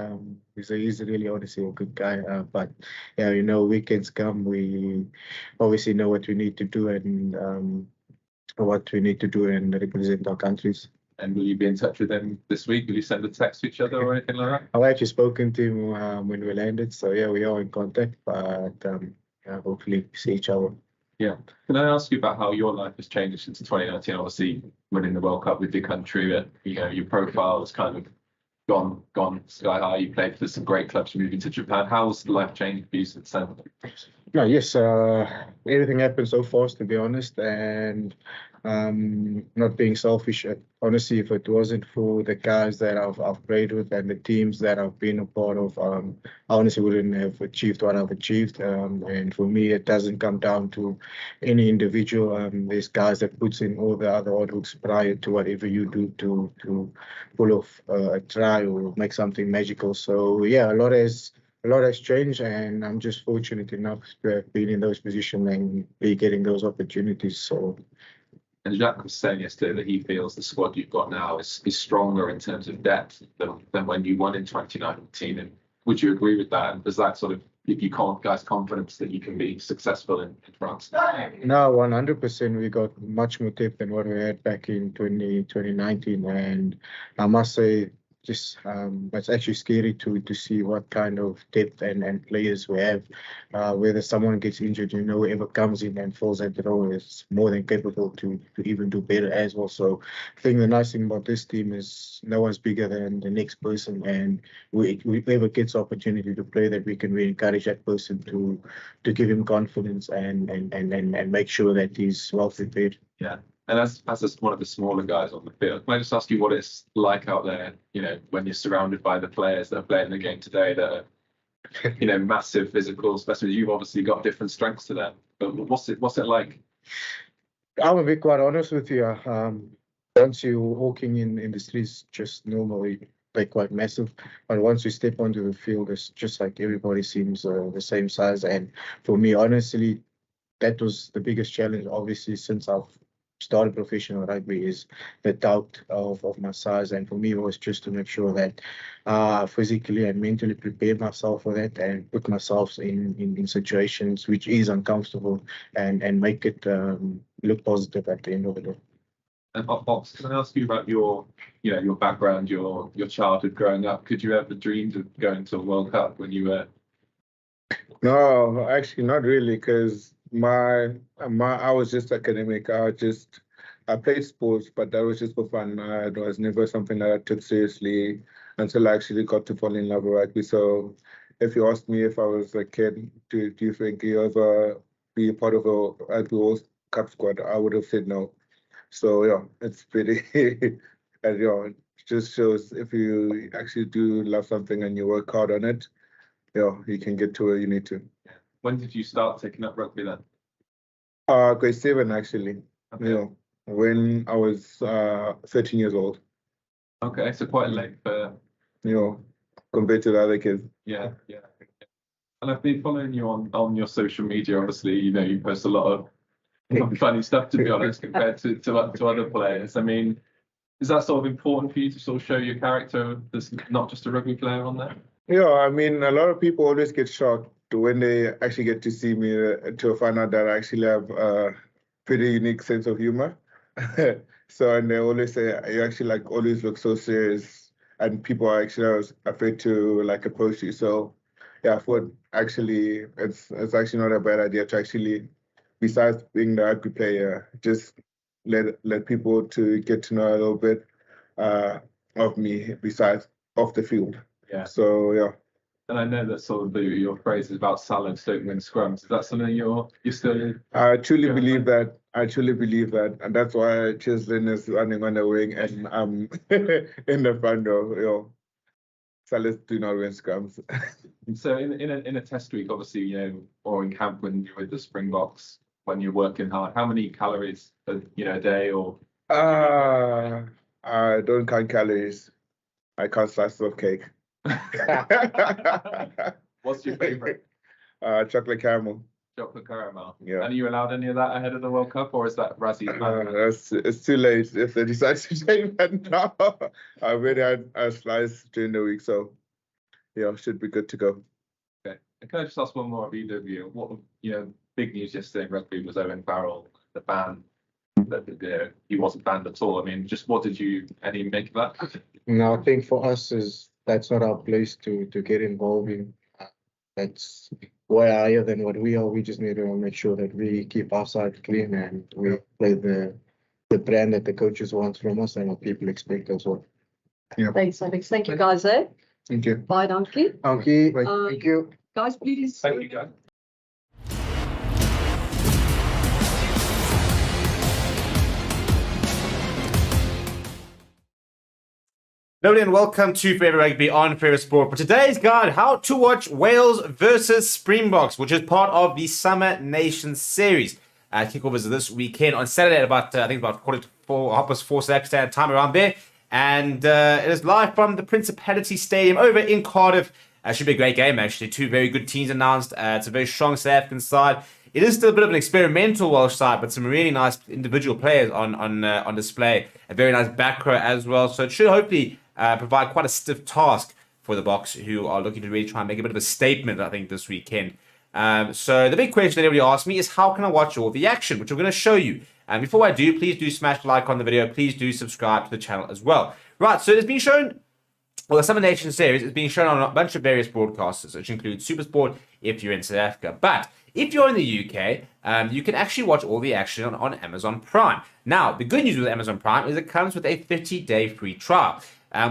He's really honestly a good guy. But yeah, weekends come, we obviously know what we need to do and represent our countries. And will you be in touch with them this week? Will you send a text to each other or anything like that? I've actually spoken to him when we landed, so yeah, we are in contact. But yeah, hopefully see each other. Yeah. Can I ask you about how your life has changed since 2019? Obviously, winning the World Cup with your country, your profile has kind of gone sky high. You played for some great clubs, moving to Japan. How's life changed for you since then? No, yes, everything happened so fast, to be honest, and not being selfish. Honestly, if it wasn't for the guys that I've played with and the teams that I've been a part of, I honestly wouldn't have achieved what I've achieved. And for me, it doesn't come down to any individual. There's guys that puts in all the other hard works prior to whatever you do to pull off a try or make something magical. So yeah, a lot has changed, and I'm just fortunate enough to have been in those positions and be getting those opportunities. So. And Jacques was saying yesterday that he feels the squad you've got now is stronger in terms of depth than when you won in 2019. And would you agree with that? And does that sort of give you guys confidence that you can be successful in France? No, 100%. We got much more depth than what we had back in 2019. And I must say, it's actually scary to see what kind of depth and players we have. Whether someone gets injured, whoever comes in and fills that role is more than capable to even do better as well. So I think the nice thing about this team is no one's bigger than the next person, and whoever gets opportunity to play, that we can really encourage that person to give him confidence and make sure that he's well prepared. Yeah. And as one of the smaller guys on the field, can I just ask you what it's like out there, when you're surrounded by the players that are playing the game today that are, massive physical specimens? You've obviously got different strengths to them, but what's it like? I'm gonna be quite honest with you. Once you're walking in the streets, just normally they're quite massive, but once you step onto the field, it's just like everybody seems the same size. And for me, honestly, that was the biggest challenge, obviously, since I've started professional rugby, is the doubt of my size. And for me, it was just to make sure that physically and mentally prepare myself for that and put myself in situations which is uncomfortable and make it look positive at the end of the day. And Fox, can I ask you about your background, your childhood growing up? Could you ever dreamed of going to a World Cup when you were? No, actually not really, because I was just academic. I played sports, but that was just for fun. It was never something that I took seriously until I actually got to fall in love with rugby. So if you asked me if I was a kid, do you think you ever be a part of a Rugby World Cup squad, I would have said no. So yeah, it's pretty, and it just shows if you actually do love something and you work hard on it, you can get to where you need to. When did you start taking up rugby then? Grade 7 actually. Okay. When I was 13 years old. Okay, so quite late for compared to the other kids. Yeah. And I've been following you on your social media. Obviously, you post a lot of funny stuff, to be honest, compared to other players. I mean, is that sort of important for you to sort of show your character that's not just a rugby player on there? Yeah, I mean, a lot of people always get shocked when they actually get to see me to find out that I actually have a pretty unique sense of humor. And they always say, you actually always look so serious, and people are actually afraid to approach you. So yeah, I thought actually it's actually not a bad idea to actually, besides being the rugby player, just let people to get to know a little bit of me besides off the field. Yeah. So yeah. And I know that sort of your phrase is about Salah don't win scrums. Is that something you're still? I truly believe that. And that's why Chislin is running on the wing and I'm in the front row. Salah do not win scrums. So in a test week, obviously, or in camp when you're with the Springboks, when you're working hard, how many calories a day or? I don't count calories. I count slices of cake. What's your favorite? Chocolate caramel. Chocolate caramel. Yeah. And are you allowed any of that ahead of the World Cup, or is that Razzie's? It's too late if they decide to change that now. I already had a slice during the week, so should be good to go. Okay. And can I just ask one more of either of you? What big news yesterday in rugby was Owen Farrell, the ban. That he wasn't banned at all. I mean, just what did you make of that? No, I think for us that's not our place to get involved in. That's way higher than what we are. We just need to make sure that we keep our side clean and we play the brand that the coaches want from us and what people expect as well. Yeah. Thanks, Alex. Thank you, guys. Thank you. Bye, Donkey. Donkey. Thank you. Guys, please. Thank you, guys. Hello and welcome to Forever Rugby on Forever Sport. For today's guide, how to watch Wales versus Springboks, which is part of the Summer Nations series. Kickoff is this weekend on Saturday at about 4:45 South African time around there. And it is live from the Principality Stadium over in Cardiff. Should be a great game, actually. Two very good teams announced. It's a very strong South African side. It is still a bit of an experimental Welsh side, but some really nice individual players on display. A very nice back row as well. So it should hopefully provide quite a stiff task for the Boks, who are looking to really try and make a bit of a statement, I think, this weekend. So the big question that everybody asked me is, how can I watch all the action, which I'm going to show you. And before I do, please do smash like on the video. Please do subscribe to the channel as well. Right, so it's been shown Well, the Summer Nation series is being shown on a bunch of various broadcasters, which includes Supersport if you're in South Africa. But if you're in the UK, you can actually watch all the action on Amazon Prime. Now, the good news with Amazon Prime is it comes with a 30-day free trial,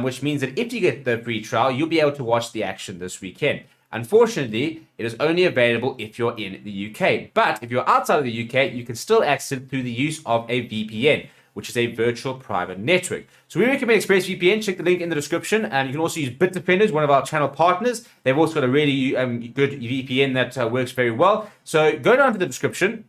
which means that if you get the free trial, you'll be able to watch the action this weekend. Unfortunately, it is only available if you're in the UK. But if you're outside of the UK, you can still access it through the use of a VPN, which is a virtual private network. So we recommend ExpressVPN. Check the link in the description. And you can also use Bitdefenders, one of our channel partners. They've also got a really good VPN that works very well. So go down to the description.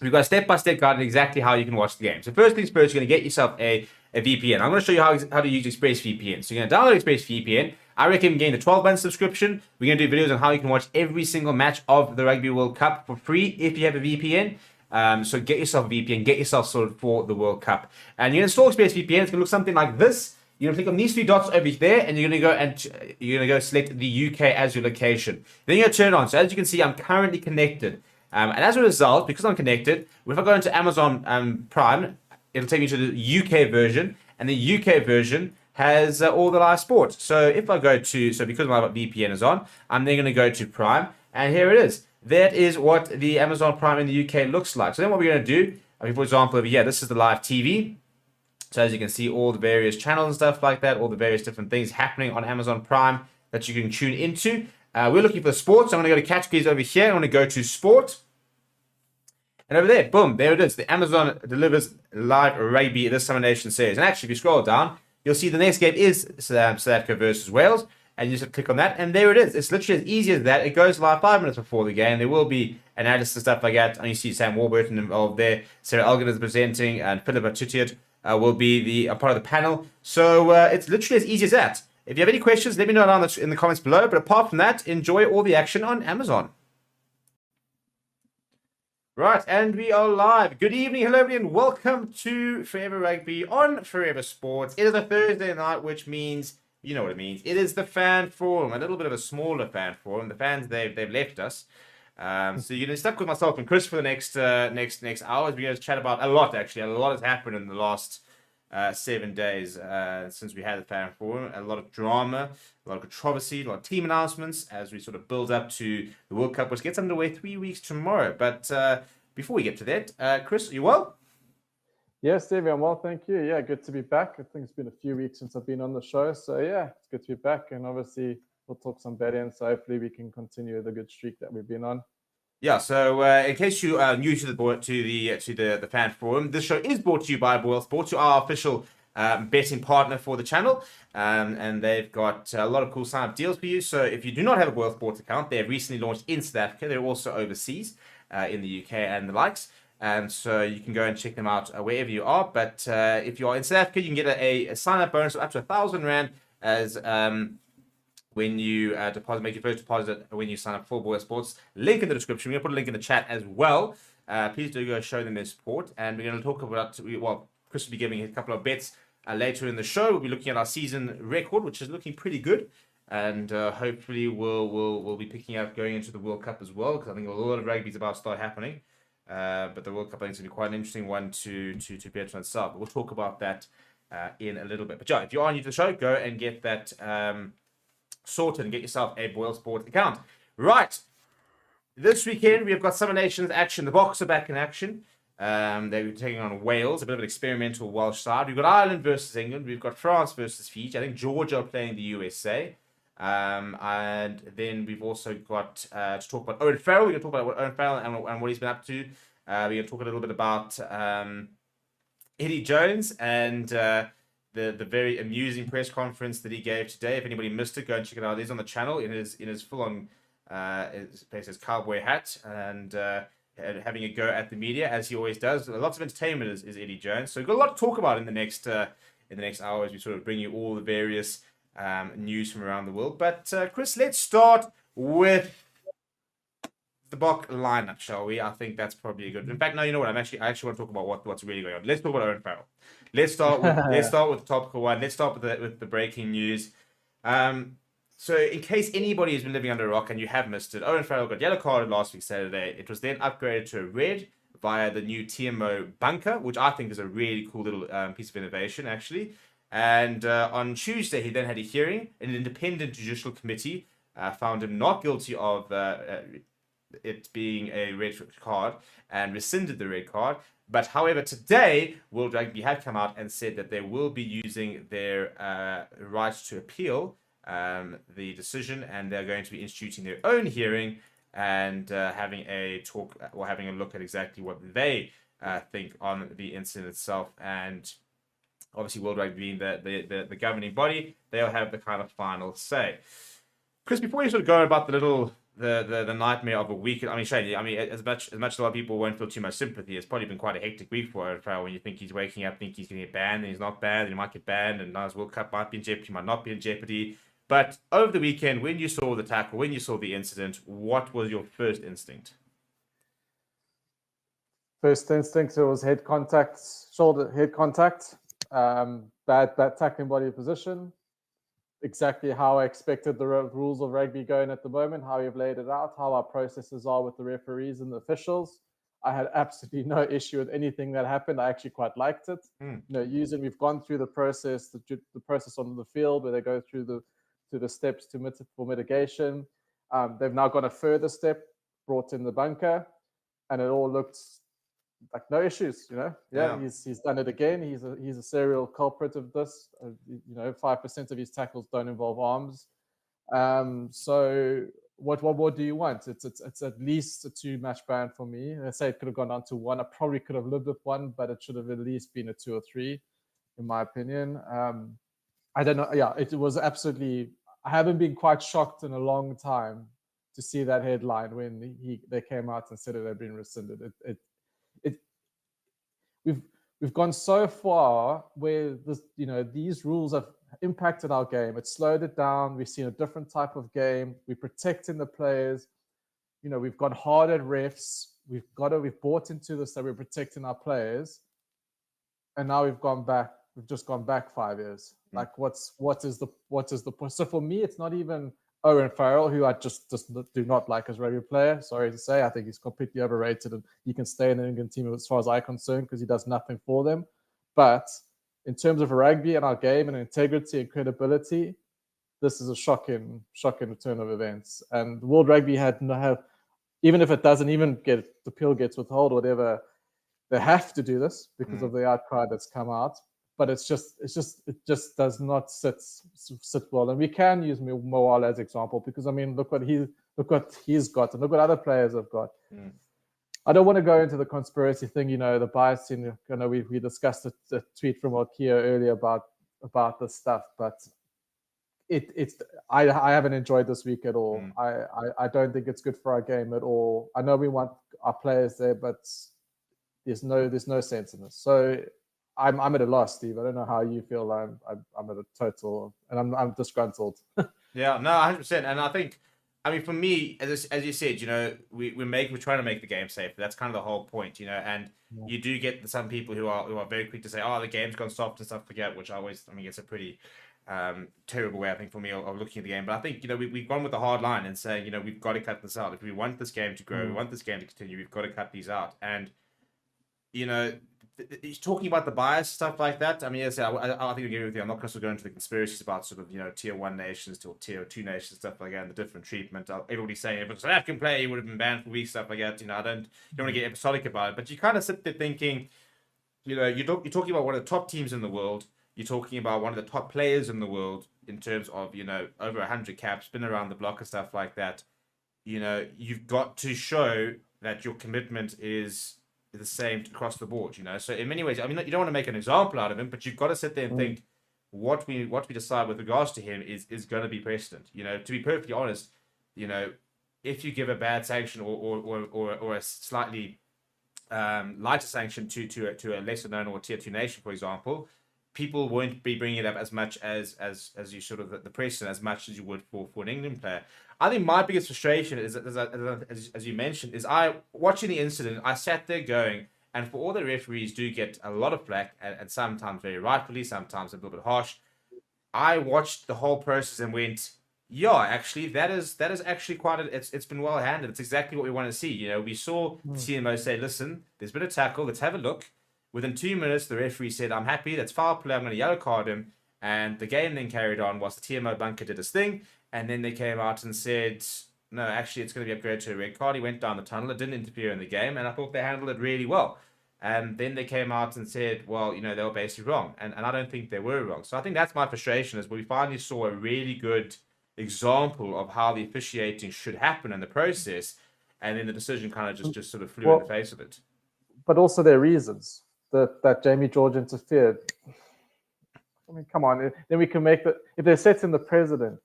We've got a step-by-step guide on exactly how you can watch the game. So first things first, you're going to get yourself a VPN. I'm going to show you how to use ExpressVPN. So you're going to download ExpressVPN. I recommend getting the 12-month subscription. We're going to do videos on how you can watch every single match of the Rugby World Cup for free if you have a VPN. So get yourself a VPN, get yourself sorted for the World Cup. And you're going to install ExpressVPN. It's going to look something like this. You're going to click on these three dots over there, and you're going to go select the UK as your location. Then you're going to turn it on. So as you can see, I'm currently connected. And as a result, because I'm connected, if I go into Amazon Prime, it'll take me to the UK version, and the UK version has all the live sports. So if I go to, because my VPN is on, I'm then going to go to Prime, and here it is. That is what the Amazon Prime in the UK looks like. So then what we're going to do, for example, over here, this is the live TV. So as you can see, all the various channels and stuff like that, all the various different things happening on Amazon Prime that you can tune into. We're looking for sports. So I'm going to go to categories over here. I'm going to go to sport. And over there, boom, there it is. The Amazon delivers live rugby this Summer Nation series. And actually, if you scroll down, you'll see the next game is South Africa versus Wales. And you just click on that, and there it is. It's literally as easy as that. It goes live 5 minutes before the game. There will be analysis and stuff like that. And you see Sam Warburton involved there. Sarah Elgin is presenting, and Philip Atutiat will be a part of the panel. So it's literally as easy as that. If you have any questions, let me know down in the comments below. But apart from that, enjoy all the action on Amazon. Right, and we are live. Good evening, hello everybody, and welcome to Forever Rugby on Forever Sports. It is a Thursday night, which means, you know what it means. It is the fan forum, a little bit of a smaller fan forum. The fans, they've left us. So you're going to be stuck with myself and Chris for the next hours. We're going to chat about a lot, actually. A lot has happened in the last 7 days since we had the fan forum. A lot of drama, a lot of controversy, a lot of team announcements as we sort of build up to the World Cup, which gets underway 3 weeks tomorrow. But before we get to that, Chris, are you well? Yes, Davey, I'm well, thank you. Yeah, good to be back. I think it's been a few weeks since I've been on the show. So yeah, it's good to be back. And obviously we'll talk some betting. So hopefully we can continue the good streak that we've been on. Yeah, so in case you are new to the fan forum, this show is brought to you by Boyle Sports, who are our official betting partner for the channel, and they've got a lot of cool sign-up deals for you. So if you do not have a Boyle Sports account, they have recently launched in South Africa. They're also overseas in the UK and the likes, and so you can go and check them out wherever you are. But if you are in South Africa, you can get a sign-up bonus of up to R1,000 as when you make your first deposit when you sign up for Boyle Sports. Link in the description. We're going to put a link in the chat as well. Please do go show them their support. And we're going to talk about, well, Chris will be giving a couple of bets later in the show. We'll be looking at our season record, which is looking pretty good. And hopefully we'll be picking up going into the World Cup as well, because I think a lot of rugby is about to start happening. But the World Cup, I think, is going to be quite an interesting one to bet on itself. But we'll talk about that in a little bit. But yeah, if you are new to the show, go and get that sorted and get yourself a Boyle Sports account. Right. This weekend, we've got Summer Nations action. The Boks are back in action. They're taking on Wales, a bit of an experimental Welsh side. We've got Ireland versus England. We've got France versus Fiji. I think Georgia are playing the USA. And then we've also got to talk about Owen Farrell. We're going to talk about what Owen Farrell and what he's been up to. We're going to talk a little bit about Eddie Jones and the very amusing press conference that he gave today. If anybody missed it, go and check it out. It is on the channel in his full-on his cowboy hat and having a go at the media as he always does. Lots of entertainment is Eddie Jones. So we've got a lot to talk about in the next hour as we sort of bring you all the various news from around the world. But Chris, let's start with the Bok lineup, shall we? I think that's probably a good. In fact, no, you know what? I actually want to talk about what's really going on. Let's talk about Owen Farrell. Let's start with the topical one. Let's start with the breaking news. So in case anybody has been living under a rock and you have missed it, Owen Farrell got yellow carded last week Saturday. It was then upgraded to a red via the new TMO bunker, which I think is a really cool little piece of innovation, actually. And on Tuesday, he then had a hearing. An independent judicial committee found him not guilty of it being a red card and rescinded the red card. But however, today, World Rugby had come out and said that they will be using their right to appeal the decision, and they're going to be instituting their own hearing and having a talk or having a look at exactly what they think on the incident itself. And obviously, World Rugby being the governing body, they'll have the kind of final say. Chris, before you sort of go about the nightmare of a week, I mean, Shane, I mean, as much as a lot of people won't feel too much sympathy, it's probably been quite a hectic week for Rafael when you think he's waking up, think he's going to get banned, and he's not banned, and he might get banned, and now his World Cup might be in jeopardy, might not be in jeopardy. But over the weekend, when you saw the tackle, when you saw the incident, what was your first instinct? First instinct, it was head contact, shoulder head contact, bad tackling body position. Exactly how I expected the rules of rugby going at the moment, how you've laid it out, how our processes are with the referees and the officials. I had absolutely no issue with anything that happened. I actually quite liked it. You know, we've gone through the process, the process on the field where they go through the steps for mitigation. They've now gone a further step, brought in the bunker, and it all looked like no issues, you know. Yeah. He's done it again. He's a serial culprit of this. You know, 5% of his tackles don't involve arms. So what more do you want? It's at least a 2-match ban for me. I say it could have gone down to 1. I probably could have lived with 1, but it should have at least been a 2 or 3, in my opinion. I don't know. Yeah, it was absolutely. I haven't been quite shocked in a long time to see that headline when they came out and said it had been rescinded. We've gone so far where this, you know, these rules have impacted our game. It slowed it down. We've seen a different type of game. We're protecting the players. You know, we've got harder refs. We've bought into this that we're protecting our players, and now we've gone back. We've just gone back 5 years. Like, what is the point? So for me, it's not even Owen Farrell, who I just do not like as a rugby player. Sorry to say, I think he's completely overrated, and he can stay in the England team as far as I'm concerned because he does nothing for them. But in terms of rugby and our game and integrity and credibility, this is a shocking return of events. And World Rugby had even if it doesn't even get the appeal gets withheld or whatever, they have to do this because of the outcry that's come out. But it just does not sit well. And we can use Moala as example because I mean, look what he's got, and look what other players have got. I don't want to go into the conspiracy thing, you know, the bias in. You know, we discussed a tweet from Alkia earlier about this stuff, but I haven't enjoyed this week at all. I don't think it's good for our game at all. I know we want our players there, but there's no sense in this. So I'm at a loss, Steve. I don't know how you feel. I'm at a total, and I'm disgruntled. Yeah, no, 100%. And I think, I mean, for me, as you said, you know, we're trying to make the game safer. That's kind of the whole point, you know. And you do get some people who are very quick to say, "Oh, the game's gone soft" and stuff like that, which I mean, it's a pretty terrible way, I think, for me of looking at the game. But I think, you know, we've gone with the hard line and saying, you know, we've got to cut this out. If we want this game to grow, we want this game to continue, we've got to cut these out. And, you know, he's talking about the bias stuff like that. I mean, yes, I think I agree with you. I'm not going to go into the conspiracies about sort of, you know, tier 1 nations to tier 2 nations, stuff like that, and the different treatment. Everybody's saying if it's an African player, he would have been banned for weeks, stuff like that. You know, you don't want to get episodic about it, but you kind of sit there thinking, you know, you're talking about one of the top teams in the world. You're talking about one of the top players in the world in terms of, you know, over 100 caps, been around the block and stuff like that. You know, you've got to show that your commitment is the same across the board, you know. So in many ways, I mean, you don't want to make an example out of him, but you've got to sit there and think what we decide with regards to him is going to be precedent. You know, to be perfectly honest, you know, if you give a bad sanction or a slightly lighter sanction to a lesser known or tier 2 nation, for example, people won't be bringing it up as much as you sort of the precedent as much as you would for an England player. I think my biggest frustration is, as you mentioned, is watching the incident, I sat there going, and for all the referees do get a lot of flack, and sometimes very rightfully, sometimes a little bit harsh, I watched the whole process and went, yeah, actually, that is actually quite it's been well handled. It's exactly what we want to see. You know, we saw the CMO say, listen, there's been a tackle, let's have a look. Within 2 minutes, the referee said, "I'm happy. That's foul play. I'm going to yellow card him." And the game then carried on whilst the TMO bunker did his thing. And then they came out and said, "No, actually, it's going to be upgraded to a red card." He went down the tunnel. It didn't interfere in the game. And I thought they handled it really well. And then they came out and said, well, they were basically wrong. And I don't think they were wrong. So I think that's my frustration, is we finally saw a really good example of how the officiating should happen in the process. And then the decision kind of just sort of flew in the face of it. But also their reasons that Jamie George interfered. I mean, come on. Then we can make if they're setting the precedent,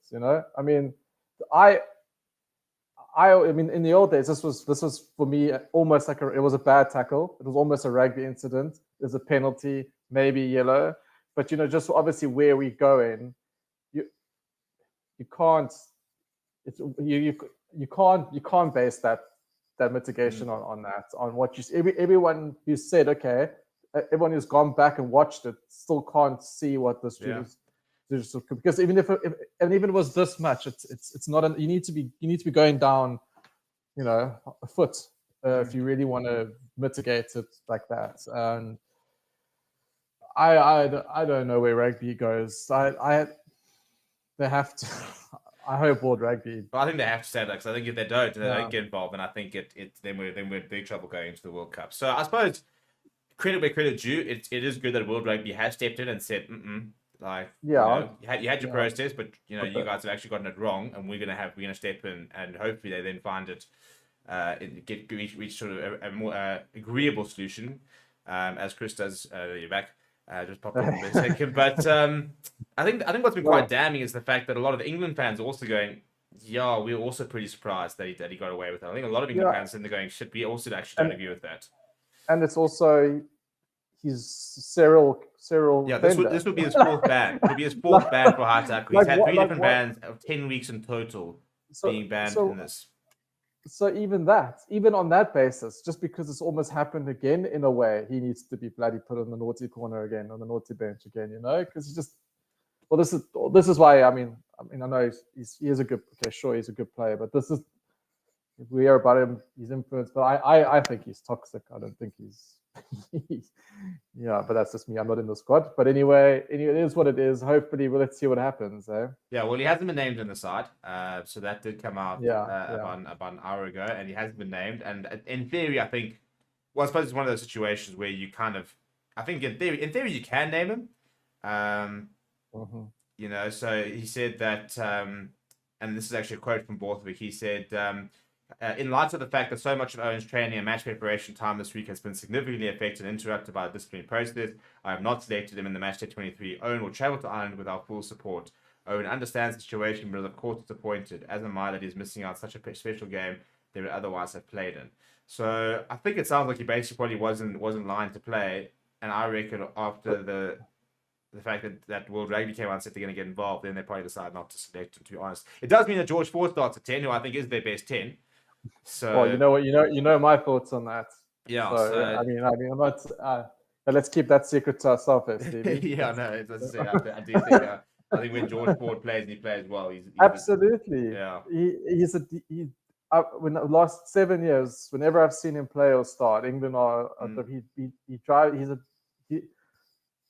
I mean, I mean, in the old days, this was for me almost like it was a bad tackle. It was almost a rugby incident. There's a penalty, maybe yellow, but just obviously where we're going, you can't base that mitigation on that, on what everyone who said, okay, everyone who's gone back and watched it still can't see what this because even if it was this much, it's not you need to be going down, a foot if you really want to mitigate it like that. And I don't know where rugby goes. They have to. I hope World Rugby. Well, I think they have to say that, because I think if they don't get involved, then I think then we're in big trouble going into the World Cup. So I suppose credit where credit due. It is good that World Rugby has stepped in and said, you had your process, but you guys have actually gotten it wrong, and we're gonna step in, and hopefully they then find it, reach sort of a more agreeable solution, as Chris does. You're back. Just popped in for a second, but I think what's been quite damning is the fact that a lot of the England fans are also going, "Yeah, we're also pretty surprised that he got away with it." I think a lot of England fans are going, "Shit, we also actually don't agree with that." And it's also his Cyril. Yeah, this would be his fourth ban. It would be his fourth ban for high tackle. He's had 3 different bans of 10 weeks in total being banned in this. So even on that basis, just because it's almost happened again in a way, he needs to be bloody put on the naughty corner again, on the naughty bench again, because he just. Well, this is why I mean I know he is a good. Okay, sure, he's a good player, but this is. We hear about him, he's influenced, but I think he's toxic. I don't think he's. Yeah, but that's just me. I'm not in the squad. But anyway, it is what it is. Hopefully, let's see what happens. Yeah, well, he hasn't been named in the side, so that did come out about an hour ago, and he hasn't been named. And in theory, I think, well, I suppose it's one of those situations where you kind of, I think in theory, you can name him. So he said that, and this is actually a quote from Borthwick. He said, in light of the fact that so much of Owen's training and match preparation time this week has been significantly affected and interrupted by the disciplinary process, I have not selected him in the matchday 23. Owen will travel to Ireland with our full support. Owen understands the situation, but is of course disappointed, as am I, that he's missing out such a special game they would otherwise have played in. So I think it sounds like he basically probably wasn't lined to play, and I reckon after the fact that World Rugby came out and said they're going to get involved, then they probably decided not to select him, to be honest. It does mean that George Ford starts at 10, who I think is their best 10. So, well, you know what, you know my thoughts on that. Yeah. So, I mean, I'm not. But let's keep that secret to ourselves, Stevie. Yeah, no, as I say, I do think. I think when George Ford plays, and he plays well. He's absolutely. Yeah. When the last 7 years, whenever I've seen him play or start, England are he's a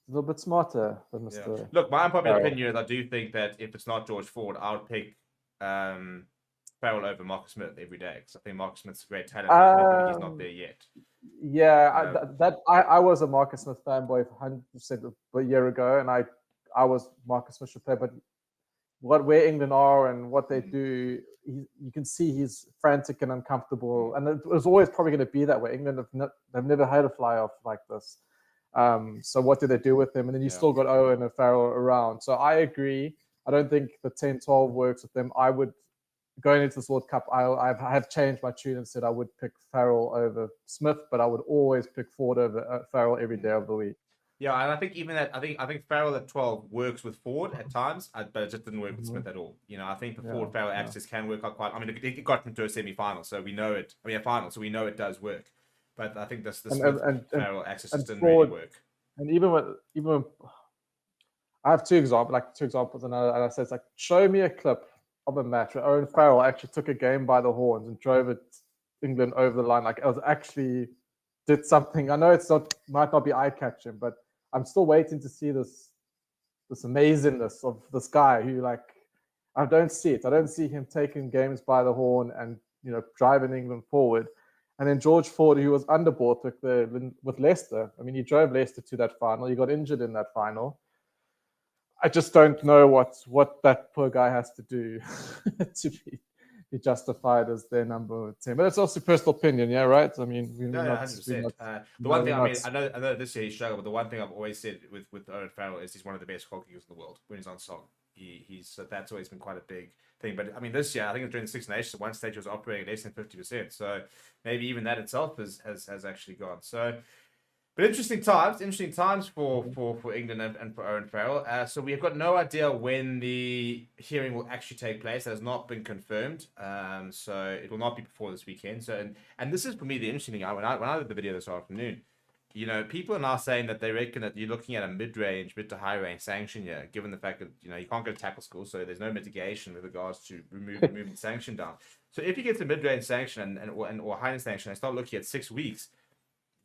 little bit smarter than Mr. Yeah. Look, my unpopular opinion is I do think that if it's not George Ford, I would pick Farrell over Marcus Smith every day, because I think Marcus Smith's a great talent. I think he's not there yet. Yeah, I was a Marcus Smith fanboy 100% a year ago, and I was Marcus Smith should play, but where England are and what they do, you can see he's frantic and uncomfortable, and it was always probably going to be that way. England they've never had a fly off like this. So what do they do with him? And then you still got Owen and Farrell around. So I agree. I don't think the 10-12 works with them. I would. Going into this World Cup, I have changed my tune and said I would pick Farrell over Smith, but I would always pick Ford over Farrell every day of the week. Yeah, and I think even that, I think Farrell at 12 works with Ford at times, but it just didn't work with Smith at all. I think the Ford Farrell axis can work out quite. I mean, it got them to a semi-final, so we know it. I mean, a final, so we know it does work. But I think this Farrell axis just didn't really work. And even when I have two examples, and I said, it's like, show me a clip of a match where Owen Farrell actually took a game by the horns and drove England over the line. Like, it was actually did something. I know might not be eye-catching, but I'm still waiting to see this amazingness of this guy who, like, I don't see it. I don't see him taking games by the horn and, you know, driving England forward. And then George Ford, who was underbought with Leicester. I mean, he drove Leicester to that final. He got injured in that final. I just don't know what that poor guy has to do to be justified as their number 10. But it's also personal opinion, yeah, right? I mean, we're No, not, 100%. The we're one thing, I mean, not- I know this year he struggled, but the one thing I've always said with Owen Farrell is he's one of the best goalkeepers in the world when he's on song. That's always been quite a big thing. But I mean, this year I think during the Six Nations, at one stage he was operating less than 50%. So maybe even that itself has actually gone. So, but interesting times for England and for Owen Farrell. So we have got no idea when the hearing will actually take place. That has not been confirmed. So it will not be before this weekend. So and this is for me the interesting thing. When I did the video this afternoon, you know, people are now saying that they reckon that you're looking at a mid to high range sanction here, given the fact that, you know, you can't go to tackle school, so there's no mitigation with regards to moving the sanction down. So if you get to mid-range sanction or high range sanction and start looking at 6 weeks,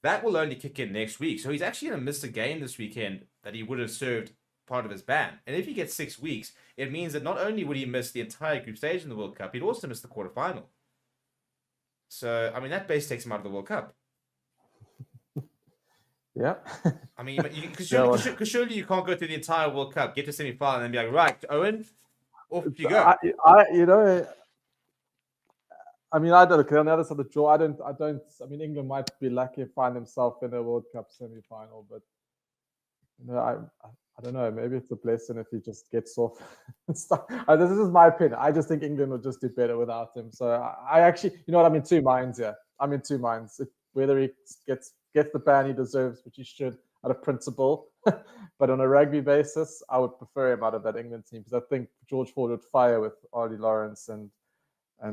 that will only kick in next week. So he's actually going to miss a game this weekend that he would have served part of his ban. And if he gets 6 weeks, it means that not only would he miss the entire group stage in the World Cup, he'd also miss the quarterfinal. So, I mean, that base takes him out of the World Cup. Yeah. I mean, because surely you can't go through the entire World Cup, get to semi-final, and then be like, right, Owen, off you go. I mean, I don't look on the other side of the draw. I mean, England might be lucky to find themselves in a World Cup semi-final, but, you know, I don't know. Maybe it's a blessing if he just gets off. This is my opinion. I just think England will just do better without him. So I actually, you know what, I'm in two minds here. I'm in two minds. Whether he gets the ban he deserves, which he should, out of principle, but on a rugby basis, I would prefer him out of that England team, because I think George Ford would fire with Arlie Lawrence and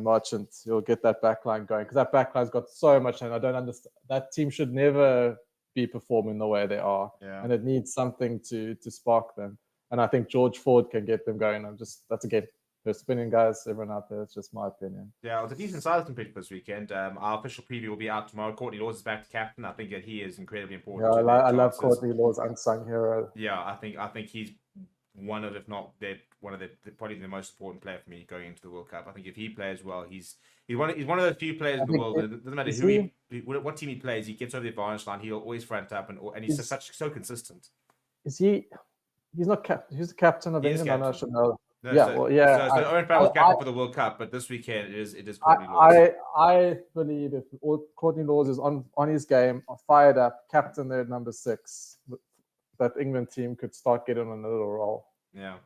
Marchant. You'll get that backline going, because that backline's got so much, and I don't understand. That team should never be performing the way they are, and it needs something to spark them. And I think George Ford can get them going. That's again, they're spinning guys, everyone out there. It's just my opinion. Yeah, well, it's a decent size to pick this weekend. Our official preview will be out tomorrow. Courtney Laws is back to captain. I think that he is incredibly important. Yeah, I love Courtney Laws, unsung hero. Yeah, I think he's one of, if not probably the most important player for me going into the World Cup. I think if he plays well, he's one of those few players in the world. It doesn't matter what team he plays, he gets over the advantage line. He'll always front up, and he's so consistent. Is he? He's not captain. He's the captain of England. I should know. No, yeah, so, well, yeah. So Owen Farrell was captain for the World Cup, but this weekend it is Courtney Laws. I believe if Courtney Laws is on his game, fired up, captain there at number 6, that England team could start getting on a little roll. Yeah.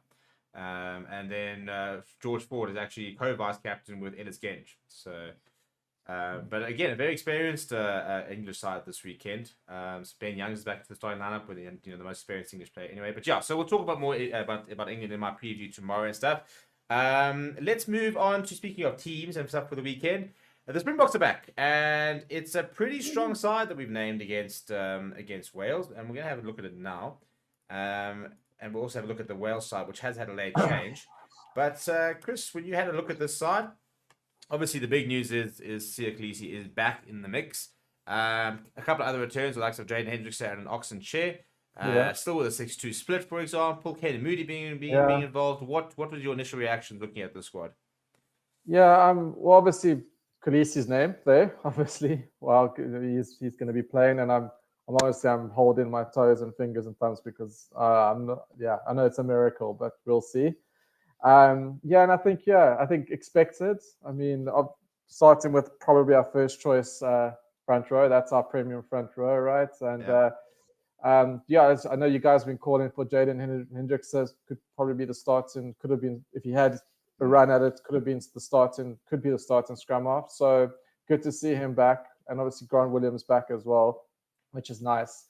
And then George Ford is actually co-vice captain with Ellis Genge. So, but again, a very experienced English side this weekend. Ben Young is back to the starting lineup with the most experienced English player anyway. But yeah, so we'll talk about more about England in my preview tomorrow and stuff. Let's move on to speaking of teams and stuff for the weekend. The Springboks are back, and it's a pretty strong side that we've named against Wales, and we're gonna have a look at it now. And we'll also have a look at the Wales side, which has had a late change. But Chris, when you had a look at this side, obviously the big news is Siya Kolisi is back in the mix. A couple of other returns, the likes of Jaden Hendrickson and an Oxen Chair. Still with a 6-2 split, for example. Caden Moody being involved. What was your initial reaction looking at the squad? Yeah, well, obviously Kolisi's name there, obviously. Well, he's going to be playing, and I'm holding my toes and fingers and thumbs, because I know it's a miracle, but we'll see. And I think expected. I mean, starting with probably our first choice front row. That's our premium front row, right? And I know you guys have been calling for Jaden Hendrickson. Could probably be the starting. Could have been, if he had a run at it, could be the starting scrum half. So good to see him back, and obviously Grant Williams back as well, which is nice.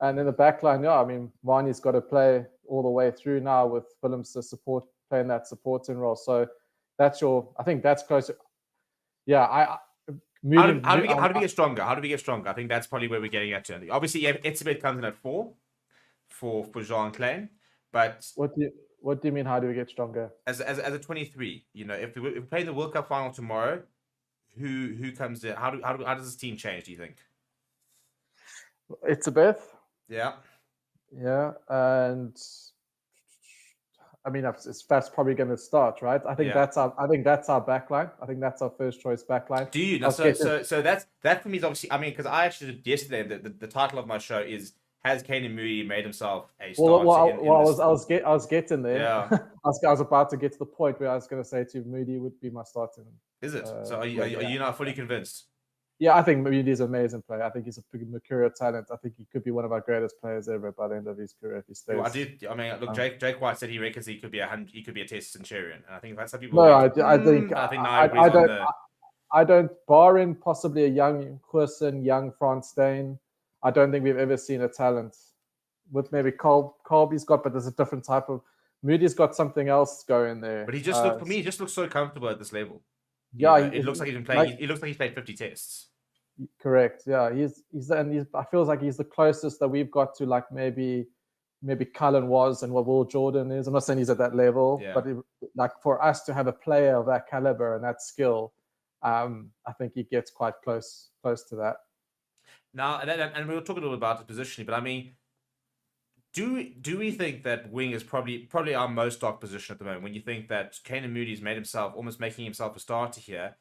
And in the back line, I mean, Varney's got to play all the way through now with Williams to playing that supporting role. So I think that's closer. Yeah, How do we get stronger? How do we get stronger? I think that's probably where we're getting at. Obviously, Etzebeth comes in at 4 for Jean Klein, but what do you mean? How do we get stronger? As a 23, if we play the World Cup final tomorrow, who comes in? How does this team change? Do you think? It's a Beth. Yeah. Yeah, and I mean that's probably going to start, right? I think that's our backline. I think that's our first choice backline. Do you? Now, so that for me is obviously. I mean, because I actually did yesterday. The title of my show is "Has Kane Moody made himself a starter?" I was getting there. Yeah. I was about to get to the point where I was going to say to you, Moody would be my starting. Is it? So are you now fully convinced? Yeah, I think Moody is an amazing player. I think he's a mercurial talent. I think he could be one of our greatest players ever by the end of his career if he stays. Well, I mean, look, Jake White said he reckons he could be a Test Centurion, and I think that's how people. No, I don't. Barring possibly a young Quirson, young Franz Steyn, I don't think we've ever seen a talent with maybe Colby's got, but there's a different type of. Moody's got something else going there. But he just looked, for me, he just looks so comfortable at this level. Yeah, it looks like he's been playing. He looks like he's played 50 tests. Correct. Yeah, I feel like he's the closest that we've got to like maybe Cullen was and what Will Jordan is. I'm not saying he's at that level, but like for us to have a player of that caliber and that skill, I think he gets quite close to that. Now, and we'll talk a little about the positioning, but I mean, do we think that wing is probably our most dark position at the moment? When you think that Kane Moody's making himself a starter here,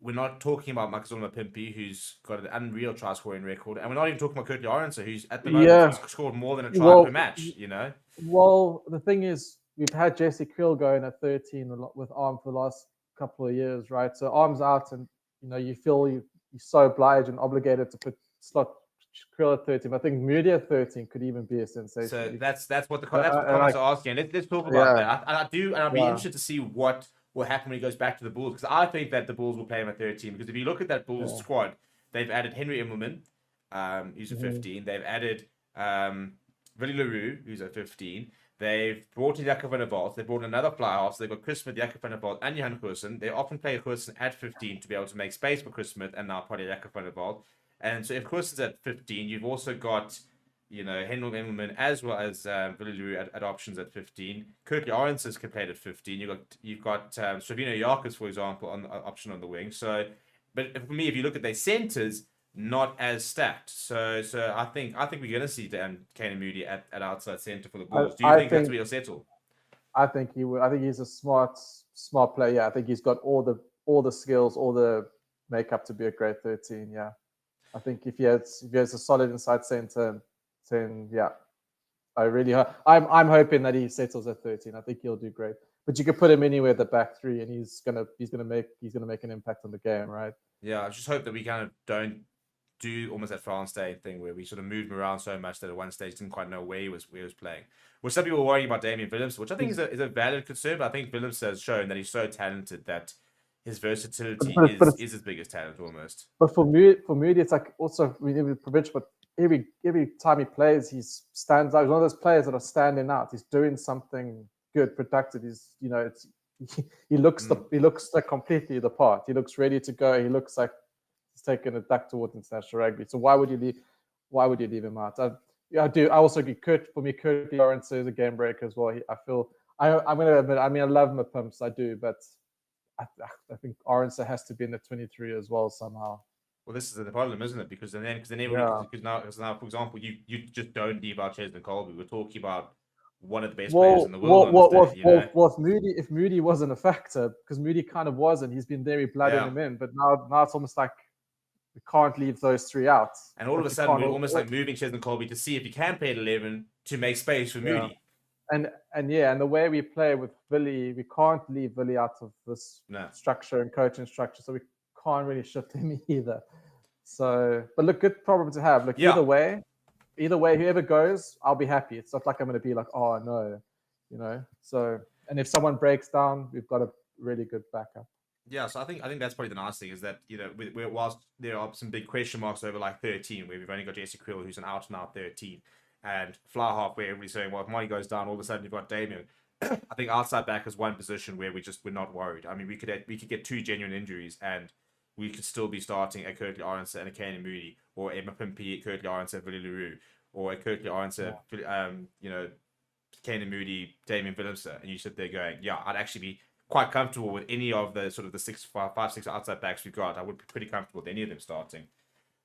we're not talking about Makazole Mapimpi, who's got an unreal try scoring record, and we're not even talking about Curtly Arendse, who's at the moment scored more than a try per match. You know. Well, the thing is, we've had Jesse Kriel going at 13 with Arm for the last couple of years, right? So Arm's out, and you feel you're so obliged and obligated to slot Kriel at 13. I think Moody at 13 could even be a sensation. So that's what the comments are asking. Let's talk about that. I'd be interested to see what will happen when he goes back to the Bulls, because I think that the Bulls will play him at 13. Because if you look at that Bulls squad, they've added Henry Immelman, who's a 15. They've added Willie LaRue, who's a 15. They've brought in Jakob van der Walt. They've brought in another fly half. So they've got Chris Smith, Jakob van der Walt, and Johan Goosen. They often play Goosen at 15 to be able to make space for Chris Smith and now probably Jakob van der Walt. And so if Goosen's at 15, you've also got Henry Immelman as well as Willie LaRue at options at 15. Curtly Arendse can play at 15. You've got Sravino Yarkis, for example, on the option on the wing. So, but for me, if you look at their centers, not as stacked. So I think we're going to see Kane Moody at outside center for the Bulls. Do you think that's where he'll settle? I think he would. I think he's a smart player. Yeah, I think he's got all the skills, all the makeup to be a great 13. Yeah, I think if he has a solid inside center, then yeah, I'm hoping that he settles at 13. I think he'll do great. But you could put him anywhere at the back three, and he's gonna make an impact on the game, right? Yeah, I just hope that we kind of don't do almost that France Day thing where we sort of moved him around so much that at one stage didn't quite know where he was playing. Which some people were worrying about Damian Willemse, which I think is a valid concern. But I think Willemse has shown that he's so talented that his versatility is his biggest talent almost. But for Moody, it's like also we need to provincial, but every time he plays, he stands out. He's one of those players that are standing out. He's doing something good, productive. He looks like completely the part. He looks ready to go. He looks like he's taking a duck towards international rugby. So why would you leave him out? I do. I also get Curtly Arendse is a game breaker as well. I'm going to admit. I mean, I love Mapimps, I do, but I think Arendse has to be in the 23 as well somehow. Well, this is the problem, isn't it? Because now, for example, you just don't leave out Chesney Colby. We're talking about one of the best players in the world. If Moody wasn't a factor, because Moody kind of wasn't, he's been there, blooding him in. But now it's almost like we can't leave those three out. And all of a sudden, we're almost like moving Chesney Colby to see if he can play at 11 to make space for Moody. And the way we play with Willie, we can't leave Willie out of this structure and coaching structure, so we can't really shift him either. So, but look, good problem to have. Look, either way, whoever goes, I'll be happy. It's not like I'm going to be like, oh no, So, and if someone breaks down, we've got a really good backup. Yeah, so I think that's probably the nice thing is that whilst there are some big question marks over like 13, where we've only got Jesse Kriel, who's an out and out 13. And fly half where everybody's saying, well, if money goes down, all of a sudden you've got Damian. I think outside back is one position where we're not worried. I mean, we could get two genuine injuries and we could still be starting a Curtly Arendse and a Kane Moody, or a Mapimpi, Curtly Arendse, Willie LaRue, or a Curtly Arendse, Kane Moody, Damian Willemse, and you sit there going, yeah, I'd actually be quite comfortable with any of the sort of the 5, 6 outside backs we've got. I would be pretty comfortable with any of them starting.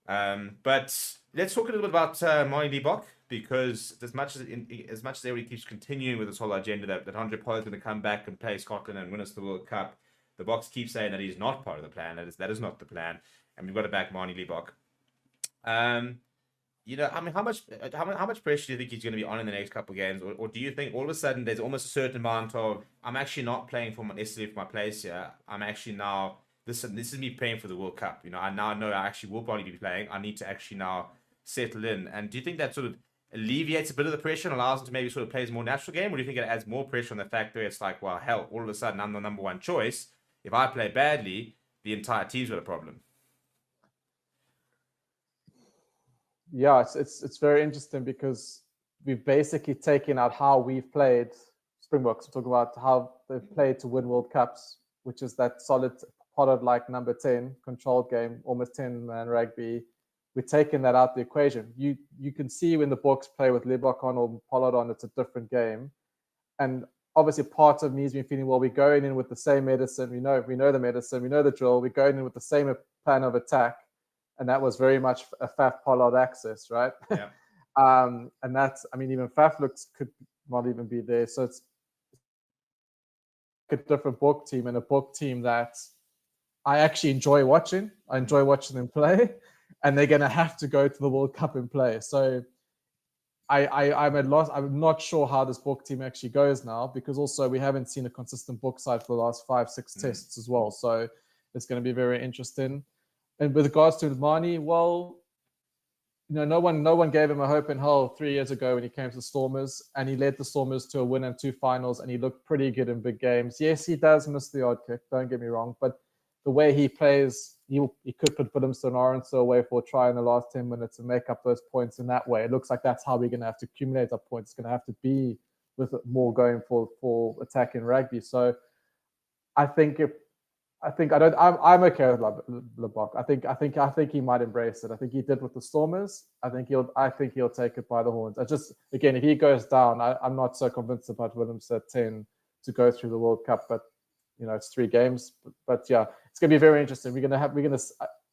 But let's talk a little bit about Mani Libbok, because as much as everybody keeps continuing with this whole agenda that Andre Pollard's going to come back and play Scotland and win us the World Cup, the Boks keep saying that he's not part of the plan. That is not the plan, and we've got to back Mani Libbok. You know, I mean, how much pressure do you think he's going to be on in the next couple of games, or do you think all of a sudden there's almost a certain amount of, I'm actually not playing necessarily for my place here. I'm actually now this is me playing for the World Cup. You know, I now know I actually will probably be playing. I need to actually now settle in. And do you think that sort of alleviates a bit of the pressure and allows him to maybe sort of play his more natural game, or do you think it adds more pressure on the fact that it's like, well, hell, all of a sudden I'm the number one choice. If I play badly, the entire team's got a problem. Yeah, it's very interesting because we've basically taken out how we've played Springboks. Talk about how they've played to win World Cups, which is that solid Pollard-like number 10 controlled game, almost 10-man rugby. We're taking that out the equation. You can see when the Boks play with Libbok on or Pollard on, it's a different game. And obviously part of me has been feeling, well, we're going in with the same medicine. We know the medicine, we know the drill. We're going in with the same plan of attack. And that was very much a Faf Pollard access, right? Yeah. And that's, I mean, even Faf could not even be there. So it's a different Book team, and a Book team that I actually enjoy watching. I enjoy watching them play, and they're going to have to go to the World Cup and play. So I'm at loss. I'm not sure how this Book team actually goes now, because also we haven't seen a consistent Book side for the last 5-6 tests as well. So it's going to be very interesting. And with regards to Mani, well, you know, no one gave him a hope in hell 3 years ago when he came to the Stormers, and he led the Stormers to a win and 2 finals, and he looked pretty good in big games. Yes, he does miss the odd kick, don't get me wrong, but the way he plays, he could put Willemse and Arendse away for a try in the last 10 minutes and make up those points in that way. It looks like that's how we're going to have to accumulate our points. It's going to have to be with more going for attacking rugby. So I'm okay with Libbok. I think he might embrace it. I think he did with the Stormers. I think he'll take it by the horns. Again, if he goes down, I'm not so convinced about Willemse at 10 to go through the World Cup. But you know, it's 3 games. But yeah, it's going to be very interesting.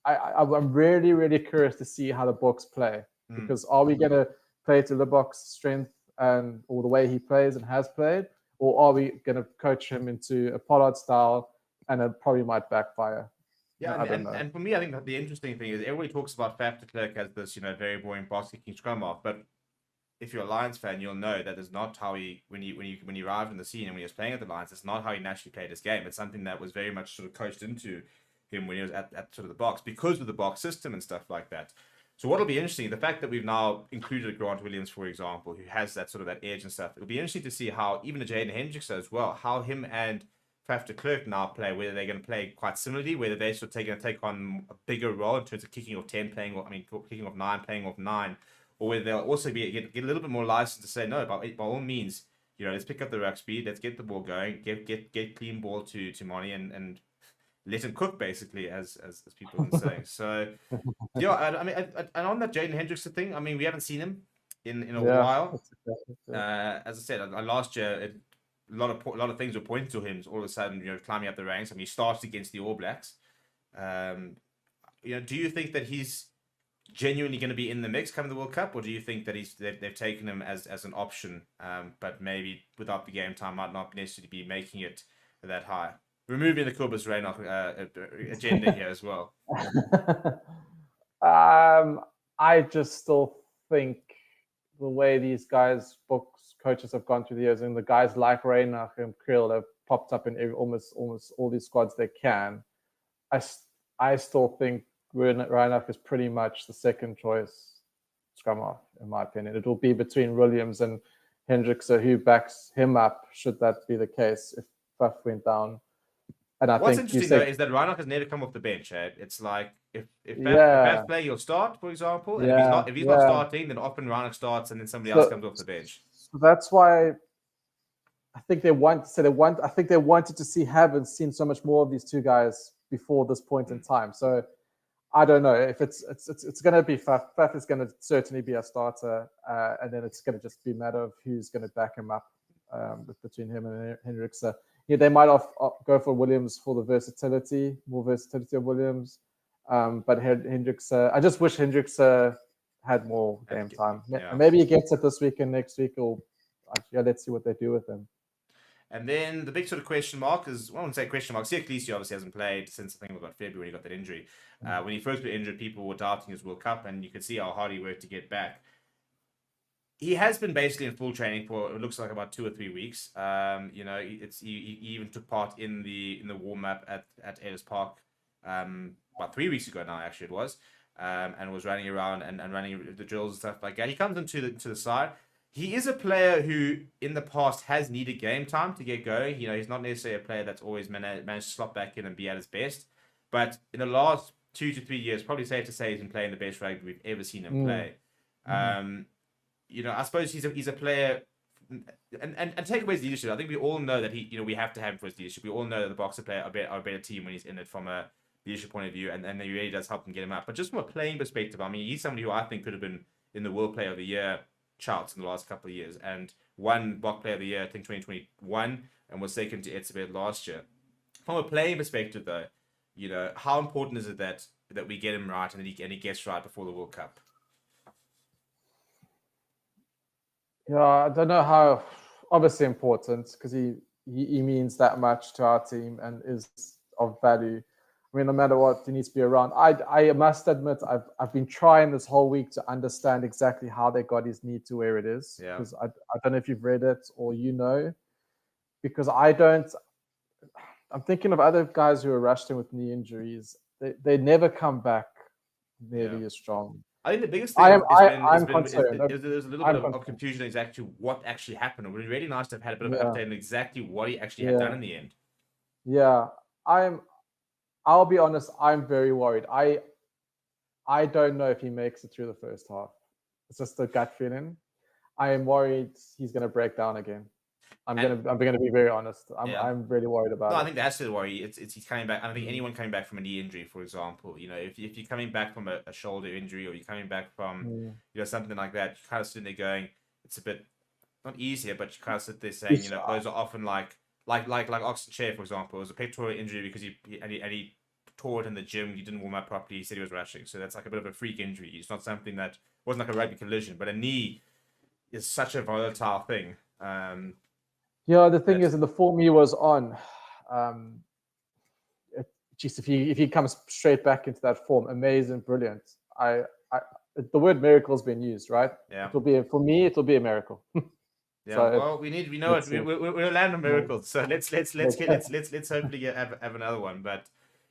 I'm really, really curious to see how the Boks play, because are we going to play to Libbok's strength or the way he plays and has played, or are we going to coach him into a Pollard style? And it probably might backfire. Yeah, and for me, I think that the interesting thing is everybody talks about Faf de Klerk as this, you know, very boring box kicking scrum off. But if you're a Lions fan, you'll know that is not how when he arrived in the scene and when he was playing at the Lions, it's not how he naturally played his game. It's something that was very much sort of coached into him when he was at sort of the box, because of the box system and stuff like that. So what'll be interesting, the fact that we've now included Grant Williams, for example, who has that sort of that edge and stuff. It'll be interesting to see how even a Jaden Hendricks as well, how him and Faf de Klerk now play, whether they're going to play quite similarly, whether they're sort of going to take on a bigger role in terms of kicking off 10, kicking off 9, playing off 9, or whether they'll also get a little bit more license to say, no, by all means, you know, let's pick up the ruck speed, let's get the ball going, get clean ball to Mani and let him cook, basically, as people have been saying. So, yeah, I mean, and on that Jaden Hendricks thing, I mean, we haven't seen him in a while. As I said, last year, a lot of things were pointing to him all of a sudden, you know, climbing up the ranks. I mean, he starts against the All Blacks. You know, do you think that he's genuinely going to be in the mix coming the World Cup, or do you think that they've taken him as an option, but maybe without the game time might not necessarily be making it that high? Removing the Kobus Reinach agenda here as well. I just still think the way these guys, coaches have gone through the years, and the guys like Reinach and Kriel have popped up in almost all these squads they can. I still think Reinach is pretty much the second choice scrum half, in my opinion. It will be between Williams and Hendricks, who backs him up, should that be the case, if Faf went down. And What's interesting though is that Reinach has never come off the bench. It's like if Faf play, he'll start, for example, and if he's not starting, then often Reinach starts and then somebody else comes off the bench. So that's why I think they wanted to see, haven't seen so much more of these two guys before this point in time. So I don't know if it's going to be Faf. Faf is going to certainly be a starter, and then it's going to just be a matter of who's going to back him up between him and Hendricks. Yeah, they might go for Williams for the more versatility of Williams. But Hendricks, I just wish Hendricks had more game time. Yeah. Maybe he gets it this week and next week, or yeah, let's see what they do with him. And then the big sort of question mark is, well, I wouldn't say question mark. Siya Kolisi obviously hasn't played since I think we got February when he got that injury. When he first got injured, people were doubting his World Cup, and you could see how hard he worked to get back. He has been basically in full training for, it looks like, about 2 or 3 weeks. You know, he even took part in the warm up at Ellis Park about 3 weeks ago now, actually it was, and was running around and running the drills and stuff like that. He comes into the side. He is a player who, in the past, has needed game time to get going. You know, he's not necessarily a player that's always managed to slot back in and be at his best. But in the last 2 to 3 years, probably safe to say he's been playing the best rugby we've ever seen him play. You know, I suppose he's a player, and take away his leadership. I think we all know that we have to have him for his leadership. We all know that the Boks are a better team when he's in it from a leadership point of view, and he really does help them get him up. But just from a playing perspective, I mean, he's somebody who I think could have been in the World Player of the Year charts in the last couple of years, and won Bok Player of the Year, I think 2021, and was second to Etzebeth last year. From a playing perspective, though, you know, how important is it that we get him right and he gets right before the World Cup? Yeah, I don't know how. Obviously important, because he means that much to our team and is of value. I mean, no matter what, he needs to be around. I must admit, I've been trying this whole week to understand exactly how they got his knee to where it is. Yeah. Because I don't know if you've read it or you know, because I don't. I'm thinking of other guys who are rushed in with knee injuries. They never come back nearly as strong. I think the biggest thing I'm concerned. There's a little bit of confusion exactly what actually happened. It would be really nice to have had a bit of an update on exactly what he actually had done in the end. Yeah, I'll be honest, I'm very worried. I don't know if he makes it through the first half. It's just a gut feeling. I am worried he's going to break down again. I'm going to be very honest. I'm really worried about it. I think that's the worry. It's he's coming back. I don't think anyone coming back from a knee injury, for example, you know, if you're coming back from a shoulder injury, or you're coming back from you know, something like that, you kind of sitting there going, it's a bit not easier, but you kind of sit there saying, you know, those are often like Oxen Chair, for example. It was a pectoral injury because he tore it in the gym. He didn't warm up properly. He said he was rushing, so that's like a bit of a freak injury. It's not something that wasn't like a rugby collision, but a knee is such a volatile thing. Yeah, the thing is, in the form he was on, just if he comes straight back into that form, amazing, brilliant. The word miracle has been used, right? Yeah. It'll be it'll be a miracle. Yeah. So well, we know it. We're a land of miracles. So let's hopefully have another one. But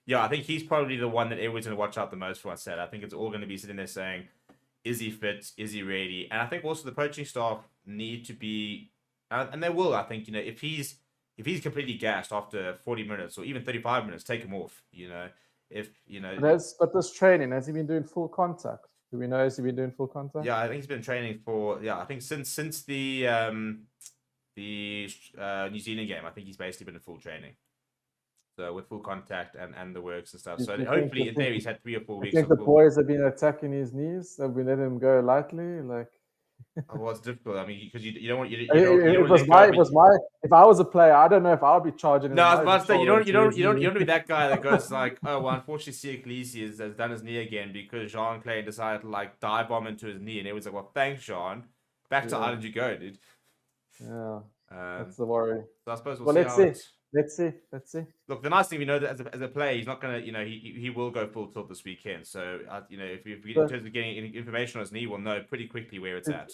yeah, I think he's probably the one that everyone's going to watch out the most for. I said, I think it's all going to be sitting there saying, is he fit? Is he ready? And I think also the coaching staff need to be. And they will, I think, you know, if he's completely gassed after 40 minutes or even 35 minutes, take him off, you know. If, you know. But this training, has he been doing full contact? Do we know, has he been doing full contact? Yeah, I think he's been training I think since the New Zealand game, I think he's basically been in full training. So with full contact and the works and stuff. So hopefully, in theory, he's had 3 or 4 weeks. I think the boys have been attacking his knees. They've been letting him go lightly, like. Oh, it's difficult. I mean, because you don't want you. It was my. If I was a player, I don't know if I would be charging. No, I was about to say you don't want to be that guy that goes like, oh well, unfortunately, Siya Kolisi has done his knee again because Jean Clay decided to like dive bomb into his knee, and it was like, well, thanks, Jean. Back to Ireland you go, dude. Yeah, that's the worry. So I suppose Let's see. Look, the nice thing we know that as a player, he's not gonna, you know, he will go full tilt this weekend. So you know, if we in terms of getting any information on his knee, we'll know pretty quickly where it's at.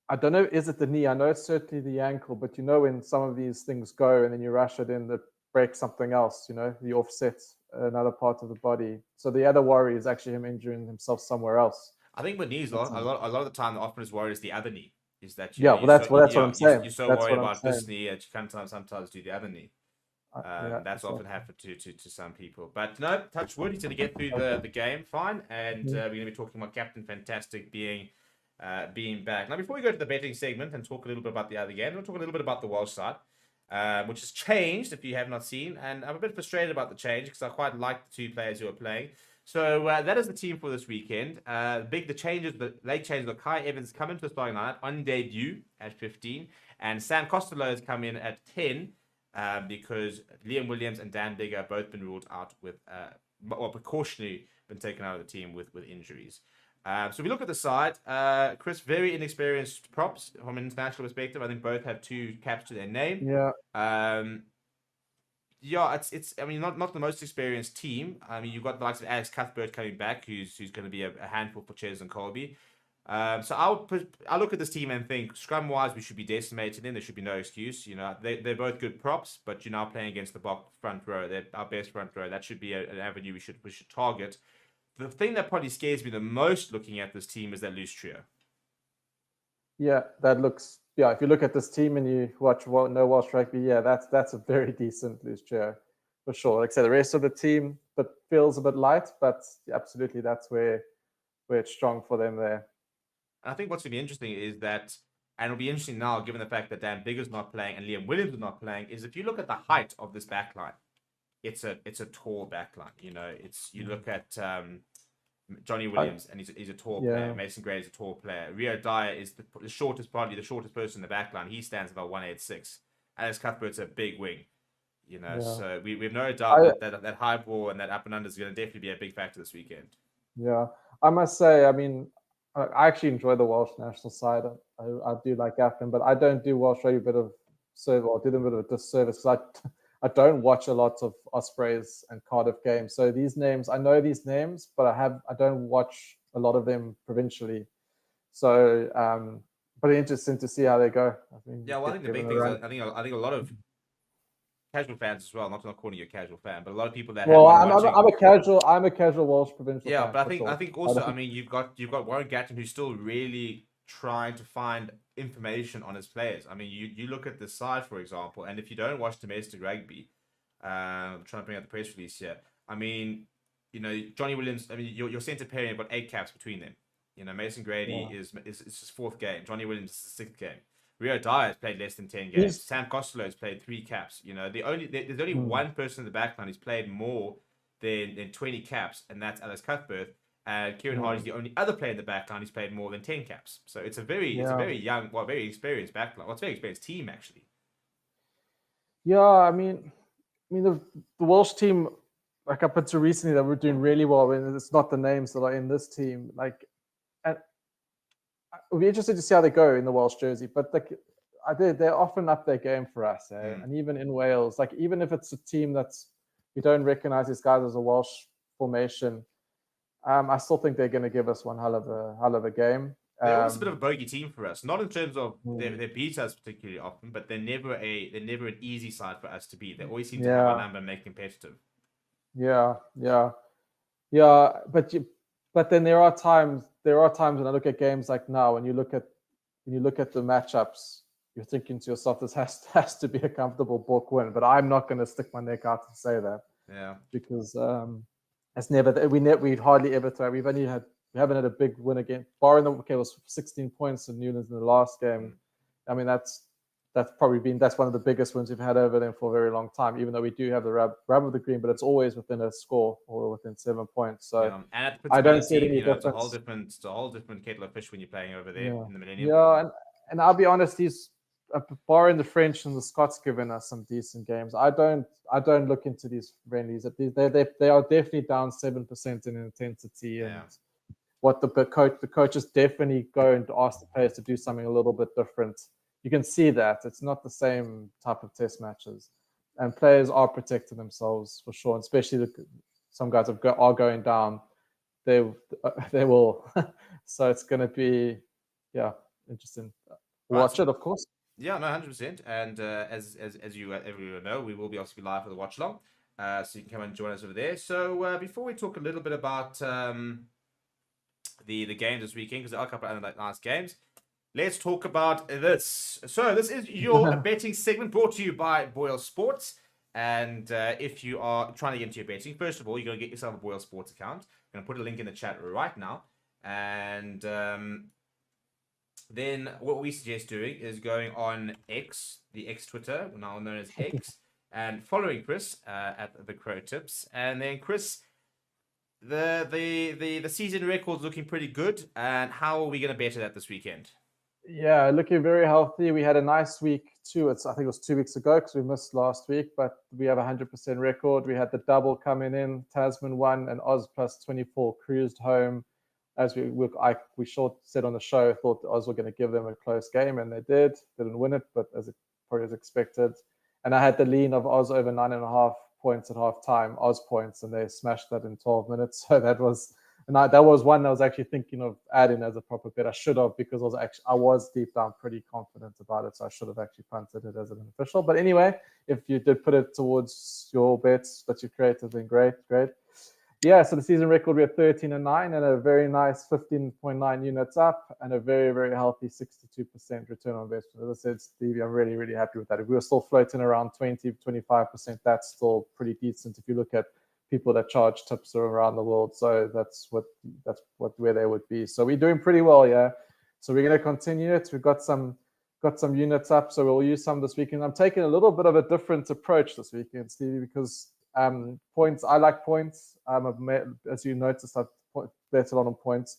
I don't know, is it the knee? I know it's certainly the ankle, but you know, when some of these things go and then you rush it in, that breaks something else. You know, the offset another part of the body. So the other worry is actually him injuring himself somewhere else. I think with knees, a lot of the time, the often is worried is the other knee. Is that that's what I'm saying. You're so worried about this knee that you can't sometimes do the other knee. That's often happened to some people. But no, touch wood, he's going to get through the game fine. And we're going to be talking about Captain Fantastic being back. Now, before we go to the betting segment and talk a little bit about the other game, we'll talk a little bit about the Welsh side, which has changed, if you have not seen. And I'm a bit frustrated about the change because I quite like the 2 players who are playing. So that is the team for this weekend. The late changes are Kai Evans coming to the starting lineup on debut at 15, and Sam Costello has come in at 10 because Liam Williams and Dan Bigger have both been ruled out with precautionary been taken out of the team with injuries. So if you look at the side, Chris, very inexperienced props from an international perspective. I think both have 2 caps to their name. Yeah. Yeah, it's. I mean, not the most experienced team. I mean, you've got the likes of Alex Cuthbert coming back, who's going to be a handful for Ches and Colby. So I look at this team and think, scrum wise, we should be decimated. Then there should be no excuse. You know, they're both good props, but you're now playing against the Bok front row. They're our best front row. That should be an avenue we should target. The thing that probably scares me the most looking at this team is that loose trio. Yeah, that looks. Yeah, if you look at this team and you watch Welsh rugby, yeah, that's a very decent loose trio for sure. Like I said, the rest of the team but feels a bit light, but absolutely that's where it's strong for them there. And I think what's going to be interesting is that, and it'll be interesting now, given the fact that Dan Bigger's not playing and Liam Williams is not playing, is if you look at the height of this backline, it's a tall backline. You know, you look at Johnny Williams, and he's a tall player. Mason Gray is a tall player. Rio Dyer is the shortest person in the backline. He stands about 186. Alex Cuthbert's a big wing. You know, so we have no doubt that high ball and that up and under is going to definitely be a big factor this weekend. Yeah, I must say, I mean, I actually enjoy the Welsh national side. I do like Gaffer, but I don't do Welsh rugby a bit of service, or do them a bit of a disservice, because I don't watch a lot of Ospreys and Cardiff games. So these names, I know these names, but I don't watch a lot of them provincially. So, but interesting to see how they go. I mean, yeah, well, I think the big thing is I think a lot of casual fans as well. Not calling you a casual fan, but a lot of people that. Well, I'm a casual Welsh provincial. Yeah, fan, but I think also, I mean, you've got Warren Gatton, who's still really trying to find information on his players. I mean, you look at the side, for example, and if you don't watch domestic rugby, I'm trying to bring out the press release here. I mean, you know, Johnny Williams. I mean, your centre pairing have got 8 caps between them. You know, Mason Grady is his 4th game. Johnny Williams is his 6th game. Rio Dyer has played less than 10 games. Sam Costello has played 3 caps. You know, there's only one person in the backline who's played more than 20 caps, and that's Alex Cuthbert. Kieran Hardy's the only other player in the backline who's played more than 10 caps. So it's a very young, very experienced backline. Well, it's a very experienced team, actually. Yeah, I mean the Welsh team, like up until recently, they were doing really well. And it's not the names that are in this team. Like, and it'll be interesting to see how they go in the Welsh jersey. But they're often up their game for us, and even in Wales, like even if it's a team that's we don't recognise these guys as a Welsh formation, I still think they're going to give us one hell of a game. They're always a bit of a bogey team for us, not in terms of they beat us particularly often, but they're never an easy side for us to beat. They always seem to have a number and make competitive. Yeah. But then there are times when I look at games like now, and you look at the matchups, you're thinking to yourself, this has to be a comfortable book win. But I'm not going to stick my neck out to say that. Yeah. Because it's never we hardly ever throw. We haven't had a big win again. Barring it was 16 points in Newlands in the last game. I mean that's probably been one of the biggest wins we've had over them for a very long time. Even though we do have the rub of the green, but it's always within a score or within 7 points. So and I don't see any difference. It's a whole different kettle of fish when you're playing over there in the Millennium. Yeah, and I'll be honest, these barring the French and the Scots giving us some decent games. I don't look into these friendlies. They are definitely down 7% in intensity, and what the coaches definitely going to ask the players to do something a little bit different. You can see that it's not the same type of test matches, and players are protecting themselves for sure. And especially some guys are going down. They will. So it's going to be interesting. Watch it, of course. Yeah, no, 100%. And as everyone know, we will be obviously live for the Watchalong, so you can come and join us over there. So before we talk a little bit about the games this weekend, because there are a couple of other nice games, let's talk about this. So this is your betting segment brought to you by Boyle Sports. And if you are trying to get into your betting, first of all, you're going to get yourself a Boyle Sports account. I'm going to put a link in the chat right now. And then what we suggest doing is going on X, the X Twitter, now known as X, and following Chris at the Crow Tips. And then Chris, the season record's looking pretty good. And how are we going to better that this weekend? Yeah, looking very healthy. We had a nice week I think it was 2 weeks ago because we missed last week, but we have a 100% record. We had the double coming in, Tasman won, and Oz plus 24 cruised home. As we short said on the show, thought the Oz were going to give them a close game, and they did. Didn't win it, but probably as expected. And I had the lean of Oz over 9.5 points at half time, Oz points, and they smashed that in 12 minutes. So that was one I was actually thinking of adding as a proper bet. I should have, because I was deep down pretty confident about it, so I should have actually punted it as an official. But anyway, if you did put it towards your bets that you created, then great. Yeah, so the season record, we're 13-9 and a very nice 15.9 units up and a very, very healthy 62% return on investment. As I said, Stevie, I'm really, really happy with that. If we were still floating around 20-25%, that's still pretty decent if you look at people that charge tips around the world. So that's where they would be. So we're doing pretty well, yeah. So we're going to continue it. We've got some units up, so we'll use some this weekend. I'm taking a little bit of a different approach this weekend, Stevie, because points. I like points. As you noticed, I've bet a lot on points,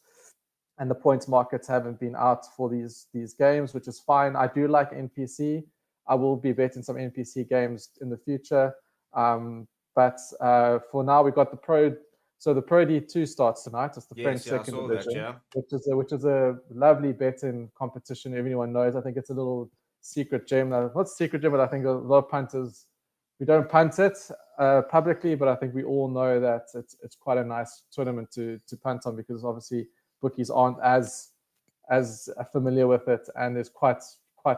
and the points markets haven't been out for these games, which is fine. I do like NPC. I will be betting some NPC games in the future, but for now we've got the Pro. So the Pro D2 starts tonight. It's the French second division, which is a lovely betting competition. Everyone knows. I think it's a little secret gem. Not secret gem, but I think a lot of punters. We don't punt it publicly, but I think we all know that it's quite a nice tournament to punt on, because obviously bookies aren't as familiar with it, and there's quite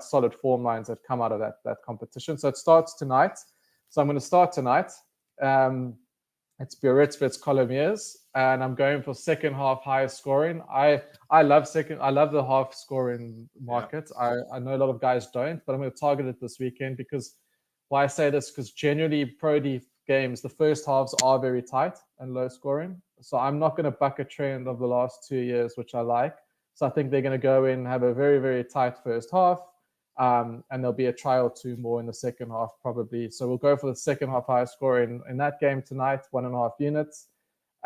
solid form lines that come out of that competition. So it starts tonight. So I'm going to start tonight. It's Biarritz versus Colomiers, and I'm going for second half highest scoring. I love the half scoring market. Yeah. I know a lot of guys don't, but I'm going to target it this weekend because. Why I say this, because generally Pro D games, the first halves are very tight and low scoring. So I'm not going to buck a trend of the last 2 years, which I like. So I think they're going to go in and have a very, very tight first half. And there'll be a try or two more in the second half, probably. So we'll go for the second half high score in that game tonight, 1.5 units.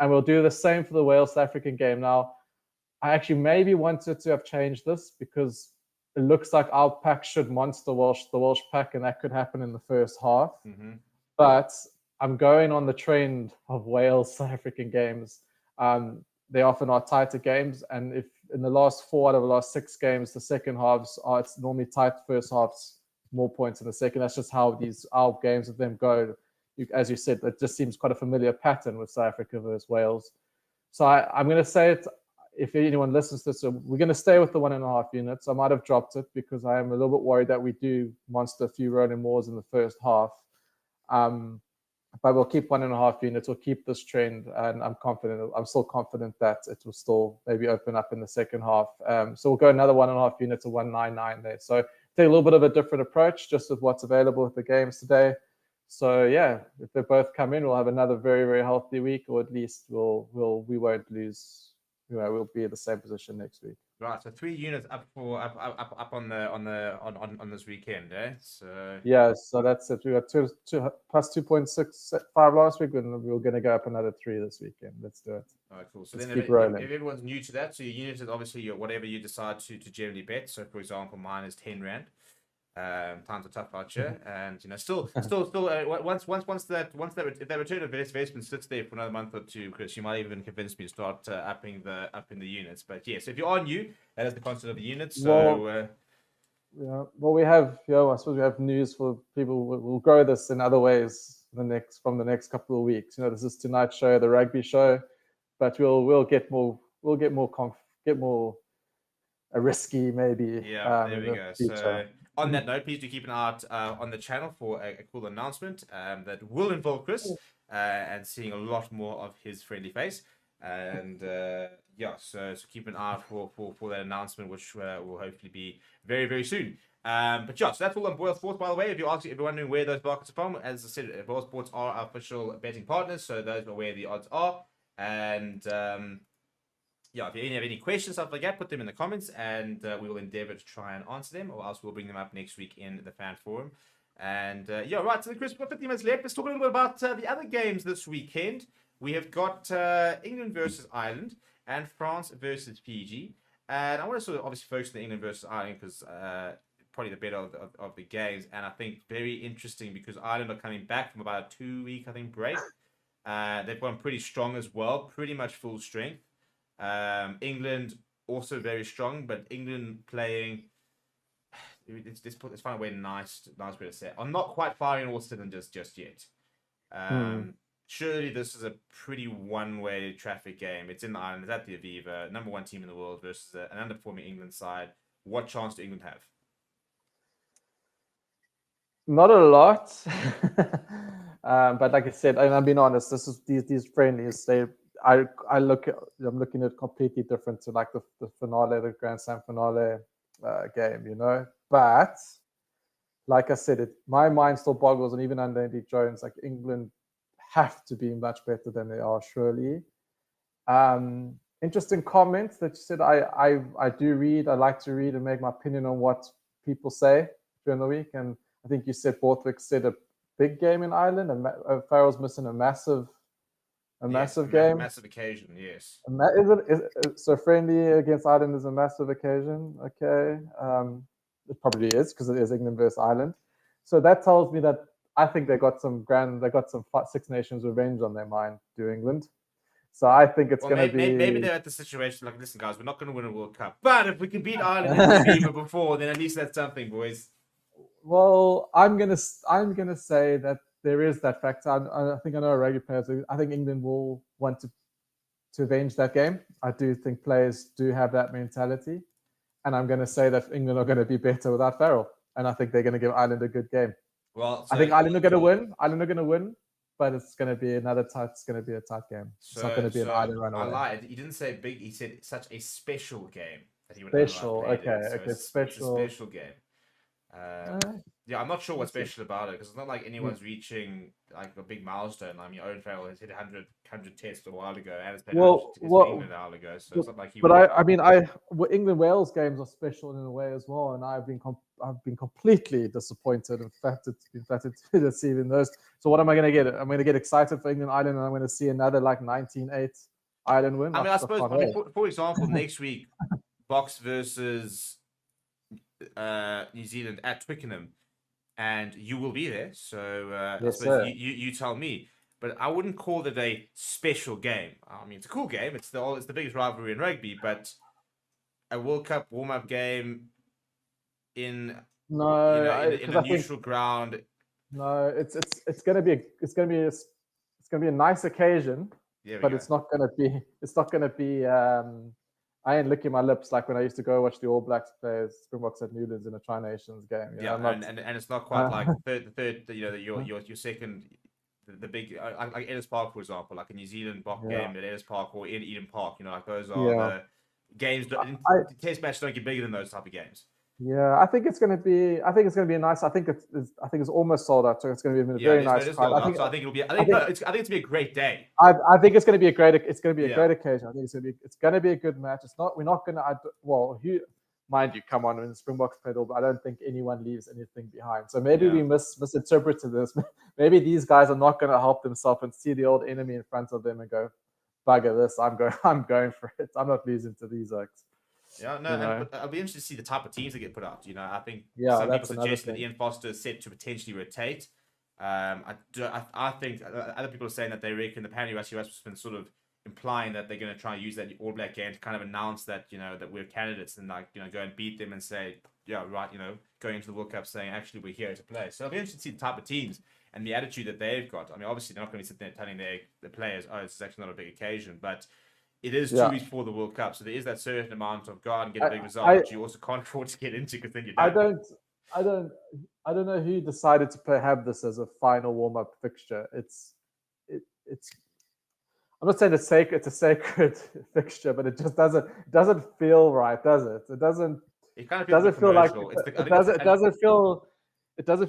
And we'll do the same for the Wales-South African game. Now, I actually maybe wanted to have changed this because it looks like our pack should monster the Welsh pack, and that could happen in the first half. Mm-hmm. But I'm going on the trend of Wales South African games. They often are tighter games, and if in the last 4 out of the last 6 games, the second halves it's normally tight first halves, more points in the second. That's just how our games with them go. As you said, it just seems quite a familiar pattern with South Africa versus Wales. So I'm going to say it. If anyone listens to this, we're going to stay with the 1.5 units. I might have dropped it because I am a little bit worried that we do monster a few rolling moors in the first half. But we'll keep 1.5 units. We'll keep this trend, and I'm still confident that it will still maybe open up in the second half. So we'll go another 1.5 units to 199 there. So take a little bit of a different approach just with what's available with the games today. So yeah, if they both come in, we'll have another very, very healthy week, or at least we won't lose. We'll be at the same position next week. Right, so 3 units up on this weekend, eh? So yeah, so that's it. We got two plus 2.65 last week, and we're going to go up another 3 this weekend. Let's do it. All right, cool. So let's then if everyone's new to that, so your unit is obviously whatever you decide to generally bet. So for example, mine is 10 rand. Times are tough out here, and still once if that return of investment sits there for another month or two, Chris, you might even convince me to start upping the units. But yeah, so if you are new, that is the concept of the units. So well, we have I suppose we have news for people. We'll grow this in other ways from the next couple of weeks. This is tonight's show, the rugby show, but we'll get more risky maybe. Yeah, there we go. So on that note, please do keep an eye out on the channel for a cool announcement that will involve Chris and seeing a lot more of his friendly face. And so keep an eye out for that announcement, which will hopefully be very, very soon. But so that's all on Boyle Sports, by the way. If you're wondering where those markets are from, as I said, Boyle Sports are our official betting partners, so those are where the odds are. And if you have any questions, stuff like that, put them in the comments, and we will endeavor to try and answer them, or else we'll bring them up next week in the fan forum. And right, so Chris, we've got 50 minutes left. Let's talk a little bit about the other games this weekend. We have got England versus Ireland and France versus Fiji. And I want to sort of obviously focus on the England versus Ireland because probably the better of the games. And I think very interesting because Ireland are coming back from about a 2-week, I think, break. They've gone pretty strong as well, pretty much full strength. England also very strong, but England playing. Let's find a way nice way to say it. I'm not quite firing all cylinders just yet. Surely this is a pretty one-way traffic game. It's in Ireland. It's at the Aviva, number 1 team in the world versus an underperforming England side. What chance do England have? Not a lot, but like I said, and I've been honest. This is these friendlies. I'm looking at completely different to like the finale, the Grand Slam finale game, you know. But like I said, my mind still boggles, and even under Andy Jones, like England have to be much better than they are, surely. Interesting comment that you said. I do read. I like to read and make my opinion on what people say during the week. And I think you said Borthwick said a big game in Ireland, and Farrell's missing a massive game. Massive occasion, yes. So friendly against Ireland is a massive occasion. Okay, it probably is because it is England versus Ireland. So that tells me that I think they got some Six Nations revenge on their mind to England. So I think it's going to be. Maybe they're at the situation like, listen, guys, we're not going to win a World Cup, but if we can beat Ireland in the Aviva before, then at least that's something, boys. Well, I'm gonna say that there is that factor. I think I know rugby players. I think England will want to avenge that game. I do think players do have that mentality, and I'm going to say that England are going to be better without Farrell, and I think they're going to give Ireland a good game. Well, I think Ireland are going to win. Ireland are going to win, but it's going to be another tight. It's going to be a tight game. It's not going to be an Ireland runaway. I lied. He didn't say big. He said such a special game that he would. Special. Okay. Special. It's a special game. Yeah, I'm not sure what's special about it because it's not like anyone's reaching like a big milestone. I mean, Owen Farrell has hit 100 tests a while ago, and it's been England a while ago, so it's not like he. But England Wales games are special in a way as well, and I've been completely disappointed and flattered to see in those. So what am I going to get? I'm going to get excited for England Ireland, and I'm going to see another like 19-8 Ireland win. I suppose, for example, next week, Boks versus New Zealand at Twickenham, and you will be there. So yes, I suppose you tell me. But I wouldn't call it a special game. I mean, it's a cool game. It's the biggest rivalry in rugby, but a World Cup warm-up game in a neutral ground. No, it's going to be a nice occasion, but it's not going to be. I ain't licking my lips like when I used to go watch the All Blacks play Springboks at Newlands in a Tri-Nations game. And it's not quite like the third. Your second. The big, like Ellis Park, for example, like a New Zealand Bok game at Ellis Park or in Eden Park, like those are the games. Test matches don't get bigger than those type of games. Yeah, I think it's going to be a nice. I think it's almost sold out. So it's going to be a very nice. I think it'll be. I think it's going to be a great day. I think it's going to be a great. It's going to be a great occasion. I think it's going to be a good match. It's not. We're not going to. Mind you, come on, when the Springboks played all, but I don't think anyone leaves anything behind. So maybe we misinterpreted this. Maybe these guys are not going to help themselves and see the old enemy in front of them and go, "Bugger this! I'm going for it. I'm not losing to these oaks." Yeah, no, I'll be interested to see the type of teams that get put out. I think some people suggest that Ian Foster is set to potentially rotate. I think other people are saying that they reckon the Panny Rassi has been sort of implying that they're going to try and use that All Black game to kind of announce that that we're candidates and go and beat them and say going into the World Cup saying actually we're here to play. So I'll be interested to see the type of teams and the attitude that they've got. I mean, obviously they're not going to be sitting there telling the players, oh, this is actually not a big occasion, but it is 2 weeks before the World Cup, so there is that certain amount of go out and get a big result that you also can't afford to get into because then you're done. I don't know who decided to have this as a final warm-up fixture. It's I'm not saying it's a sacred fixture, but it just doesn't feel right, does it? It doesn't. It kind of doesn't feel like it doesn't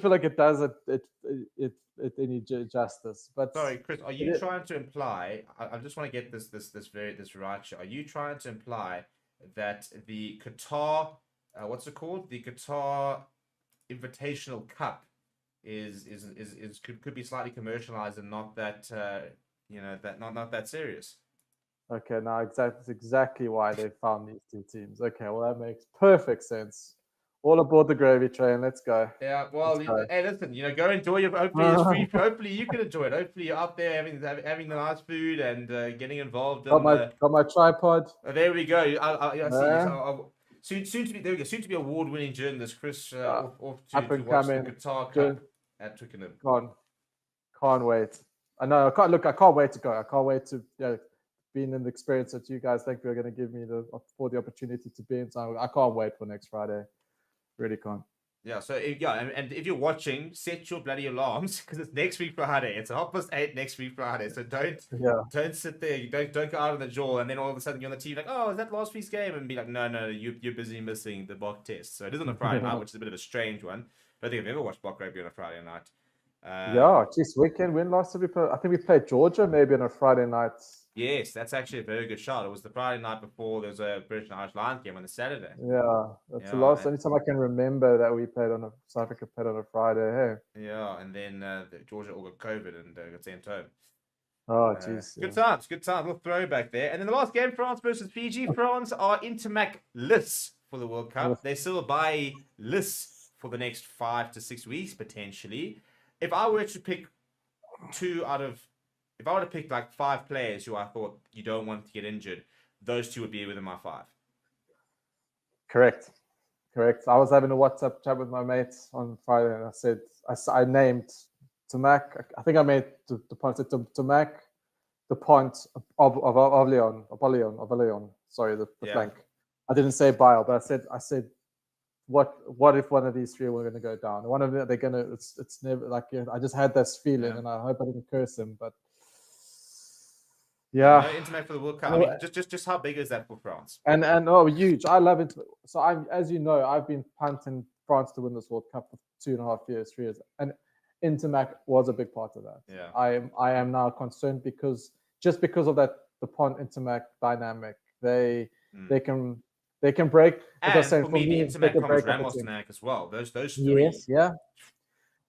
feel like it does it any justice. But sorry, Chris, are you trying to imply? I just want to get this right. Are you trying to imply that the Qatar, what's it called? The Qatar Invitational Cup could be slightly commercialized and not that not that serious. Okay, now that's exactly why they found these two teams. Okay, well that makes perfect sense. All aboard the gravy train. Let's go. Yeah, well, Let's go. hey, listen, go enjoy your. Hopefully, it's free. Hopefully, you can enjoy it. Hopefully, you're out there having the nice food and getting involved. Got my tripod. There we go. I see. Yeah. Soon to be there. We go. Soon to be award-winning journalist Chris off Up to and watch the coming. Guitar Cup at Twickenham. Can't wait. I know. I can't wait to go. I can't wait to being in the experience that you guys think you're going to give me the opportunity to be in. So I can't wait for next Friday. Really can't. Yeah. So and if you're watching, set your bloody alarms because it's next week Friday. It's 8:30 next week Friday. So don't sit there. You don't go out on the jaw and then all of a sudden you're on the TV like, oh, is that last week's game? And be like, no, you're busy missing the Bok test. So it is on a Friday night, which is a bit of a strange one. I don't think I've ever watched Bok Rugby on a Friday night. Geez, weekend. When last did we play? I think we played Georgia maybe on a Friday night. Yes, that's actually a very good shot. It was the Friday night before there was a British and Irish Lions game on the Saturday. Yeah, that's the last only time I can remember that we played on South Africa played on a Friday. Hey. Yeah, and then Georgia all got COVID and got sent home. Oh, jeez. Good times. Little throwback there. And then the last game, France versus Fiji. France are Intermac-less for the World Cup. They still buy less for the next 5 to 6 weeks potentially. If I were to pick if I were to pick like 5 players who I thought you don't want to get injured, those 2 would be within my 5. Correct. I was having a WhatsApp chat with my mates on Friday, and I said I named Tomac. I think I made the point to Tomac, the point of Leon. Sorry, the flank. I didn't say Bile, but I said. What if one of these 3 were going to go down? One of them, they're going to. It's never like I just had this feeling, and I hope I didn't curse him, but No Intermac for the World Cup. I mean, just how big is that for France? And huge. I love it. So as you know, I've been punting France to win this World Cup for 2.5 years, 3 years, and Intermac was a big part of that. Yeah. I am now concerned because of that the Pont Intermac dynamic. They can break. And for me, the Intermac comes Ramos Nack as well. Those 3. Yes, yeah.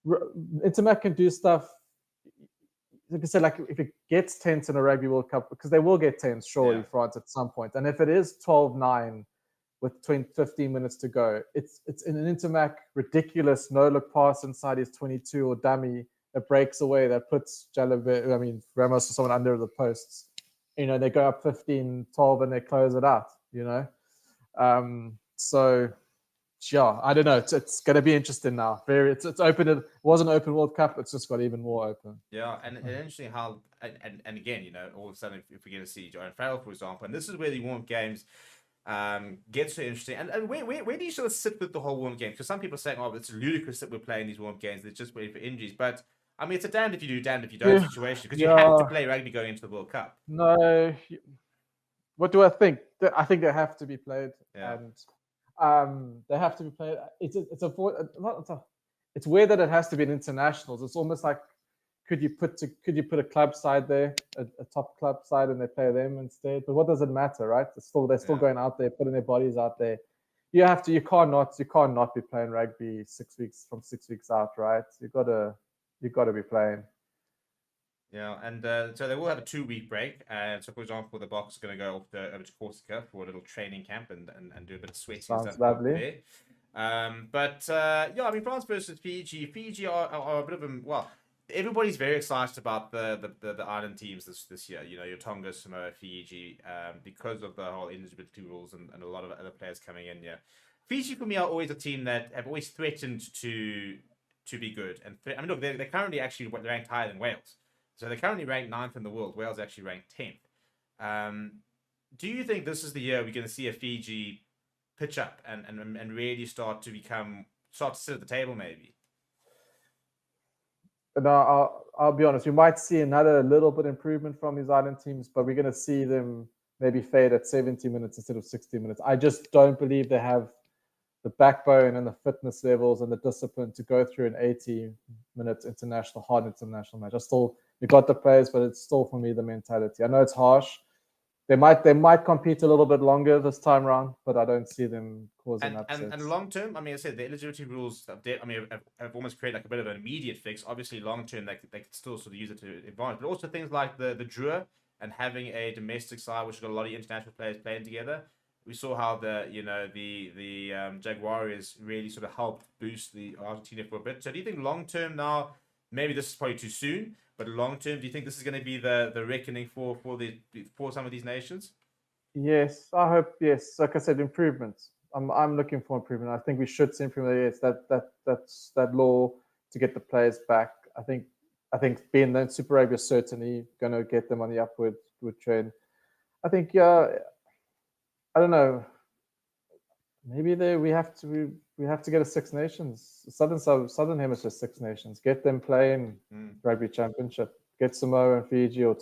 Intermac can do stuff. Like I said, like if it gets tense in a Rugby World Cup, because they will get tense, surely, France at some point. And if it is 12-9 with 15 minutes to go, it's in an Intermac ridiculous no-look pass inside his 22 or dummy that breaks away, that puts Ramos or someone under the posts. They go up 15-12 and they close it out, So, yeah, I don't know. It's going to be interesting now. It's open. It was an open World Cup. It's just got even more open. Yeah, and interesting how and again, all of a sudden, if we get to see Joanne Farrell, for example, and this is where the warm games gets so interesting. And where do you sort of sit with the whole warm game? Because some people are saying, oh, it's ludicrous that we're playing these warm games. They're just waiting for injuries. But I mean, it's a damned if you do, damned if you don't situation, because you have to play rugby going into the World Cup. No. What do I think? I think they have to be played, and they have to be played. It's weird that it has to be an internationals. It's almost like could you put a club side there, a top club side, and they play them instead? But what does it matter, right? They're still going out there, putting their bodies out there. You can't not be playing rugby 6 weeks out, right? You gotta be playing. Yeah, and so they will have a 2-week break. So, for example, the Boks are going to go over to Corsica for a little training camp and do a bit of sweating. Sounds lovely. There. France versus Fiji. Fiji are a bit of a everybody's very excited about the island teams this year. Your Tonga, Samoa, Fiji, because of the whole eligibility rules and a lot of other players coming in. Yeah, Fiji for me are always a team that have always threatened to be good. And look, they're currently actually ranked higher than Wales. So they're currently ranked 9th in the world. Wales actually ranked 10th. Do you think this is the year we're going to see a Fiji pitch up and really start to sit at the table maybe? No, I'll be honest. We might see another little bit improvement from these island teams, but we're going to see them maybe fade at 70 minutes instead of 60 minutes. I just don't believe they have the backbone and the fitness levels and the discipline to go through an 80-minute hard international match. We got the players, but it's still, for me, the mentality. I know it's harsh. They might compete a little bit longer this time around, but I don't see them causing upsets. And long term, I mean, I said the eligibility rules have almost created like a bit of an immediate fix. Obviously, long term, they could still sort of use it to advantage. But also things like the Drua and having a domestic side, which has got a lot of international players playing together. we saw how the Jaguares really sort of helped boost the Argentina for a bit. So do you think long term now, maybe this is probably too soon, but long term, do you think this is going to be the reckoning for some of these nations? Yes, I hope. Yes, like I said, improvements. I'm looking for improvement. I think we should see improvement. Yes, that's that law to get the players back. I think being the Super Rugby is certainly going to get them on the upward trend. I think I don't know. Maybe we have to get a Six Nations Southern Hemisphere Six Nations. Get them playing Rugby Championship. Get Samoa and Fiji or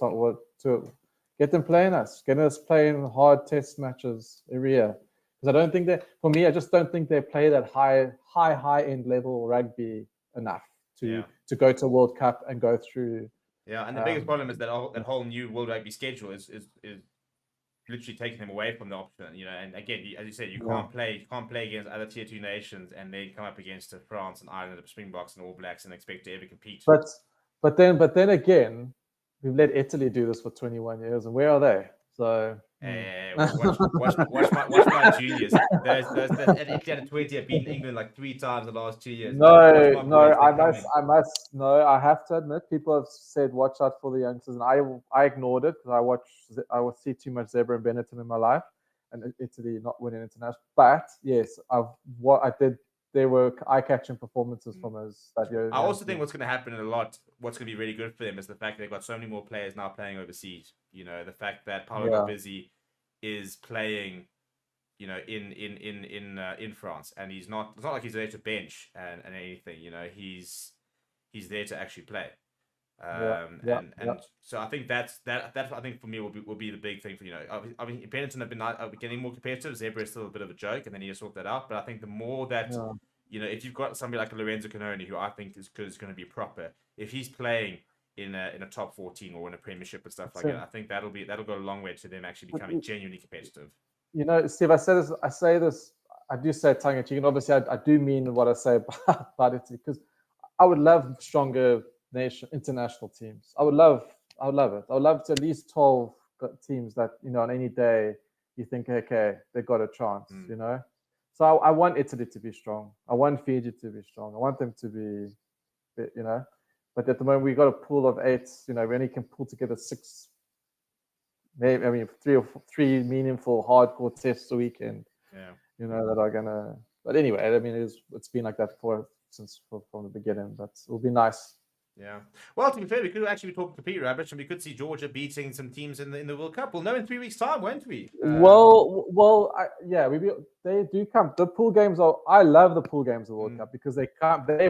get them playing us. Get us playing hard test matches every year. Because I don't think that, for me, I just don't think they play that high end level rugby enough to go to World Cup and go through. Yeah, and the biggest problem is that whole new World Rugby schedule is literally taking them away from the option, and again, as you said, you can't play against other tier 2 nations and then come up against France and Ireland, Springboks and All Blacks and expect to ever compete. But then again, we've let Italy do this for 21 years, and where are they? So watch my juniors. Those Italy under 20 have beaten England like 3 times the last 2 years. I have to admit, people have said watch out for the youngsters, and I ignored it because I would see too much Zebra and Benetton in my life, and Italy not winning international. But yes, I did. There were eye-catching performances from us that year. I also think what's going to happen what's going to be really good for them is the fact they've got so many more players now playing overseas. The fact that Paolo Garbisi is playing, in France, and it's not like he's there to bench and anything. He's there to actually play. So I think that I think for me will be the big thing for I mean Benetton have been getting more competitive. Zebra is still a bit of a joke, and they need to sort that out. But I think the more that if you've got somebody like a Lorenzo Canoni, who I think is going to be proper, if he's playing in a top 14 or in a premiership and stuff like that, I think that'll go a long way to them actually becoming genuinely competitive. Steve, I say this, I do say tongue in cheek, and obviously I do mean what I say about it, because I would love stronger international teams. I would love it. I would love to at least 12 teams that, on any day you think, okay, they've got a chance, So I want Italy to be strong. I want Fiji to be strong. I want them to be, but at the moment we've got a pool of 8, we only can pull together 6, maybe, 3 meaningful hardcore tests a weekend, that are gonna, but anyway, it's been like that from the beginning, but it'll be nice. Yeah. Well, to be fair, we could actually be talking to Peter Rabbit, and we could see Georgia beating some teams in the World Cup. We'll know in 3 weeks' time, won't we? They do come. The pool games I love the pool games of the World Cup because they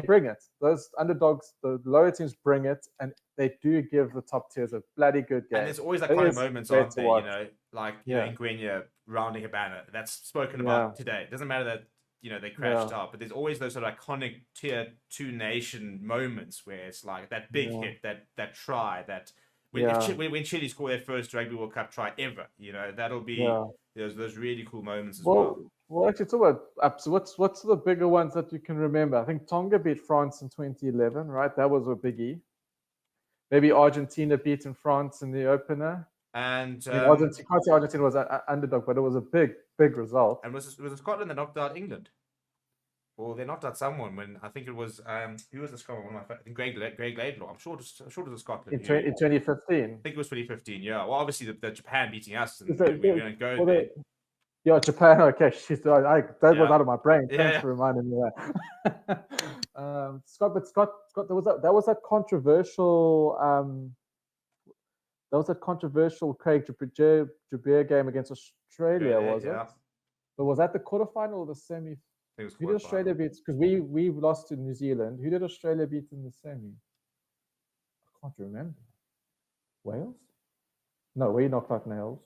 bring it. Those underdogs, the lower teams bring it, and they do give the top tiers a bloody good game. And there's always kind of moments, aren't there? Like Ngwenya rounding a banner. That's spoken about today. It doesn't matter that they crashed out, but there's always those sort of iconic tier 2 nation moments where it's like that big hit, that try, that when Chile score their first Rugby World Cup try ever, that'll be those really cool moments as well. Well, actually, talk about so what's the bigger ones that you can remember? I think Tonga beat France in 2011, right? That was a biggie. Maybe Argentina beating France in the opener. And Argentina was an underdog, but it was a big result. And was it Scotland that knocked out England? Or they knocked out someone when I think it was who was the Scotland? I think Greg Laidlaw. I'm sure it was Scotland. In 2015. I think it was 2015. Yeah. Well, obviously the Japan beating us, and we didn't go there. Yeah, Japan. Okay, that was out of my brain. Thanks for reminding me that. Scott. That was a controversial. That was a controversial Craig Jabir game against Australia, was it? But was that the quarterfinal or the semi? Who did Australia beat? Because we lost to New Zealand. Who did Australia beat in the semi? I can't remember. Wales? No, we knocked out Wales.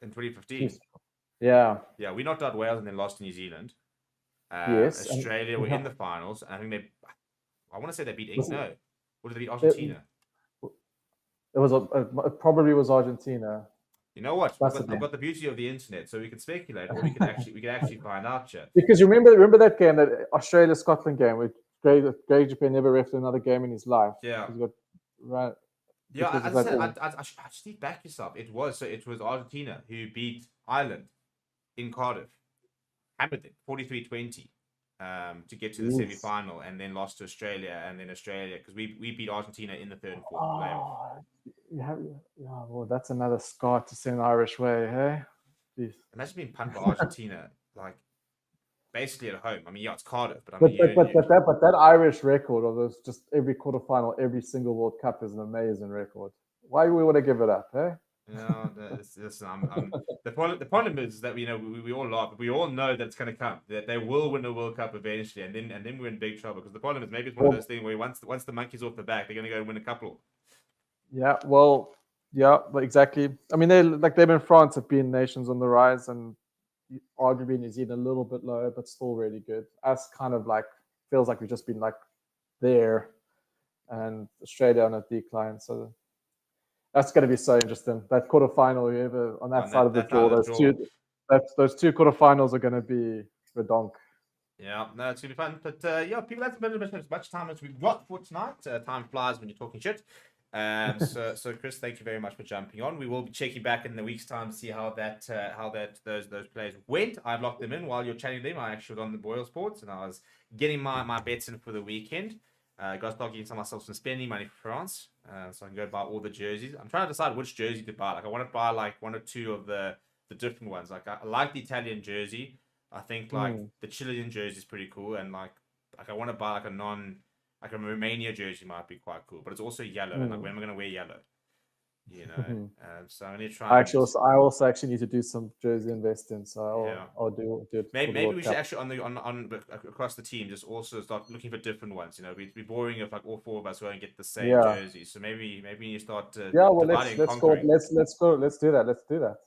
In 2015. Yeah. Yeah, we knocked out Wales and then lost to New Zealand. Yes. Australia were in the finals, and I think I want to say they beat England. No. Or did they beat Argentina? It probably was Argentina. You know what? I've got the beauty of the internet, so we can speculate, or we can actually find out, Chad. Because you remember that game, that Australia-Scotland game, where Greg Japan never refed another game in his life. Yeah. Right. Yeah, as I said, I just need to back yourself. It was Argentina who beat Ireland in Cardiff. Hammered them 43-20 to get to the Jeez. semi-final, and then lost to Australia, and then Australia because we beat Argentina in the third and fourth playoff. Yeah, well, that's another scar to send Irish way, hey? Jeez. Imagine being pumped by Argentina, like basically at home. I mean, yeah, it's Cardiff, but I But, mean, but that Irish record of those just every quarterfinal, every single World Cup is an amazing record. Why do we want to give it up, eh? No, the problem is that we all laugh, but we all know that it's going to come. That they will win the World Cup eventually, and then we're in big trouble. Because the problem is maybe it's one of those things where once the monkey's off the back, they're going to go and win a couple. Yeah, well, yeah, but exactly. I mean, them in France have been nations on the rise, and arguably New Zealand a little bit lower, but still really good. Us kind of like feels like we've just been like there, and Australia on a decline. So that's going to be so interesting. That quarterfinal, whoever on that side of the draw, those two quarterfinals are going to be redonk. Yeah, no, it's gonna be fun. But yeah, people, that's been as much time as we've got for tonight. Time flies when you're talking shit. So Chris, thank you very much for jumping on. We will be checking back in a week's time to see how those players went. I've locked them in while you're chatting them. I actually was on the Boyle Sports and I was getting my bets in for the weekend. Got to start getting myself some spending money for France, so I can go buy all the jerseys. I'm trying to decide which jersey to buy. Like I want to buy like one or two of the different ones. Like I like the Italian jersey. I think like the Chilean jersey is pretty cool, and like I want to buy like a Romania jersey might be quite cool, but it's also yellow. And like when am I going to wear yellow? You know, so I'm going to try. I also actually need to do some jersey investing, so I'll do it. Maybe we should actually on across the team just also start looking for different ones. You know, it'd be boring if like all four of us go and get the same jersey. So maybe you start. Let's do that.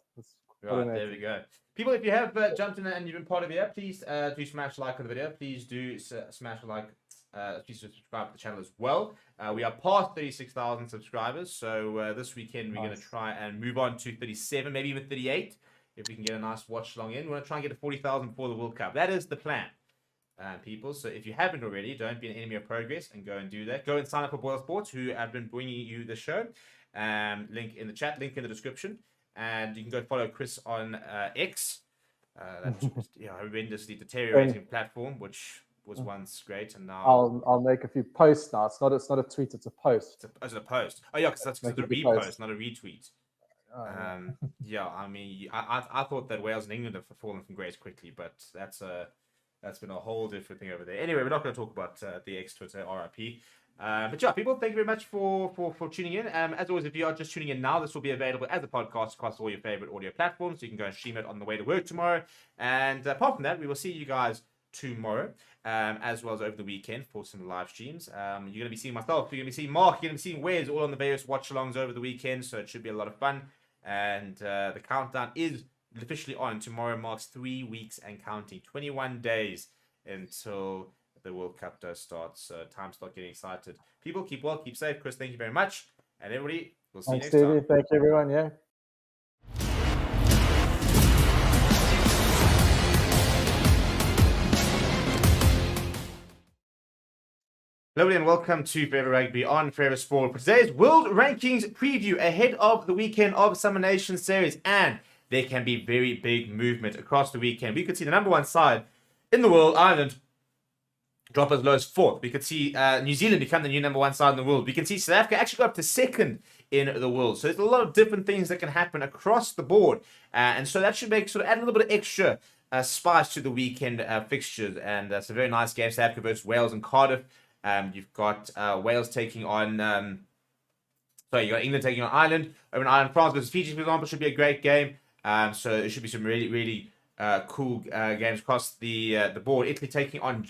Right, there we go. People, if you have jumped in and you've been part of it, please do smash like on the video. Please do smash like. Please subscribe to the channel as well. We are past 36,000 subscribers, so this weekend we're going to try and move on to 37, maybe even 38, if we can get a nice watch along in. We're going to try and get to 40,000 before the World Cup. That is the plan, people. So if you haven't already, don't be an enemy of progress and go and do that. Go and sign up for Boyle Sports, who have been bringing you the show. Link in the chat, link in the description, and you can go follow Chris on X. That's horrendously deteriorating platform, which was once great, and now I'll make a few posts now. It's not a tweet, it's a post. It's a post. Oh yeah, because that's a repost, not a retweet. Yeah, I mean, I thought that Wales and England have fallen from grace quickly, but that's been a whole different thing over there. Anyway, we're not going to talk about the X Twitter RIP. But yeah, people, thank you very much for tuning in. As always, if you are just tuning in now, this will be available as a podcast across all your favorite audio platforms. So you can go and stream it on the way to work tomorrow. And apart from that, we will see you guys tomorrow, as well as over the weekend for some live streams. You're going to be seeing myself, you're going to be seeing Mark, you're going to be seeing Wes all on the various watch-alongs over the weekend, so it should be a lot of fun. And the countdown is officially on. Tomorrow marks 3 weeks and counting. 21 days until the World Cup does start, so time to start getting excited. People, keep well, keep safe. Chris, thank you very much. And everybody, we'll see you next time. Thank you, everyone. Yeah. Hello and welcome to Forever Rugby on Forever Sport for today's World Rankings preview ahead of the weekend of Summer Nations Series, and there can be very big movement across the weekend. We could see the number one side in the world, Ireland, drop as low as fourth. We could see New Zealand become the new number one side in the world. We can see South Africa actually go up to second in the world. So there's a lot of different things that can happen across the board, and so that should add a little bit of extra spice to the weekend fixtures. And that's a very nice game. South Africa versus Wales and Cardiff. You've got Wales taking on, you got England taking on Ireland. Over in Ireland, France versus Fiji, for example, should be a great game. So it should be some really, really cool games across the board. Italy taking on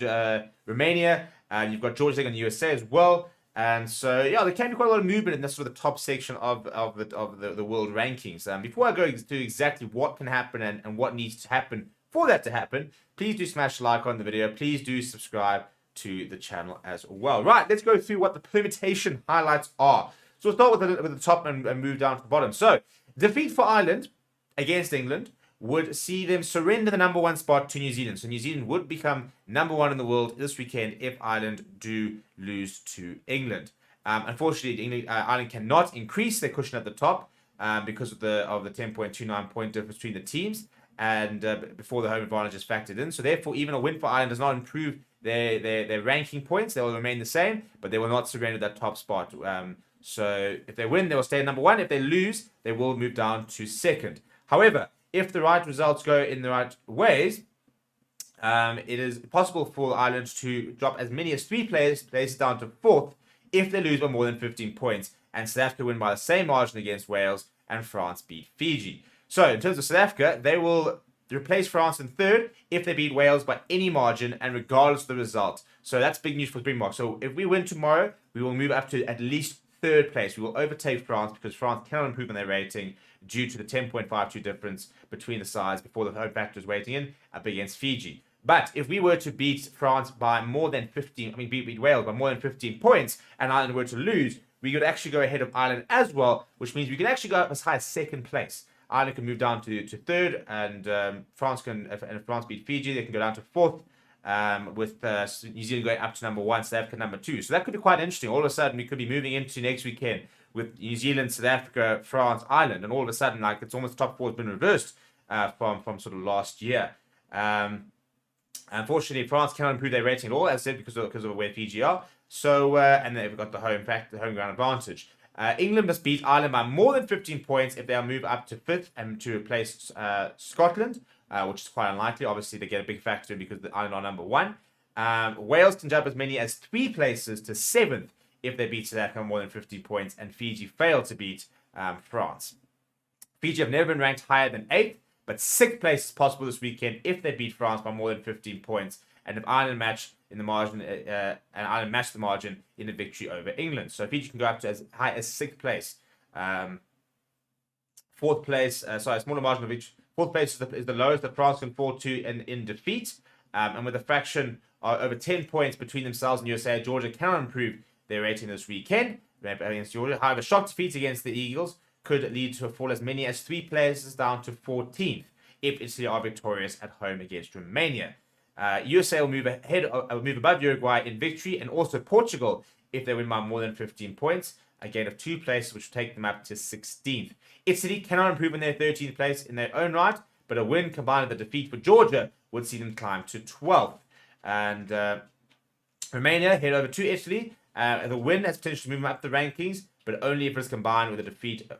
Romania. You've got Georgia taking on the USA as well. And so, yeah, there can be quite a lot of movement in this sort of the top section of the world rankings. Before I go to exactly what can happen and what needs to happen for that to happen, please do smash like on the video. Please do subscribe to the channel as well. Right, let's go through what the permutation highlights are. So we'll start with the top and move down to the bottom. So defeat for Ireland against England would see them surrender the number one spot to New Zealand. So New Zealand would become number one in the world this weekend if Ireland do lose to England. Unfortunately, Ireland cannot increase their cushion at the top because of the 10.29 point difference between the teams. and before the home advantage is factored in. So therefore, even a win for Ireland does not improve their ranking points. They will remain the same, but they will not surrender that top spot. So if they win, they will stay at number 1. If they lose, they will move down to 2nd. However, if the right results go in the right ways, it is possible for Ireland to drop as many as 3 places down to 4th if they lose by more than 15 points, and South Africa win by the same margin against Wales, and France beat Fiji. So in terms of South Africa, they will replace France in 3rd if they beat Wales by any margin and regardless of the result. So that's big news for Springboks. So if we win tomorrow, we will move up to at least 3rd place. We will overtake France because France cannot improve on their rating due to the 10.52 difference between the sides before the home factor is waiting in up against Fiji. But if we were to beat France by more than 15, beat Wales by more than 15 points, and Ireland were to lose, we could actually go ahead of Ireland as well, which means we can actually go up as high as 2nd place. Ireland can move down to 3rd, and France can, if France beat Fiji, they can go down to 4th, with New Zealand going up to number 1, South Africa number 2. So that could be quite interesting. All of a sudden, we could be moving into next weekend with New Zealand, South Africa, France, Ireland, and all of a sudden, like it's almost top 4 has been reversed from sort of last year. Unfortunately, France cannot improve their rating at all, as I said, because of where Fiji are. So, and they've got the home ground advantage. England must beat Ireland by more than 15 points if they'll move up to 5th and to replace Scotland, which is quite unlikely. Obviously, they get a big factor because the Ireland are number 1. Wales can jump as many as 3 places to 7th if they beat South Africa by more than 15 points, and Fiji fail to beat France. Fiji have never been ranked higher than 8th, but 6th place is possible this weekend if they beat France by more than 15 points, and if Ireland match in the margin, and Ireland match the margin in a victory over England. So Fiji can go up to as high as 6th place. 4th place, smaller margin of each. 4th place is the lowest that France can fall to in defeat, and with a fraction over 10 points between themselves and USA, Georgia cannot improve their rating this weekend against Georgia. However, shock defeats against the Eagles could lead to a fall as many as 3 places down to 14th if Italy are victorious at home against Romania. USA will move above Uruguay in victory, and also Portugal if they win by more than 15 points, a gain of 2 places, which will take them up to 16th. Italy cannot improve in their 13th place in their own right, but a win combined with a defeat for Georgia would see them climb to 12th. And Romania head over to Italy. The win has potential to move them up the rankings, but only if it's combined with a defeat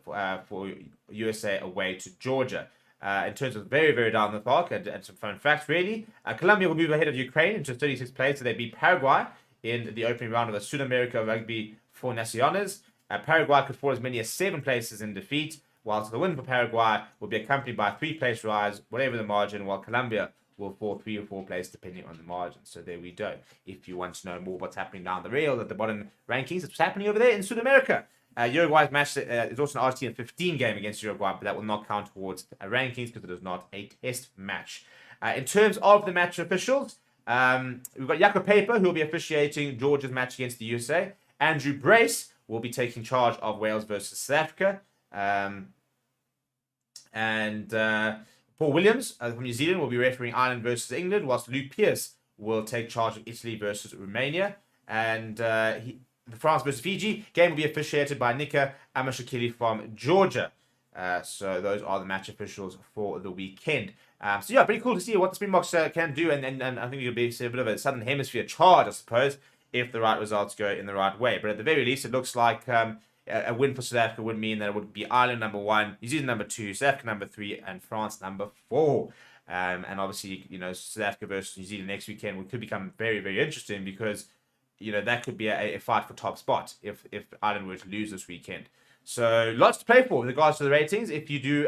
for USA away to Georgia. In terms of very, very down the park, and some fun facts, really. Colombia will move ahead of Ukraine into 36th place, so they beat Paraguay in the opening round of the Sudamerica Rugby for Naciones. Paraguay could fall as many as 7 places in defeat, whilst the win for Paraguay will be accompanied by a 3-place rise, whatever the margin, while Colombia will fall 3 or 4 places depending on the margin. So there we go. If you want to know more what's happening down the rail at the bottom rankings, it's happening over there in Sudamerica. Uruguay's match is also an RT 15 game against Uruguay, but that will not count towards rankings because it is not a test match. In terms of the match officials, we've got Jaco Paper, who will be officiating Georgia's match against the USA. Andrew Brace will be taking charge of Wales versus South Africa. And Paul Williams from New Zealand will be refereeing Ireland versus England, whilst Luke Pearce will take charge of Italy versus Romania. And the France versus Fiji game will be officiated by Nika Amashakili from Georgia. So those are the match officials for the weekend. So yeah, pretty cool to see what the Springboks can do, and I think it'll be a bit of a Southern Hemisphere charge, I suppose, if the right results go in the right way. But at the very least, it looks like a win for South Africa would mean that it would be Ireland number 1, New Zealand number 2, South Africa number 3, and France number 4. And obviously, South Africa versus New Zealand next weekend could become very, very interesting because that could be a fight for top spot if Ireland were to lose this weekend. So lots to play for with regards to the ratings. If you do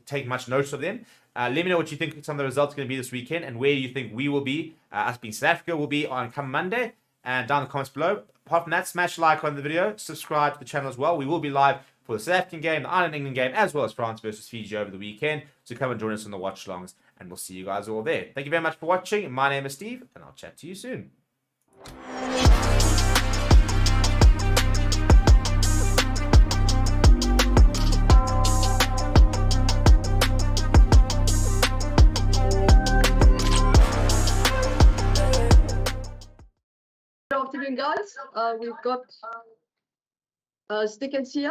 take much notice of them, let me know what you think some of the results are going to be this weekend and where you think we will be, us being South Africa, will be on come Monday, and down in the comments below. Apart from that, smash like on the video, subscribe to the channel as well. We will be live for the South African game, the Ireland-England game, as well as France versus Fiji over the weekend. So come and join us on the watch-alongs, and we'll see you guys all there. Thank you very much for watching. My name is Steve, and I'll chat to you soon. Good afternoon, guys. We've got Stickens here.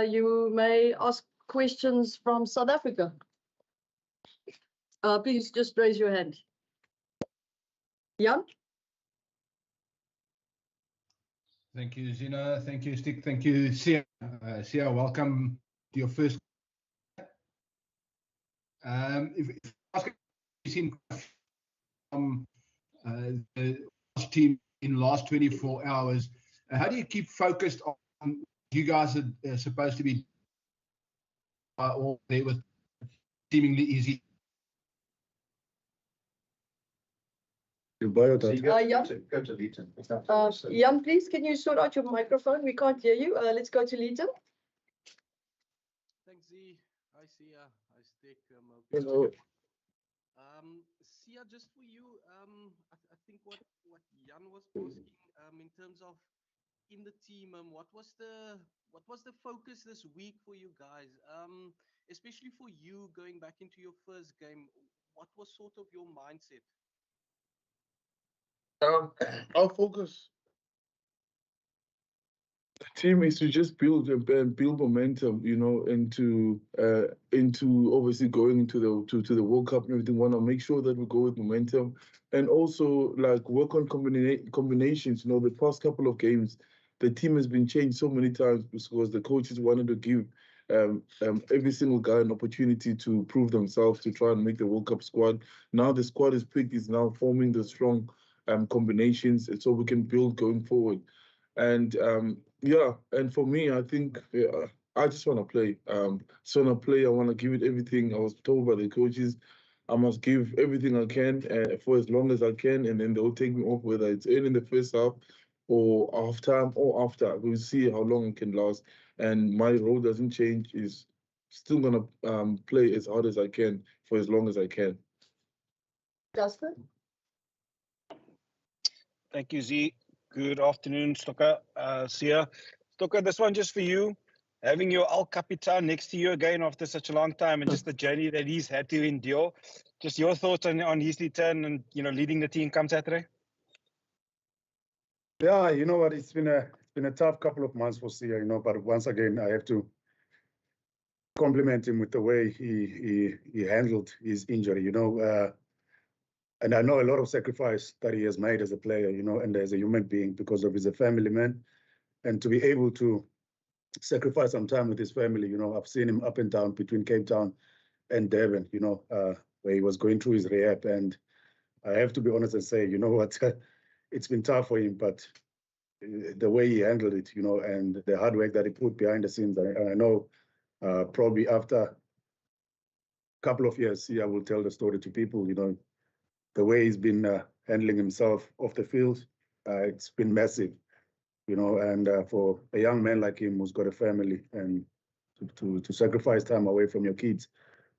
You may ask questions from South Africa. please just raise your hand. Jan? Thank you, Zina. Thank you, Stick. Thank you, Sia. Sia, welcome to your first. If you seen the last team in the last 24 hours, how do you keep focused on you guys are supposed to be all there with seemingly easy? Jan? Jan, please, can you sort out your microphone? We can't hear you. Let's go to Leeton. Thanks, Z. Hi, Sia. Hi, Stick. Hello. Sia, just for you, I think what Jan was asking, in terms of in the team, what was the focus this week for you guys? Especially for you going back into your first game, what was sort of your mindset? Our focus, the team, is to just build momentum, you know, into obviously going into the World Cup and everything. Want to make sure that we go with momentum, and also like work on combinations. You know, the past couple of games, the team has been changed so many times because the coaches wanted to give every single guy an opportunity to prove themselves to try and make the World Cup squad. Now the squad is picked, is now forming the strong combinations, so we can build going forward. And yeah, and for me, I think I just want to play. I want to give it everything. I was told by the coaches I must give everything I can for as long as I can, and then they'll take me off, whether it's in the first half or half time or after. We'll see how long it can last. And my role doesn't change. Is still gonna play as hard as I can for as long as I can. Justin? Thank you, Z. Good afternoon, Stocker. Sia. Stocker, this one just for you. Having your El Capitan next to you again after such a long time, and just the journey that he's had to endure. Just your thoughts on his return and, you know, leading the team come Saturday? Yeah, you know what? It's been a tough couple of months for Sia, you know, but once again, I have to compliment him with the way he handled his injury, you know. And I know a lot of sacrifice that he has made as a player, you know, and as a human being, because of he's a family man. And to be able to sacrifice some time with his family, you know, I've seen him up and down between Cape Town and Durban, you know, where he was going through his rehab. And I have to be honest and say, you know what, it's been tough for him, but the way he handled it, you know, and the hard work that he put behind the scenes, I know probably after a couple of years, I will tell the story to people, you know, the way he's been handling himself off the field, it's been massive, you know, and for a young man like him who's got a family, and to sacrifice time away from your kids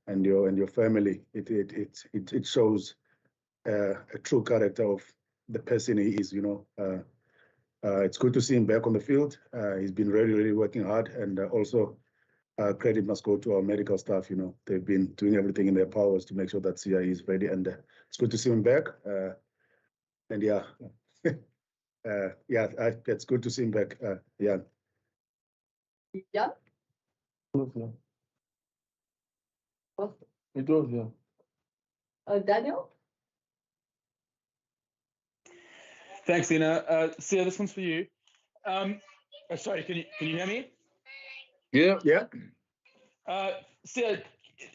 and your family, it shows a true character of the person he is, you know. It's good to see him back on the field. He's been really, really working hard, and also credit must go to our medical staff. You know, they've been doing everything in their powers to make sure that Sia is ready, and it's good to see him back. And yeah, yeah, it's good to see him back. Yeah. Yeah. It was, yeah. Daniel? Thanks, Ina. Sia, this one's for you. Sorry, can you hear me? Yeah. Yeah. Sia,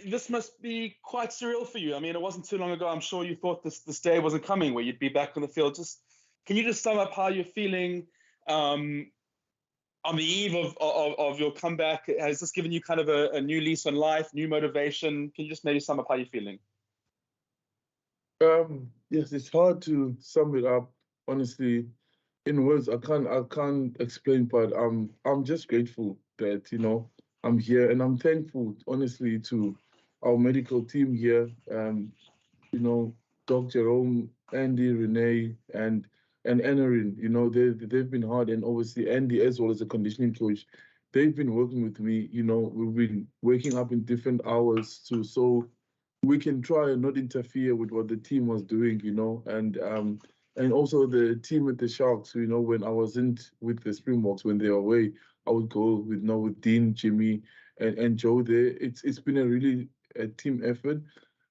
this must be quite surreal for you. I mean, it wasn't too long ago. I'm sure you thought this day wasn't coming, where you'd be back on the field. Can you just sum up how you're feeling on the eve of your comeback? Has this given you kind of a new lease on life, new motivation? Can you just maybe sum up how you're feeling? Yes, it's hard to sum it up, honestly, in words. I can't explain, but I'm just grateful that, you know, I'm here, and I'm thankful, honestly, to our medical team here. You know, Doc Jerome, Andy, Renee, and Anarin. You know, they've been hard, and obviously Andy as well as a conditioning coach. They've been working with me. You know, we've been waking up in different hours so we can try and not interfere with what the team was doing, you know, and also the team at the Sharks, you know, when I wasn't with the Springboks, when they were away, I would go with Dean, Jimmy, and Joe there. It's been a really team effort.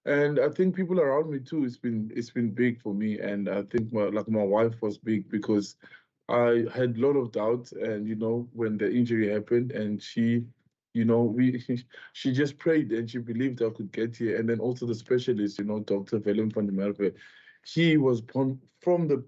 And I think people around me too, it's been big for me. And I think my wife was big because I had a lot of doubt. And when the injury happened, and she, we she just prayed and she believed I could get here. And then also the specialist, Dr. Willem van der Merwe, he was from the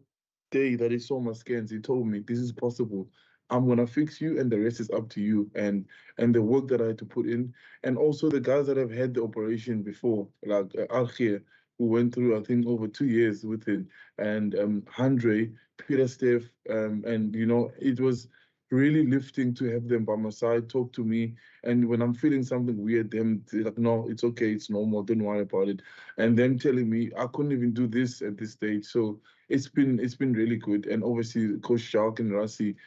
day that he saw my scans, he told me this is possible. I'm gonna fix you, and the rest is up to you. And the work that I had to put in, and also the guys that have had the operation before, like Archie, who went through I think over 2 years with it, and Andre, Peter Steph, and it was really lifting to have them by my side, talk to me, and when I'm feeling something weird, them like, no, it's okay, it's normal, don't worry about it, and them telling me I couldn't even do this at this stage. So it's been really good, and obviously Coach Shark and Rassi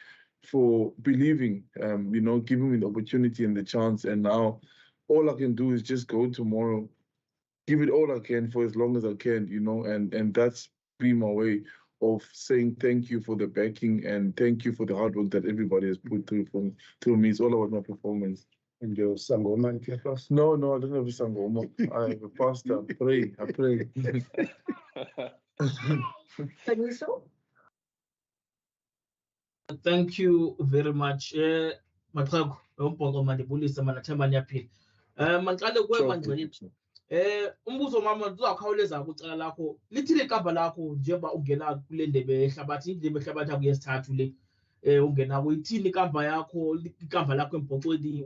for believing, giving me the opportunity and the chance. And now all I can do is just go tomorrow, give it all I can for as long as I can, and that's been my way of saying thank you for the backing and thank you for the hard work that everybody has put through me. It's all about my performance. And your Sangoma in your class? No, I don't have a Sangoma. I have a pastor. I pray. Thank you very much. Maxaku, umbhoxo mandibulise manathemba niyaphila. Mandiqale kuwe Mangcwele. Umbuzo mama uzawukhawuleza kwicala lakho. Lithini ikamva lakho njengoba ungena kule ndebe yehlabathi, indebe yehlabathi yakho yesithathu le. Ungena uyithini ikamva yakho, ikamva lakho embhoxweni,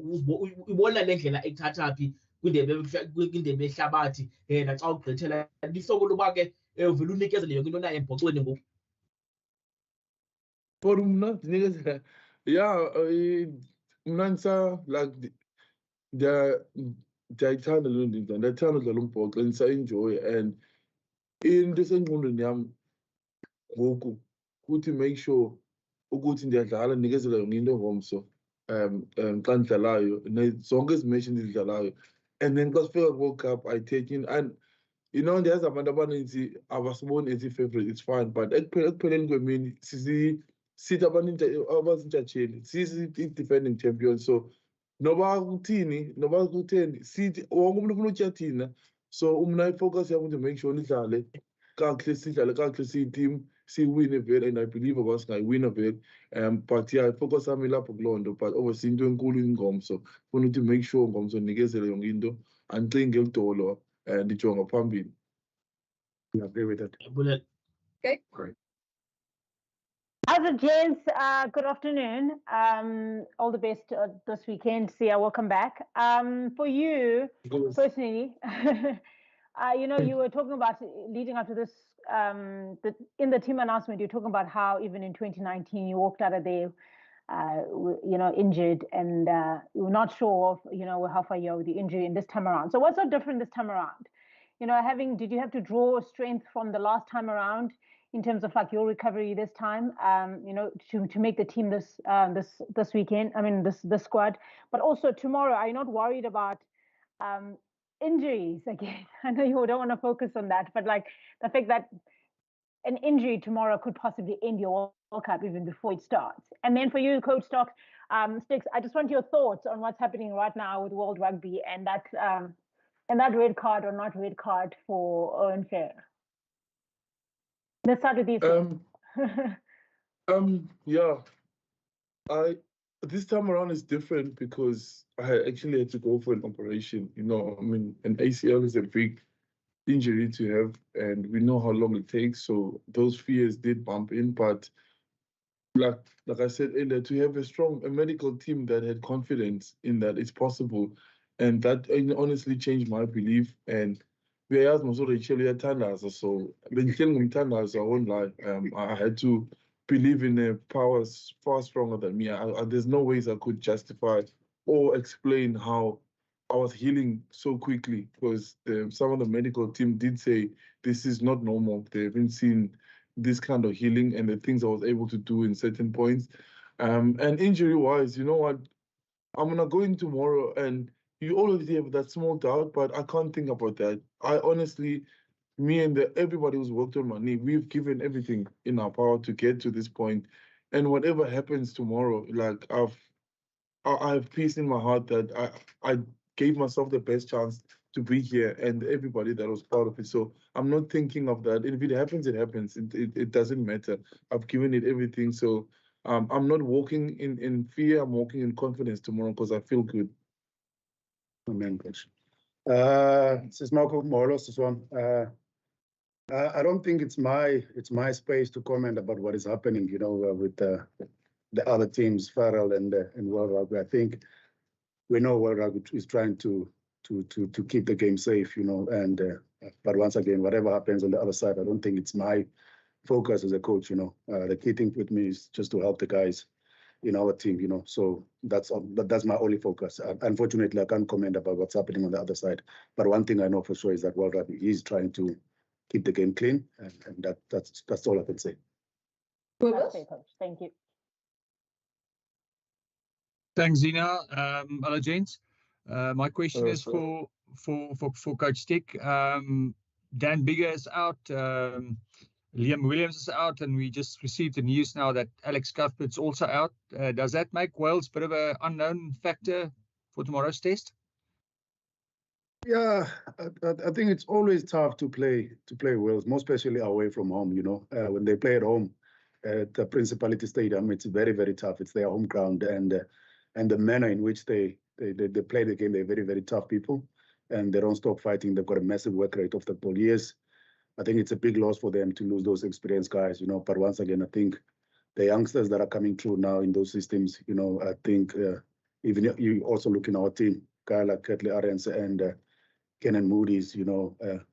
ubona le ndlela ekuthatha phi kwindebe yehlabathi naxa ugqithela lihlobo loba ke uvele unikezele yonke into nayo embhoxweni ngoku. For mna ndinikezela, yeah, mna like ndiyayithanda loo nto, ndiyathanda udlala umbhoxo and ndisa-enjoy. And into esengqondweni yam ngoku kuthi make sure ukuthi ndiyadlala, ndinikezela yonke into ngomso xa ndidlalayo, zonke ezi match ndizidlalayo. And then xa sifika ku-World Cup I take in, and ndiyazi abantu abaninzi abasiboni as i-favorite, it's fine, but ekupheleni kwemini sithi abazintshatsheli i-defending champion. So noba kuthini, noba kutheni, sithi wonke umuntu ufuna utya thina. So mna ifocus yam to make sure sidlale kakuhle siyi-team, siyiwine vele, and I believe uba singayiwina vele. But yeah, ifocus yam ilapho kuloo nto, but obviously into enkulu ingomso. Funa ukuthi make sure ngomso ndikezele yonke into, andicingi elidolo, ndijonga phambili. I agree with that. Okay. Great. Other gents, good afternoon. All the best this weekend. Sia, welcome back. For you personally, you were talking about leading up to this, in the team announcement, you're talking about how even in 2019 you walked out of there, injured, and you were not sure of, how far you are with the injury in this time around. So what's so different this time around? Did you have to draw strength from the last time around in terms of like your recovery this time, to make the team this weekend? I mean, this squad, but also tomorrow. Are you not worried about injuries again? I know you don't want to focus on that, but like the fact that an injury tomorrow could possibly end your World Cup even before it starts. And then for you, Coach Stocks, Sticks, I just want your thoughts on what's happening right now with World Rugby and that red card or not red card for Owen Fair. Let's start with you. Yeah, this time around is different because I actually had to go for an operation. An ACL is a big injury to have, and we know how long it takes. So those fears did bump in, but like I said earlier, to have a medical team that had confidence in that it's possible, and that honestly changed my belief. And uyayazi masorecheli uyathandaza, so bengihleli ngumthandazo, I won't lie. I had to believe in a powers far stronger than me. There's no ways I could justify or explain how I was healing so quickly, because some of the medical team did say this is not normal. They haven't seen this kind of healing and the things I was able to do in certain points. And injury-wise, you know what? I'm gonna go in tomorrow, and you always have that small doubt, but I can't think about that. I honestly, me and everybody who's worked on my knee, we've given everything in our power to get to this point. And whatever happens tomorrow, like I have peace in my heart that I gave myself the best chance to be here and everybody that was part of it. So I'm not thinking of that. If it happens, it happens. It doesn't matter. I've given it everything. So I'm not walking in fear. I'm walking in confidence tomorrow because I feel good. Amen, coach. This is Marco Molos, this one. I don't think it's my space to comment about what is happening, with the other teams, Farrell and World Rugby. I think we know World Rugby is trying to keep the game safe, and but once again, whatever happens on the other side, I don't think it's my focus as a coach. The key thing with me is just to help the guys in our team. So that's my only focus. Unfortunately, I can't comment about what's happening on the other side. But one thing I know for sure is that World Rugby is trying to keep the game clean, and that's all I can say. Okay, coach. Thank you. Thanks, Zina. Hello, gents. My question is for Coach Stick. Dan Bigger is out. Liam Williams is out, and we just received the news now that Alex Cuthbert's also out. Does that make Wales a bit of an unknown factor for tomorrow's test? Yeah, I think it's always tough to play Wales, more especially away from home. When they play at home at the Principality Stadium, it's very, very tough. It's their home ground, and the manner in which they play the game, they're very, very tough people, and they don't stop fighting. They've got a massive work rate off the ball. Yes, I think it's a big loss for them to lose those experienced guys. But once again, I think the youngsters that are coming through now in those systems, I think even you also look in our team, guy like Kirtley Arends and Kenan Moody's, the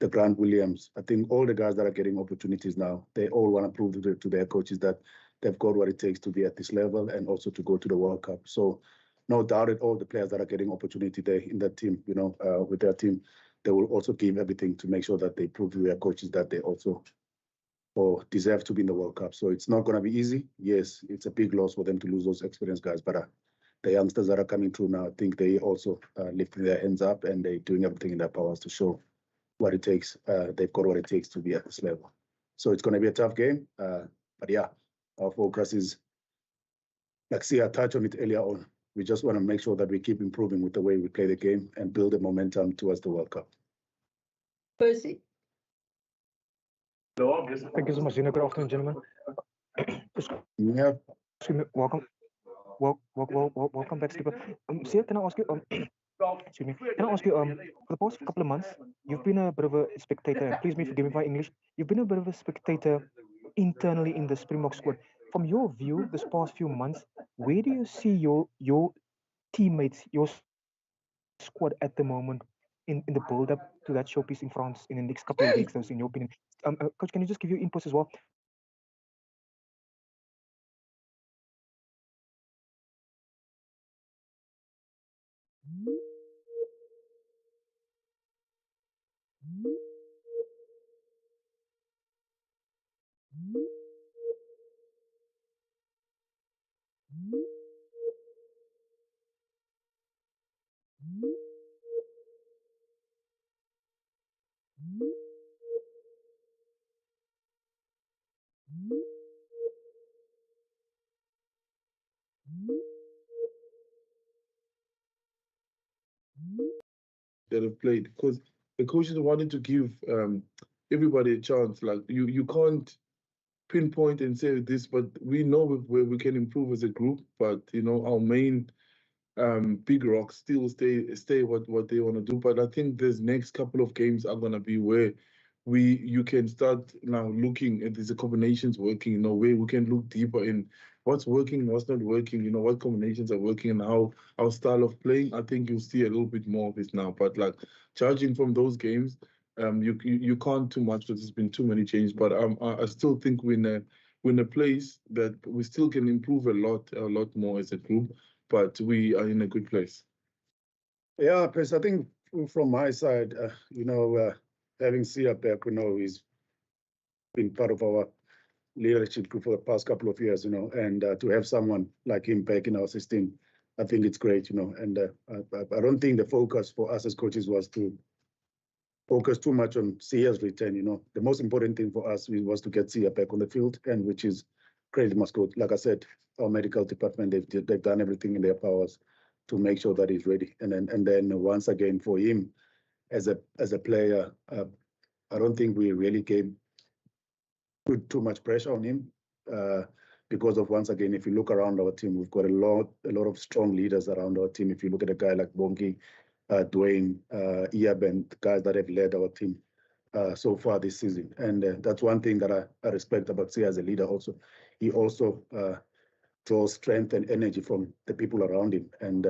Grant Williams. I think all the guys that are getting opportunities now, they all want to prove to their coaches that they've got what it takes to be at this level and also to go to the World Cup. So no doubt at all, the players that are getting opportunity there in that team, with their team, they will also give everything to make sure that they prove to their coaches that they also deserve to be in the World Cup. So it's not going to be easy. Yes, it's a big loss for them to lose those experienced guys, but the youngsters that are coming through now, I think they also lifting their hands up and they're doing everything in their powers to show what it takes. They've got what it takes to be at this level. So it's going to be a tough game. But yeah, our focus is, like I touched on it earlier on, we just want to make sure that we keep improving with the way we play the game and build the momentum towards the World Cup. Percy. Thank you so much, Gina. Good afternoon, gentlemen. Yeah. Welcome back, Skipper. Sia, can I ask you? Excuse me. Can I ask you? For the past couple of months, you've been a bit of a spectator. Please forgive me for my English. You've been a bit of a spectator internally in the Springbok squad. From your view, this past few months, where do you see your teammates, your squad at the moment in the build-up to that showpiece in France in the next couple of weeks? In your opinion, Coach, can you just give your inputs as well? That have played, because the coaches wanted to give everybody a chance. Like you can't pinpoint and say this, but we know where we can improve as a group. But our main big rocks still stay what they want to do. But I think this next couple of games are gonna be where you can start now looking at these combinations working, where we can look deeper in what's working, what's not working, what combinations are working, and how our style of playing. I think you'll see a little bit more of this now. But like judging from those games, you can't too much because there's been too many changes. But I still think we're in a place that we still can improve a lot more as a group. But we are in a good place. Yeah, because I think from my side, having Sia back, he's been part of our leadership group for the past couple of years, and to have someone like him back in our system, I think it's great, and I don't think the focus for us as coaches was to focus too much on Sia's return. The most important thing for us was to get Sia back on the field, and which is credit must go. Like I said, our medical department, they've done everything in their powers to make sure that he's ready. And then once again for him as a player, I don't think we really put too much pressure on him because of, once again, if you look around our team, we've got a lot of strong leaders around our team. If you look at a guy like Bongi, Dwayne, Iab, and the guys that have led our team so far this season. And that's one thing that I respect about Sia as a leader also. He also draws strength and energy from the people around him. And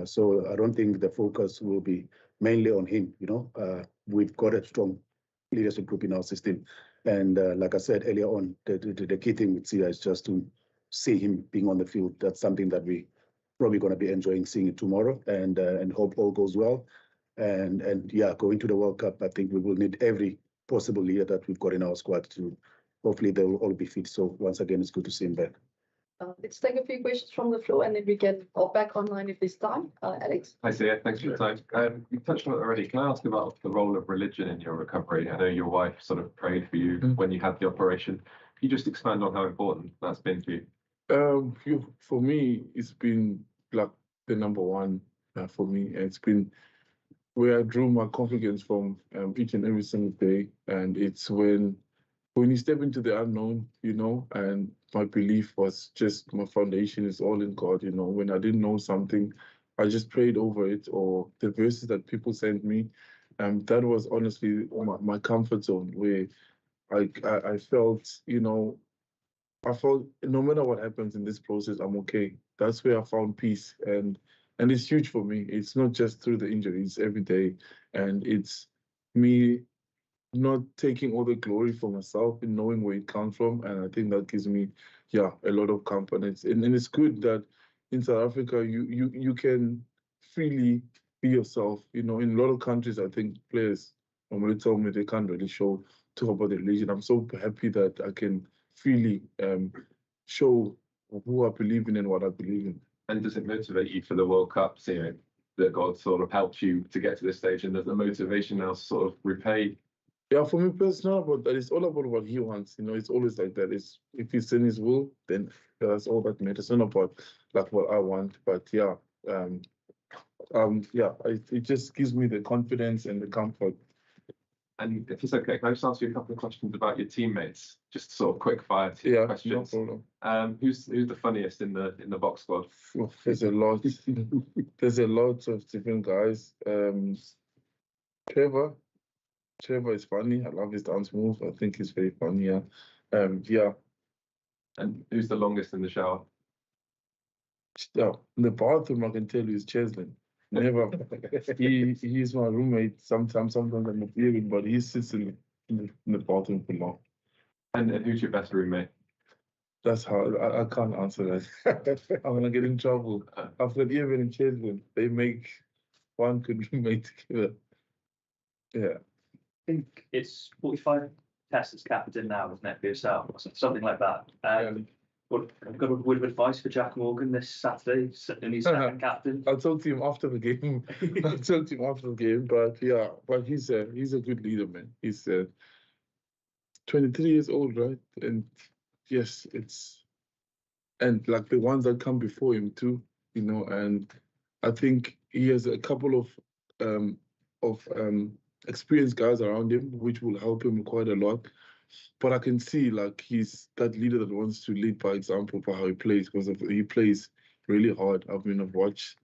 so I don't think the focus will be mainly on him. We've got a strong leadership group in our system. And like I said earlier on, the key thing with Sia is just to see him being on the field. That's something that we probably going to be enjoying seeing it tomorrow, and hope all goes well. And yeah, going to the World Cup, I think we will need every possible leader that we've got in our squad to. Hopefully they will all be fit. So once again, it's good to see him back. Let's take a few questions from the floor and then we can hop back online if there's time. Alex? Hi, Sia. Thanks for your time. You touched on it already. Can I ask about the role of religion in your recovery? I know your wife sort of prayed for you when you had the operation. Can you just expand on how important that's been for you? For me, it's been like the number one for me. It's been where I drew my confidence from each and every single day. And it's when you step into the unknown, and my belief was just my foundation is all in God, When I didn't know something, I just prayed over it, or the verses that people sent me. That was honestly my comfort zone, where I felt, I felt no matter what happens in this process, I'm okay. That's where I found peace, and it's huge for me. It's not just through the injuries every day, and it's me not taking all the glory for myself and knowing where it comes from. And I think that gives me, a lot of confidence. And it's good that in South Africa, you can freely be yourself. In a lot of countries, I think players normally tell me they can't really talk about their religion. I'm so happy that I can freely show who I believe in and what I believe in. And does it motivate you for the World Cup, seeing that God sort of helped you to get to this stage, and does the motivation now sort of repay? Yeah, for me, it's not about that. It's all about what he wants. It's always like that. If he's in his will, then that's all that matters. It's not about like what I want, but it just gives me the confidence and the comfort. And if it's okay, can I just ask you a couple of questions about your teammates? Just sort of quick fire questions. No problem. Who's the funniest in the box squad? There's a lot. There's a lot of different guys. Trevor is funny. I love his dance move. I think he's very funny. Yeah. And who's the longest in the shower? Yeah, in the bathroom, I can tell you is Cheslin. Never. He's my roommate. Sometimes I'm not feeling, but he sits in the bathroom for long. And who's your best roommate? That's hard. I can't answer that. I'm gonna get in trouble. I've got Ian and Cheslin. They make one good roommate together. Yeah. I think it's 45 tests as captain now, isn't it, for yourself? Something like that. I've got a word of advice for Jack Morgan this Saturday, and he's second captain. I'll talk to him after the game. But he's a good leader, man. He's 23 years old, right? And yes, and like the ones that come before him too, and I think he has a couple of experienced guys around him, which will help him quite a lot. But I can see like he's that leader that wants to lead by example for how he plays, because he plays really hard. I've watched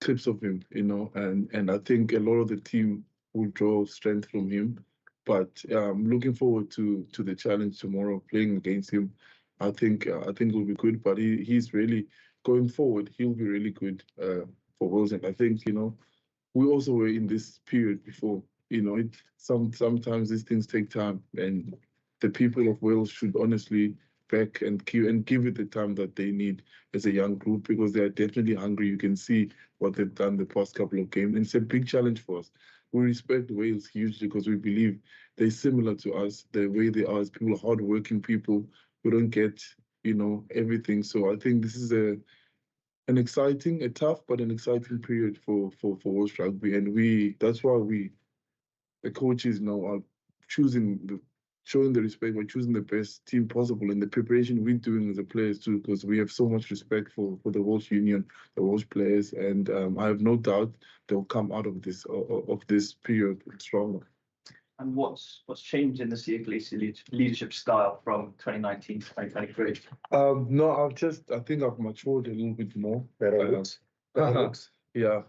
clips of him, and I think a lot of the team will draw strength from him. But I'm looking forward to the challenge tomorrow, playing against him. I think it will be good. But he's really going forward. He'll be really good for Wales. And I think we also were in this period before. Sometimes these things take time, and the people of Wales should honestly back and give it the time that they need as a young group, because they are definitely hungry. You can see what they've done the past couple of games. And it's a big challenge for us. We respect Wales hugely because we believe they're similar to us. The way they are as people, hardworking people who don't get, everything. So I think this is a tough but an exciting period for Welsh rugby, and that's why the coaches now are choosing showing the respect by choosing the best team possible and the preparation we're doing as a players too, because we have so much respect for the Welsh Union, the Welsh players, and I have no doubt they'll come out of this period stronger. And what's changed in the CA leadership style from 2019 to 2023? No, I think I've matured a little bit more. Better looks. Yeah,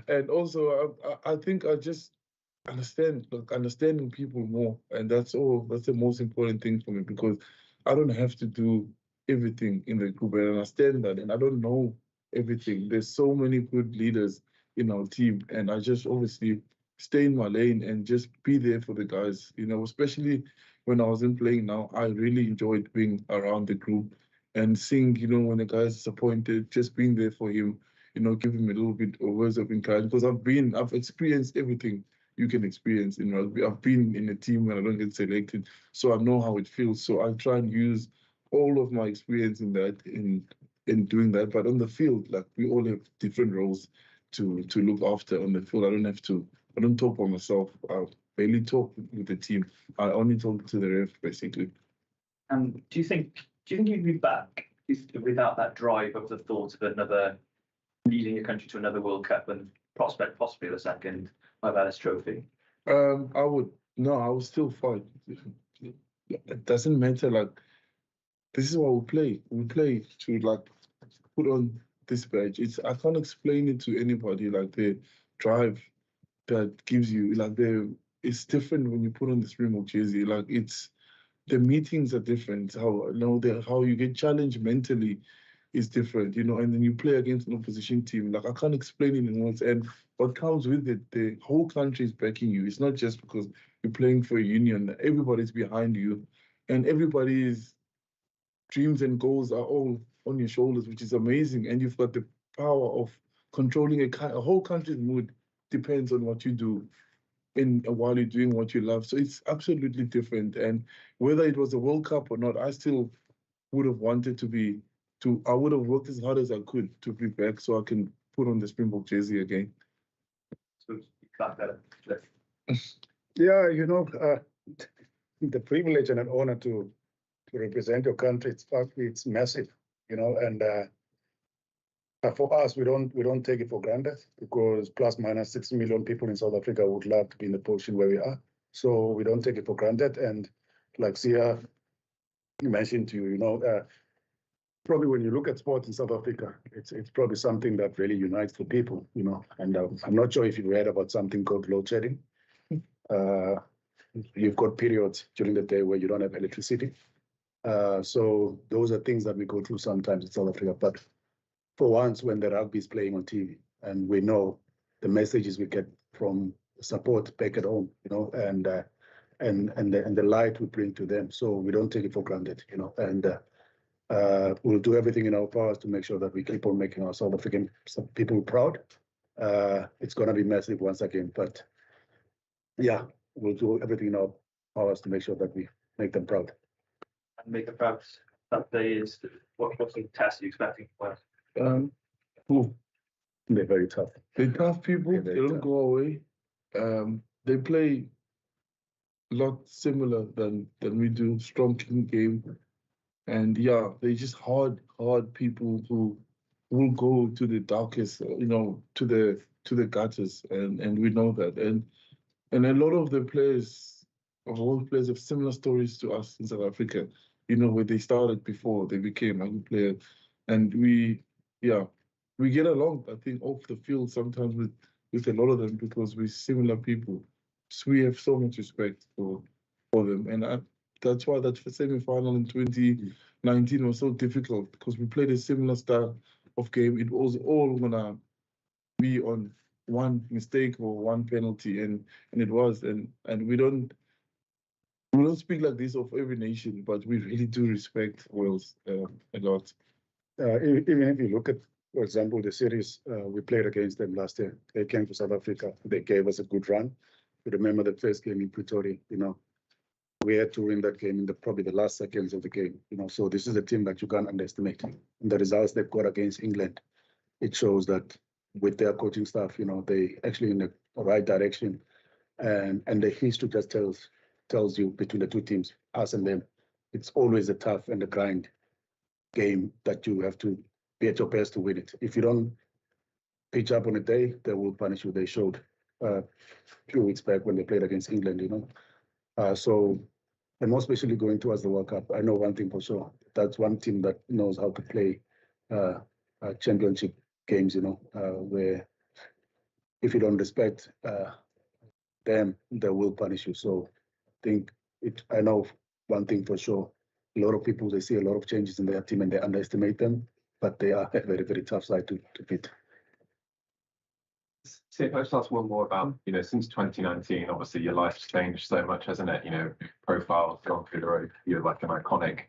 and also I think I just understanding people more, and that's the most important thing for me, because I don't have to do everything in the group, and I understand that, and I don't know everything. There's so many good leaders in our team, and I just obviously stay in my lane and just be there for the guys, especially when I wasn't playing now. I really enjoyed being around the group and seeing, when the guy's disappointed, just being there for him, give him a little bit of words of encouragement, because I've experienced everything you can experience in rugby. I've been in a team when I don't get selected, so I know how it feels. So I try and use all of my experience in that, in doing that. But on the field, like, we all have different roles to look after on the field. I don't talk by myself. I barely talk with the team. I only talk to the ref, basically. And do you think you'd be back without that drive of the thought of leading your country to another World Cup and prospect possibly the second Alice Trophy? I would still fight. It doesn't matter. Like, this is what we play. We play to, like, put on this badge. I can't explain it to anybody. Like, the drive that gives you, like, it's different when you put on the Springbok jersey. Like, the meetings are different. How you get challenged mentally is different, and then you play against an opposition team. Like, I can't explain it in words. And what comes with it, the whole country is backing you. It's not just because you're playing for a union. Everybody's behind you, and everybody's dreams and goals are all on your shoulders, which is amazing. And you've got the power of controlling a whole country's mood. Depends on what you do while you're doing what you love. So it's absolutely different. And whether it was a World Cup or not, I still would have wanted I would have worked as hard as I could to be back so I can put on the Springbok jersey again. So that. Yeah, the privilege and an honor to represent your country, it's massive, and for us, we don't take it for granted, because plus minus 60 million people in South Africa would love to be in the position where we are. So we don't take it for granted. And like Sia mentioned to you, probably when you look at sport in South Africa, it's probably something that really unites the people, And I'm not sure if you read about something called load shedding. You've got periods during the day where you don't have electricity. So those are things that we go through sometimes in South Africa. But for once, when the rugby is playing on TV, and we know the messages we get from support back at home, and the light we bring to them, so we don't take it for granted, and we'll do everything in our powers to make sure that we keep on making our South African people proud. It's going to be massive once again, but yeah, we'll do everything in our powers to make sure that we make them proud. And make them proud. That day is what's the task you're expecting? They're very tough. They're tough people. They don't go away. They play a lot similar than we do. Strong team game, and yeah, they're just hard people who will go to the darkest, to the gutters, and we know that. And a lot of the players, world players, have similar stories to us in South Africa. Where they started before they became a good player, and we get along. I think off the field sometimes with a lot of them, because we're similar people. So we have so much respect for them, and that's why that semi-final in 2019 was so difficult, because we played a similar style of game. It was all gonna be on one mistake or one penalty, and it was, and we don't speak like this of every nation, but we really do respect Wales a lot. Even if you look at, for example, the series we played against them last year, they came to South Africa. They gave us a good run. You remember the first game in Pretoria, we had to win that game in probably the last seconds of the game, So this is a team that you can't underestimate. And the results they've got against England, it shows that with their coaching staff, they actually in the right direction. And the history just tells tells you between the two teams, us and them. It's always a tough and a grind game that you have to be at your best to win it. If you don't pitch up on a day, they will punish you. They showed a few weeks back when they played against England, and more especially going towards the World Cup. I know one thing for sure. That's one team that knows how to play championship games, where if you don't respect them, they will punish you. So I know one thing for sure. A lot of people, they see a lot of changes in their team and they underestimate them, but they are a very, very tough side to beat. See, if I just ask one more about, since 2019, obviously your life's changed so much, hasn't it? Profile, gone through the road. You're like an iconic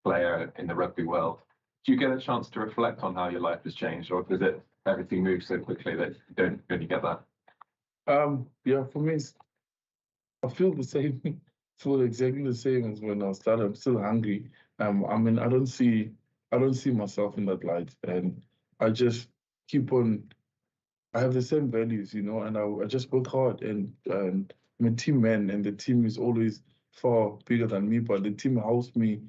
player in the rugby world. Do you get a chance to reflect on how your life has changed, or does everything move so quickly that you don't really get that? Yeah, for me, I feel the same. Feel exactly the same as when I started. I'm still hungry. I don't see myself in that light, and I just keep on. I have the same values, and I just work hard, and I'm a team man, and the team is always far bigger than me, but the team helps me,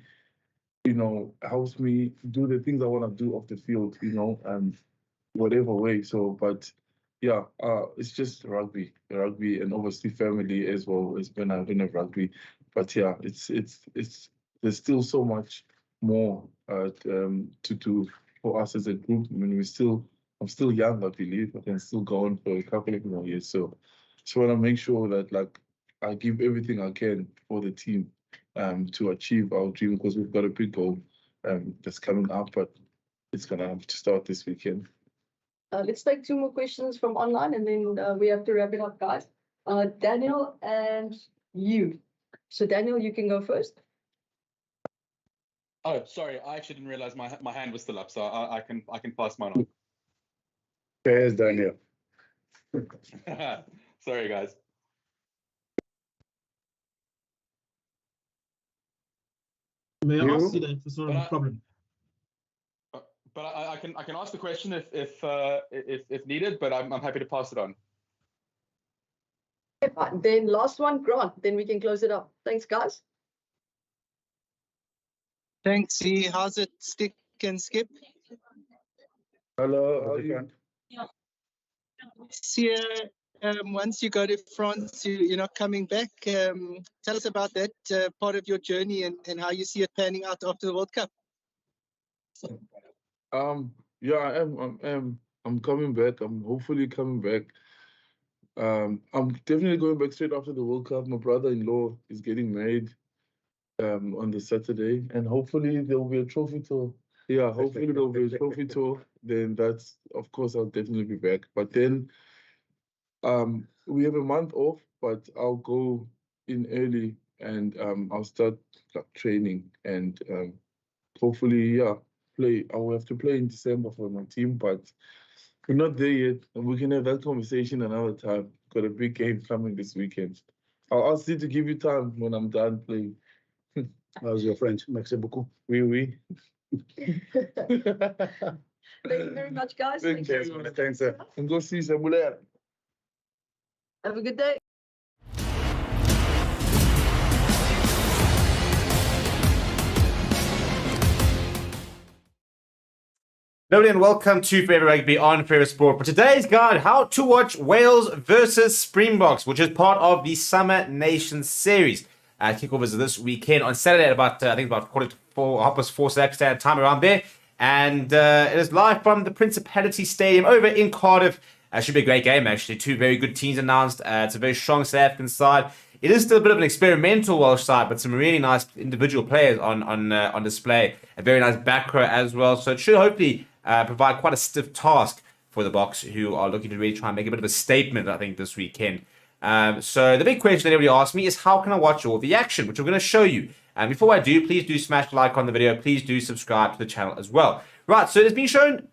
helps me do the things I want to do off the field, whatever way. So, but yeah, it's just rugby, and obviously family as well as when I've been at rugby. But yeah, it's there's still so much more to do for us as a group. I'm still young, I believe. I can still go on for a couple of more years. So just want to make sure that I give everything I can for the team to achieve our dream, because we've got a big goal that's coming up, but it's gonna have to start this weekend. Let's take 2 more questions from online, and then we have to wrap it up, guys. Daniel and you. So Daniel, you can go first. Oh, sorry, I actually didn't realize my hand was still up, so I can pass mine on. Yes, Daniel. Sorry, guys. May I You? ask you that? It's not a problem. But I can ask the question if needed, but I'm happy to pass it on. Okay, fine. Then last one, Grant. Then we can close it up. Thanks, guys. Thanks, E. How's it, Stick and Skip? Hello, how are you? See, once you go to France, you're not coming back. Tell us about that part of your journey and how you see it panning out after the World Cup. Yeah, I'm coming back. I'm hopefully coming back. I'm definitely going back straight after the World Cup. My brother-in-law is getting married on the Saturday, and hopefully there will be a trophy tour. Yeah, hopefully there will be a trophy tour. Then that's, of course, I'll definitely be back. But then we have a month off, but I'll go in early and I'll start training and hopefully, play. I will have to play in December for my team, but we're not there yet. And we can have that conversation another time. Got a big game coming this weekend. I'll ask you to give you time when I'm done playing. How's your French? Merci beaucoup. Oui, oui. Thank you very much, guys. Thank Thank you. you. Thanks, sir. And go see Samuel. Have a good day. Hello and welcome to Forever Rugby on Forever Sport. For today's guide, how to watch Wales versus Springboks, which is part of the Summer Nations series. Kickoff is this weekend on Saturday at about 4:45 South African Standard Time, around there. And it is live from the Principality Stadium over in Cardiff. Should be a great game, actually. 2 very good teams announced. It's a very strong South African side. It is still a bit of an experimental Welsh side, but some really nice individual players on display. A very nice back row as well. So it should hopefully provide quite a stiff task for the Boks, who are looking to really try and make a bit of a statement, I think, this weekend. So the big question that everybody asked me is, how can I watch all the action, which I'm going to show you. And before I do, please do smash the like on the video. Please do subscribe to the channel as well. Right, so it's been shown,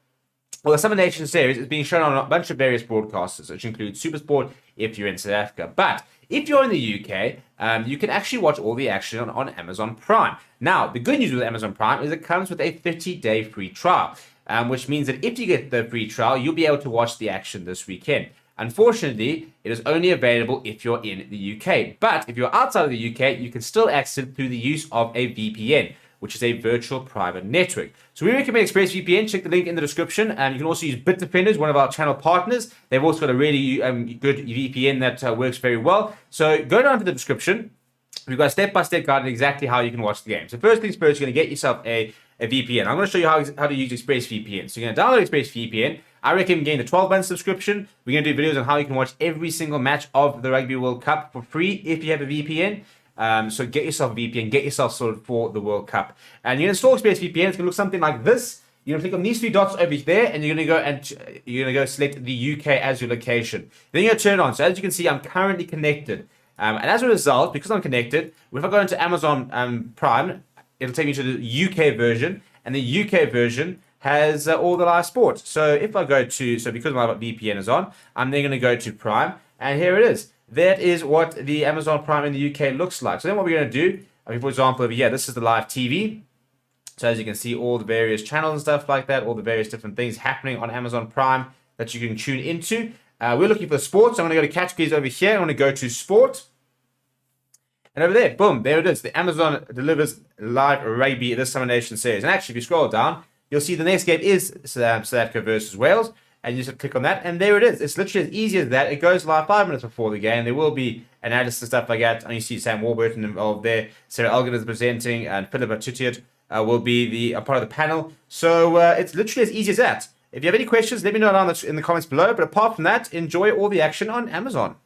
well, the Summer Nation series is being shown on a bunch of various broadcasters, which includes SuperSport if you're in South Africa. But if you're in the UK, you can actually watch all the action on Amazon Prime. Now, the good news with Amazon Prime is it comes with a 30-day free trial, which means that if you get the free trial, you'll be able to watch the action this weekend. Unfortunately, it is only available if you're in the UK. But if you're outside of the UK, you can still access it through the use of a VPN, which is a virtual private network. So we recommend ExpressVPN. Check the link in the description. And you can also use Bitdefenders, one of our channel partners. They've also got a really good VPN that works very well. So go down to the description. We've got a step-by-step guide on exactly how you can watch the game. So first things first, you're going to get yourself a VPN. I'm going to show you how to use ExpressVPN. So you're going to download ExpressVPN. I recommend getting the 12-month subscription. We're going to do videos on how you can watch every single match of the Rugby World Cup for free if you have a VPN. So get yourself a VPN, get yourself sorted for the World Cup. And you're going to install ExpressVPN. It's going to look something like this. You're going to click on these three dots over there, and you're going to go select the UK as your location. Then you're going to turn it on. So as you can see, I'm currently connected. And as a result, because I'm connected, if I go into Amazon Prime, it'll take me to the UK version, and the UK version has all the live sports. So if I go to, because my VPN is on, I'm then going to go to Prime, and here it is. That is what the Amazon Prime in the UK looks like. So then what we're going to do, for example, over here, this is the live TV. So as you can see, all the various channels and stuff like that, all the various different things happening on Amazon Prime that you can tune into. We're looking for sports. So I'm going to go to categories over here. I'm going to go to sport. And over there, boom, there it is. The Amazon delivers live rugby this Summer Nation series. And actually, if you scroll down, you'll see the next game is South Africa versus Wales. And you just click on that, and there it is. It's literally as easy as that. It goes live 5 minutes before the game. There will be analysis and stuff like that. And you see Sam Warburton involved there. Sarah Elgin is presenting, and Philip Atutiat will be a part of the panel. So it's literally as easy as that. If you have any questions, let me know down in the comments below. But apart from that, enjoy all the action on Amazon.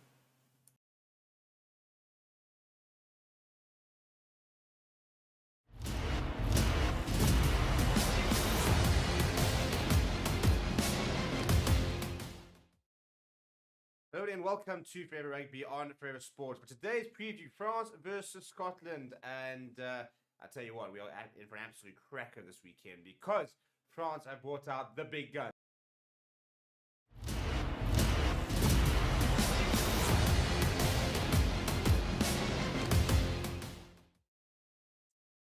Hello and welcome to Forever Rugby on Forever Sports. For today's preview, France versus Scotland. And I tell you what, we are in for an absolute cracker this weekend because France have brought out the big gun.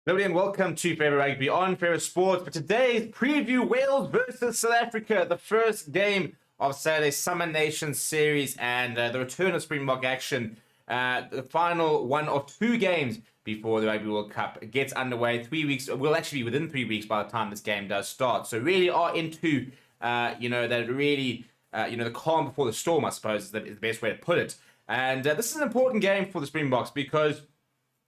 Hello and welcome to Forever Rugby on Forever Sports. For today's preview, Wales versus South Africa, the first game of Saturday's Summer Nations series and the return of Springbok action. The final one of 2 games before the Rugby World Cup gets underway. 3 weeks, we'll actually be within 3 weeks by the time this game does start. So really are into, that really, the calm before the storm, I suppose, is the best way to put it. And this is an important game for the Springboks because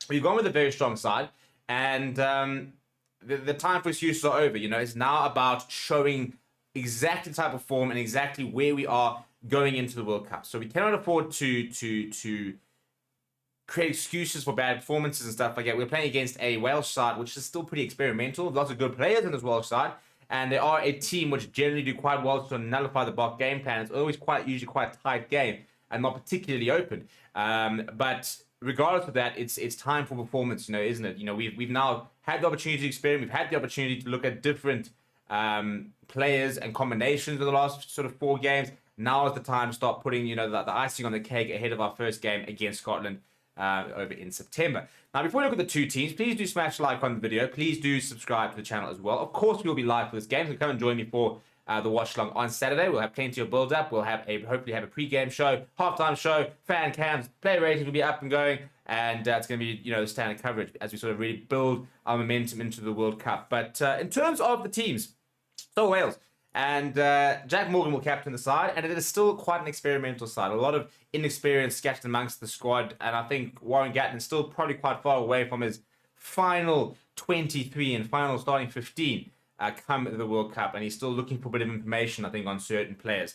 we've gone with a very strong side. And the time for excuses are over. It's now about showing exactly the type of form and exactly where we are going into the World Cup. So we cannot afford to create excuses for bad performances and stuff like that. We're playing against a Welsh side, which is still pretty experimental. Lots of good players in this Welsh side. And they are a team which generally do quite well to nullify the Bok game plan. It's always usually quite a tight game and not particularly open. But regardless of that, it's time for performance, isn't it? We've now had the opportunity to experiment. We've had the opportunity to look at different players and combinations in the last sort of 4 games. Now is the time to start putting, the icing on the cake ahead of our first game against Scotland over in September. Now, before we look at the 2 teams, please do smash like on the video. Please do subscribe to the channel as well. Of course, we'll be live for this game, so come and join me for the Watchalong on Saturday. We'll have plenty of build-up. We'll have hopefully have a pre-game show, halftime show, fan cams, player ratings will be up and going, and it's going to be, the standard coverage as we sort of really build our momentum into the World Cup. But in terms of the teams, so Wales. And Jack Morgan will captain the side, and it is still quite an experimental side. A lot of inexperience scattered amongst the squad, and I think Warren Gatton is still probably quite far away from his final 23 and final starting 15 come the World Cup, and he's still looking for a bit of information, I think, on certain players.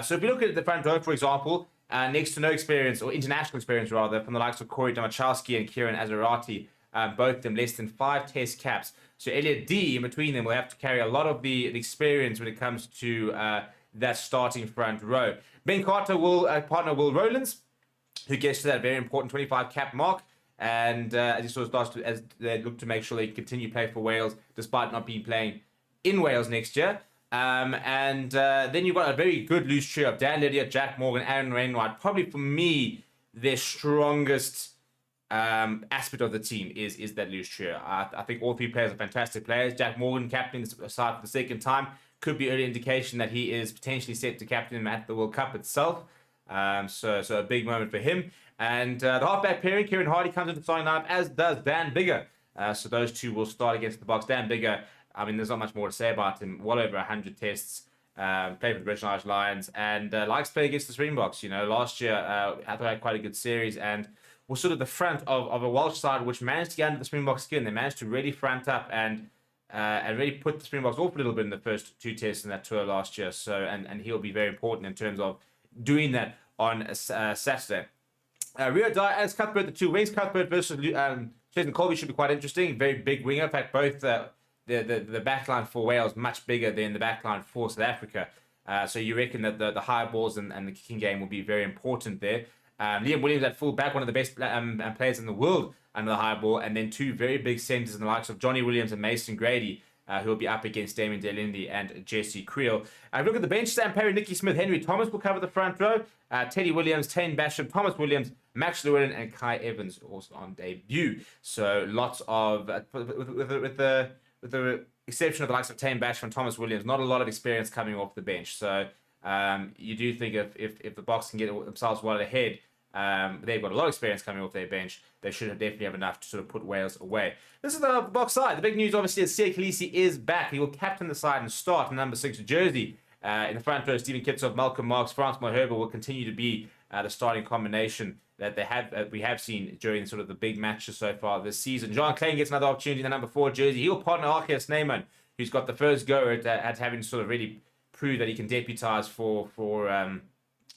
So if you look at the front row, for example, next to no experience, or international experience rather, from the likes of Corey Damachowski and Kieran Azarati, both of them less than 5 test caps. So Elliot D in between them will have to carry a lot of the experience when it comes to that starting front row. Ben Carter will partner Will Rowlands, who gets to that very important 25 cap mark. And as he sort of starts to, as they look to make sure they continue play for Wales, despite not being playing in Wales next year. And then you've got a very good loose trio of Dan Lydiard, Jack Morgan, Aaron Wainwright. Probably for me, their strongest aspect of the team is that loose trio. I think all 3 players are fantastic players. Jack Morgan captaining the side for the second time. could be early indication that he is potentially set to captain him at the World Cup itself. So a big moment for him. And the halfback pairing, Kieran Hardy comes into the starting lineup, as does Dan Biggar. So those two will start against the Boks. Dan Biggar, I mean, there's not much more to say about him. Well over 100 tests, played for the British and Irish Lions, and likes to play against the Springboks. You know, last year I thought I had quite a good series, and was sort of the front of a Welsh side which managed to get under the Springbok skin. They managed to really front up and really put the Springboks off a little bit in the first 2 tests in that tour last year. So and he'll be very important in terms of doing that on Saturday. Rio Dyer as Cuthbert, the 2 wings. Cuthbert versus Jason Colby should be quite interesting. Very big winger. In fact, both the backline for Wales much bigger than the backline for South Africa. So you reckon that the high balls and the kicking game will be very important there. Liam Williams at full back, one of the best players in the world under the high ball, and then 2 very big centres in the likes of Johnny Williams and Mason Grady, who will be up against Damien Delindi and Jesse Creel. Look at the bench: Sam Perry, Nicky Smith, Henry Thomas will cover the front row. Teddy Williams, Tane Basham, Thomas Williams, Max Llewellyn, and Kai Evans also on debut. So lots of with the exception of the likes of Tane Basham and Thomas Williams, not a lot of experience coming off the bench. So you do think if the Boks can get themselves well ahead, they've got a lot of experience coming off their bench. They should definitely have enough to sort of put Wales away. This is the Boks side. The big news, obviously, is Siya Kolisi is back. He will captain the side and start in number 6 jersey. In the front row, Stephen Kitshoff, Malcolm Marx, Frans Malherbe will continue to be the starting combination that we have seen during sort of the big matches so far this season. John Klein gets another opportunity in the number 4 jersey. He'll partner Archie Snyman, who's got the first go at having to sort of really prove that he can deputise for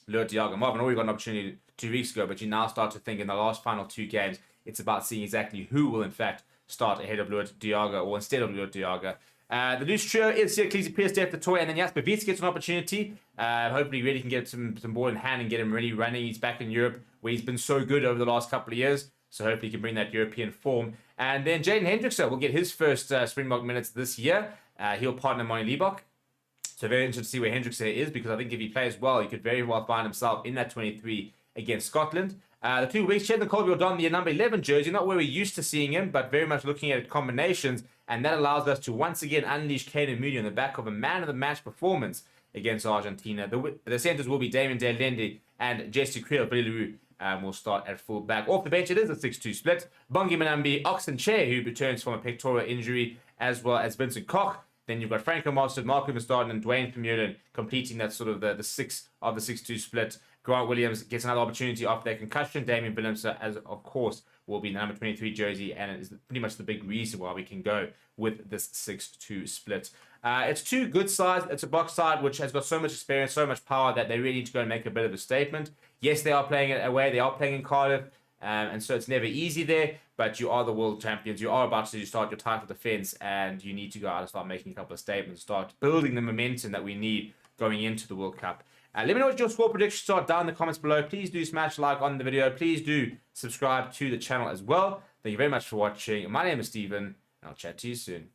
Lourdes Diago. Marvin already got an opportunity 2 weeks ago, but you now start to think in the last final 2 games, it's about seeing exactly who will in fact start ahead of Lourdes Diago or instead of Lourdes Diago. The loose trio is Siya Kolisi, Pierce Def, Toy, and then Jasper Wiets gets an opportunity. Hopefully really can get some ball in hand and get him really running. He's back in Europe where he's been so good over the last couple of years. So hopefully he can bring that European form. And then Jaden Hendrickson will get his first Springbok minutes this year. He'll partner Moni Liebach. So very interested to see where Hendrickson is, because I think if he plays well, he could very well find himself in that 23 against Scotland. The 2 wings, Chetan Colby will don the number 11 jersey, not where we're used to seeing him, but very much looking at combinations, and that allows us to once again unleash Caden Mooney on the back of a man-of-the-match performance against Argentina. The centres will be Damien Delende and Jesse Creel. Brileru will start at full back. Off the bench, it is a 6-2 split. Bongi Manambi, Oxen Che, who returns from a pectoral injury, as well as Vincent Koch. Then you've got Franco Mostert, Marco Verstappen, and Dwayne Vermeulen completing that sort of the 6 of the 6-2 split. Grant Williams gets another opportunity after their concussion. Damien Williams, as of course, will be in the number 23 jersey, and it is pretty much the big reason why we can go with this 6-2 split. It's 2 good sides. It's a Boks side which has got so much experience, so much power that they really need to go and make a bit of a statement. Yes, they are playing it away. They are playing in Cardiff, and so it's never easy there, but you are the world champions. You are about to start your title defense, and you need to go out and start making a couple of statements, start building the momentum that we need going into the World Cup. Let me know what your score predictions are down in the comments below. Please do smash like on the video. Please do subscribe to the channel as well. Thank you very much for watching. My name is Stephen, and I'll chat to you soon.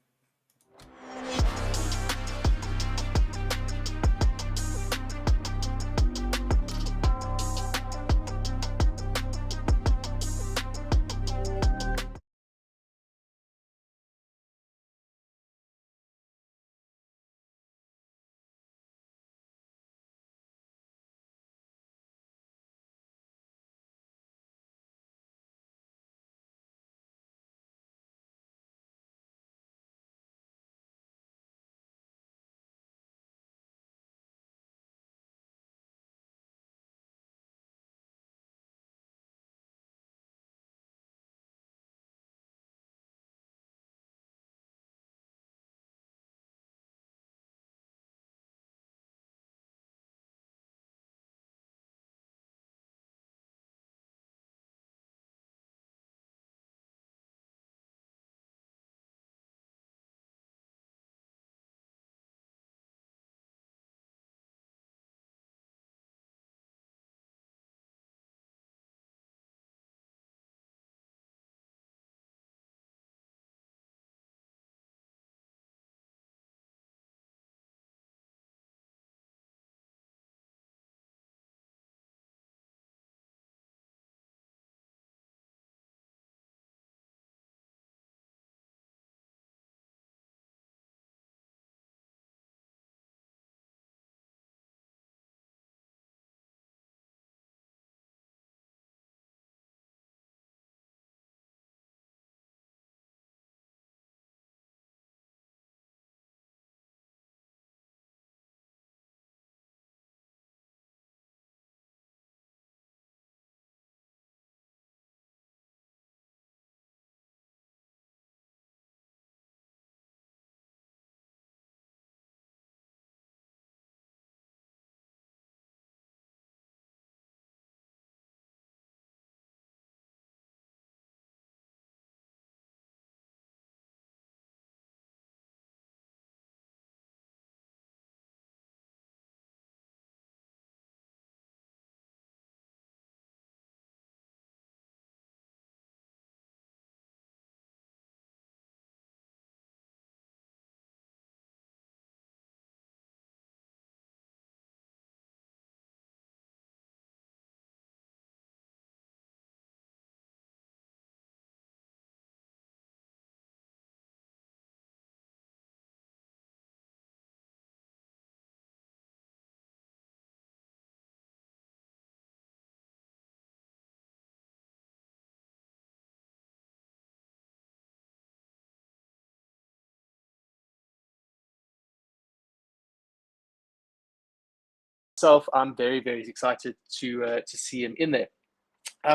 myself, I'm very, very excited to see him in there.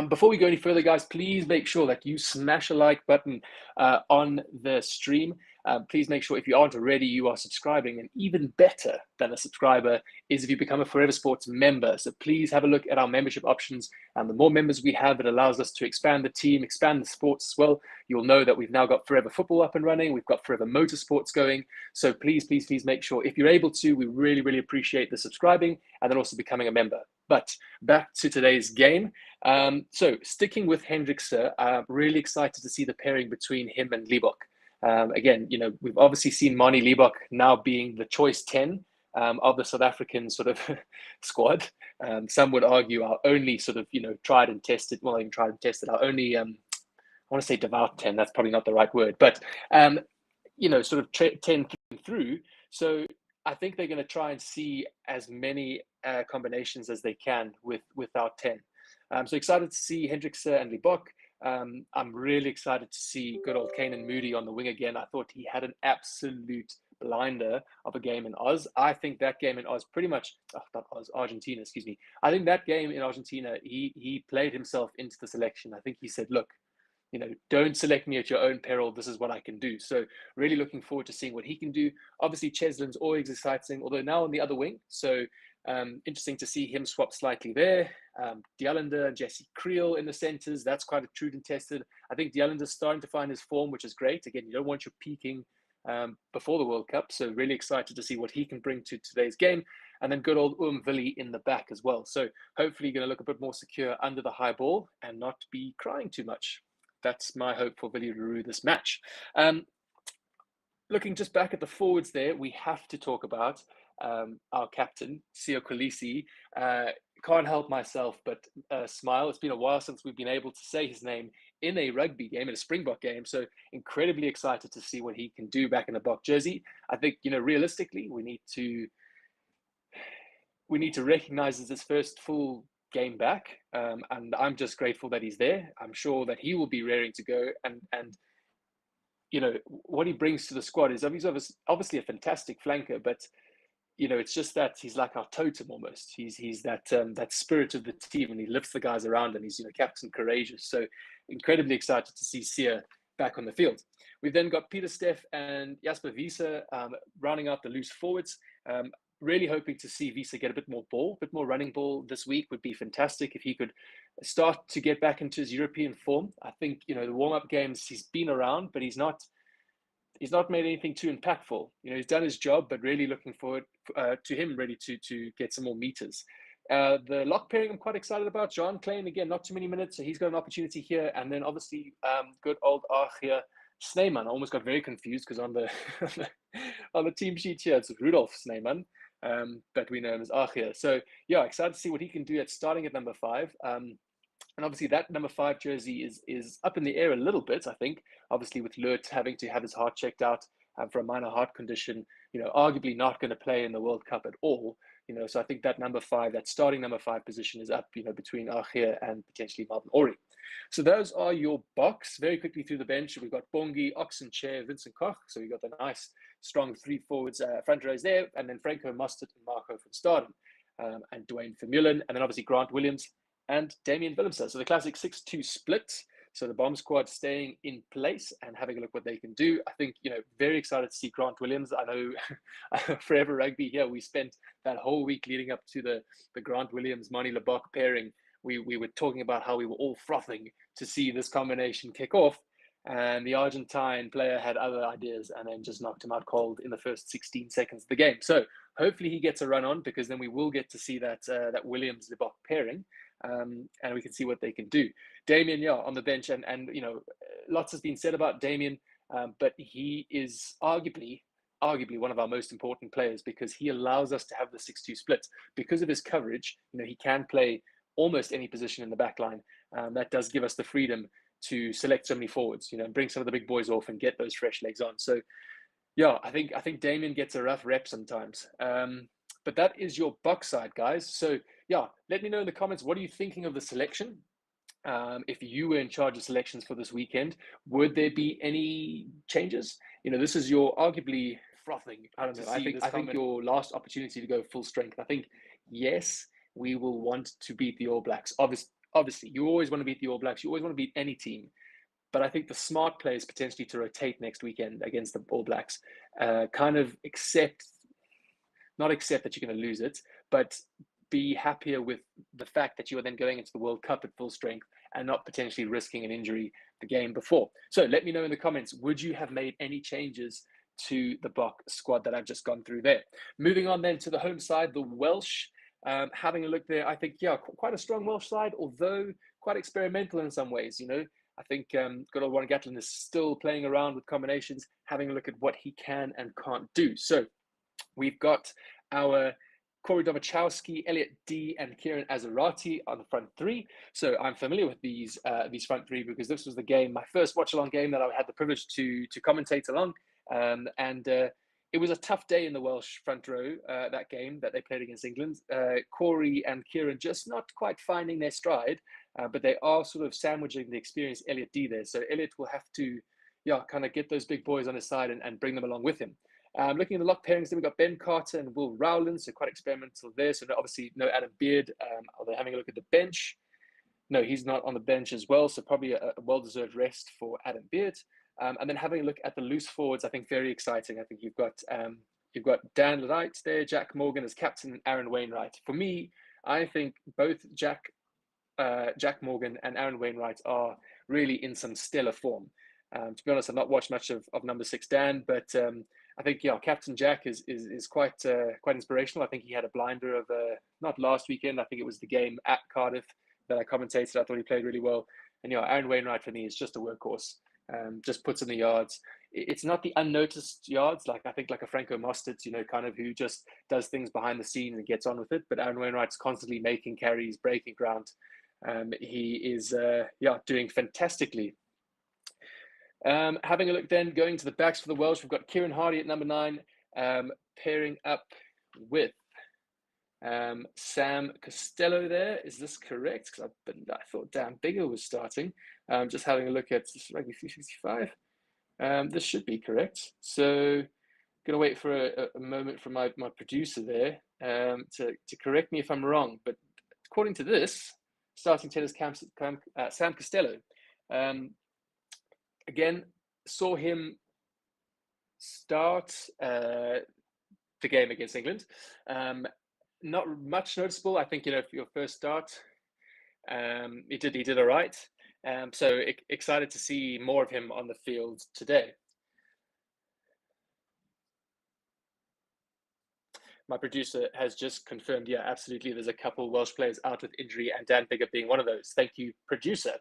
Before we go any further, guys, please make sure that you smash a like button on the stream. Please make sure if you aren't already, you are subscribing. And even better than a subscriber is if you become a Forever Sports member. So please have a look at our membership options. And the more members we have, it allows us to expand the team, expand the sports as well. You'll know that we've now got Forever Football up and running. We've got Forever Motorsports going. So please, please, please make sure if you're able to, we really, really appreciate the subscribing and then also becoming a member. But back to today's game. So sticking with Hendrikse, I'm really excited to see the pairing between him and Liebok. Again, you know, we've obviously seen Mani Liebok now being the choice 10 of the South African sort of squad. Some would argue our only sort of, you know, tried and tested, well, not even tried and tested, our only, I want to say devout 10, that's probably not the right word, but, you know, sort of 10 through. So I think they're going to try and see as many combinations as they can with our 10. So excited to see Hendrikse and Liebok. I'm really excited to see good old Kanan Moody on the wing again. I thought he had an absolute blinder of a game in Oz. I think that game in Oz pretty much, not Oz, Argentina, excuse me. I think that game in Argentina, he played himself into the selection. I think he said, look, you know, don't select me at your own peril. This is what I can do. So really looking forward to seeing what he can do. Obviously, Cheslin's always exciting, although now on the other wing. So interesting to see him swap slightly there. Dialander and Jesse Creel in the centres. That's quite a true and tested. I think Dialander's starting to find his form, which is great. Again, you don't want your peaking before the World Cup. So really excited to see what he can bring to today's game. And then good old Vili in the back as well. So hopefully going to look a bit more secure under the high ball and not be crying too much. That's my hope for Vili Ruru this match. Looking just back at the forwards there, we have to talk about our captain, Siya Kolisi. Can't help myself but smile. It's been a while since we've been able to say his name in a rugby game, in a Springbok game. So incredibly excited to see what he can do back in the Bok jersey. I think, you know, realistically, we need to recognize it's his first full game back, and I'm just grateful that he's there. I'm sure that he will be raring to go, and you know what he brings to the squad is he's obviously a fantastic flanker, but you know it's just that he's like our totem almost. He's that that spirit of the team, and he lifts the guys around, and he's, you know, captain courageous. So incredibly excited to see Siya back on the field. We've then got Peter Steff and Jasper Wiese rounding out the loose forwards. Really hoping to see Wiese get a bit more ball, a bit more running ball this week would be fantastic if he could start to get back into his European form. I think, you know, the warm-up games he's been around, but he's not made anything too impactful. You know, he's done his job, but really looking forward to him ready to get some more meters. The lock pairing I'm quite excited about. John Klein, again, not too many minutes, so he's got an opportunity here. And then obviously good old Archia Snyman. I almost got very confused because on the on the team sheet here, it's Rudolf Snyman. But we know him as Archia. So yeah, excited to see what he can do starting at number 5. And obviously that number 5 jersey is up in the air a little bit, I think. Obviously with Lurt having to have his heart checked out for a minor heart condition, you know, arguably not going to play in the World Cup at all. You know, so I think that number 5, that starting number 5 position is up, you know, between Archia and potentially Martin Ori. So those are your box. Very quickly through the bench, we've got Bongi, Oxenchair, Vincent Koch. So we've got the nice, strong 3 forwards, front rows there. And then Franco Mustard and Marco van Staden and Dwayne Vermeulen. And then obviously Grant Williams and Damian Willemse. So the classic 6-2 split. So the bomb squad staying in place and having a look what they can do. I think, you know, very excited to see Grant Williams. I know Forever Rugby here, we spent that whole week leading up to the Grant Williams, Mani Liebok pairing. We were talking about how we were all frothing to see this combination kick off. And the Argentine player had other ideas and then just knocked him out cold in the first 16 seconds of the game. So hopefully he gets a run on, because then we will get to see that Williams-Liebok pairing. And we can see what they can do. Damien, yeah, on the bench, and you know, lots has been said about Damien, but he is arguably one of our most important players, because he allows us to have the 6-2 split. Because of his coverage, you know, he can play almost any position in the back line. That does give us the freedom to select so many forwards, you know, and bring some of the big boys off and get those fresh legs on. So yeah, I think Damien gets a rough rep sometimes. But that is your box side, guys. So yeah, let me know in the comments, what are you thinking of the selection? If you were in charge of selections for this weekend, would there be any changes? You know, this is your arguably frothing. I don't know. I think your last opportunity to go full strength. I think yes, we will want to beat the All Blacks. Obviously, you always want to beat the All Blacks. You always want to beat any team. But I think the smart play is potentially to rotate next weekend against the All Blacks. Kind of not accept that you're going to lose it, but be happier with the fact that you are then going into the World Cup at full strength and not potentially risking an injury the game before. So let me know in the comments, would you have made any changes to the Bok squad that I've just gone through there? Moving on then to the home side, the Welsh. Having a look there, I think, yeah, quite a strong Welsh side, although quite experimental in some ways, you know. I think good old Warren Gatland is still playing around with combinations, having a look at what he can and can't do. So we've got our Corey Domachowski, Elliot D, and Kieran Azarati on the front three. So I'm familiar with these front three because this was the game, my first watch-along game that I had the privilege to commentate along. It was a tough day in the Welsh front row, that game that they played against England. Corey and Kieran just not quite finding their stride, but they are sort of sandwiching the experienced Elliot D there. So Elliot will have to, kind of get those big boys on his side and bring them along with him. Looking at the lock pairings, then we've got Ben Carter and Will Rowland, so quite experimental there. So obviously no Adam Beard. Are they having a look at the bench? No, he's not on the bench as well, so probably a well-deserved rest for Adam Beard. And then having a look at the loose forwards, I think very exciting. I think you've got Dan Wright there, Jack Morgan as captain, and Aaron Wainwright. For me, I think both Jack Morgan and Aaron Wainwright are really in some stellar form. To be honest, I've not watched much of number 6 Dan, but I think Captain Jack is quite inspirational. I think he had a blinder of not last weekend. I think it was the game at Cardiff that I commentated. I thought he played really well. And Aaron Wainwright for me is just a workhorse. Just puts in the yards. It's not the unnoticed yards, like I think like a Franco Mostert, kind of who just does things behind the scenes and gets on with it. But Aaron Wainwright's constantly making carries, breaking ground. He is doing fantastically. Having a look then, going to the backs for the Welsh, we've got Kieran Hardy at number 9, pairing up with Sam Costello there. Is this correct? Because I thought Dan Bigger was starting. Just having a look at Rugby 365. This should be correct. So going to wait for a moment from my producer there to correct me if I'm wrong. But according to this, starting tennis Sam Costello. Again, saw him start the game against England. Not much noticeable. I think, for your first start, he did all right. So excited to see more of him on the field today. My producer has just confirmed, yeah, absolutely. There's a couple Welsh players out with injury and Dan Bigger being one of those. Thank you, producer.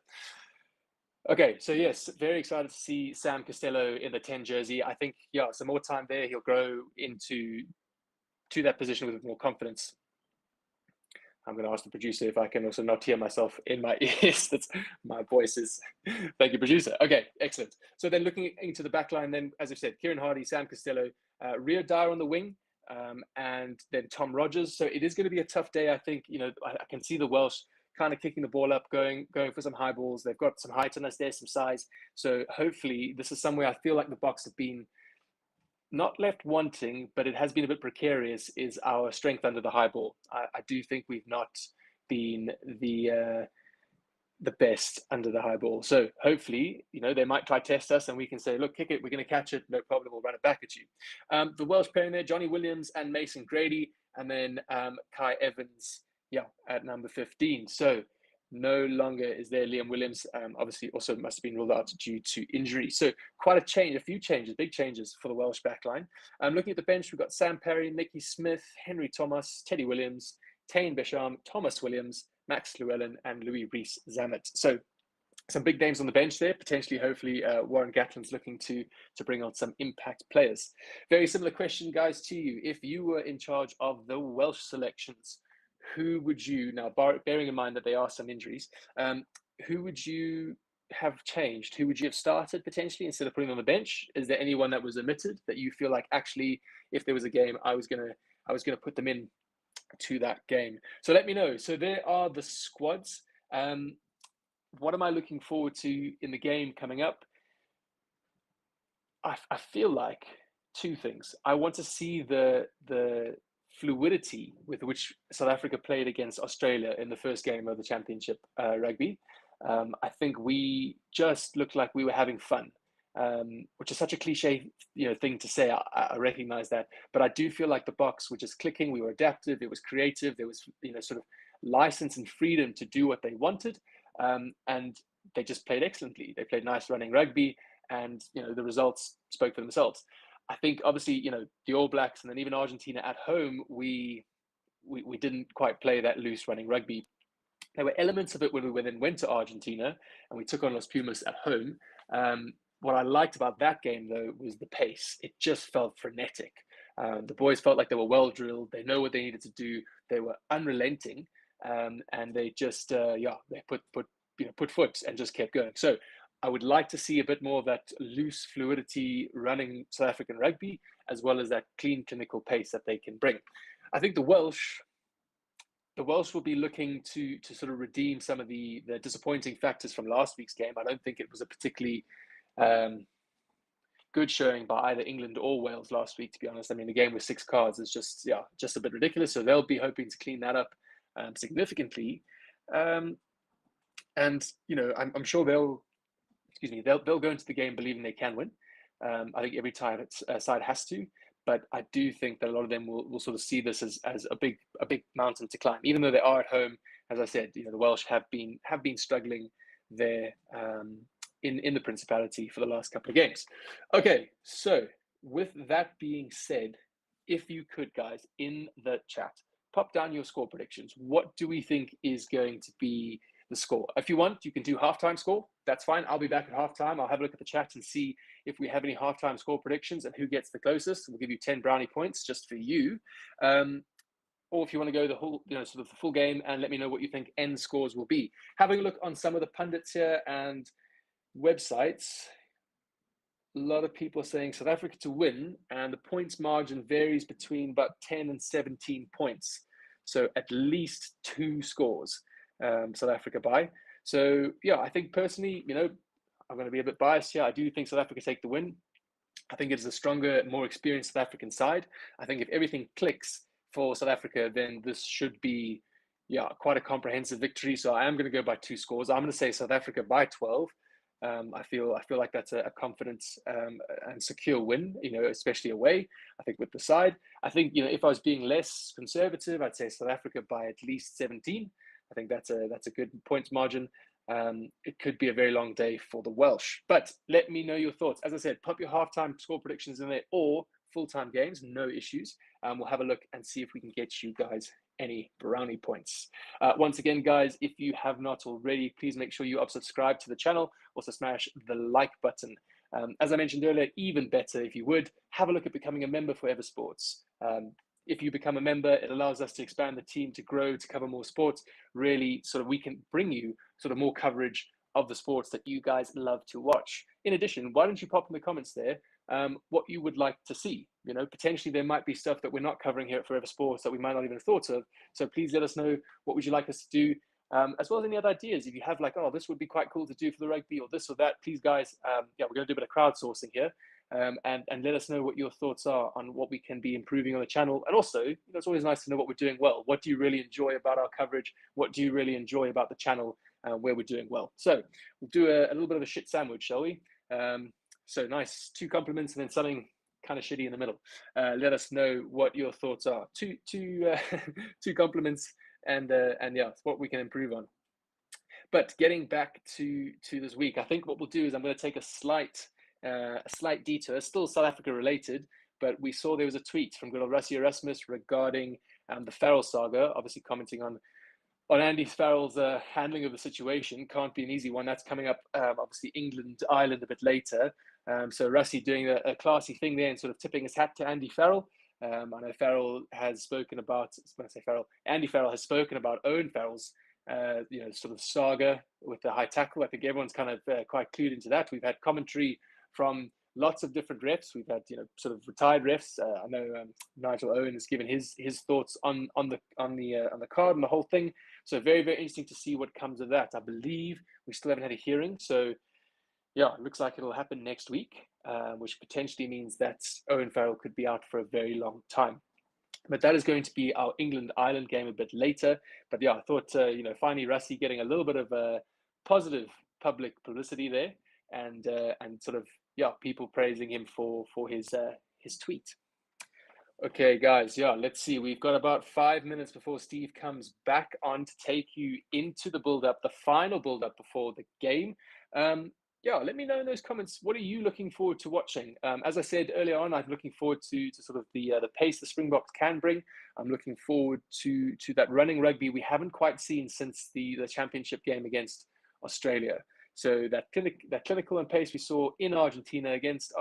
Okay, so yes, very excited to see Sam Costello in the 10 jersey. I think, some more time there, he'll grow into that position with more confidence. I'm going to ask the producer if I can also not hear myself in my ears. That's my voice is. Thank you, producer. Okay, excellent. So then looking into the back line, then, as I said, Kieran Hardy, Sam Costello, Rio Dyer on the wing, and then Tom Rogers. So it is going to be a tough day. I think, I can see the Welsh kind of kicking the ball up, going for some high balls. They've got some height on us there, some size. So hopefully this is somewhere I feel like the Boks have been not left wanting, but it has been a bit precarious, is our strength under the high ball. I do think we've not been the best under the high ball. So hopefully, they might try test us and we can say, look, kick it, we're going to catch it, no problem, we'll run it back at you. The Welsh pairing there, Johnny Williams and Mason Grady, and then Kai Evans, at number 15. So no longer is there Liam Williams. Obviously also must have been ruled out due to injury. So quite a change, a few changes, big changes for the Welsh backline. Looking at the bench, we've got Sam Perry, Nicky Smith, Henry Thomas, Teddy Williams, Tane Besham, Thomas Williams, Max Llewellyn, and Louis Rees-Zammit. So some big names on the bench there. Potentially, hopefully, Warren Gatland's looking to bring on some impact players. Very similar question, guys, to you. If you were in charge of the Welsh selections, who would you, now bearing in mind that there are some injuries, who would you have changed? Who would you have started potentially instead of putting on the bench? Is there anyone that was omitted that you feel like, actually, if there was a game, I was gonna put them in to that game? So let me know. So there are the squads. What am I looking forward to in the game coming up? I feel like two things. I want to see the fluidity with which South Africa played against Australia in the first game of the championship rugby. I think we just looked like we were having fun, which is such a cliche, thing to say. I recognize that, but I do feel like the Boks were just clicking. We were adaptive. It was creative. There was, sort of license and freedom to do what they wanted, and they just played excellently. They played nice running rugby, and the results spoke for themselves. I think obviously, the All Blacks and then even Argentina at home, we didn't quite play that loose running rugby. There were elements of it when we then went to Argentina and we took on Los Pumas at home. What I liked about that game, though, was the pace. It just felt frenetic. The boys felt like they were well drilled. They know what they needed to do. They were unrelenting, and they just they put foot and just kept going. So I would like to see a bit more of that loose fluidity running South African rugby, as well as that clean clinical pace that they can bring. I think the Welsh will be looking to sort of redeem some of the disappointing factors from last week's game. I don't think it was a particularly good showing by either England or Wales last week, to be honest. I mean, the game with 6 cards is just a bit ridiculous. So they'll be hoping to clean that up significantly. And I'm sure they'll go into the game believing they can win. I think every time side has to, but I do think that a lot of them will sort of see this as a big mountain to climb, even though they are at home. As I said, the Welsh have been struggling there in the Principality for the last couple of games. Okay, so with that being said, if you could, guys, in the chat, pop down your score predictions. What do we think is going to be the score? If you want, you can do halftime score. That's fine. I'll be back at halftime. I'll have a look at the chat and see if we have any halftime score predictions and who gets the closest. We'll give you 10 brownie points just for you. Or if you want to go the whole, sort of the full game, and let me know what you think end scores will be. Having a look on some of the pundits here and websites, a lot of people are saying South Africa to win, and the points margin varies between about 10 and 17 points. So at least 2 scores South Africa by. So yeah, I think personally, I'm going to be a bit biased here. I do think South Africa take the win. I think it is a stronger, more experienced South African side. I think if everything clicks for South Africa, then this should be quite a comprehensive victory. So I am going to go by 2 scores. I'm going to say South Africa by 12. I feel like that's a confident and secure win, especially away. I think with the side, I think if I was being less conservative, I'd say South Africa by at least 17. I think that's a good points margin. It could be a very long day for the Welsh, but let me know your thoughts. As I said, pop your halftime score predictions in there or full-time games, no issues. We'll have a look and see if we can get you guys any brownie points. Once again, guys, if you have not already, please make sure you subscribe to the channel. Also smash the like button. As I mentioned earlier, even better if you would have a look at becoming a member for Eversports. If you become a member, it allows us to expand the team, to grow, to cover more sports. Really, sort of we can bring you sort of more coverage of the sports that you guys love to watch. In addition, why don't you pop in the comments there what you would like to see? Potentially there might be stuff that we're not covering here at Forever Sports that we might not even have thought of. So please let us know what would you like us to do, as well as any other ideas. If you have like, oh, this would be quite cool to do for the rugby or this or that, please guys, we're going to do a bit of crowdsourcing here. And let us know what your thoughts are on what we can be improving on the channel. And also, it's always nice to know what we're doing well. What do you really enjoy about our coverage? What do you really enjoy about the channel where we're doing well? So we'll do a little bit of a shit sandwich, shall we? So nice, 2 compliments and then something kind of shitty in the middle. Let us know what your thoughts are. Two compliments and what we can improve on. But getting back to this week, I think what we'll do is I'm going to take a slight detour, still South Africa related, but we saw there was a tweet from good old Rassie Erasmus regarding the Farrell saga, obviously commenting on Andy Farrell's handling of the situation. Can't be an easy one. That's coming up, obviously England, Ireland a bit later. So Rassie doing a classy thing there and sort of tipping his hat to Andy Farrell. I know Farrell has spoken about, when I say Farrell, Andy Farrell has spoken about Owen Farrell's sort of saga with the high tackle. I think everyone's kind of quite clued into that. We've had commentary from lots of different refs. We've had sort of retired refs. I know Nigel Owen has given his thoughts on the card and the whole thing. So very, very interesting to see what comes of that. I believe we still haven't had a hearing. So yeah, it looks like it'll happen next week, which potentially means that Owen Farrell could be out for a very long time. But that is going to be our England-Ireland game a bit later. But yeah, I thought, finally Rusty getting a little bit of positive public publicity there, and sort of, people praising him for his tweet. Okay, guys, let's see. We've got about 5 minutes before Steve comes back on to take you into the build-up, the final build-up before the game. Let me know in those comments, what are you looking forward to watching? As I said earlier on, I'm looking forward to sort of the pace the Springboks can bring. I'm looking forward to that running rugby we haven't quite seen since the championship game against Australia. So that clinical and pace we saw in Argentina against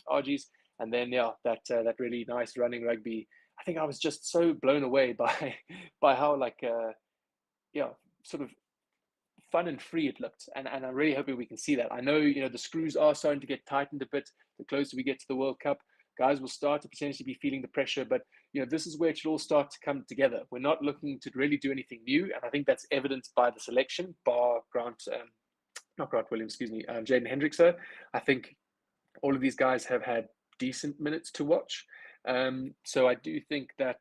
Argies, and then that really nice running rugby. I think I was just so blown away by how sort of fun and free it looked, and I'm really hoping we can see that. I know the screws are starting to get tightened a bit the closer we get to the World Cup. Guys will start to potentially be feeling the pressure, but this is where it should all start to come together. We're not looking to really do anything new, and I think that's evidenced by the selection, bar not Grant Williams, excuse me, Jaden Hendrickson. I think all of these guys have had decent minutes to watch. So I do think that,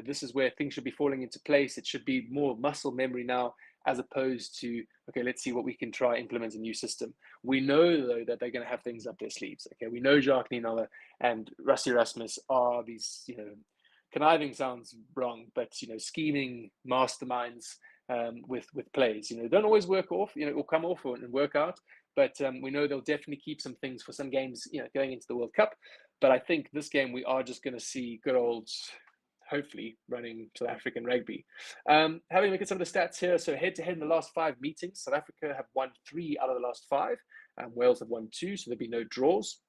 this is where things should be falling into place. It should be more muscle memory now, as opposed to, okay, let's see what we can try implement a new system. We know, though, that they're going to have things up their sleeves. Okay, we know Jacques Nienaber and Rusty Erasmus are these, conniving sounds wrong, but, scheming masterminds with plays. Don't always work off, or come off and work out. But we know they'll definitely keep some things for some games, going into the World Cup. But I think this game we are just going to see good old, hopefully, running South African rugby. Having a look at some of the stats here. So head-to-head in the last 5 meetings, South Africa have won 3 out of the last 5. Wales have won 2, so there'll be no draws.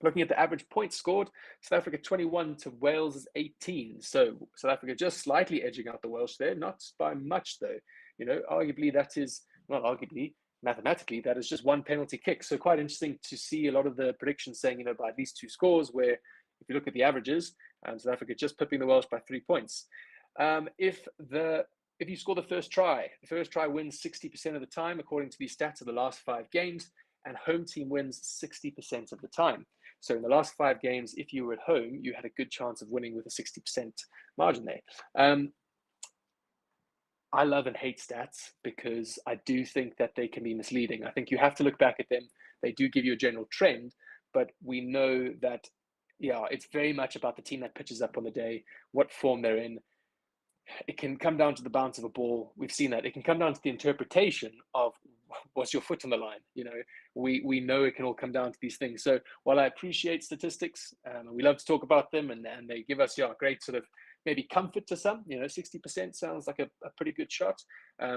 Looking at the average points scored, South Africa 21 to Wales 18. So South Africa just slightly edging out the Welsh there, not by much though. Arguably that is, not arguably, mathematically, that is just 1 penalty kick. So quite interesting to see a lot of the predictions saying, by at least 2 scores, where if you look at the averages, South Africa just pipping the Welsh by 3 points. If you score the first try wins 60% of the time, according to these stats of the last 5 games, and home team wins 60% of the time. So in the last 5 games, if you were at home, you had a good chance of winning with a 60% margin there. I love and hate stats because I do think that they can be misleading. I think you have to look back at them. They do give you a general trend, but we know that, it's very much about the team that pitches up on the day, what form they're in. It can come down to the bounce of a ball. We've seen that. It can come down to the interpretation of what's your foot on the line. We know it can all come down to these things. So while I appreciate statistics, we love to talk about them, and they give us great sort of maybe comfort to some. 60% sounds like a pretty good shot,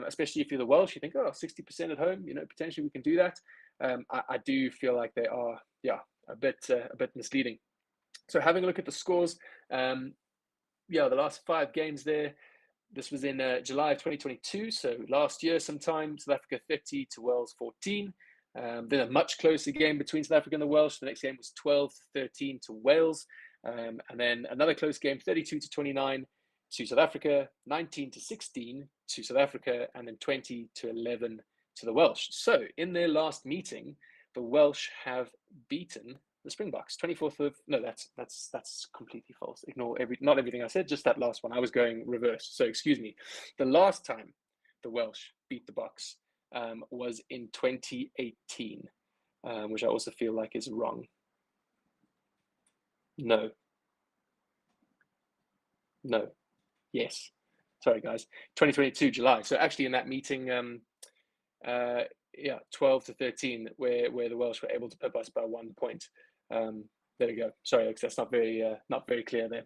especially if you're the Welsh. You think, 60% at home, potentially we can do that. I do feel like they are, a bit misleading. So having a look at the scores, the last 5 games there. This was in July of 2022, so last year sometime. South Africa 30 to Wales 14. Then a much closer game between South Africa and the Welsh. The next game was 12-13 to Wales. And then another close game, 32 to 29 to South Africa, 19 to 16 to South Africa, and then 20 to 11 to the Welsh. So in their last meeting, the Welsh have beaten the Springboks. 24th of, no, that's completely false. Ignore not everything I said, just that last one. I was going reverse. So excuse me. The last time the Welsh beat the Boks was in 2018, which I also feel like is wrong. No. Yes. Sorry, guys. 2022 July. So actually in that meeting, 12 to 13, where the Welsh were able to pip us by 1 point. There we go. Sorry, that's not very clear there.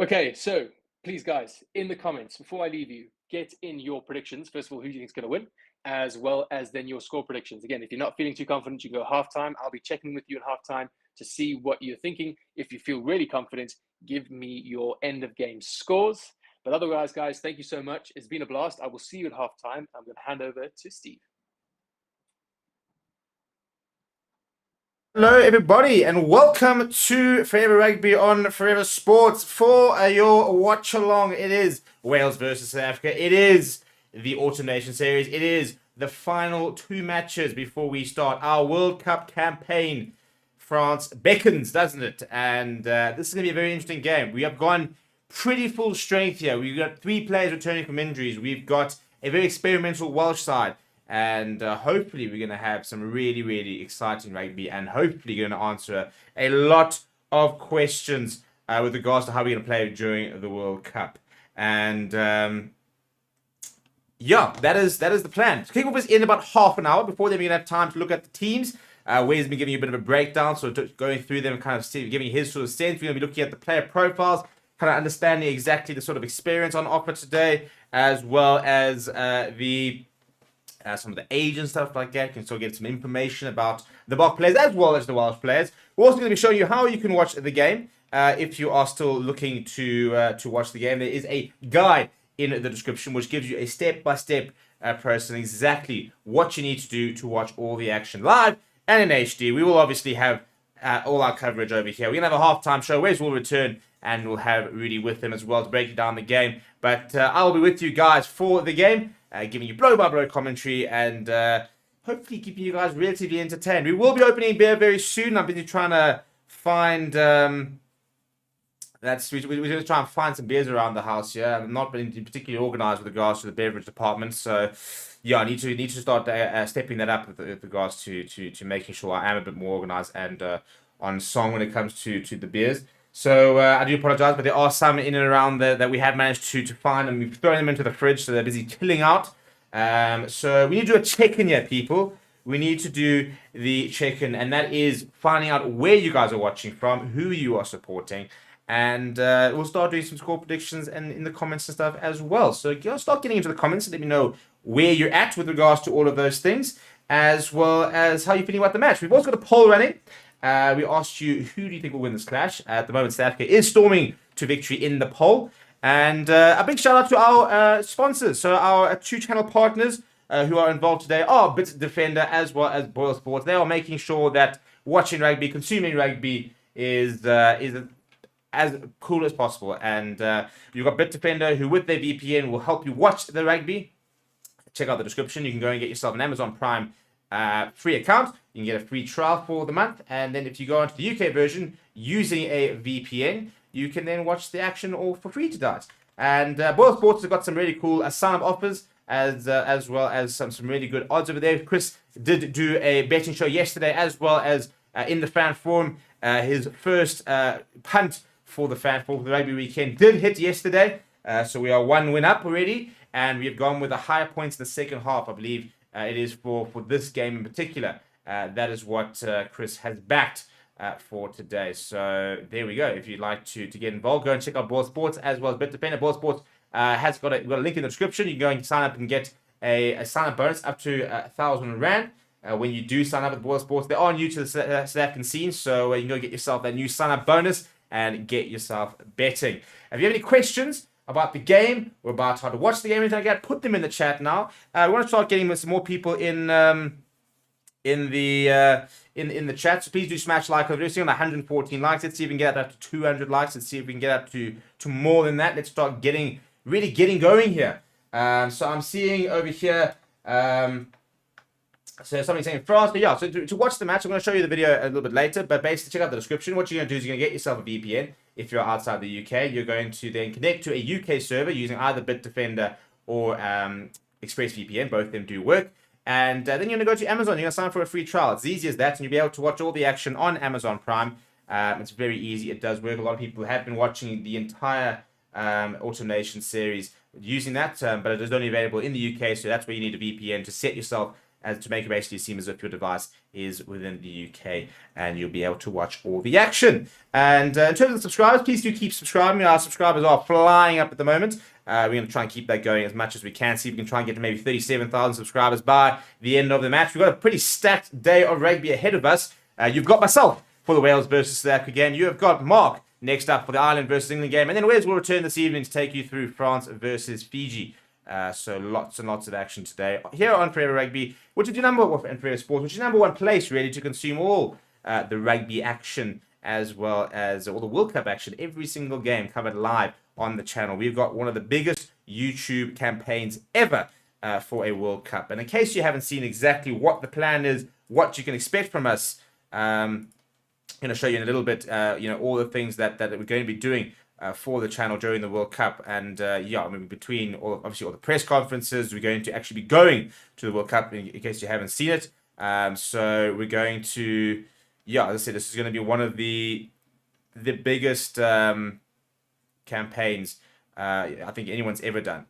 Okay, so please, guys, in the comments, before I leave you, get in your predictions. First of all, who do you think is going to win, as well as then your score predictions. Again, if you're not feeling too confident, you go halftime. I'll be checking with you at halftime to see what you're thinking. If you feel really confident, give me your end of game scores. But otherwise, guys, thank you so much. It's been a blast. I will see you at halftime. I'm going to hand over to Steve. Hello, everybody, and welcome to Forever Rugby on Forever Sports for your watch along. It is Wales versus South Africa. It is the Autumn Nation Series. It is the final 2 matches before we start our World Cup campaign France beckons, doesn't it? And this is going to be a very interesting game. We have gone pretty full strength here. We've got 3 players returning from injuries. We've got a very experimental Welsh side. And hopefully we're going to have some really, really exciting rugby. And hopefully going to answer a lot of questions with regards to how we're going to play during the World Cup. And yeah, that is the plan. Kickoff is in about half an hour. Before then, we're going to have time to look at the teams. Wayne's been giving you a bit of a breakdown, so going through them, kind of giving his sort of sense. We're going to be looking at the player profiles, kind of understanding exactly the sort of experience on offer today, as well as some of the age and stuff like that. You can still get some information about the Bok players as well as the Welsh players. We're also going to be showing you how you can watch the game if you are still looking to watch the game. There is a guide in the description which gives you a step-by-step process on exactly what you need to do to watch all the action live and in HD. We will obviously have all our coverage over here. We're going to have a halftime show. Wes will return and we'll have Rudy with him as well to break down the game. But I'll be with you guys for the game, giving you blow-by-blow commentary and hopefully keeping you guys relatively entertained. We will be opening beer very soon. I'm busy trying to find... we're going to try and find some beers around the house here. I'm not been particularly organised with regards to the beverage department, so yeah, I need to start stepping that up with regards to making sure I am a bit more organised and on song when it comes to the beers. So I do apologise, but there are some in and around there that we have managed to find, and we've thrown them into the fridge, so they're busy chilling out. So we need to do a check-in here, people. We need to do the check-in, and that is finding out where you guys are watching from, who you are supporting. And we'll start doing some score predictions and in the comments and stuff as well. So start getting into the comments and let me know where you're at with regards to all of those things, as well as how you're feeling about the match. We've also got a poll running. We asked you, who do you think will win this clash? At the moment, South Africa is storming to victory in the poll. And a big shout out to our sponsors. So our 2-channel partners who are involved today are Bit Defender as well as Boyle Sports. They are making sure that watching rugby, consuming rugby is as cool as possible. And you've got Bitdefender, who with their VPN will help you watch the rugby. Check out the description. You can go and get yourself an Amazon Prime free account. You can get a free trial for the month. And then if you go onto the UK version using a VPN, you can then watch the action all for free to that. And Boyle Sports have got some really cool sign-up offers as well as some really good odds over there. Chris did do a betting show yesterday as well as in the fan forum. His first punt for the fan for the rugby weekend did hit yesterday, so we are 1 win up already, and we have gone with the higher points in the second half. I believe it is for this game in particular. That is what Chris has backed for today. So there we go. If you'd like to get involved, go and check out Boyle Sports as well as Bitdefender. Boyle Sports has got a link in the description. You can go and sign up and get a sign-up bonus up to 1,000 Rand. When you do sign up with Boyle Sports, they are new to the South African scene, so you can go get yourself that new sign-up bonus and get yourself betting. If you have any questions about the game or about how to watch the game, anything like that, put them in the chat now. We want to start getting some more people in the chat, so please do smash like. We're seeing 114 likes. Let's see if we can get up to 200 likes. Let's see if we can get up to more than that. Let's start really getting going here. So I'm seeing over here. So somebody's saying France, but yeah, so to watch the match, I'm going to show you the video a little bit later, but basically check out the description. What you're going to do is you're going to get yourself a VPN. If you're outside the UK, you're going to then connect to a UK server using either Bitdefender or ExpressVPN. Both of them do work. And then you're going to go to Amazon. You're going to sign for a free trial. It's as easy as that, and you'll be able to watch all the action on Amazon Prime. It's very easy. It does work. A lot of people have been watching the entire Autumn Nation series using that, but it is only available in the UK, so that's where you need a VPN to set yourself as to make it basically seem as if your device is within the UK, and you'll be able to watch all the action. And in terms of the subscribers, please do keep subscribing. Our subscribers are flying up at the moment. We're going to try and keep that going as much as we can. See if we can try and get to maybe 37,000 subscribers by the end of the match. We've got a pretty stacked day of rugby ahead of us. You've got myself for the Wales versus South Africa game. You have got Mark next up for the Ireland versus England game. And then Wales will return this evening to take you through France versus Fiji. So lots and lots of action today here on Forever Rugby, which is your number one, and Forever Sports, which is your number one place really to consume all the rugby action as well as all the World Cup action. Every single game covered live on the channel. We've got one of the biggest YouTube campaigns ever for a World Cup. And in case you haven't seen exactly what the plan is, what you can expect from us, going to show you in a little bit, all the things that we're going to be doing for the channel during the World Cup. And between all the press conferences, we're going to actually be going to the World Cup in case you haven't seen it. So we're going to, as I said, this is going to be one of the biggest campaigns I think anyone's ever done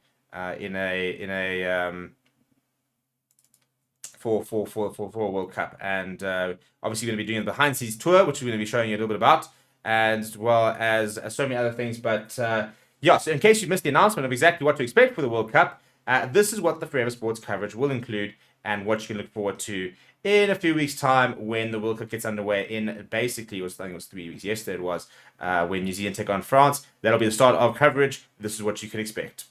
for a World Cup. And obviously going to be doing the behind scenes tour, which we're going to be showing you a little bit about, and as well as so many other things. But so in case you missed the announcement of exactly what to expect for the World Cup, this is what the Forever Sports coverage will include and what you can look forward to in a few weeks' time when the World Cup gets underway in basically, I think it was 3 weeks. Yesterday it was, when New Zealand take on France. That'll be the start of coverage. This is what you can expect.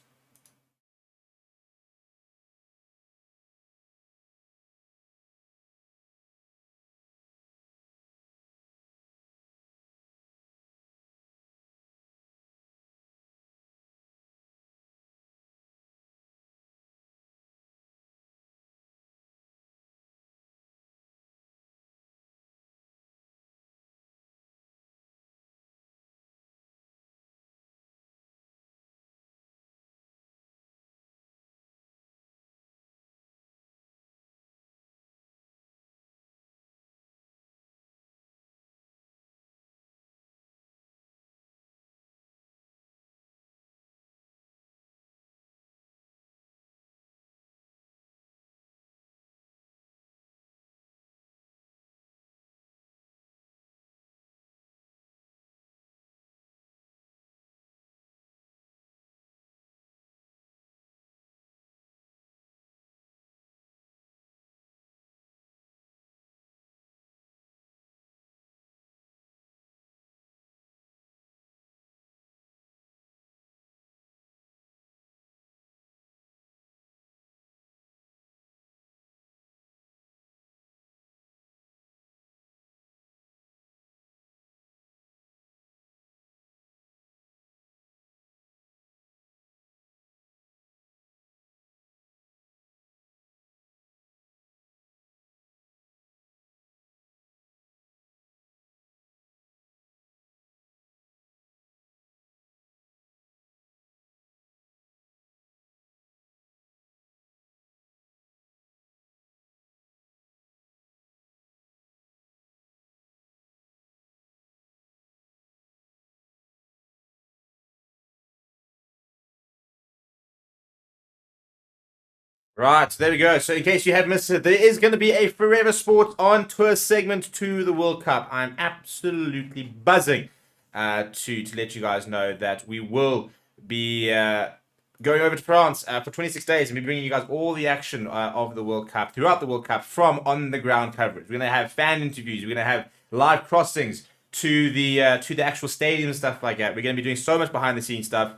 Right, there we go. So in case you have missed it, there is going to be a Forever Sports on tour segment to the World Cup. I'm absolutely buzzing to let you guys know that we will be going over to France for 26 days and be bringing you guys all the action of the World Cup, throughout the World Cup, from on-the-ground coverage. We're going to have fan interviews. We're going to have live crossings to the actual stadium and stuff like that. We're going to be doing so much behind-the-scenes stuff.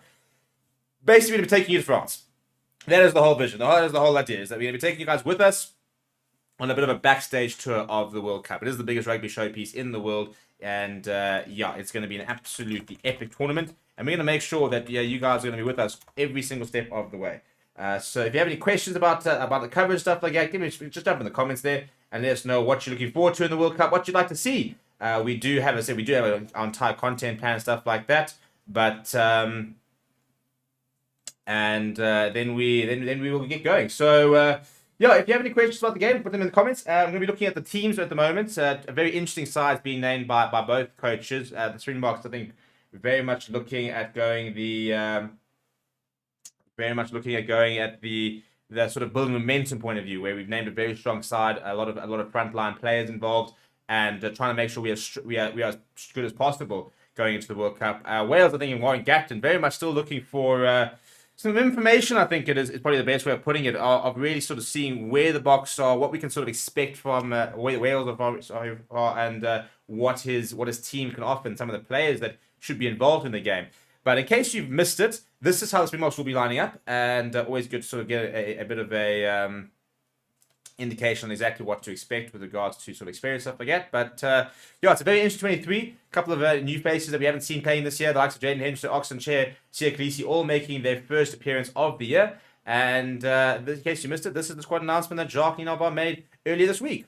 Basically, we're going to be taking you to France. That is the whole vision. That is the whole idea, is that we're going to be taking you guys with us on a bit of a backstage tour of the World Cup. It is the biggest rugby showpiece in the world, and it's going to be an absolutely epic tournament, and we're going to make sure that you guys are going to be with us every single step of the way. So if you have any questions about the coverage, stuff like that, just jump in the comments there and let us know what you're looking forward to in the World Cup, what you'd like to see. We do have our entire content plan and stuff like that, but then we will get going. So if you have any questions about the game, put them in the comments. I'm going to be looking at the teams at the moment. A very interesting sides being named by both coaches. The Springboks, I think, very much looking at going the sort of building momentum point of view, where we've named a very strong side, a lot of frontline players involved, and trying to make sure we are as good as possible going into the World Cup. Wales, I think, in Warren Gapton, very much still looking for some information. I think it is probably the best way of putting it, of really sort of seeing where the Boks are, what we can sort of expect from where Wales are, and what his team can offer, and some of the players that should be involved in the game. But in case you've missed it, this is how the Springboks will be lining up, and always good to sort of get a bit of a indication on exactly what to expect with regards to sort of experience, stuff like that. But it's a very interesting 23. A couple of new faces that we haven't seen playing this year, the likes of Jaden Henderson, Oxenchair, Sia Khaleesi, all making their first appearance of the year. And in case you missed it, this is the squad announcement that Jacques Nienaber made earlier this week.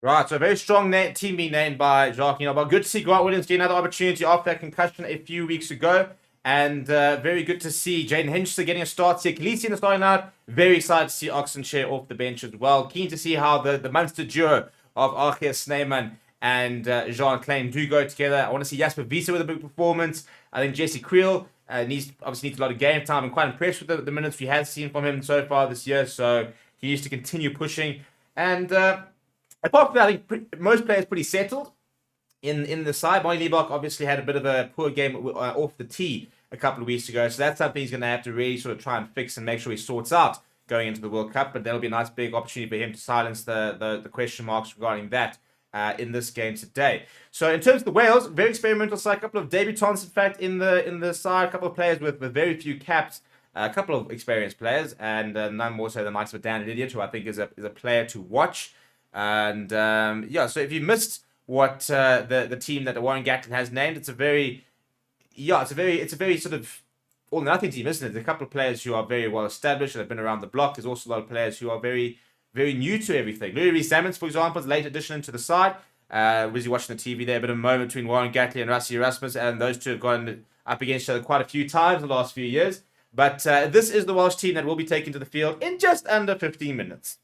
Right, so a very strong team being named by Jacques. But good to see Grant Williams get another opportunity after that concussion a few weeks ago. And very good to see Jaden Henchster getting a start here. Khaleesi in the starting out. Very excited to see Oxenshare off the bench as well. Keen to see how the Munster duo of Archie Snyman and Jean Klein do go together. I want to see Jasper Wiese with a big performance. I think Jesse Creel needs a lot of game time. I'm quite impressed with the minutes we have seen from him so far this year. So he needs to continue pushing. And apart from that, I think most players pretty settled in the side. Bonnie Liebach obviously had a bit of a poor game off the tee a couple of weeks ago. So that's something he's going to have to really sort of try and fix and make sure he sorts out going into the World Cup. But that'll be a nice big opportunity for him to silence the question marks regarding that in this game today. So in terms of the Wales, very experimental side, a couple of debutants, in fact, in the side, a couple of players with very few caps, a couple of experienced players, and none more so than likes of Dan Idiot, who I think is a player to watch. And so if you missed what the team that the Warren Gatland has named, it's a very sort of all or nothing team, isn't it? There's a couple of players who are very well established and have been around the block. There's also a lot of players who are very, very new to everything. Louis Rees-Sammons, for example, is a late addition into the side. Was you watching the TV there? A bit of a moment between Warren Gatland and Rassie Erasmus, and those two have gone up against each other quite a few times in the last few years. But this is the Welsh team that will be taken to the field in just under 15 minutes.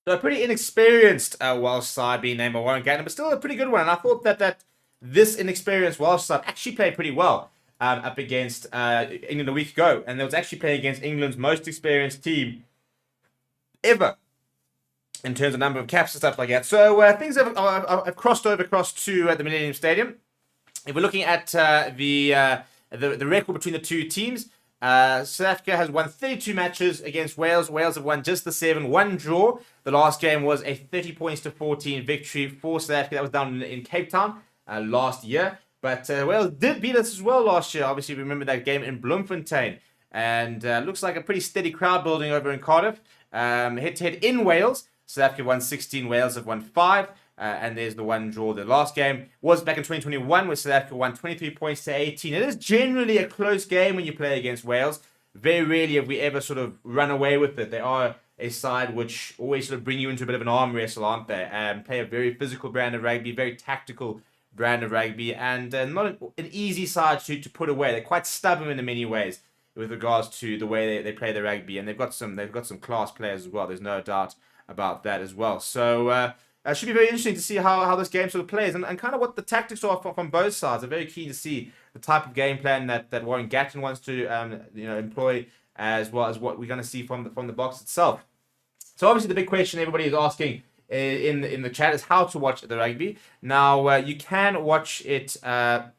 So a pretty inexperienced Welsh side being named by Warren Gatland, but still a pretty good one. And I thought that this inexperienced Welsh side actually played pretty well up against England a week ago. And they was actually playing against England's most experienced team ever in terms of number of caps and stuff like that. So things have crossed over across to the Millennium Stadium. If we're looking at the record between the two teams, South Africa has won 32 matches against Wales. Wales have won just the 7, 1 draw. The last game was a 30 points to 14 victory for South Africa. That was down in Cape Town last year. But Wales did beat us as well last year. Obviously, remember that game in Bloemfontein. And looks like a pretty steady crowd building over in Cardiff. Head-to-head in Wales, South Africa won 16, Wales have won 5. And there's the 1 draw. The last game was back in 2021 where South Africa won 23 points to 18. It is generally a close game when you play against Wales. Very rarely have we ever sort of run away with it. They are a side which always sort of bring you into a bit of an arm wrestle, aren't they? Play a very physical brand of rugby, very tactical brand of rugby, and not an easy side to put away. They're quite stubborn in many ways with regards to the way they play the rugby, and they've got some class players as well. There's no doubt about that as well. So it should be very interesting to see how this game sort of plays and kind of what the tactics are from both sides. I'm very keen to see the type of game plan that Warren Gatland wants to employ, as well as what we're going to see from the box itself. So obviously the big question everybody is asking in the chat is how to watch the rugby. Now you can watch it for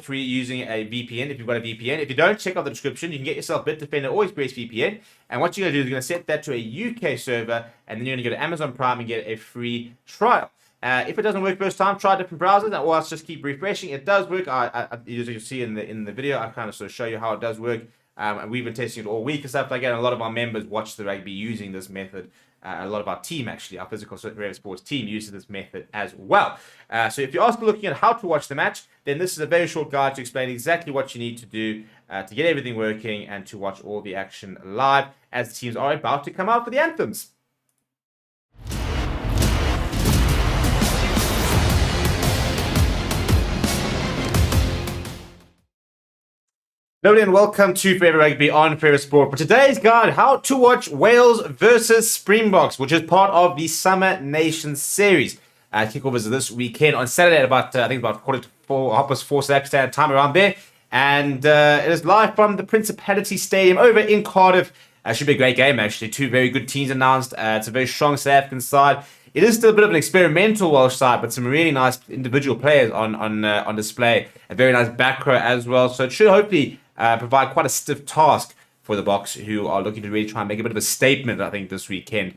free using a VPN if you've got a VPN. If you don't, check out the description. You can get yourself Bitdefender or ExpressVPN. And what you're going to do is you're going to set that to a UK server, and then you're going to go to Amazon Prime and get a free trial. If it doesn't work first time, try different browsers, or else just keep refreshing. It does work. As you see in the video, I kind of sort of show you how it does work. And we've been testing it all week and stuff like that. And a lot of our members watch the rugby using this method. A lot of our team, actually, our physical sports team, uses this method as well. So if you're also looking at how to watch the match, then this is a very short guide to explain exactly what you need to do to get everything working and to watch all the action live as the teams are about to come out for the anthems. Hello and welcome to Forever Rugby on Forever Sport. For today's guide, how to watch Wales versus Springboks, which is part of the Summer Nations series. Kickoff is this weekend on Saturday at about, I think about 4:45 South African Standard Time around there. And it is live from the Principality Stadium over in Cardiff. Should be a great game, actually. 2 very good teams announced. It's a very strong South African side. It is still a bit of an experimental Welsh side, but some really nice individual players on display. A very nice back row as well. So it should hopefully provide quite a stiff task for the Boks, who are looking to really try and make a bit of a statement, I think, this weekend.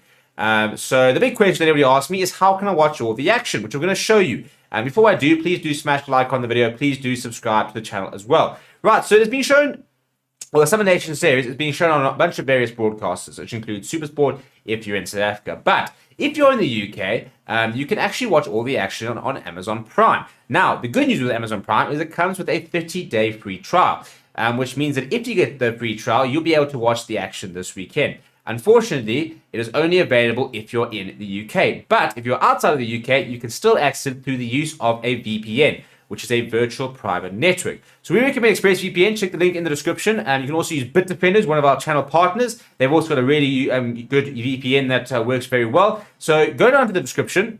So the big question that everybody asks me is how can I watch all the action, which I'm going to show you. And before I do, please do smash like on the video. Please do subscribe to the channel as well. Right, so it's been shown, well, the Summer Nation series is being shown on a bunch of various broadcasters, which include SuperSport if you're in South Africa. But if you're in the UK, you can actually watch all the action on Amazon Prime. Now, the good news with Amazon Prime is it comes with a 30-day free trial. Which means that if you get the free trial, you'll be able to watch the action this weekend. Unfortunately, it is only available if you're in the UK. But if you're outside of the UK, you can still access it through the use of a VPN, which is a virtual private network. So we recommend ExpressVPN. Check the link in the description. You can also use Bitdefender, one of our channel partners. They've also got a really good VPN that works very well. So go down to the description.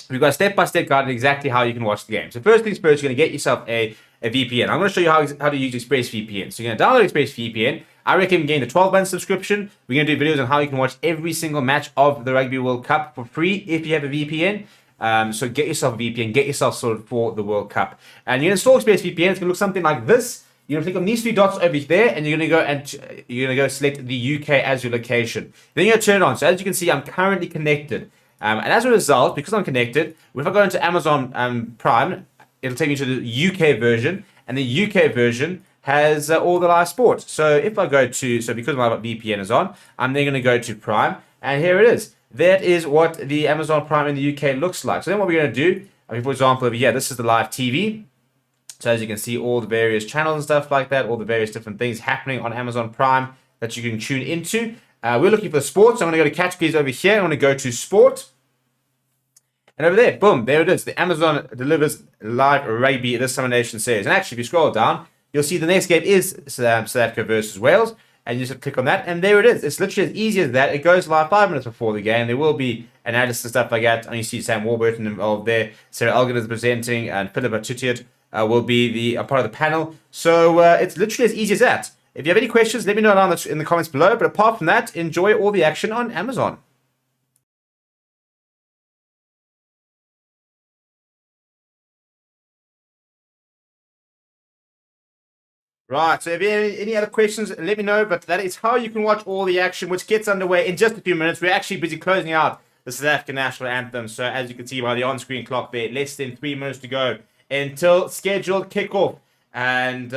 We've got a step-by-step guide on exactly how you can watch the game. So first things first, you're going to get yourself a VPN. I'm going to show you how to use ExpressVPN. So you're going to download ExpressVPN. I recommend getting the 12-month subscription. We're going to do videos on how you can watch every single match of the Rugby World Cup for free if you have a VPN. So get yourself a VPN, get yourself sorted for the World Cup. And you're going to install ExpressVPN. It's going to look something like this. You're going to click on these 3 dots over there, and you're going to go select the UK as your location. Then you're going to turn it on. So as you can see, I'm currently connected. And as a result, because I'm connected, if I go into Amazon Prime, it'll take me to the UK version, and the UK version has all the live sport. So if I go to, because my VPN is on, I'm then going to go to Prime, and here it is. That is what the Amazon Prime in the UK looks like. So then what we're going to do, for example, over here, this is the live TV. So as you can see, all the various channels and stuff like that, all the various different things happening on Amazon Prime that you can tune into. We're looking for sports. So I'm going to go to categories over here. I'm going to go to sport. And over there, boom, there it is. The Amazon delivers live rugby this Summer Nation series. And actually, if you scroll down, you'll see the next game is South Africa versus Wales. and you just click on that, and there it is. It's literally as easy as that. It goes live 5 minutes before the game. There will be analysis and stuff like that, and you see Sam Warburton involved there. Sarah Elgin is presenting, and Philip Atutiot will be a part of the panel. So it's literally as easy as that. If you have any questions, let me know down in the comments below. But apart from that, enjoy all the action on Amazon. Right, so if you have any other questions, let me know. But that is how you can watch all the action, which gets underway in just a few minutes. We're actually busy closing out the South African National Anthem. So as you can see by the on-screen clock there, less than 3 minutes to go until scheduled kickoff. And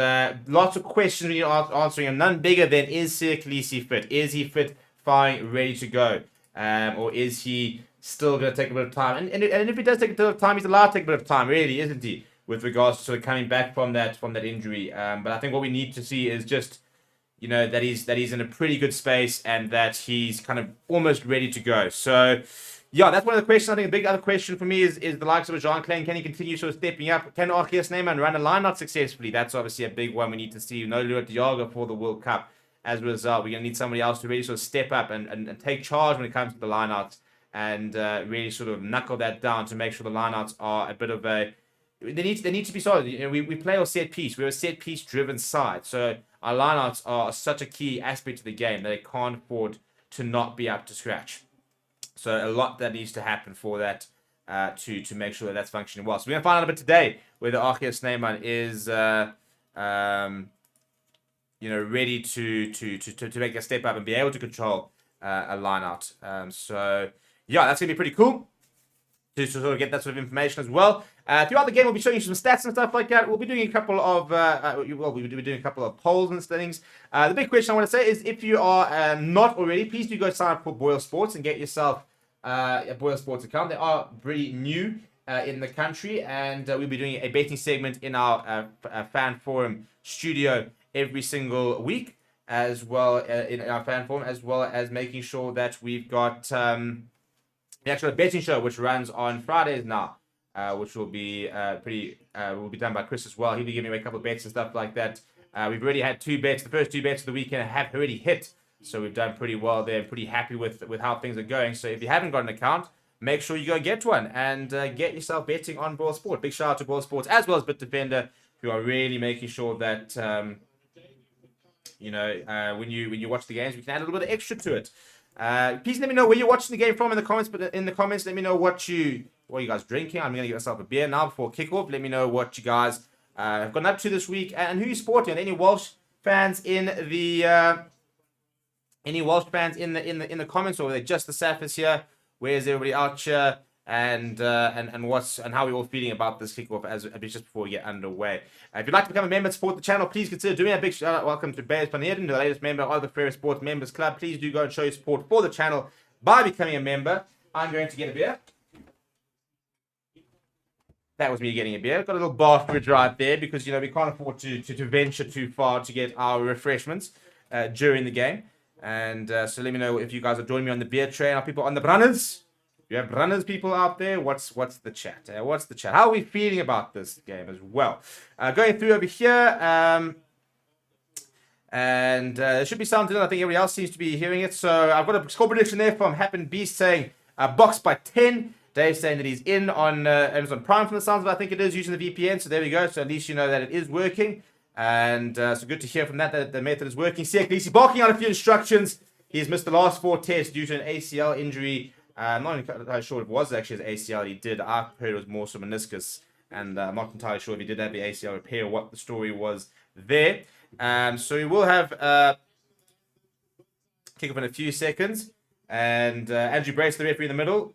lots of questions we are answering, and none bigger than, is Siya Kolisi fit? Is he fit, fine, ready to go? Or is he still going to take a bit of time? And if he does take a bit of time, he's allowed to take a bit of time, really, isn't he? With regards to sort of coming back from that injury. But I think what we need to see is just, that he's in a pretty good space and that he's kind of almost ready to go. So, yeah, that's one of the questions. I think a big other question for me is the likes of Jean Klein. Can he continue sort of stepping up? Can Arceus Neyman run a line out successfully? That's obviously a big one we need to see. No Lua Diago for the World Cup. As a result, we're going to need somebody else to really sort of step up and take charge when it comes to the lineouts and really sort of knuckle that down to make sure the lineouts are a bit of a... They need to be solid. We play our set piece. We're a set piece driven side. So our lineouts are such a key aspect of the game that they can't afford to not be up to scratch. So a lot that needs to happen for that to make sure that that's functioning well. So we're going to find out a bit today whether Arceus Neyman is ready to make a step up and be able to control a lineout. So yeah, that's going to be pretty cool to sort of get that sort of information as well. Throughout the game, we'll be showing you some stats and stuff like that. We'll be doing a couple of we'll be doing a couple of polls and things. The big question I want to say is, if you are not already, please do go sign up for Boyle Sports and get yourself a Boyle Sports account. They are pretty new in the country, and we'll be doing a betting segment in our fan forum studio every single week, as well in our fan forum, as well as making sure that we've got the actual betting show, which runs on Fridays now, which will be will be done by Chris as well. He'll be giving away a couple of bets and stuff like that. We've already had 2 bets. The first 2 bets of the weekend have already hit, so we've done pretty well there. Pretty happy with how things are going. So if you haven't got an account, make sure you go get one and get yourself betting on Boyle Sport. Big shout out to Boyle Sports as well as Bitdefender, who are really making sure that when you watch the games, we can add a little bit of extra to it. Please let me know where you're watching the game from in the comments. But in the comments, let me know what you guys drinking. I'm gonna get myself a beer now before kickoff. Let me know what you guys have gotten up to this week and who you're supporting. Any Welsh fans in the comments, or are they just the Saffers here? Where's everybody out here? And how we're all feeling about this kickoff as just before we get underway. If you'd like to become a member and support the channel, please consider doing a big shout out. Welcome to Bears Paneerden, the latest member of the Fair Sports Members Club. Please do go and show your support for the channel by becoming a member. I'm going to get a beer. That was me getting a beer. Got a little bar fridge right there because we can't afford to venture too far to get our refreshments during the game. And so let me know if you guys are joining me on the beer train. Are people on the runners? You have runners people out there. What's the chat? What's the chat? How are we feeling about this game as well? Going through over here, and it should be sounding. I think everybody else seems to be hearing it. So I've got a score prediction there from Happen Beast saying box by 10. Dave saying that he's in on Amazon Prime from the sounds of it. I think it is using the VPN. So there we go. So at least you know that it is working. And so good to hear from that the method is working. Siya Kolisi barking out a few instructions. He's missed the last 4 tests due to an ACL injury. I'm not entirely sure if it was actually his ACL he did. I heard it was more so meniscus. And I'm not entirely sure if he did have the ACL repair or what the story was there. So we will have kick off in a few seconds. And Andrew Brace, the referee in the middle.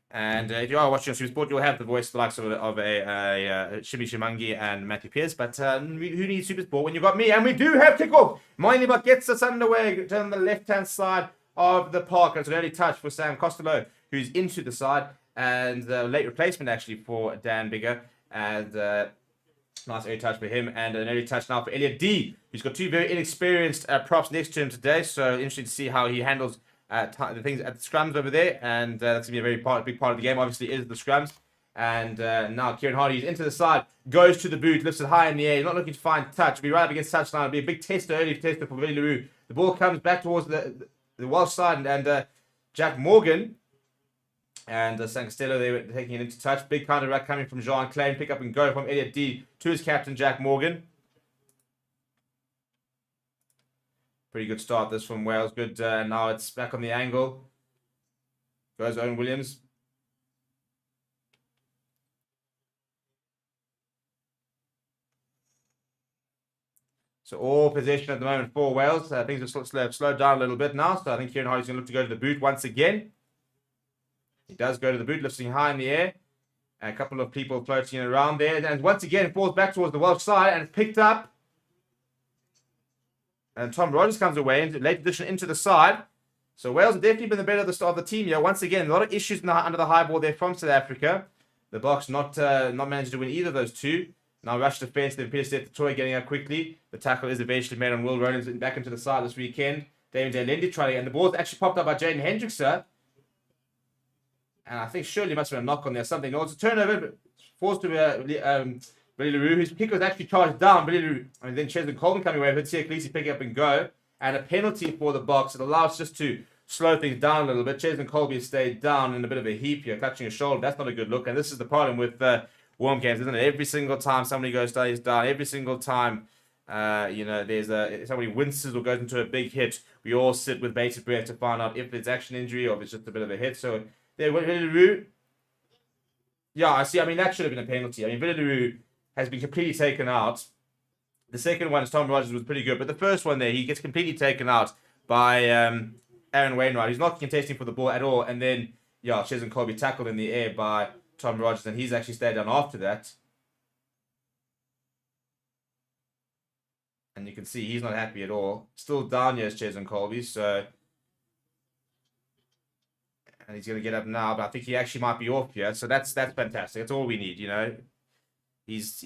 And if you are watching on SuperSport, you'll have the voice the likes of a Shimi Shimangi and Matthew Pierce. But who needs SuperSport when you've got me? And we do have kickoff. Moinlibat gets us underway on the left-hand side of the park. It's an early touch for Sam Costello, who's into the side. And the late replacement, actually, for Dan Bigger. And nice early touch for him. And an early touch now for Elliot D, who's got 2 very inexperienced props next to him today. So interesting to see how he handles the things at the scrums over there, and that's gonna be a big part of the game. Obviously, is the scrums. And now Kieran Hardy's into the side, goes to the boot, lifts it high in the air. He's not looking to find touch. Be right up against touchline. It'll be a big tester, early tester for Billy LaRue. The ball comes back towards the Welsh side, and Jack Morgan and San Costello, they were taking it into touch. Big counter rack coming from Jean Klein. Pick up and go from Elliot D to his captain, Jack Morgan. Pretty good start this from Wales. Good. Now it's back on the angle. Goes Owen Williams. So all possession at the moment for Wales. Things have slowed down a little bit now. So I think Kieran Hardy's going to look to go to the boot once again. He does go to the boot, lifting high in the air. And a couple of people floating around there. And once again, it falls back towards the Welsh side and it's picked up. And Tom Rogers comes away into late position into the side. So Wales have definitely been the better of the team here. Once again, a lot of issues under the high ball there from South Africa. The Boks not managed to win either of those two. Now rush defense, then Peter Steph Toy getting up quickly. The tackle is eventually made on Will Ronan's back into the side this weekend. David Lendi trying to, and the ball's actually popped up by Jaden Hendrickson. And I think surely must have been a knock on there, something. No, it's a turnover, but forced to Billy LaRue, whose kick was actually charged down. Billy LaRue, and then Cheslin Coleman coming away with Siaklisi picking up and go. And a penalty for the Boks. It allows just to slow things down a little bit. Cheslin Colby has stayed down in a bit of a heap here, clutching his shoulder. That's not a good look. And this is the problem with warm games, isn't it? Every single time somebody stays down, every single time there's somebody winces or goes into a big hit, we all sit with bated breath to find out if it's action injury or if it's just a bit of a hit. So there, Billy LaRue. Yeah, I see. I mean, that should have been a penalty. I mean, Billy LaRue has been completely taken out. The second one, Tom Rogers, was pretty good, but the first one there, he gets completely taken out by Aaron Wainwright. He's not contesting for the ball at all, and then Cheslin Colby tackled in the air by Tom Rogers, and he's actually stayed down after that. And you can see he's not happy at all. Still down here is Cheslin Colby, so... And he's going to get up now, but I think he actually might be off here. So that's fantastic. That's all we need, you know. He's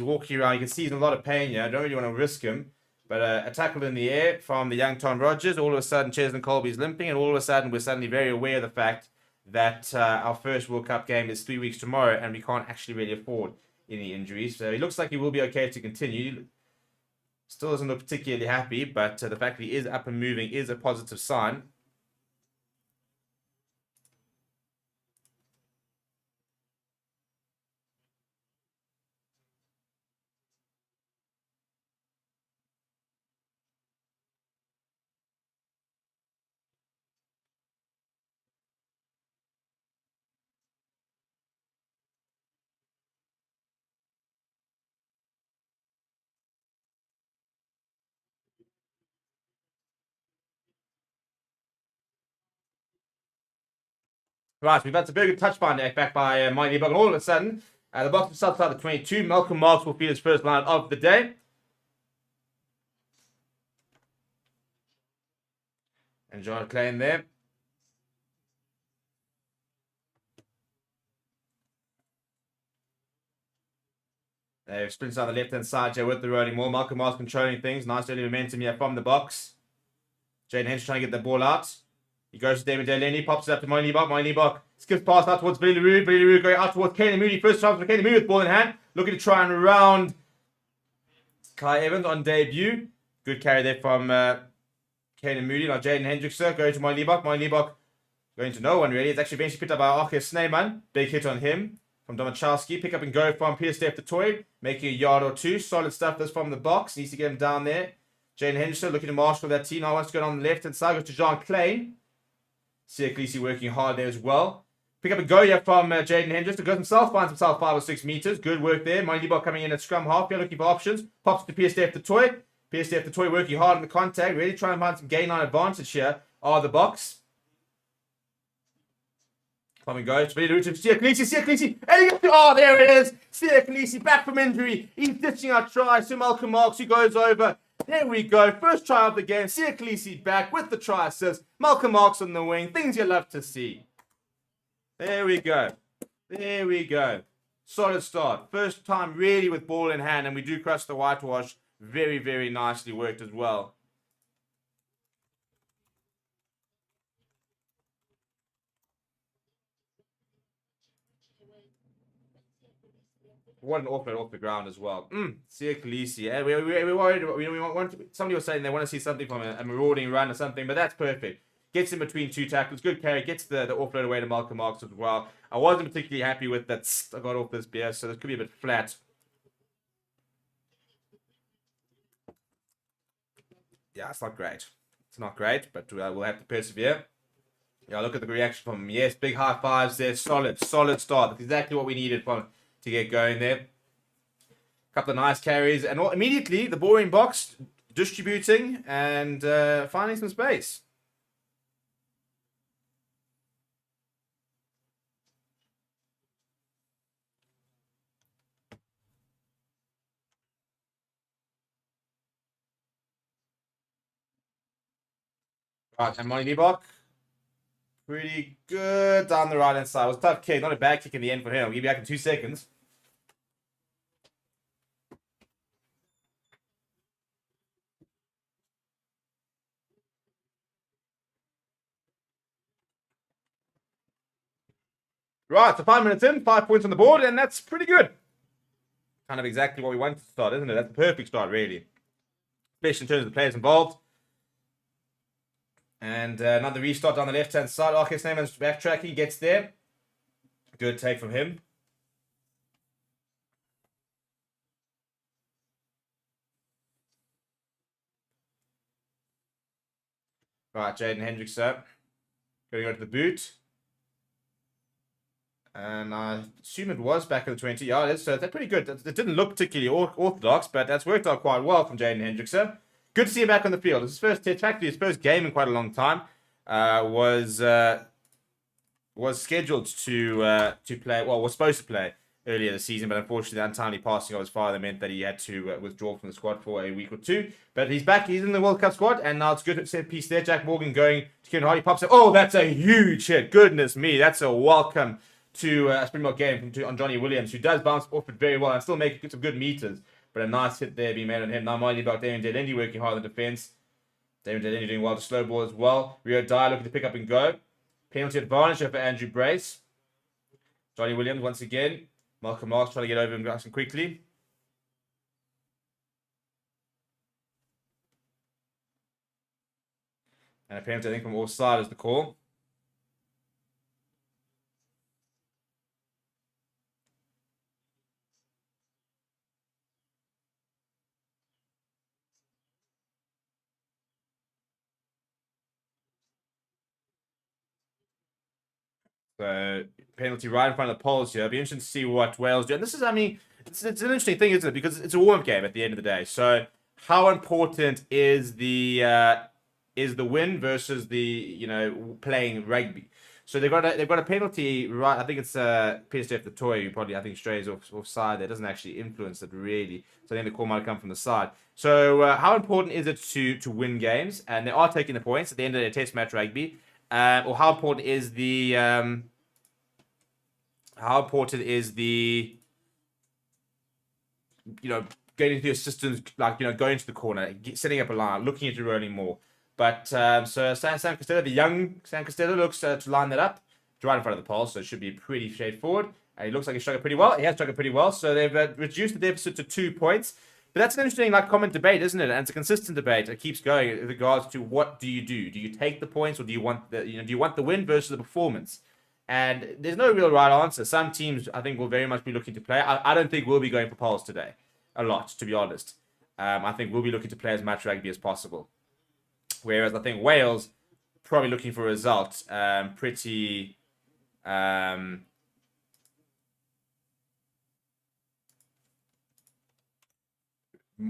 walking around. You can see he's in a lot of pain here. I don't really want to risk him. But a tackle in the air from the young Tom Rogers. All of a sudden, Cheslin Colby's limping. And all of a sudden, we're suddenly very aware of the fact that our first World Cup game is 3 weeks tomorrow. And we can't actually really afford any injuries. So he looks like he will be okay to continue. Still doesn't look particularly happy. But the fact that he is up and moving is a positive sign. Right, we've had a very good touch by back by Mighty Bug. And all of a sudden, the Boks will start the 22. Malcolm Marks will field his first line of the day. And John Klein there. They've sprinted on the left-hand side here with the rolling ball. Malcolm Marks controlling things. Nice early momentum here from the Boks. Jaden Hench trying to get the ball out. He goes to Damon Delaney, pops it up to Moyne Bok. Skips past out towards Billy LaRue. Billy LaRue going out towards Kanan Moody. First chance for Kanan Moody with ball in hand. Looking to try and round Kai Evans on debut. Good carry there from Kanan Moody. Now Jaden Hendrickson going to Moyne Bok. Moyne Bok going to no one really. It's actually eventually picked up by Archer Snyman. Big hit on him from Domachowski. Pick up and go from Peter Steph the Toy. Making a yard or two. Solid stuff this from the Boks. Needs to get him down there. Jaden Hendrickson looking to marshal that team. Now wants to go on the left hand side. Goes to Jean Klein. Siaklisi working hard there as well. Pick up a go here from Jaden Hendrickson. Goes himself, finds himself 5 or 6 meters. Good work there. Mindybot coming in at scrum half here, looking for options. Pops to PSDF the Toy. PSDF the Toy working hard on the contact. Really trying to find some gain line advantage here. Are the Boks. Come and go. Siaklisi. Oh, there it is. Siaklisi back from injury. He's ditching our try. So Malcolm Marks, who goes over. There we go. First try of the game. Siaklisi back with the try assist. Malcolm Marks on the wing. Things you love to see. There we go. There we go. Solid start. First time really with ball in hand. And we do cross the whitewash. Very, very nicely worked as well. what an offload off the ground as well. Sia Khaleesi. Yeah, we worried. We want somebody was saying they want to see something from a marauding run or something, but that's perfect. Gets in between two tackles. Good carry. Gets the offload away to Malcolm Marks as well. I wasn't particularly happy with that. I got off this beer, so this could be a bit flat. Yeah, it's not great. It's not great, but we'll have to persevere. Yeah, look at the reaction from him. Yes, big high fives there. Solid start. That's exactly what we needed to get going there. Couple of nice carries, and immediately the ball in box, distributing and finding some space. Right, and Monty Liebach. Pretty good down the right-hand side. It was a tough kick, not a bad kick in the end for him. I'll give you back in 2 seconds. Right, so 5 minutes in, 5 points on the board, and that's pretty good. Kind of exactly what we wanted to start, isn't it? That's the perfect start, really. Especially in terms of the players involved. And another restart down the left-hand side. Arcus Neyman's backtracking, gets there. Good take from him. Right, Jaden Hendricks up. Going to go to the boot. And I assume it was back in the 20 yarders, so that's pretty good. It didn't look particularly orthodox, but that's worked out quite well from Jaden Hendrickson. Good to see him back on the field. His first game in quite a long time. Was scheduled to play. Well, was supposed to play earlier this season, but unfortunately, the untimely passing of his father meant that he had to withdraw from the squad for a week or two. But he's back. He's in the World Cup squad, and now it's good set piece there. Jack Morgan going to Kieran Hardy, pops it. Oh, that's a huge hit. Goodness me, that's a welcome to a Springbok game on Johnny Williams, who does bounce off it very well and still make some good meters. But a nice hit there being made on him. Now minding about Damien Delendy working hard on the defense. Damien Delendy doing well to slow ball as well. Rio Dyer looking to pick up and go. Penalty advantage for Andrew Brace. Johnny Williams once again. Malcolm Marks trying to get over him nice and quickly. And a penalty, I think, from offside is the call. So penalty right in front of the poles here. It'll be interesting to see what Wales do. And this is, I mean, it's an interesting thing, isn't it? Because it's a warm-up game at the end of the day. So how important is the win versus the playing rugby? So they've got a penalty right. I think it's PSF the toy who probably I think strays offside. That doesn't actually influence it really. So I think the call might come from the side. So how important is it to win games? And they are taking the points at the end of their Test match rugby. Or how important is the getting into your systems, like going to the corner, setting up a line, looking at your rolling more. But so Sam Costello, the young Sam Costello, looks to line that up right in front of the pole, so it should be pretty straightforward. And he looks like he's struck it pretty well. He has struck it pretty well, so they've reduced the deficit to 2 points. But that's an interesting common debate, isn't it? And it's a consistent debate. It keeps going in regards to what do you do? Do you take the points, or do you want the win versus the performance? And there's no real right answer. Some teams, I think, will very much be looking to play. I don't think we'll be going for poles today, a lot, to be honest. I think we'll be looking to play as much rugby as possible. Whereas I think Wales probably looking for a result, pretty.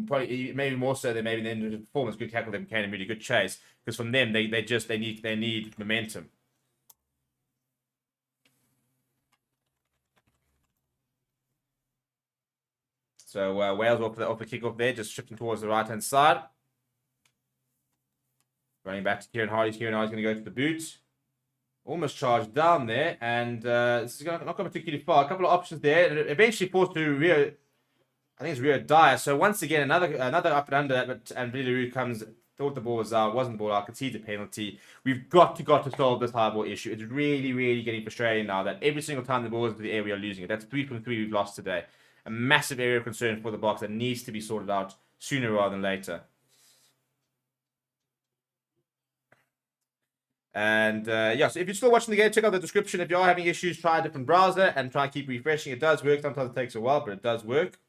Probably maybe more so than maybe the end of the performance. Good tackle them, can and really good chase. Because from them, they need momentum. So Wales off the kickoff there, just shifting towards the right hand side. Running back to Kieran Hardy. Kieran Hardy's going to go to the boot. Almost charged down there, and this is not going particularly far. A couple of options there, and eventually forced to Rio. I think it's Rio Dyer. So once again, another up and under, and Villaroo comes, thought the ball was out, wasn't the ball out, concedes a penalty. We've got to solve this high ball issue. It's really, really getting frustrating now that every single time the ball is into the air, we are losing it. That's 3 from 3 we've lost today. a massive area of concern for the Boks that needs to be sorted out sooner rather than later. And yeah, so if you're still watching the game, check out the description. If you are having issues, try a different browser and try and keep refreshing. It does work. Sometimes it takes a while, but it does work.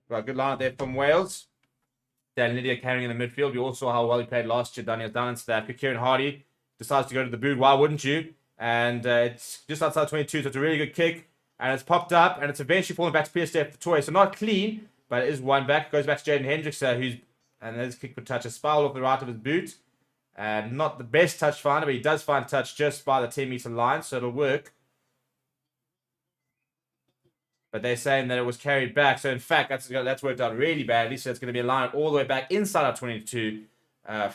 Right, good line there from Wales. Dan Lydia carrying in the midfield. We all saw how well he played last year. Daniel down into that. Kieran Hardy decides to go to the boot. Why wouldn't you? And it's just outside 22, so it's a really good kick. And it's popped up, and it's eventually falling back to PSF the toy. So not clean, but it is one back. Goes back to Jaden Hendricks, and there's kick for touch. A spiral off the right of his boot. And not the best touch finder, but he does find touch just by the 10-meter line, so it'll work. But they're saying that it was carried back. So, in fact, that's worked out really badly. So, it's going to be a line all the way back inside our 22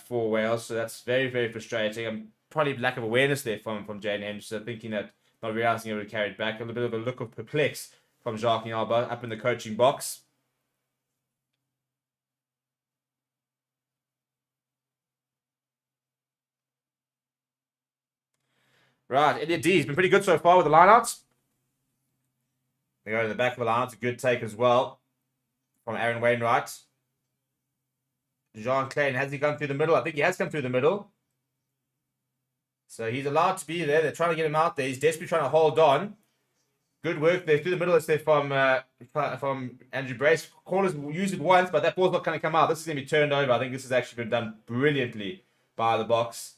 for Wales. So, that's very, very frustrating. Probably lack of awareness there from Jaden Henderson, thinking that, not realizing it would have carried back. A little bit of a look of perplex from Jacques Alba up in the coaching box. Right, Eddie D has been pretty good so far with the lineouts. They go to the back of the line. It's a good take as well from Aaron Wainwright. Jean Klein, has he gone through the middle? I think he has come through the middle. So he's allowed to be there. They're trying to get him out there. He's desperately trying to hold on. Good work there through the middle. It's there from Andrew Brace. Corners used it once, but that ball's not going to come out. This is going to be turned over. I think this has actually been done brilliantly by the Boks.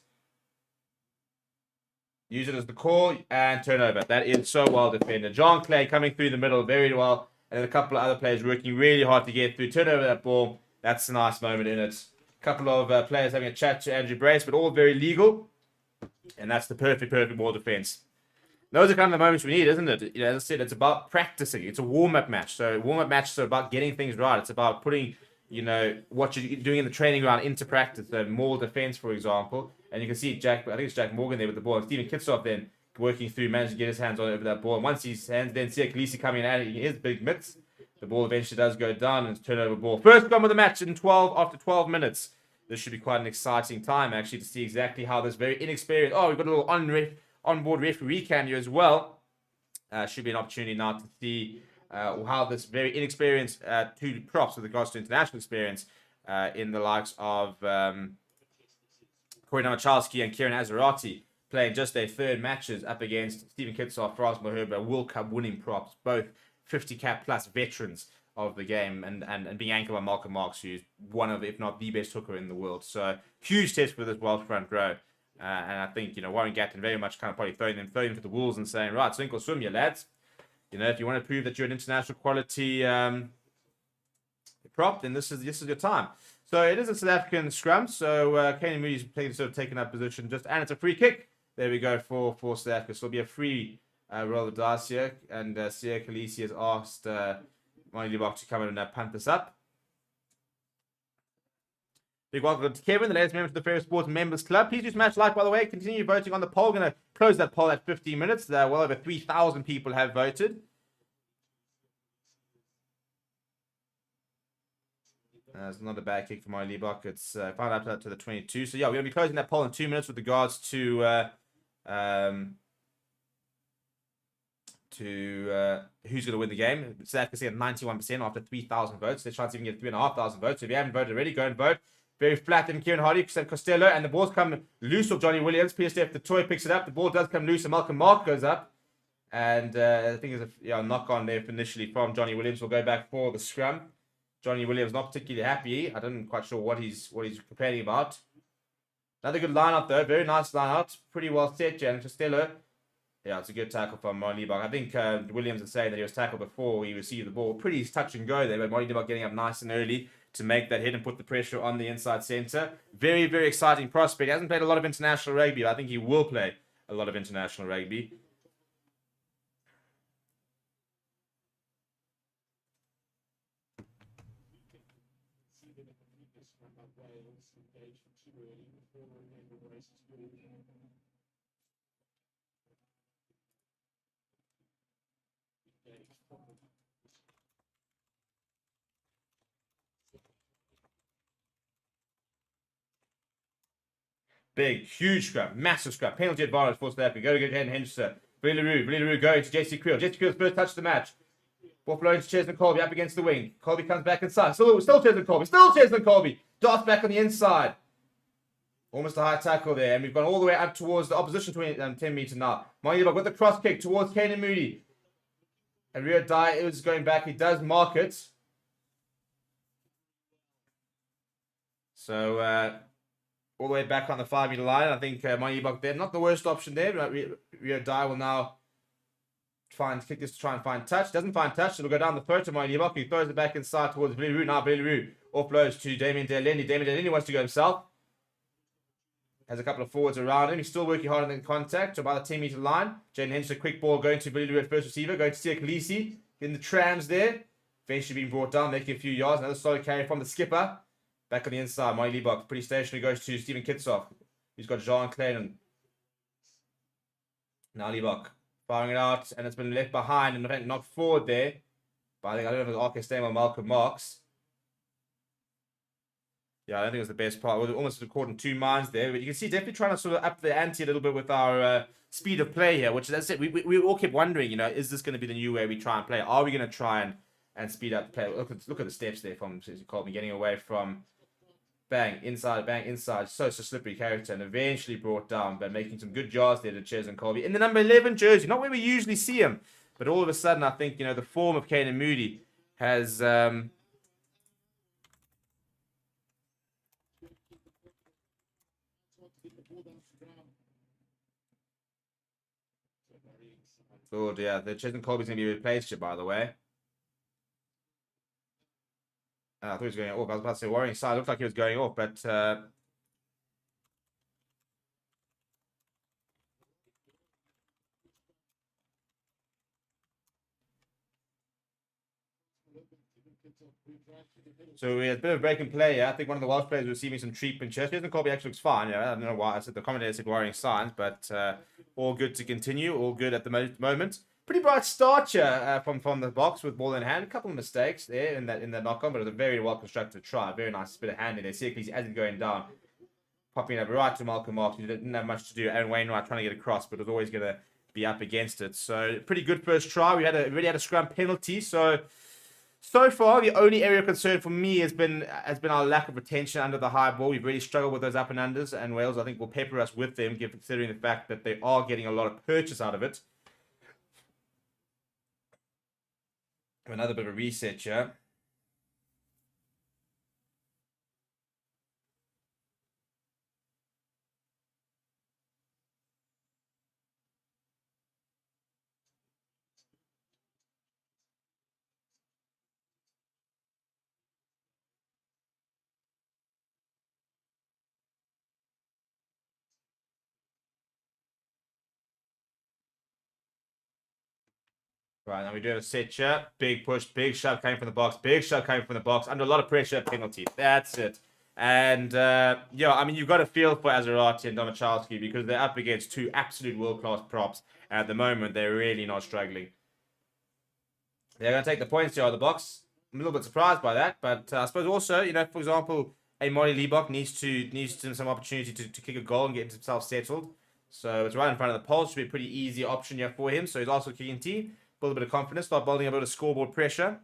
Use it as the call and turnover. That is so well defended. John Clay coming through the middle very well. And then a couple of other players working really hard to get through. Turn over that ball. That's a nice moment in it. A couple of players having a chat to Andrew Brace, but all very legal. And that's the perfect ball defense. Those are kind of the moments we need, isn't it? You know, as I said, it's about practicing. It's a warm-up match. So warm-up match is about getting things right. It's about putting, you know, what you're doing in the training ground into practice. So more defense, for example. And you can see I think it's Jack Morgan there with the ball. And Stephen Kitsoff then working through, managed to get his hands on over that ball. And once his hands then see Khaleesi coming in and his big mitts, the ball eventually does go down and it's turnover ball. First gone with the match after 12 minutes. This should be quite an exciting time actually to see exactly how this very inexperienced. Oh, we've got a little onboard referee cameo as well. Should be an opportunity now to see how this very inexperienced two props with regards to international experience in the likes of Corey Namachowski and Kieran Azarati playing just their third matches up against Stephen Kitsoff, Faraz Moherba, World Cup winning props, both 50 cap plus veterans of the game and being anchored by Malcolm Marks, who's one of, if not the best hooker in the world. So huge test for this Welsh front row. And I think, you know, Warren Gatton very much kind of probably throwing them to the wolves and saying, right, sink or swim, you lads. You know, if you want to prove that you're an international quality prop, then this is your time. So it is a South African scrum. So Kane Moody's sort of taking that position and it's a free kick. There we go for South Africa. So it'll be a free roll of the dice here. And Sia Khaleesi has asked Mani Libok to come in and punt this up. Big welcome to Kevin, the latest member to the Fair Sports Members Club. Please do smash like, by the way. Continue voting on the poll. Going to close that poll at 15 minutes. Well over 3,000 people have voted. It's not a bad kick from Mani Libok. It's found up to the 22. So, yeah, we're going to be closing that poll in 2 minutes with regards to who's going to win the game. South Africa at 91% after 3,000 votes. They're trying to even get 3,500 votes. So if you haven't voted already, go and vote. Very flat in Kieran Hardy, Costello, and the ball's come loose of Johnny Williams. PSF, the toy picks it up. The ball does come loose, and Malcolm Mark goes up. And I think there's a knock on there initially from Johnny Williams. We'll go back for the scrum. Johnny Williams not particularly happy. I don't quite sure what he's complaining about. Another good line out though. Very nice line out. Pretty well set, Jan Costello. Yeah, it's a good tackle from Mani Libok. I think Williams is saying that he was tackled before he received the ball. Pretty touch and go there, but Mani Libok getting up nice and early to make that hit and put the pressure on the inside centre. Very, very exciting prospect. He hasn't played a lot of international rugby, but I think he will play a lot of international rugby. Big, huge scrum, massive scrum. Penalty advantage for South Africa. Go to Jaden Henderson. Villaroo going to JC Creel. JC Creel's first touch of the match. Ball flowing to Cheslin Colby up against the wing. Colby comes back inside. Still Cheslin Colby. Still Cheslin Colby. Darts back on the inside. Almost a high tackle there. And we've gone all the way up towards the opposition 10 meter now. Moynilock with the cross kick towards Canan Moody. And Rio Dye is going back. He does mark it. So, all the way back on the 5 meter line. I think Moynilock there. Not the worst option there. But Rio Dye will now try and kick this to try and find touch. Doesn't find touch. It'll go down the throat to Moynilock. He throws it back inside towards Villaroo. Now Villaroo offloads to Damien Delendi. Damien Delendi wants to go himself. Has a couple of forwards around him. He's still working hard on the contact to about the 10 meter line. Jaden Henderson, quick ball going to Villaroo at first receiver. Going to Sia Khaleesi in the trams there. Eventually being brought down, making a few yards. Another solid carry from the skipper. Back on the inside, Moy Liebach, pretty stationary, goes to Stephen Kitsoff. He's got Jean Clayton. Now Liebach firing it out, and it's been left behind and knocked forward there. But I don't know if it was Arke Stam or Malcolm Marks. Yeah, I don't think it was the best part. We're almost caught in two minds there. But you can see definitely trying to sort of up the ante a little bit with our speed of play here, which, as I said, we all kept wondering, you know, is this going to be the new way we try and play? Are we going to try and speed up the play? Look at the steps there from Colby getting away from bang, inside. So slippery character, and eventually brought down, but making some good jars there to Ches and Colby. In the number 11 jersey, not where we usually see him, but all of a sudden, I think, you know, the form of Canan Moody has... Good, yeah. The Ches and Colby's going to be replaced here, by the way. I thought he was going off. I was about to say worrying side. It looked like he was going off, but so we had a bit of a break in play here. I think one of the Welsh players was receiving some treatment. Ches and Colby actually looks fine. Yeah, I don't know why. I said the commentator said worrying signs, but all good to continue. All good at the moment. Pretty bright start here from the box with ball in hand. A couple of mistakes there in that knock-on, but it was a very well-constructed try. Very nice bit of handling there. Seriously, as he's going down, popping up right to Malcolm Marks. He didn't have much to do. Aaron Wainwright trying to get across, but it was always going to be up against it. So pretty good first try. We already had a scrum penalty. So far, the only area of concern for me has been our lack of retention under the high ball. We've really struggled with those up and unders, and Wales, I think, will pepper us with them, considering the fact that they are getting a lot of purchase out of it. Another bit of a reset here. Right, now we do have a set here. Big push, big shove came from the box. Under a lot of pressure, penalty. That's it. And, yeah, I mean, you've got a feel for Azarati and Domachowski because they're up against two absolute world-class props. And at the moment, they're really not struggling. They're going to take the points here out of the box. I'm a little bit surprised by that. But I suppose also, you know, for example, a Molly Liebach needs some opportunity to kick a goal and get himself settled. So it's right in front of the pole. Should be a pretty easy option here for him. So he's also kicking T. Build a bit of confidence, start building a bit of scoreboard pressure.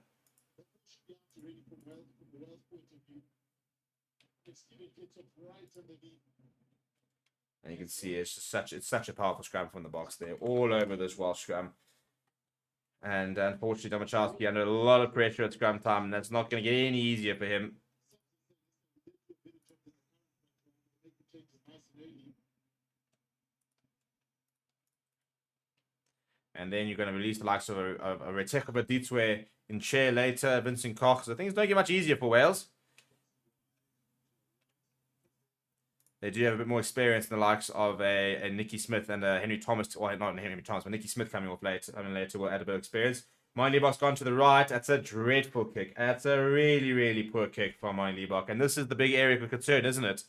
And you can see it's such a powerful scrum from the box there, all over this Welsh scrum. And unfortunately, Domachowski under a lot of pressure at scrum time, and that's not going to get any easier for him. And then you're going to release the likes of a Reteko Baditswe in chair later, Vincent Cox. So things don't get much easier for Wales. They do have a bit more experience than the likes of a Nicky Smith and a Henry Thomas. Well, not Henry Thomas, but Nicky Smith coming off later. Will add a bit of experience. Mine Liebach's gone to the right. That's a dreadful kick. That's a really, really poor kick from Mine Liebach. And this is the big area of concern, isn't it?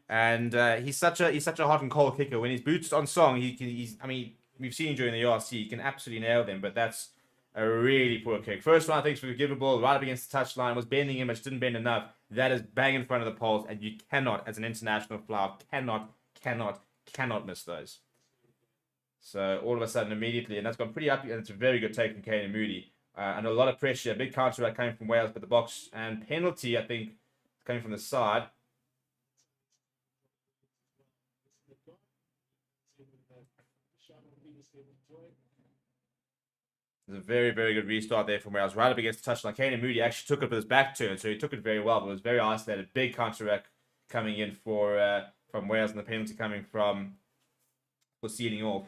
And he's such a hot and cold kicker. When his boots on song, I mean, we've seen during the ERC, he can absolutely nail them, but that's a really poor kick. First one, I think, is forgivable, right up against the touchline, was bending him, but didn't bend enough. That is bang in front of the poles, and you cannot, as an international player, cannot miss those. So all of a sudden, immediately, and that's gone pretty up, and it's a very good take from Kane and Moody. And a lot of pressure, a big counter coming from Wales, but the box and penalty, I think, coming from the side. There's a very, very good restart there from Wales, right up against the touchline. Kane and Moody actually took it with his back turn, so he took it very well, but it was very isolated. Big counter-attack coming in for from Wales, and the penalty coming for sealing off.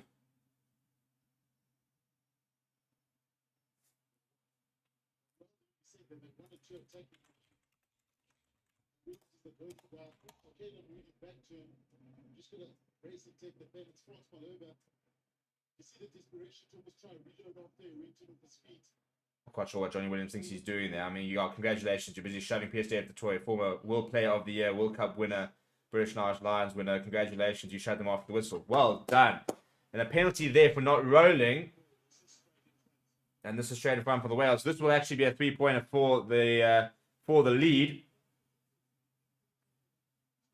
I'm quite sure what Johnny Williams thinks he's doing there. I mean, you got congratulations. You're busy shoving PSG at the toy. Former World Player of the Year, World Cup winner, British and Irish Lions winner. Congratulations. You shoved them off the whistle. Well done. And a penalty there for not rolling. And this is straight in front for the Wales. This will actually be a 3-pointer for the lead.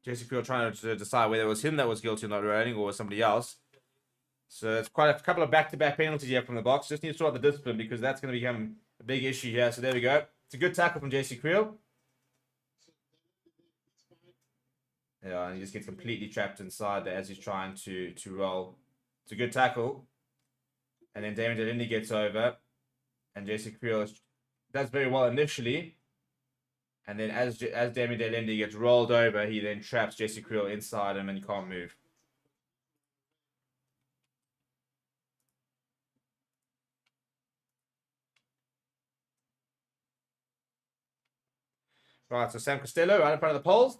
Jesse Creel trying to decide whether it was him that was guilty of not rolling or was somebody else. So it's quite a couple of back-to-back penalties here from the box. Just need to sort out the discipline because that's going to become a big issue here. So there we go. It's a good tackle from JC Creel. Yeah, and he just gets completely trapped inside there as he's trying to roll. It's a good tackle. And then Damien Delindi gets over. And JC Creel does very well initially. And then as Damien Delindi gets rolled over, he then traps JC Creel inside him and he can't move. Right, so Sam Costello right in front of the poles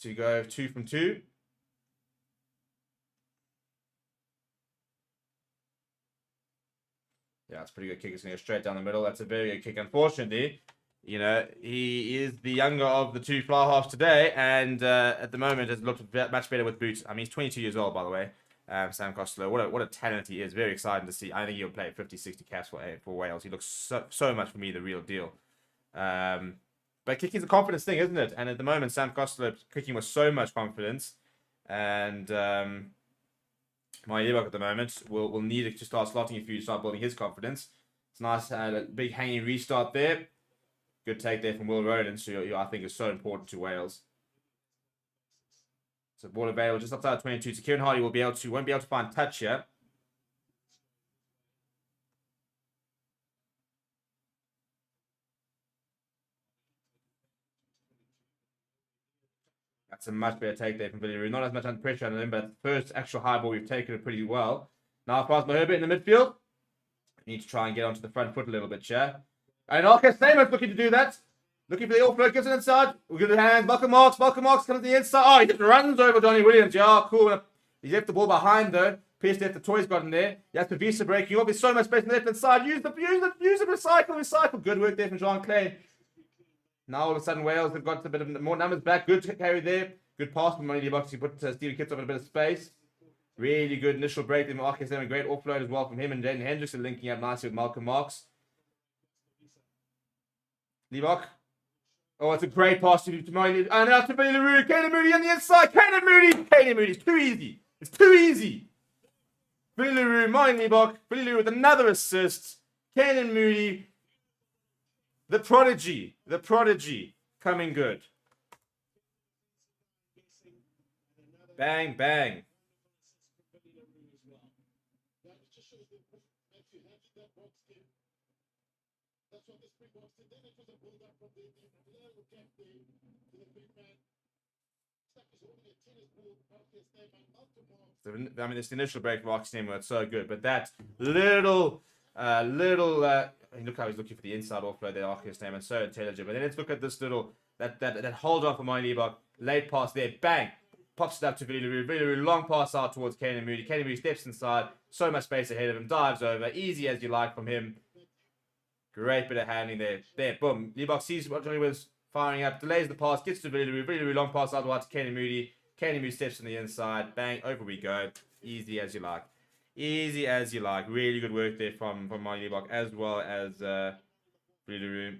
to go 2 from 2. Yeah, it's a pretty good kick. It's going to go straight down the middle. That's a very good kick. Unfortunately, you know, he is the younger of the two fly halves today, and at the moment has looked much better with boots. I mean, he's 22 years old, by the way. Sam Costello, what a talent he is. Very exciting to see. I think he'll play 50, 60 caps for Wales. He looks so much for me the real deal. But kicking's a confidence thing, isn't it? And at the moment, Sam Costello kicking with so much confidence, and my yearbook at the moment will need to start slotting a few to start building his confidence. It's nice, a big hanging restart there. Good take there from Will Roden, so I think is so important to Wales. So ball available just outside 22. So Kieran Hardy won't be able to find touch here. That's a much better take there from Villarreal. Not as much under pressure on him, but first actual high ball, we've taken it pretty well. Now pass by Herbert in the midfield. Need to try and get onto the front foot a little bit, Chair. And Arcus Stamon's looking to do that. Looking for the offload, gives it inside. We'll give it hands. Malcolm Marks comes to the inside. Oh, he just runs over Johnny Williams. Yeah, cool. He left the ball behind though. Pierce left the toys got in there. He has to Visa breaking off. There's so much space on the left hand side. Use it, recycle. Good work there from Jean Clay. Now all of a sudden Wales have got a bit of more numbers back. Good carry there. Good pass from Money Box. He put Stephen Kitts up in a bit of space. Really good initial break. Then Marcus having a great offload as well from him, and Jaden Hendrickson linking up nicely with Malcolm Marks. Leibach. Oh, it's a great pass to Money. And now to Billy LaRue. Kane Moody on the inside. Kane Moody. It's too easy. It's too easy. Billy LaRue, Money Leibach. Billy LaRue with another assist. Kane Moody. The prodigy, coming good. Bang, bang. I mean, this initial break for Marcus Nemo was so good, but that little look how he's looking for the inside offload there, Arcus Nemo, so intelligent. But then let's look at this little that hold on for Money Leibach. Late pass there, bang, pops it up to Villarreal, long pass out towards Kane Moody. Kane Moody steps inside, so much space ahead of him, dives over, easy as you like from him. Great bit of handling there. There, boom. Leibach sees what Johnny was firing up, delays the pass, gets to Villarreal, long pass out wide to Kane Moody. Kane Moody steps on the inside, bang, over we go. Easy as you like. Easy as you like. Really good work there from Money Leibach as well as Villarreal.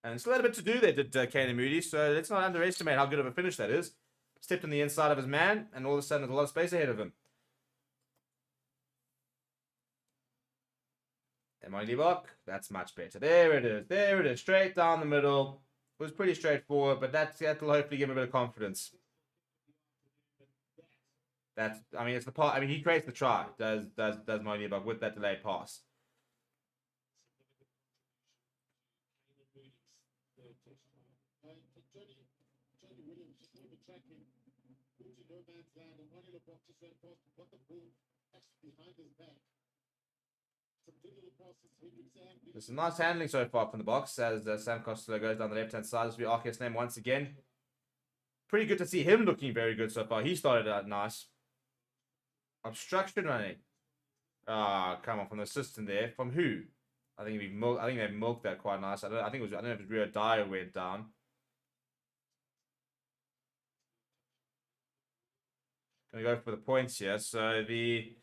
And still had a bit to do there, did Kane Moody. So let's not underestimate how good of a finish that is. Stepped on the inside of his man, and all of a sudden there's a lot of space ahead of him. Emily Bok, that's much better. There it is. There it is. Straight down the middle. It was pretty straightforward, but that'll hopefully give him a bit of confidence. It's the part. He creates the try. Does Molly Bok with that delayed pass. There's some nice handling so far from the box as Sam Costello goes down the left-hand side as we arc his name once again. Pretty good to see him looking very good so far. He started out nice. Obstruction running. Come on, from the assistant there. From who? I think they milked that quite nice. I don't know if it's Rio Dyer went down. Gonna go for the points here. So the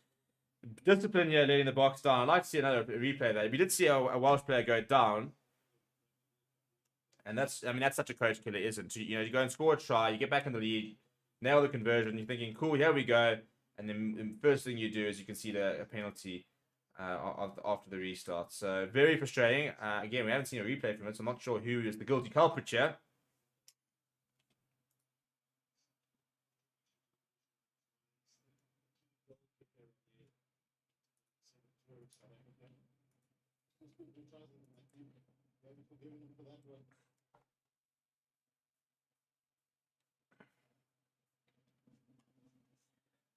discipline here, letting the box down. I'd like to see another replay there. We did see a Welsh player go down. And that's such a coach killer, isn't it? You go and score a try, you get back in the lead, nail the conversion, you're thinking, cool, here we go. And then the first thing you do is you can see a penalty after the restart. So very frustrating. Again, we haven't seen a replay from it, so I'm not sure who is the guilty culprit here.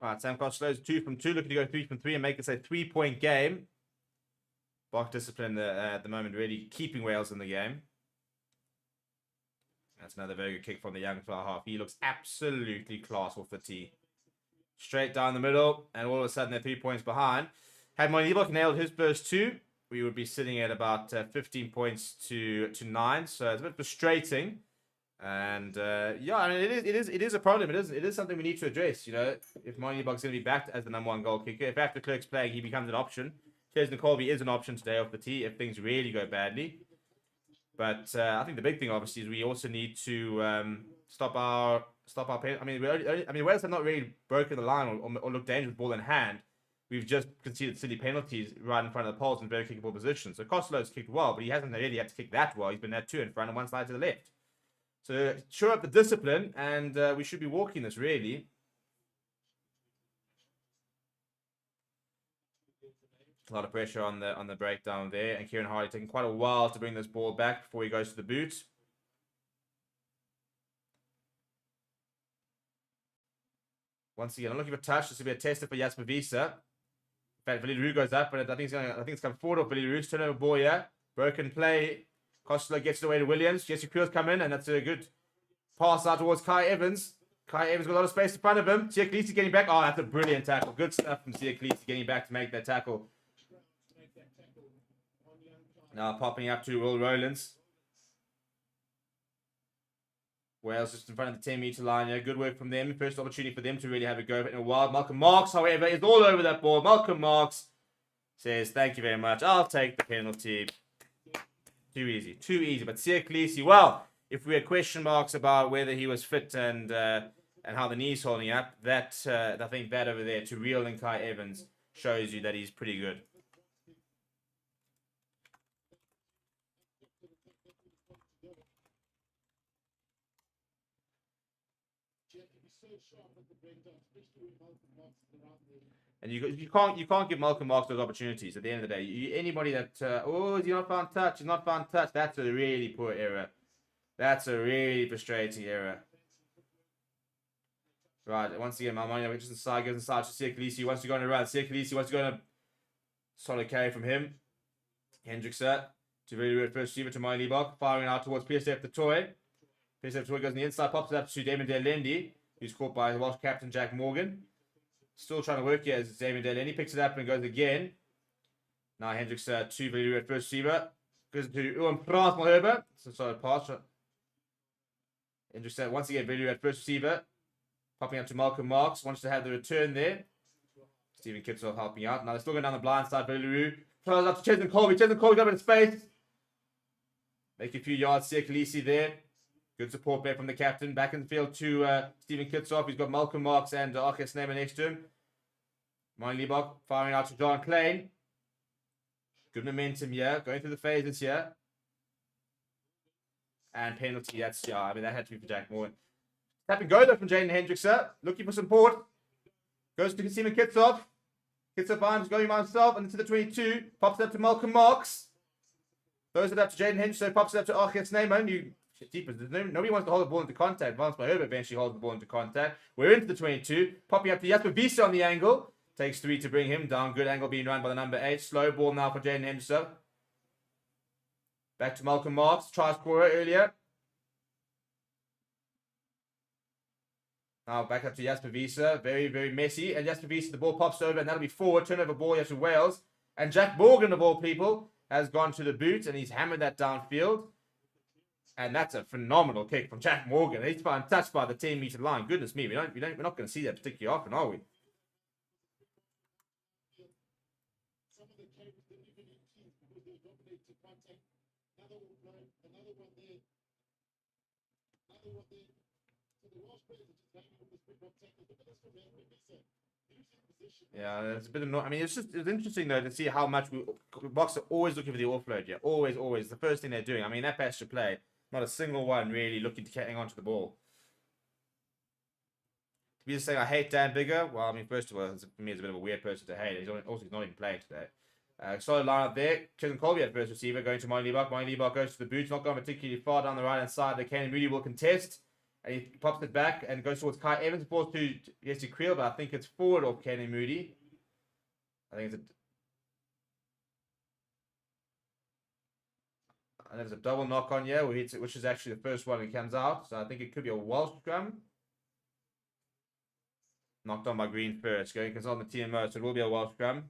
All right, Sam Costello's 2 from 2, looking to go 3 from 3 and make this a 3-point game. Bok discipline at the moment really keeping Wales in the game. That's another very good kick from the young fly half. He looks absolutely class off the tee. Straight down the middle, and all of a sudden they're 3 points behind. Had Bok nailed his first 2, we would be sitting at about 15 points to 9. So it's a bit frustrating. And it is a problem. It is something we need to address. If Bok's going to be backed as the #1 goal kicker, if after Clerk's playing, he becomes an option. Chesney Colby is an option today off the tee if things really go badly. But I think the big thing, obviously, is we also need to stop our Wales have not really broken the line or looked dangerous with ball in hand. We've just conceded silly penalties right in front of the poles in very kickable positions. So Costello's kicked well, but he hasn't really had to kick that well. He's been at 2 in front and 1 side to the left. So shore up the discipline, and we should be walking this really. A lot of pressure on the breakdown there, and Kieran Hardy taking quite a while to bring this ball back before he goes to the boot. Once again, I'm looking for touch. This will be a tester for Jasper Wiese. In fact, Viliru goes up, but I think it's come forward off Viliru. Turnover ball here. Broken play. Costello gets it away to Williams. Jesse Creel's come in, and that's a good pass out towards Kai Evans. Kai Evans got a lot of space in front of him. Sia Khaleesi getting back. Oh, that's a brilliant tackle. Good stuff from Sia Khaleesi getting back to make that tackle. Now popping up to Will Rowlands. Wales just in front of the 10-meter line. Yeah, good work from them. First opportunity for them to really have a go in a while. Malcolm Marks, however, is all over that ball. Malcolm Marks says, thank you very much. I'll take the penalty. Too easy. But Sia Khaleesi, well, if we had question marks about whether he was fit and how the knee's holding up, I think that over there to Real and Kai Evans shows you that he's pretty good. And you can't give Malcolm Marks those opportunities at the end of the day. Anybody that he's not found touch, that's a really poor error. That's a really frustrating error. Right, once again, Malmoney goes inside to Sia Khaleesi. He wants to go on a run. Sia Khaleesi wants to go on a solid carry from him. Hendrickson to really first receiver to Miley Bok, firing out towards PSF the Toy. PSF the Toy goes on the inside, pops it up to Damon Delendi, who's caught by the Welsh captain Jack Morgan. Still trying to work here as Damon Delendi picks it up and goes again. Now Hendrickson to really first receiver. Goes to Uwan Frans Malherbe. It's a solid pass. Hendrickson once again, really at first receiver. Popping up to Malcolm Marks. Wants to have the return there. Stephen Kitzel helping out. Now they're still going down the blind side. Veliru throws up to Chesney Colby. Chesney Colby got a bit of space. Make a few yards, Sia Khaleesi there. Good support play from the captain. Back in the field to Stephen Kitsoff. He's got Malcolm Marks and Arcus Neyman next to him. Mine Liebach firing out to John Klein. Good momentum here. Going through the phases here. And penalty. That's, yeah, I mean, that had to be for Jack Morgan. Tap and go though from Jaden Hendrickson. Looking for support. Goes to Stephen Kitsoff. Kitsoff arms going by himself. And into the 22. Pops it up to Malcolm Marks. Throws it up to Jaden Hendrickson. Pops it up to Arcus Neyman. Nobody wants to hold the ball into contact. Vance Herbert eventually holds the ball into contact. We're into the 22. Popping up to Jasper Wiese on the angle. Takes 3 to bring him down. Good angle being run by the number 8. Slow ball now for Jaden Henderson. Back to Malcolm Marks. Try scorer earlier. Now back up to Jasper Wiese. Very, very messy. And Jasper Wiese, the ball pops over. And that'll be forward. Turnover ball here to Wales. And Jack Morgan, of all people, has gone to the boot. And he's hammered that downfield. And that's a phenomenal kick from Jack Morgan. He's untouched by the 10-meter line. Goodness me, we're not going to see that particularly often, are we? Yeah, it's a bit annoying. I mean, it's interesting though to see how much Boks are always looking for the offload. Yeah, always. The first thing they're doing. I mean, that pass to play. Not a single one really looking to hang on to the ball. To be just saying I hate Dan Bigger. Well, I mean, first of all, for me, it's a bit of a weird person to hate. He's not even playing today. Solid line up there. Chisholm Colby at first receiver going to Mine Liebach. Mine Liebach goes to the boots. Not going particularly far down the right hand side. The Kenny Moody will contest. And he pops it back and goes towards Kai Evans. Balls to Jesse Creel, but I think it's forward of Kenny Moody. I think there's a double knock on here, which is actually the first one that comes out. So I think it could be a Welsh scrum. Knocked on by Green first. Going because on the TMO, so it will be a Welsh scrum.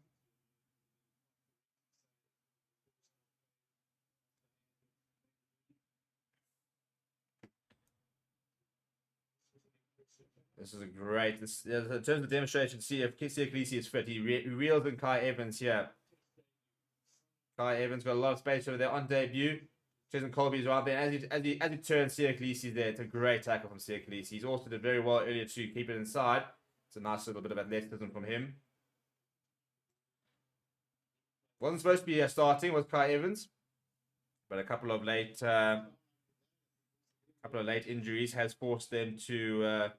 This is a great. In terms of demonstration, see if Sia Khaleesi is fit. He reels in Kai Evans here. Kai Evans got a lot of space over there on debut. Jason Colby's right there. As he turns, Sia Khaleesi's there. It's a great tackle from Sia Khaleesi. He's also did very well earlier to keep it inside. It's a nice little bit of athleticism from him. Wasn't supposed to be starting with Kai Evans, but a couple of late injuries has forced them to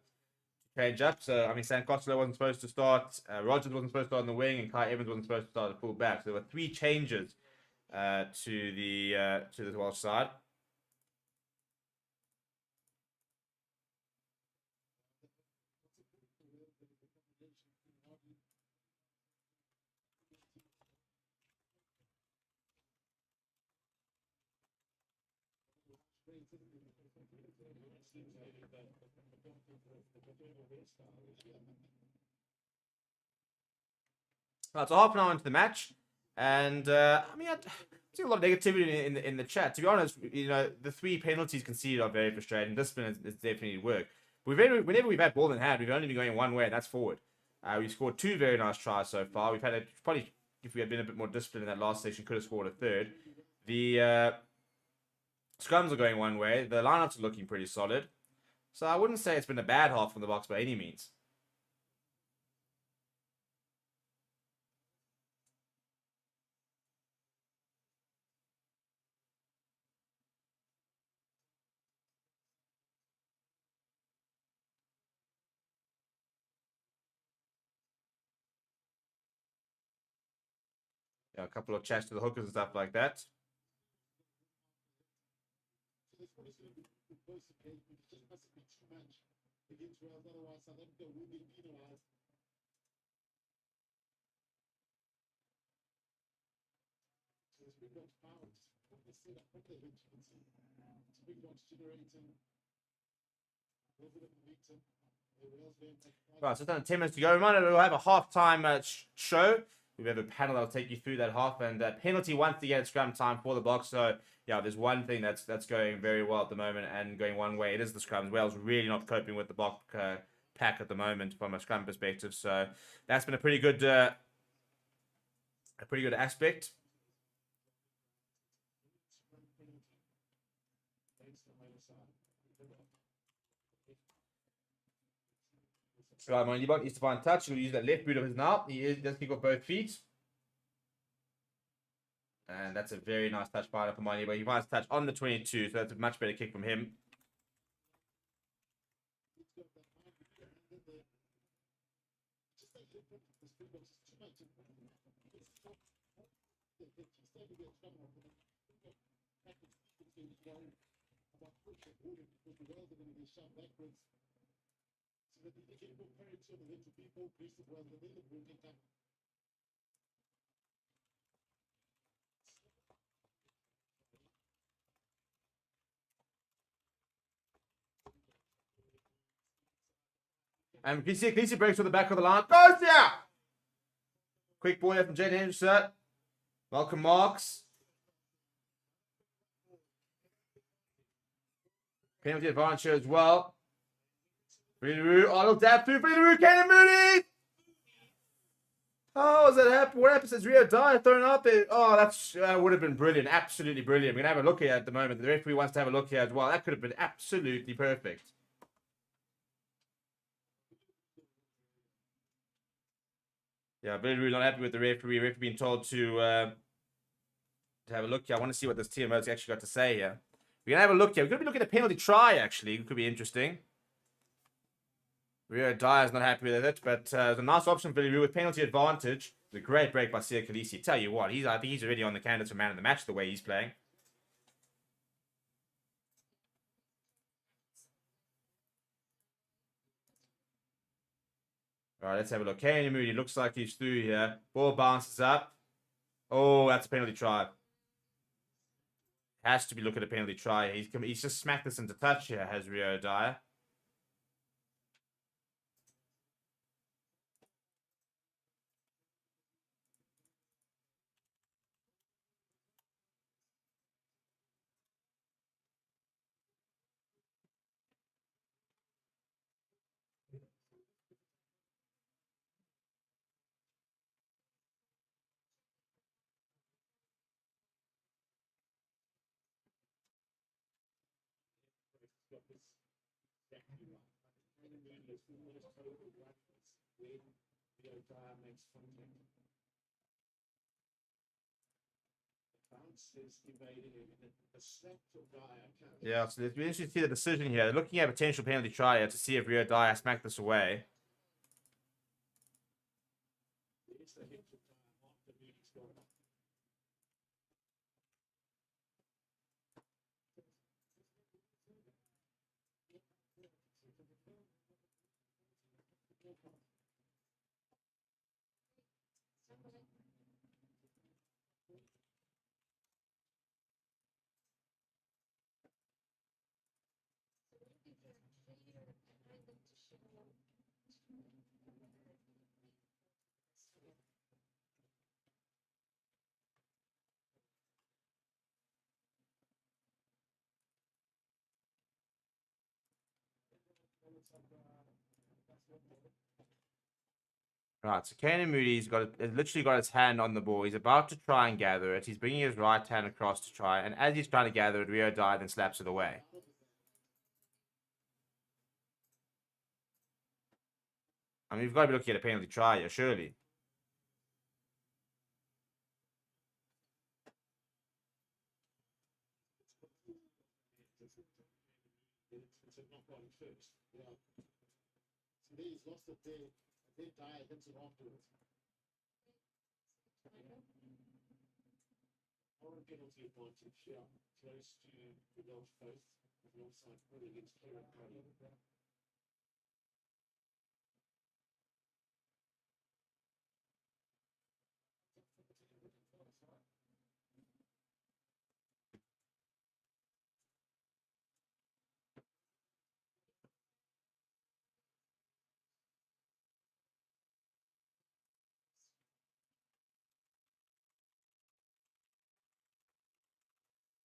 change up. So I mean, Sam Costello wasn't supposed to start. Rogers wasn't supposed to start on the wing, and Kai Evans wasn't supposed to start at full back. So there were 3 changes to the Welsh side. Right, so half an hour into the match, and I mean, I see a lot of negativity in the chat. To be honest, you know, the 3 penalties conceded are very frustrating. Discipline is definitely work. Whenever we've had ball in hand, we've only been going one way, and that's forward. We've scored 2 very nice tries so far. We've had probably, if we had been a bit more disciplined in that last section, could have scored a 3rd. The scrums are going one way. The lineups are looking pretty solid. So I wouldn't say it's been a bad half from the Boks by any means. Yeah, a couple of chats to the hookers and stuff like that. Right, so it's done 10 minutes to go. Reminder, we'll have a half-time show. We have a panel that'll take you through that half, and penalty once again at scrum time for the Boks. So yeah, there's one thing that's going very well at the moment and going one way. It is the scrums. Wales really not coping with the Boks pack at the moment from a scrum perspective. So that's been a pretty good aspect. Right, Moneybot needs to find touch. He'll use that left boot of his now. He does kick off both feet. And that's a very nice touch by for Moneybot. He finds touch on the 22, so that's a much better kick from him. And Khaleesi breaks to the back of the line. Goes down! Quick ball here from Jaden Henderson. Malcolm Marks. Penalty advantage here as well. Freeleroo. Oh, look, dab through Freeleroo. Canon Mooney! Oh, has that happened? What happens? Has Rio Dyer thrown out there? Oh, that would have been brilliant. Absolutely brilliant. We're going to have a look here at the moment. The referee wants to have a look here as well. That could have been absolutely perfect. Yeah, Freeleroo not happy with the referee. Referee being told to have a look here. I want to see what this TMO's actually got to say here. We're going to have a look here. We're going to be looking at a penalty try, actually. It could be interesting. Rio Dyer's not happy with it, but it's a nice option for Freeleroo with penalty advantage. It's a great break by Sia Khaleesi. Tell you what, I think he's already on the candidates for man of the match the way he's playing. All right, let's have a look. Kane Moody looks like he's through here. Ball bounces up. Oh, that's a penalty try. Has to be looking at a penalty try. He's just smacked this into touch here, has Rio Dyer. Yeah, so it's interesting to see the decision here. They're looking at a potential penalty try here to see if Rio Dyer smacked this away. Right, so Kanan Moody's literally got his hand on the ball. He's about to try and gather it. He's bringing his right hand across to try, and as he's trying to gather it, Rio Dyer then slaps it away. I mean, we've got to be looking at a penalty try here, surely.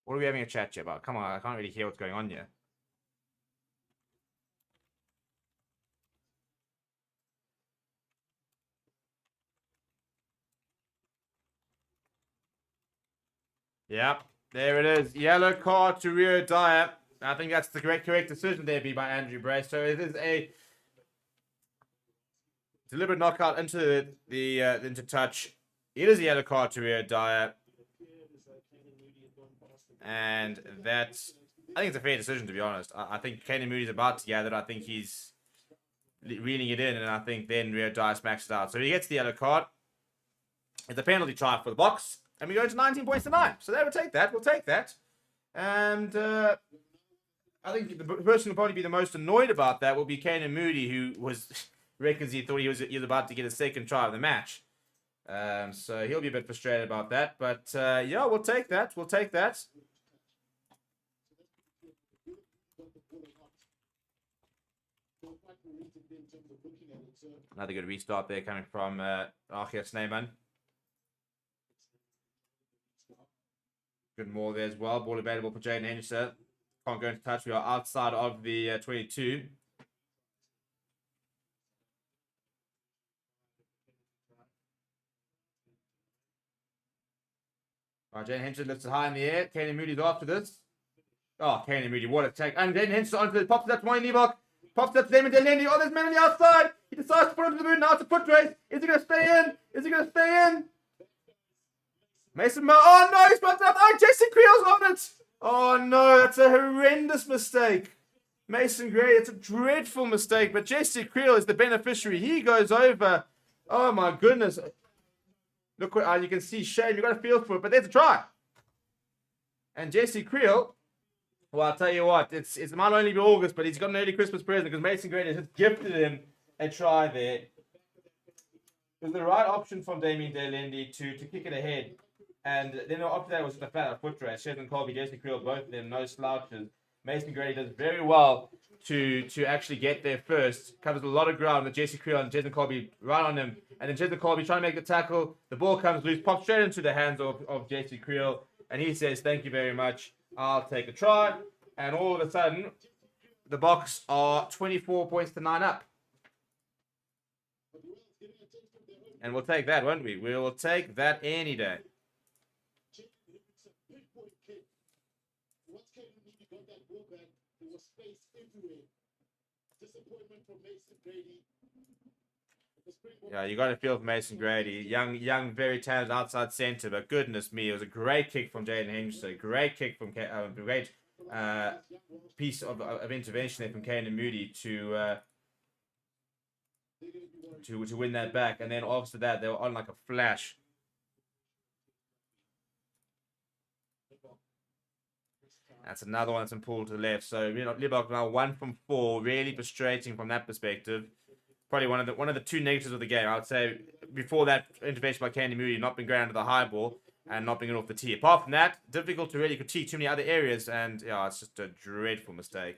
What are we having a chat here about? Come on, I can't really hear what's going on here. Yep, there it is. Yellow card to Rio Dyer. I think that's the correct decision there by Andrew Bray. So it is a Deliberate knockout into into touch. It is a yellow card to Rio Dyer. And that's, I think it's a fair decision, to be honest. I think Kane Moody's about to gather. I think he's reeling it in, and I think then Rio Dyer smacks it out. So he gets the yellow card. It's a penalty try for the Boks, and we go to 19 points to 9. So they will take that. We'll take that. And I think the person who'll probably be the most annoyed about that will be Kane Moody, who reckons he thought he was about to get a second try of the match. So he'll be a bit frustrated about that. But yeah, we'll take that. We'll take that. Another good restart there coming from Archie Sneeman. Good maul there as well. Ball available for Jaden Henderson. Can't go into touch. We are outside of the 22. Right, Jaden Henderson lifts it high in the air. Kane Moody's after this. Oh, Kane Moody, what a take. And Jaden Henderson onto the pops it up to Moyne Liebach. Pops it up to Damon Delendi. Oh, there's men on the outside. He decides to put it to the moon. Now it's a foot race. Is he going to stay in? Is he going to stay in? Mason Mo. Oh, no, he's bumped up. Oh, Jason Creel's on it. Oh, no, that's a horrendous mistake. Mason Gray, it's a dreadful mistake, but Jesse Creel is the beneficiary. He goes over. Oh, my goodness. Look, you can see shame. You've got to feel for it, but there's a try. And Jesse Creel, well, I'll tell you what, it might only be August, but he's got an early Christmas present because Mason Gray has just gifted him a try there. It was the right option from Damien Delendi to kick it ahead. And then after that, it was just a flat out foot race. Shezan Colby, Jesse Creel, both of them, no slouches. Mason Grady does very well to actually get there first. Covers a lot of ground with Jesse Creel and Jason Colby right on him. And then Jason Colby trying to make the tackle. The ball comes loose, pops straight into the hands of Jesse Creel. And he says, thank you very much. I'll take a try. And all of a sudden, the Boks are 24 points to 9 up. And we'll take that, won't we? We will take that any day. Yeah, you got to feel for Mason Grady. Young, very talented outside centre, but goodness me, it was a great kick from Jaden Henderson. Great kick from great piece of intervention there from Kane and Moody to win that back. And then after that, they were on like a flash. That's another one that's been pulled to the left. So Liebach now 1 from 4, really frustrating from that perspective. Probably one of the two negatives of the game. I would say before that intervention by Candy Moody, not being grounded the high ball and not being off the tee. Apart from that, difficult to really critique too many other areas, and yeah, it's just a dreadful mistake.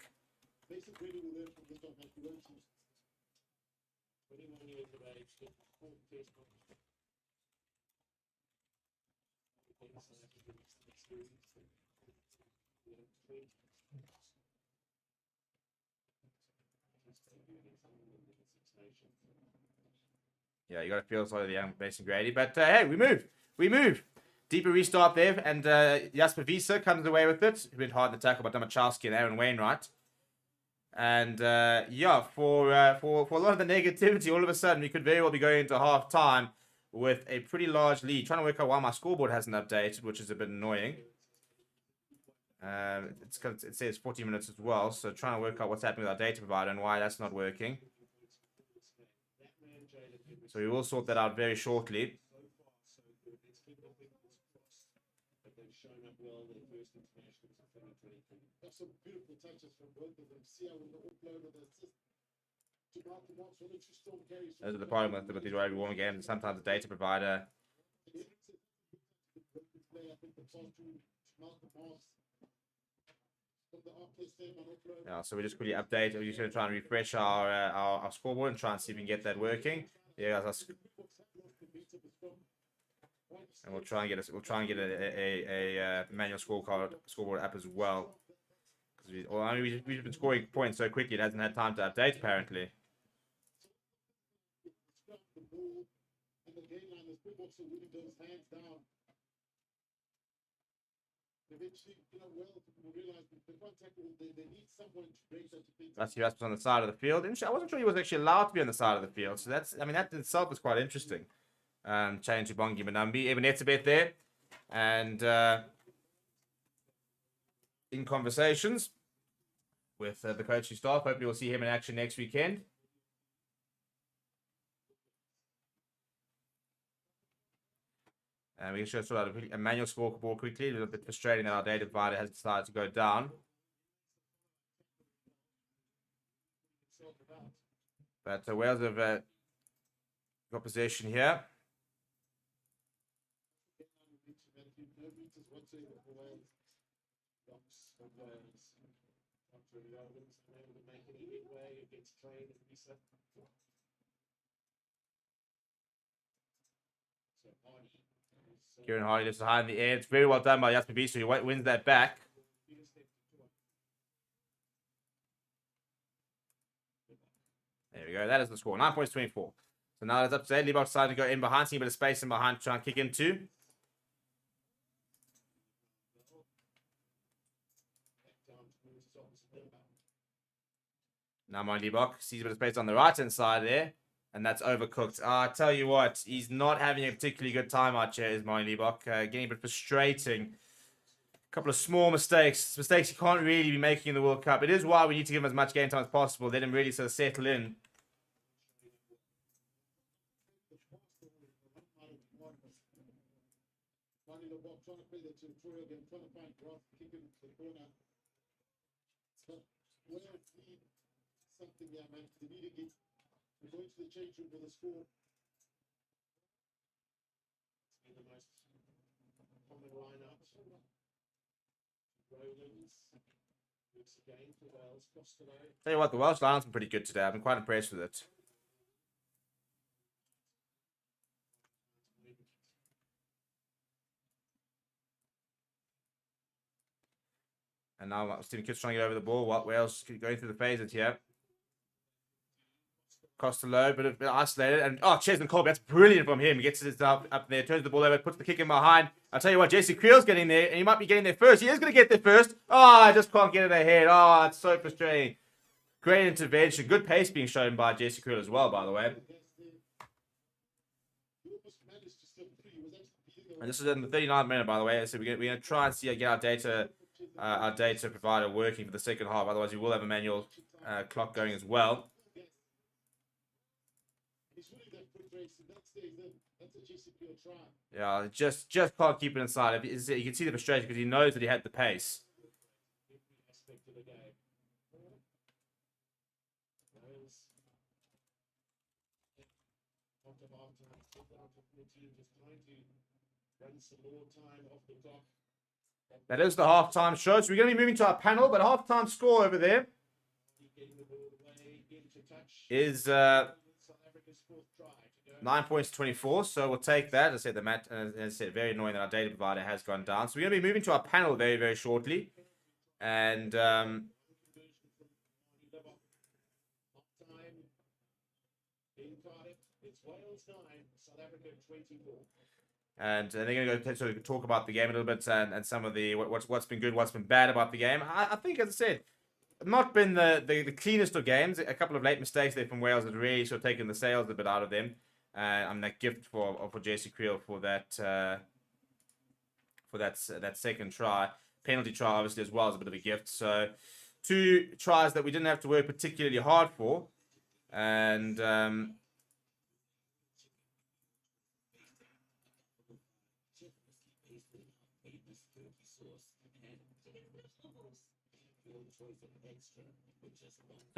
Yeah, you got to feel sorry for the young Mason Grady. But hey, we move. We move. Deeper restart there. And Jasper Visa comes away with it. He went hard in the tackle by Domachowski and Aaron Wainwright. And yeah, for a lot of the negativity, all of a sudden, we could very well be going into half time with a pretty large lead. Trying to work out why my scoreboard hasn't updated, which is a bit annoying. It says 40 minutes as well. So trying to work out what's happening with our data provider and why that's not working. So we will sort that out very shortly. Those are the problem with these rugby warm games. Sometimes the data provider. Yeah, so we just quickly update. We're just going to try and refresh our scoreboard and try and see if we can get that working. Yeah, and we'll try and get a manual scoreboard app as well. Because we've been scoring points so quickly, it hasn't had time to update apparently. eventually, Wales will realise that they can't tackle. They need someone to break that defense. That's Erasmus on the side of the field. I wasn't sure he was actually allowed to be on the side of the field. So that in itself was quite interesting. Change to Bongi Manambi. Ebenetabet there. And in conversations with the coaching staff. Hopefully we'll see him in action next weekend. And we can show sort of a manual scoreboard quickly. A little bit frustrating that our data provider has decided to go down. But Wales have got possession here. Kieran Hardy lifts it high in the air. It's very well done by Jasper Bisu, who wins that back. There we go. That is the score. 9 points, 24. So now it's up to 8. Liebach decided to go in behind, seeing a bit of space in behind to try and kick into. Now Liebach sees a bit of space on the right-hand side there. And that's overcooked. I tell you what, he's not having a particularly good time out here, is Liebach. Getting a bit frustrating. A couple of small mistakes. Mistakes he can't really be making in the World Cup. It is why we need to give him as much game time as possible. Let him really sort of settle in. Something there, man. They need to get. We're going to the change room for the score. It's been the most common line-up. Rowlands. Looks again for Wales. Costello. Tell you what, the Welsh lineup's been pretty good today. I've been quite impressed with it. And now Stephen Kitt's trying to get over the ball. Wales going through the phases here. Costello, but a bit isolated. And Chesman Colby, that's brilliant from him. He gets it up there, turns the ball over, puts the kick in behind. I'll tell you what, JC Creel's getting there, and he might be getting there first. He is going to get there first. I just can't get it ahead. It's so frustrating. Great intervention. Good pace being shown by JC Creel as well, by the way. And this is in the 39th minute, by the way. So we're going to try and see get our data provider working for the second half. Otherwise, we will have a manual clock going as well. Yeah, just can't keep it inside. You can see the frustration because he knows that he had the pace. That is the halftime show. So we're going to be moving to our panel, but halftime score over there is 9 points to 24, so we'll take that. As I said, as I said, very annoying that our data provider has gone down. So we're going to be moving to our panel very, very shortly. And and they're going to go sort of talk about the game a little bit and some of the what's been good, what's been bad about the game. I think, as I said, not been the cleanest of games. A couple of late mistakes there from Wales that really sort of taken the sails a bit out of them. That gift for JC Creel for that second try. Penalty try obviously as well as a bit of a gift. So 2 tries that we didn't have to work particularly hard for. And so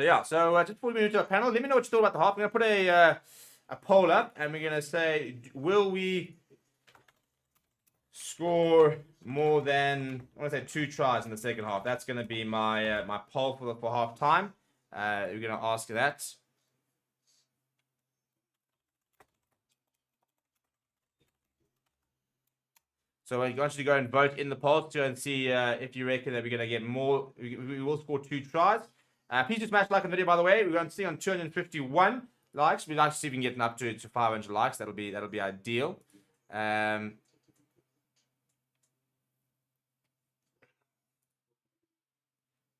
yeah, so just before we move to our panel, let me know what you thought about the half. I'm going to put a poll up, and we're going to say, will we score more than, I want to say 2 tries in the second half? That's going to be my my poll for half time. We're going to ask that. So I want you to go and vote in the poll to and see if you reckon that we're going to get more. We will score 2 tries. Please just smash like on the video, by the way. We're going to see on 251 likes. We'd like to see if we can get up to 500 likes. That'll be ideal.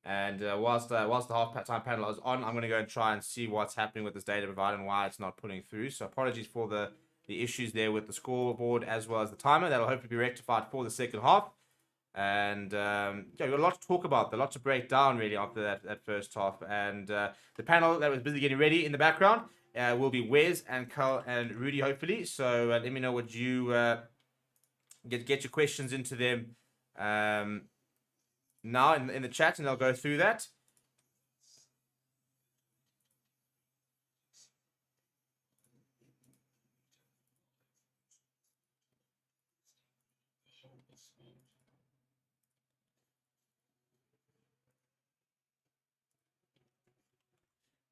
And whilst the half-time panel is on, I'm going to go and try and see what's happening with this data provided and why it's not pulling through. So apologies for the issues there with the scoreboard as well as the timer. That'll hopefully be rectified for the second half. And yeah, we've got a lot to talk about, a lot to break down really after that first half. And the panel that was busy getting ready in the background will be Wes and Carl and Rudy, hopefully. So let me know what you get your questions into them now in the chat, and they'll go through that.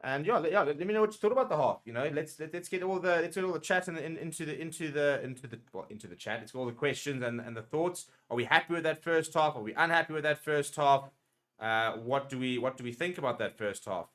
And yeah, let me know what you thought about the half. You know, let's get all the chat into the chat. Let's get all the questions and the thoughts. Are we happy with that first half? Are we unhappy with that first half? What do we think about that first half?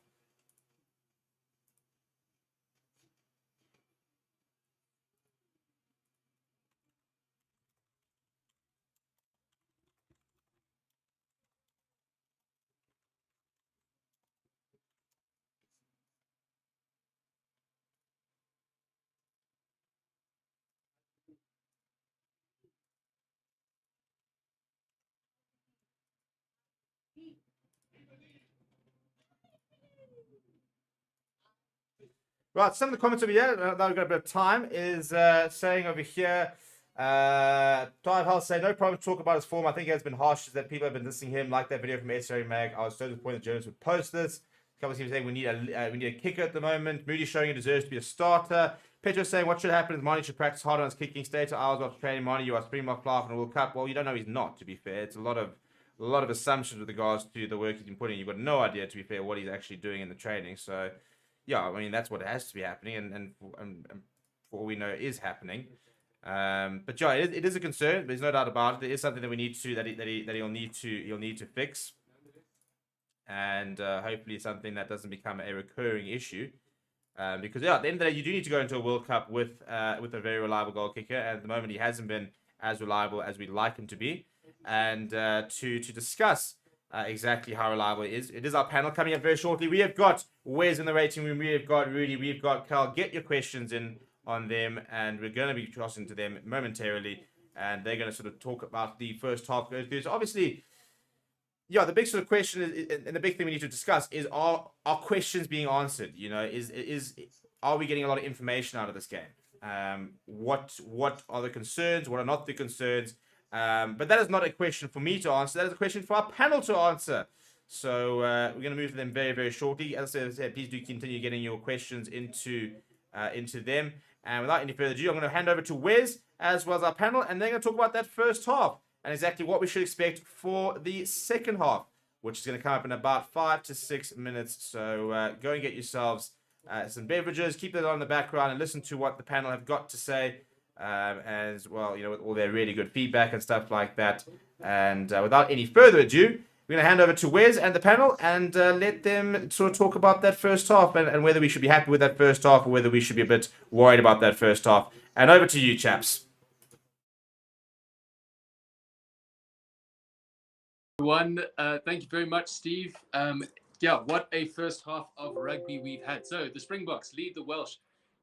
Right, some of the comments over here, now we've got a bit of time, is saying over here, Clive Hall say, no problem to talk about his form. I think it has been harsh that people have been dissing him, like that video from SRA Mag. I was so disappointed the journalists would post this. A couple of people saying we need a kicker at the moment. Moody showing he deserves to be a starter. Pedro saying what should happen is Marnie should practice hard on his kicking. Stay 2 hours after training. Marnie, you are Springbok player in the World Cup. Well, you don't know he's not, to be fair. It's a lot of assumptions with regards to the work he's been putting. You've got no idea, to be fair, what he's actually doing in the training. So yeah, I mean, that's what has to be happening, and for all we know is happening. But yeah, it is a concern. There's no doubt about it. There is something that we need to he'll need to fix, and hopefully something that doesn't become a recurring issue. Because yeah, at the end of the day, you do need to go into a World Cup with a very reliable goal kicker, and at the moment he hasn't been as reliable as we'd like him to be. And to discuss exactly how reliable it is our panel coming up very shortly. We have got Wes in the rating room, we have got Rudy, we've got Carl. Get your questions in on them, and we're going to be crossing to them momentarily, and they're going to sort of talk about the first half. So obviously, yeah, the big sort of question is, and the big thing we need to discuss is, are questions being answered? You know, are we getting a lot of information out of this game? What are the concerns? What are not the concerns? But that is not a question for me to answer. That is a question for our panel to answer. So we're going to move to them very, very shortly. As I said, please do continue getting your questions into them. And without any further ado, I'm going to hand over to Wes as well as our panel, and they're going to talk about that first half and exactly what we should expect for the second half, which is going to come up in about 5 to 6 minutes. So go and get yourselves some beverages, keep that on in the background, and listen to what the panel have got to say. As well, you know, with all their really good feedback and stuff like that. And without any further ado, we're going to hand over to Wes and the panel and let them sort of talk about that first half and whether we should be happy with that first half or whether we should be a bit worried about that first half. And over to you, chaps. Everyone, thank you very much, Steve. Yeah, what a first half of rugby we've had. So the Springboks lead the Welsh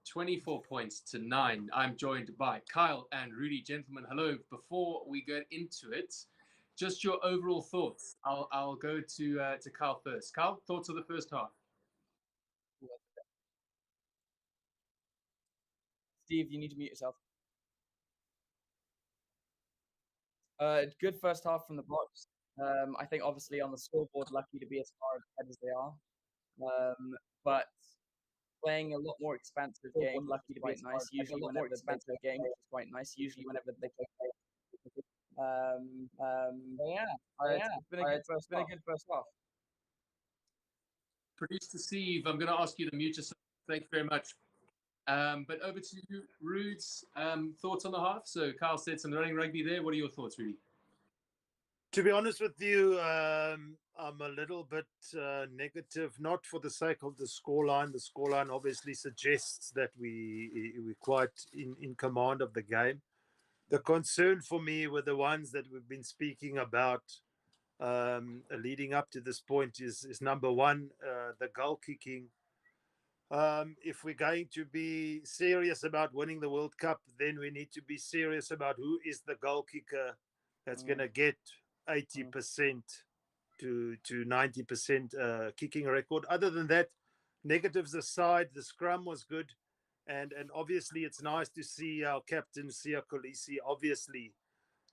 24 points to 9. I'm joined by Kyle and Rudy. Gentlemen, hello. Before we get into it, just your overall thoughts. I'll go to Kyle first. Kyle, thoughts of the first half? Steve, you need to mute yourself. Good first half from the Boks. I think obviously on the scoreboard, lucky to be as far ahead as they are. But playing a lot more expansive game, lucky to be quite nice. Usually whenever they play a game, it's quite nice. Usually whenever they play it's been a good first half. Producer Steve, I'm going to ask you to mute yourself. Thank you very much. But over to you, Rude's thoughts on the half. So Kyle said some running rugby there. What are your thoughts, Rudy? To be honest with you, I'm a little bit negative, not for the sake of the scoreline. The scoreline obviously suggests that we're quite in command of the game. The concern for me were the ones that we've been speaking about leading up to this point is number one, the goal kicking. If we're going to be serious about winning the World Cup, then we need to be serious about who is the goal kicker that's going to get 80% to 90% kicking record. Other than that, negatives aside, the scrum was good. And obviously, it's nice to see our captain, Sia Kolisi, obviously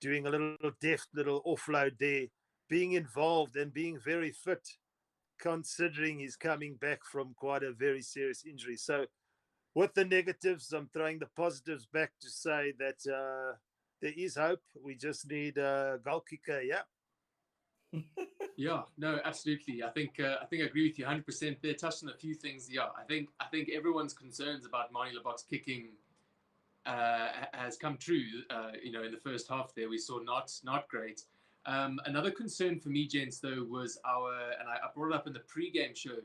doing a little deft little offload there, being involved and being very fit, considering he's coming back from quite a very serious injury. So with the negatives, I'm throwing the positives back to say that there is hope. We just need a goal kicker, yeah. Yeah, no, absolutely. I think I agree with you 100% there. Touched on a few things. Yeah, I think everyone's concerns about Manie Lebok's kicking has come true. In the first half there, we saw not great. Another concern for me, gents, though, was and I brought it up in the pre-game show,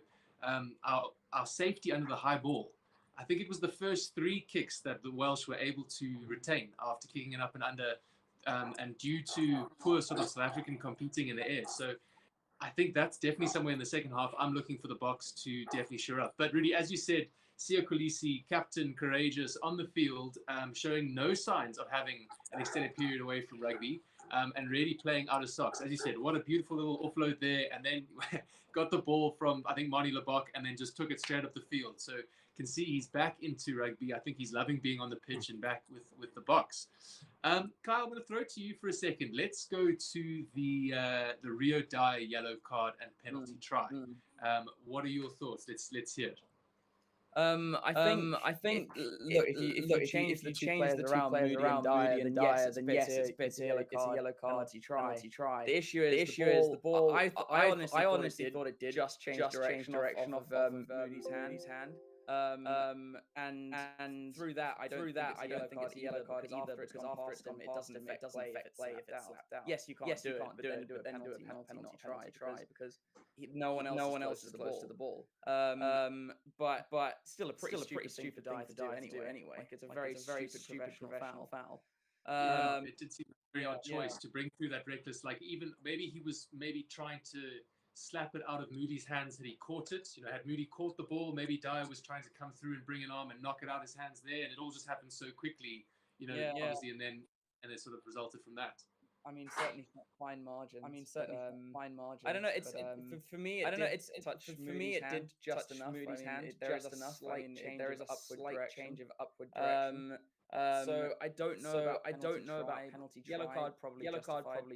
our safety under the high ball. I think it was the first 3 kicks that the Welsh were able to retain after kicking it up and under, and due to poor sort of South African competing in the air. So I think that's definitely somewhere in the second half I'm looking for the Boks to definitely shore up. But really, as you said, Sia Kolisi, captain, courageous, on the field, showing no signs of having an extended period away from rugby, and really playing out of socks. As you said, what a beautiful little offload there, and then got the ball from, I think, Manie Lebok, and then just took it straight up the field. So can see he's back into rugby. I think he's loving being on the pitch and back with the Boks. Kyle, I'm going to throw it to you for a second. Let's go to the Rio Dyer yellow card and penalty try. What are your thoughts? Let's hear it. I think. Look, if you change the two players around Moody and Dyer, then yes, it's a yellow card, penalty try. The issue is the ball. I honestly thought it did just change direction of Moody's hand. And through that, I don't think it's a yellow card either, because after it's gone past him, it doesn't affect play if it's slapped out. Yes, you can't do it, but then do a penalty, not try, because no one else is close to the ball. But still a pretty stupid thing for Dyer to do anyway. Like, it's a very stupid professional foul. It did seem a very odd choice to bring through that reckless. Like, even maybe he was trying to slap it out of Moody's hands. Had he caught it, had Moody caught the ball, maybe Dyer was trying to come through and bring an arm and knock it out of his hands there, and it all just happened so quickly, obviously, and it sort of resulted from that. I mean, certainly fine margin. I don't know. It's for me. I don't know. It's for me. It did just enough. Moody's hand. There is a slight change of upward direction. So I don't know about penalty. Yellow card probably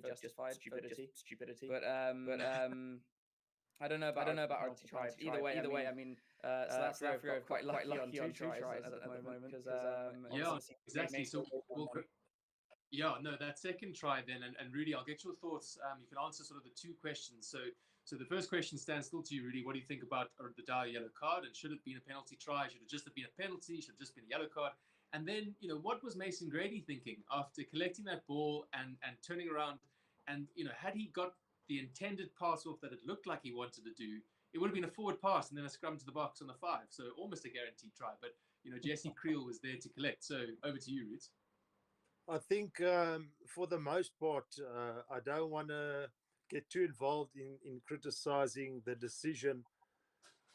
justified stupidity. But I don't know about penalty try. Either way, I mean, South Africa are quite lucky on two tries at the moment, because exactly. So that second try then, and Rudy, I'll get your thoughts. You can answer sort of the 2 questions. So the first question stands still to you, Rudy. What do you think about the Dyer yellow card? And should it have been a penalty try? Should it just have been a penalty? Should it have just been a yellow card? And then, what was Mason Grady thinking after collecting that ball and turning around? And, had he got the intended pass off that it looked like he wanted to do, it would have been a forward pass and then a scrum to the box on the 5. So almost a guaranteed try. But, Jesse Creel was there to collect. So over to you, Ruth. I think for the most part, I don't want to get too involved in criticizing the decision,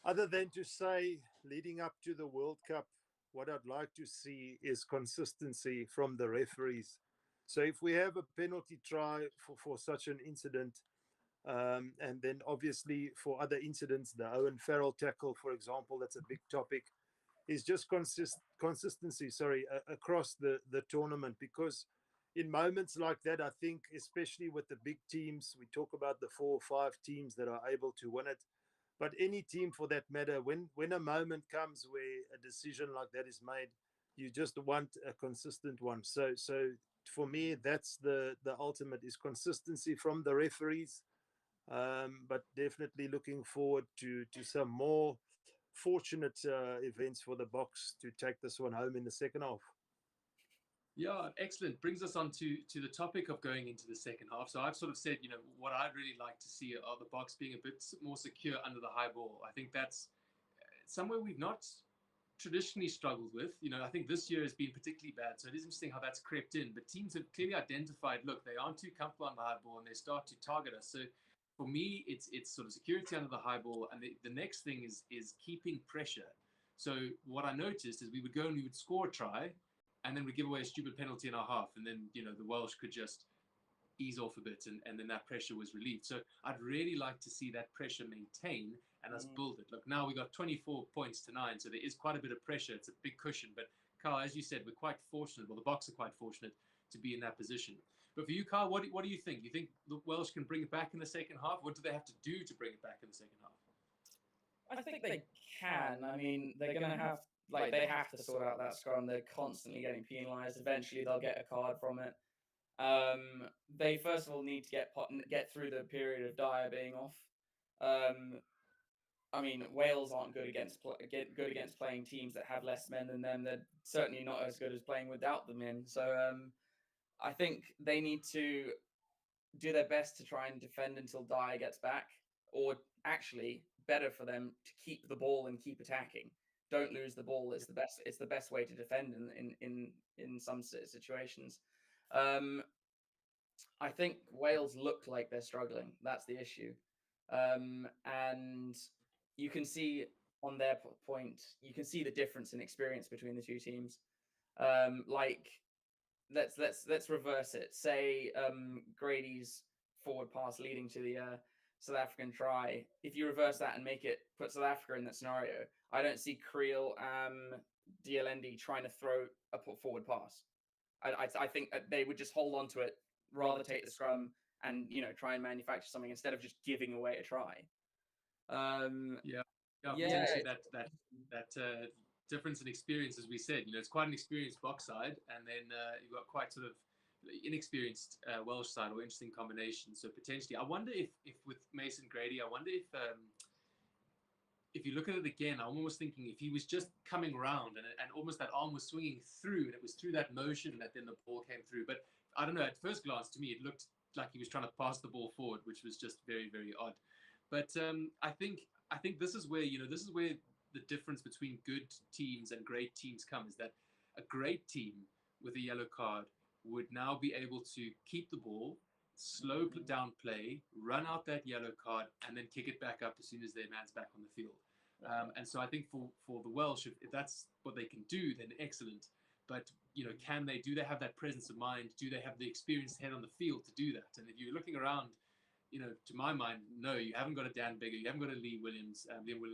other than to say, leading up to the World Cup, what I'd like to see is consistency from the referees. So if we have a penalty try for such an incident, and then obviously for other incidents, the Owen Farrell tackle, for example, that's a big topic, is just consistency, across the tournament. Because in moments like that, I think, especially with the big teams, we talk about the 4 or 5 teams that are able to win it, but any team for that matter, when a moment comes where a decision like that is made, you just want a consistent one. So for me, that's the ultimate, is consistency from the referees. But definitely looking forward to some more fortunate events for the Boks to take this one home in the second half. Yeah, excellent. Brings us on to the topic of going into the second half. So I've sort of said, what I'd really like to see are the Boks being a bit more secure under the high ball. I think that's somewhere we've not traditionally struggled with. I think this year has been particularly bad. So it is interesting how that's crept in. But teams have clearly identified, look, they aren't too comfortable on the high ball and they start to target us. So for me, it's sort of security under the high ball. And the next thing is keeping pressure. So what I noticed is we would go and we would score a try and then we'd give away a stupid penalty in our half. And then, the Welsh could just ease off a bit and then that pressure was relieved. So I'd really like to see that pressure maintain and us build it. Look, now we got 24 points to 9, so there is quite a bit of pressure. It's a big cushion, but Carl, as you said, we're quite fortunate, well, the Boks are quite fortunate to be in that position. But for you, Carl, what do you think? You think the Welsh can bring it back in the second half? What do they have to do to bring it back in the second half? I think they can. I mean, they're going to have, they have to sort out that scrum. They're constantly getting penalised. Eventually, they'll get a card from it. They first of all need to get through the period of Dyer being off. I mean, Wales aren't good against playing teams that have less men than them. They're certainly not as good as playing without the men. So I think they need to do their best to try and defend until Dyer gets back, or actually better for them to keep the ball and keep attacking. Don't lose the ball. It's the best way to defend in some situations. I think Wales look like they're struggling. That's the issue. And you can see on their point, you can see the difference in experience between the two teams. Let's reverse it. Say Grady's forward pass leading to the South African try. If you reverse that and put South Africa in that scenario, I don't see Creel, DLND trying to throw a forward pass. I think they would just hold on to it, rather take the scrum and try and manufacture something instead of just giving away a try. That difference in experience, as we said, it's quite an experienced Boks side, and then you've got quite sort of inexperienced Welsh side, or interesting combination. So potentially, I wonder if with Mason Grady, I wonder if you look at it again, I'm almost thinking if he was just coming around and almost that arm was swinging through, and it was through that motion that then the ball came through. But I don't know, at first glance to me, it looked like he was trying to pass the ball forward, which was just very, very odd. But I think this is where, the difference between good teams and great teams comes, that a great team with a yellow card would now be able to keep the ball, slow down play, run out that yellow card, and then kick it back up as soon as their man's back on the field. And so I think for the Welsh, if that's what they can do, then excellent. But, do they have that presence of mind? Do they have the experienced head on the field to do that? And if you're looking around, to my mind, no, you haven't got a Dan Biggar, you haven't got a Liam Williams,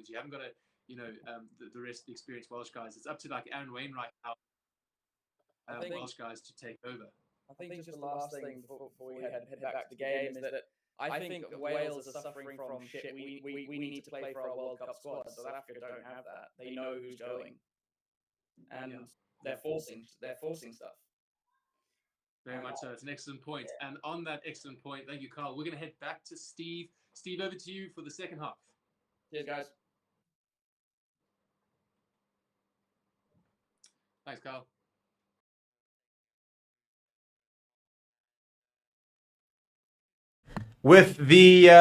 you haven't got a, the rest of the experienced Welsh guys. It's up to like Aaron Wainwright now, Welsh guys to take over. I think just the last thing before we head back to the game is that I think Wales are suffering from shit. We need to play for our World Cup squad. South Africa don't have that. They know who's going, and they're forcing stuff. Very much so. It's an excellent point. And on that excellent point, thank you, Carl. We're going to head back to Steve. Steve, over to you for the second half. Cheers, guys. Thanks, Carl. With the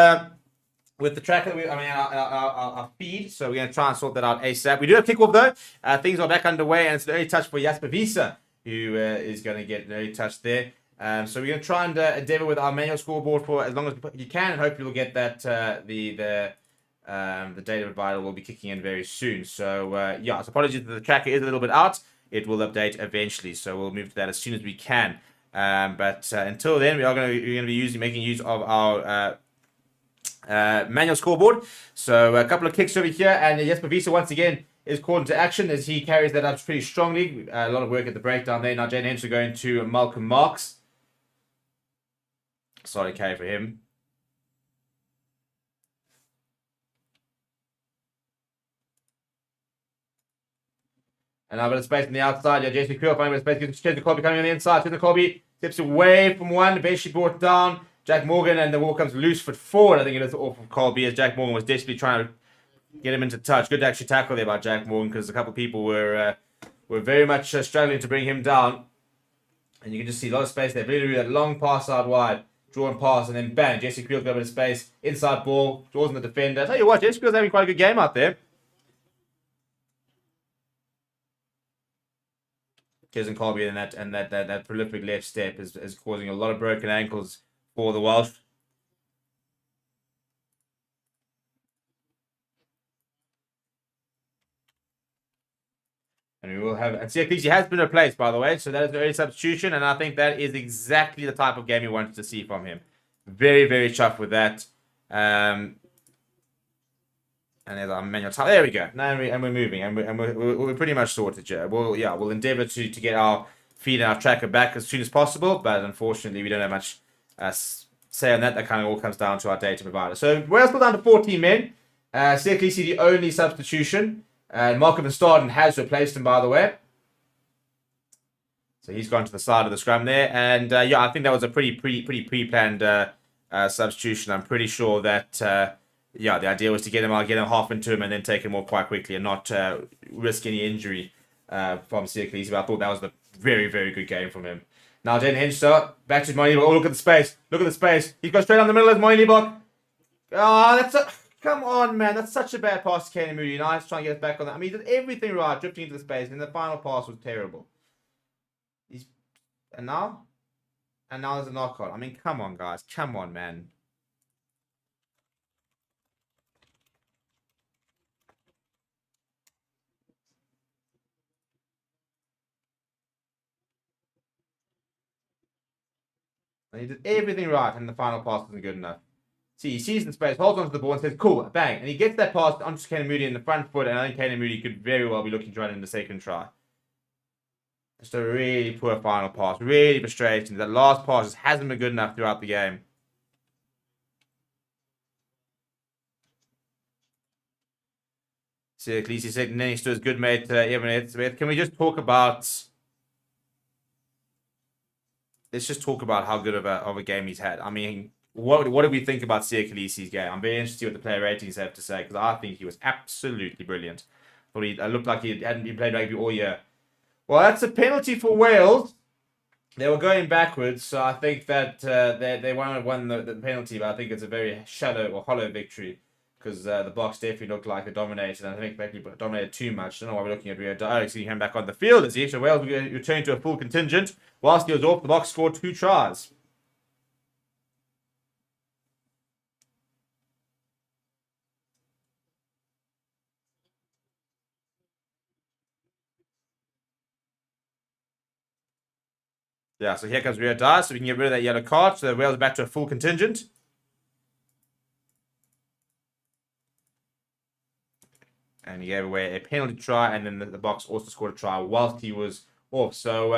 tracker, our feed, so we're going to try and sort that out ASAP. We do have kickoff though. Things are back underway, and it's an early touch for Jasper Wiese, who is going to get an early touch there. So we're going to try and endeavor with our manual scoreboard for as long as you can, and hopefully we'll get that the data provider will be kicking in very soon. So so apologies that the tracker is a little bit out. It will update eventually, so we'll move to that as soon as we can. But until then, we're going to be making use of our manual scoreboard. So a couple of kicks over here, and Jasper Wiese once again is called into action as he carries that up pretty strongly. A lot of work at the breakdown there. Now Jane Henshaw going to Malcolm Marks. Solid carry for him. And now a bit of space on the outside. Jason Creel finding a bit of space. Chisholm Colby coming on the inside. Chisholm Colby steps away from one. Eventually brought down. Jack Morgan, and the ball comes loose foot forward. I think it is off of Colby as Jack Morgan was desperately trying to get him into touch. Good actually tackle there by Jack Morgan, because a couple of people were very much struggling to bring him down. And you can just see a lot of space there. Really that long pass out wide. Drawn pass, and then bang. Jesse Creel's got a bit of space. Inside ball. Draws in the defender. I tell you what, Jesse Creel's having quite a good game out there. Jason Colby and that prolific left step is causing a lot of broken ankles for the Welsh. And we will have, and Siakisi has been replaced, by the way, so that is an early substitution, and I think that is exactly the type of game we wanted to see from him. Very, very chuffed with that. And there's our manual time. There we go. Now we're moving, and we're pretty much sorted, Joe. We'll endeavour to get our feed and our tracker back as soon as possible, but unfortunately we don't have much say on that. That kind of all comes down to our data provider. So we're still down to 14 men. Siakisi the only substitution. And Malcolm Staden has replaced him, by the way. So he's gone to the side of the scrum there. And yeah, I think that was a pretty pre-planned substitution. I'm pretty sure that, yeah, the idea was to get him half into him and then take him off quite quickly and not risk any injury from Siakisi. But I thought that was a very, very good game from him. Now, Jaden Henchster, back to Moynihan. Oh, look at the space. Look at the space. He's gone straight down the middle of Moynihan. Oh, that's a... Come on, man. That's such a bad pass to Kane Moody. Nice trying to get us back on that. I mean, he did everything right, drifting into the space, and the final pass was terrible. And now there's a knock-on. I mean, come on, guys. Come on, man. And he did everything right, and the final pass wasn't good enough. See, he sees the space, holds onto the ball, and says, cool, bang. And he gets that pass onto Kane Moody in the front foot, and I think Kane Moody could very well be looking to run in the second try. Just a really poor final pass. Really frustrating. That last pass just hasn't been good enough throughout the game. So, at least he said next to his good mate, Evan Smith. Can we just talk about... Let's just talk about how good of a game he's had. I mean... What do we think about Siakisi's game? I'm very interested what the player ratings have to say because I think he was absolutely brilliant. Thought he looked like he hadn't been playing rugby all year. Well, that's a penalty for Wales. They were going backwards, so I think that they won the penalty, but I think it's a very shallow or hollow victory because the Boks definitely looked like they dominated, and I think they dominated too much. I don't know why we're looking at Rio Dyer. See him back on the field, is he? So Wales returned to a full contingent. Whilst he was off, the Boks scored 2 tries. Yeah, so here comes Rio Dyer, so we can get rid of that yellow card. So Wales are back to a full contingent. And he gave away a penalty try, and then the Boks also scored a try whilst he was off. So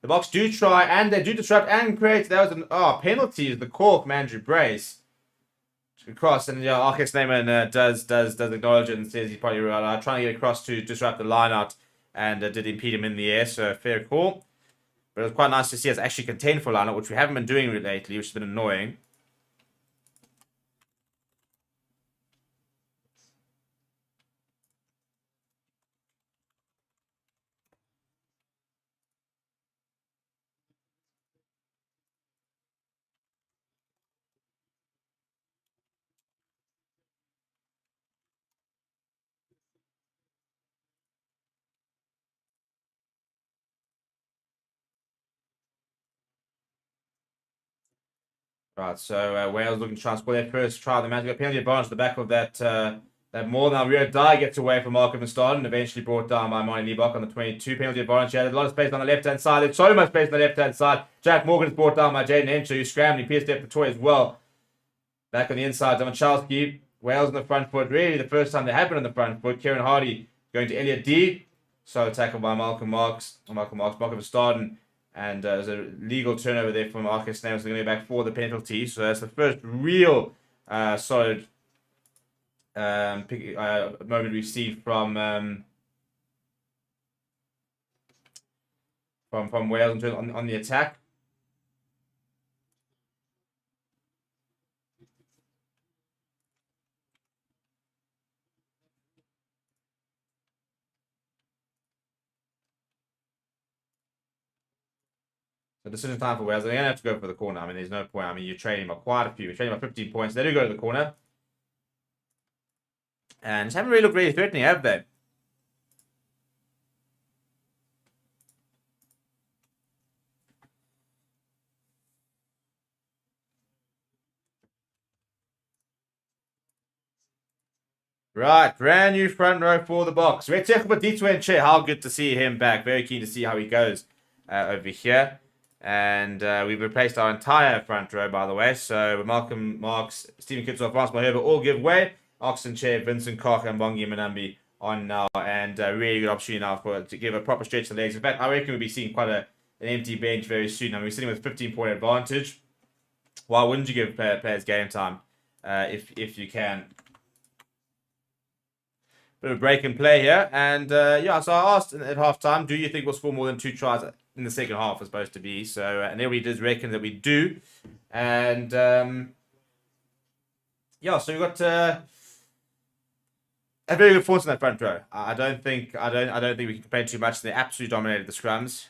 the Boks do try, and they do disrupt and create. That was an penalty is the call from Andrew Brace. Across, and yeah, Arke Snyman does acknowledge it and says he's probably trying to get across to disrupt the line out and did impede him in the air. So fair call. But it was quite nice to see us actually contend for a line-out, which we haven't been doing lately, which has been annoying. Right, so Wales looking to try and score their first try. The Magic penalty advantage at the back of that more. Now Rio Dyer gets away from Malcolm Staden and eventually brought down by Moynihan on the 22 penalty advantage. He had a lot of space on the left-hand side. There's so much space on the left-hand side. Jack Morgan is brought down by Jaden Henchster, who's scrambling. Pierce Step the toy as well. Back on the inside, Domachowski. Wales on the front foot. Really the first time they have been on the front foot. Kieran Hardy going to Elliot D. So tackled by Malcolm Staden. And there's a legal turnover there from Arke Snyman, so they're going to go back for the penalty. So that's the first real solid moment we've seen from Wales on the attack. So decision time for Wales. They're going to have to go for the corner. I mean, there's no point. I mean, you're trading by quite a few. You're trading by 15 points. They do go to the corner. And just haven't really looked really threatening, have they? Right, brand new front row for the Boks. How good to see him back. Very keen to see how he goes over here. And we've replaced our entire front row, by the way. So Malcolm Marks, Stephen Kitzel, Francois Herbert all give way. Oxen Chair, Vincent Koch, and Bongi Manambi on now. And really good opportunity now to give a proper stretch to the legs. In fact, I reckon we'll be seeing quite an empty bench very soon. I mean, we're sitting with a 15-point advantage. Why wouldn't you give players game time if you can? Bit of a break and play here. And yeah, so I asked at halftime, do you think we'll score more than 2 tries in the second half, as supposed to be? So, and everybody does reckon that we do. And yeah, so we've got a very good force in that front row. I don't think we can complain too much. They absolutely dominated the scrums.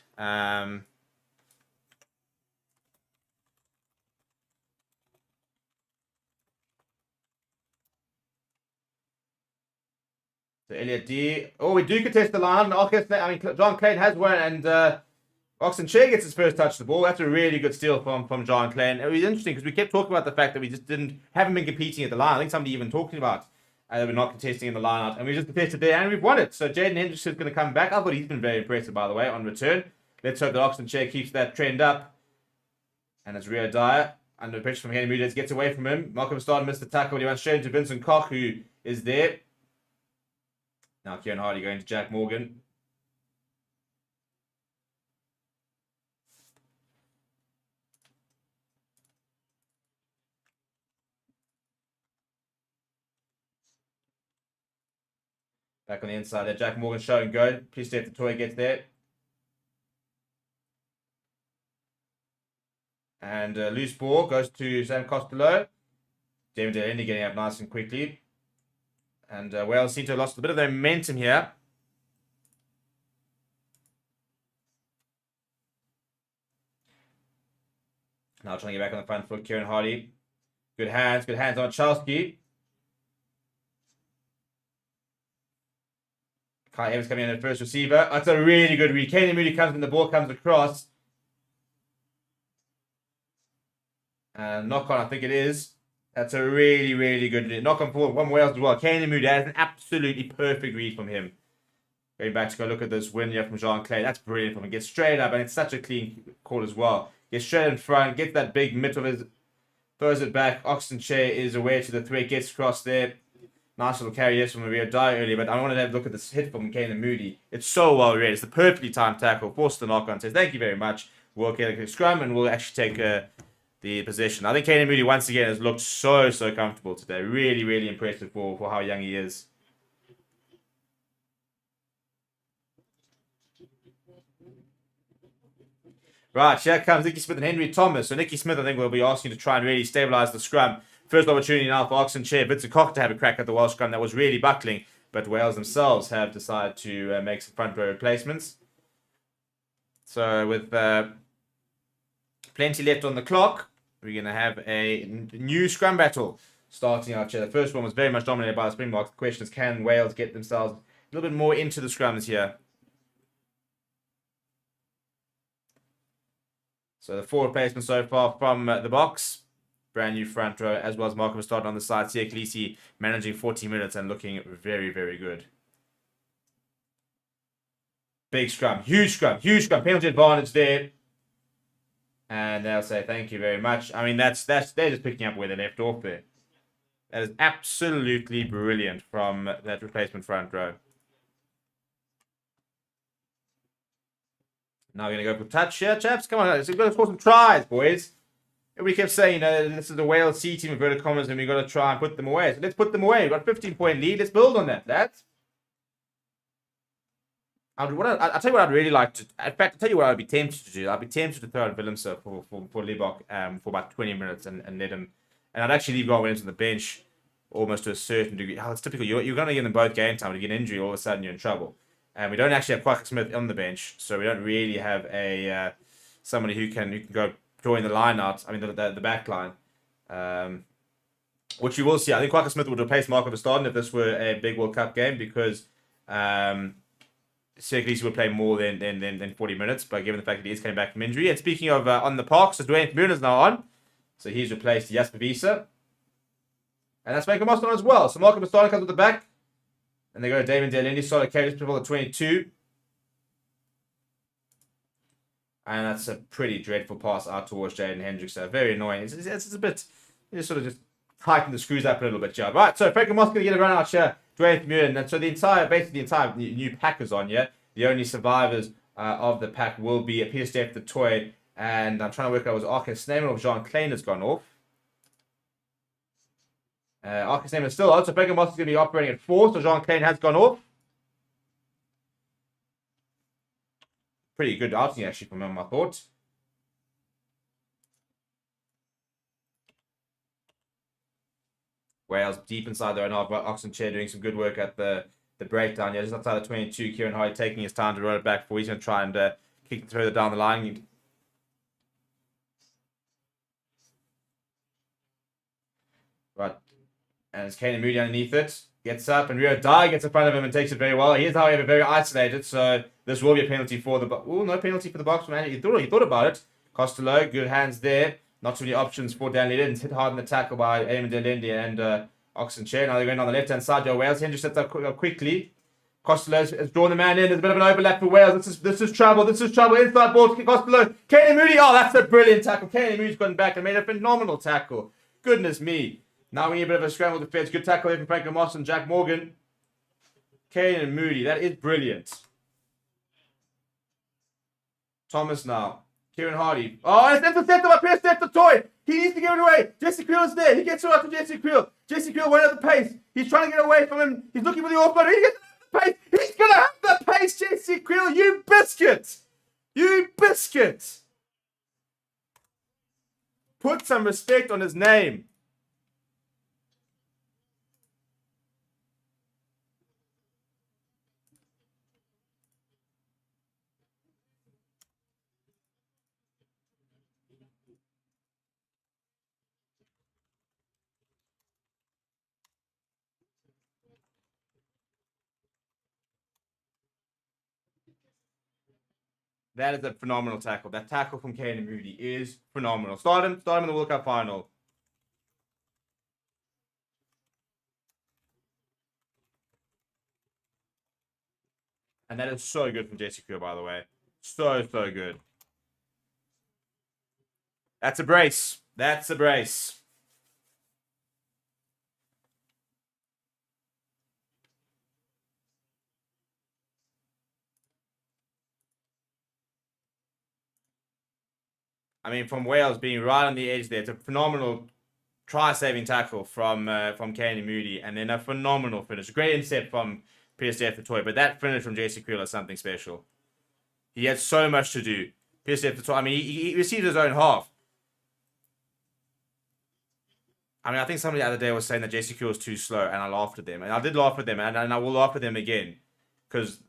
So Elliot D. Oh, we do contest the line. I mean, John Clayton has one, and Oxen Chair gets his first touch of the ball. That's a really good steal from John Clayton. It was interesting because we kept talking about the fact that we just haven't been competing at the line. I think somebody even talking about that we're not contesting in the line out, and we just contested there, and we've won it. So Jaden Hendricks is going to come back. I thought he's been very impressive, by the way, on return. Let's hope that Oxen Chair keeps that trend up. And it's Rio Dyer under pressure from Henry Moodez, gets away from him. Malcolm Starr missed the tackle, but he went straight into Vincent Koch, who is there. Now Kieran Hardy going to Jack Morgan. Back on the inside there. Jack Morgan showing go. Please see if the toy gets there. And loose ball goes to Sam Costello. David Delaney getting up nice and quickly. And Wales seem to have lost a bit of their momentum here. Now trying to get back on the front foot, Kieran Hardy. Good hands on Chalski. Kai Evans coming in at first receiver. That's a really good read. Kane Moody comes in, the ball comes across. And knock on, I think it is. That's a really, really good knock on forward from Wales as well. Kane Moody has an absolutely perfect read from him. Going back to go look at this win here from Jean Clay. That's brilliant from him. Gets straight up, and it's such a clean call as well. Gets straight in front, gets that big mitt of his, throws it back. Oxen Chair is away to the threat, gets across there. Nice little carry yes from Maria Dyer earlier, but I wanted to have a look at this hit from Kane Moody. It's so well read. It's the perfectly timed tackle. Forced the knock on. Says thank you very much. We'll get a scrum, and we'll actually take the position. I think Kane Moody once again has looked so comfortable today. Really, really impressive for how young he is. Right, here comes Nicky Smith and Henry Thomas. So Nicky Smith, I think, will be asking to try and really stabilise the scrum. First opportunity now for Oxen Chair, Vincent Koch to have a crack at the Welsh scrum that was really buckling, but Wales themselves have decided to make some front row replacements. So with plenty left on the clock, we're going to have a new scrum battle starting out here. The first one was very much dominated by the Springboks. The question is, can Wales get themselves a little bit more into the scrums here? So the 4 replacements so far from the Boks. Brand new front row, as well as Malcolm starting on the side. Sia Khaleesi managing 40 minutes and looking very, very good. Big scrum, huge scrum. Penalty advantage there. And they'll say thank you very much. I mean, they're just picking up where they left off there. That is absolutely brilliant from that replacement front row. Now we're going to go for touch here, chaps. Come on, we've got to score some tries, boys. We kept saying, this is the Wales C team, inverted commas, and we've got to try and put them away. So let's put them away. We've got a 15-point lead. Let's build on that, lads. I'll tell you what I'd really like to... In fact, I'll tell you what I'd be tempted to do. I'd be tempted to throw out Willemse for Libbok for about 20 minutes and let him... And I'd actually leave Grant Williams on the bench almost to a certain degree. It's typical. You're going to give them both game time. If you get an injury, all of a sudden you're in trouble. And we don't actually have Kwaka Smith on the bench, so we don't really have a somebody who can go join the line out. I mean, the back line. Which you will see. I think Kwaka Smith would replace Marco Verstappen if this were a big World Cup game, because Sia Khaleesi would play more than 40 minutes, but given the fact that he is coming back from injury. And speaking of on the park, so Dwayne Moon is now on. So he's replaced Jasper Wiese. And that's Michael Mostyn as well. So Marco Verstappen comes at the back. And they go to Damon Delaney, solid carry ball at 22. And that's a pretty dreadful pass out towards Jaden Hendricks. Very annoying. It's a bit, you just sort of just tighten the screws up a little bit, Joe. Right, so Frank Moss going to get a run out here. Dwayne Muir. And so basically the entire new pack is on here. The only survivors of the pack will be Peter Steph, the toy. And I'm trying to work out, was Arcus Neyman or Jean Klein has gone off. Arcus Neyman is still on, so Frank Moss is going to be operating at 4, so Jean Klein has gone off. Pretty good outing actually from him, I thought. Wales deep inside their own half, but Oxenchair doing some good work at the breakdown. Yeah, just outside the 22, Kieran Hardy taking his time to roll it back for. He's going to try and kick it further down the line. Right. And it's Kane Moody underneath it. Gets up, and Rio Dye gets in front of him and takes it very well. He is, however, very isolated, so this will be a penalty for the... Oh, no penalty for the box man. He thought about it. Costello, good hands there. Not too many options for Dan Liddens. Hit hard in the tackle by Eamon Delendi and Oxenchair. Now they're going on the left-hand side. Joe Wales. Hendricks sets up quickly. Costello has drawn the man in. There's a bit of an overlap for Wales. This is trouble. This is trouble. Inside ball to Costello. Kane Moody. Oh, that's a brilliant tackle. Kane Moody's gotten back and made a phenomenal tackle. Goodness me. Now we need a bit of a scramble defense. Good tackle here from Frank Moss and Jack Morgan. Kane and Moody. That is brilliant. Thomas now. Kieran Hardy. Oh, it's intercepted by Pierce Steph the toy. He needs to give it away. Jesse Creel is there. He gets it out to Jesse Creel. Jesse Creel went at the pace. He's trying to get away from him. He's looking for the off-guard. He gets the pace. He's going to have the pace, Jesse Creel. You biscuit. You biscuit. Put some respect on his name. That is a phenomenal tackle. That tackle from Kane and Moody is phenomenal. Start him in the World Cup final. And that is so good from Jesse Creel, by the way. So good. That's a brace. That's a brace. I mean, from Wales being right on the edge there, it's a phenomenal try-saving tackle from Kane and Moody, and then a phenomenal finish. Great intercept from Peter Steph the toy, but that finish from JC Creel is something special. He had so much to do. Peter Steph the toy, I mean, he received his own half. I mean, I think somebody the other day was saying that JC Creel was too slow, and I laughed at them. And I did laugh at them, and I will laugh at them again. Because,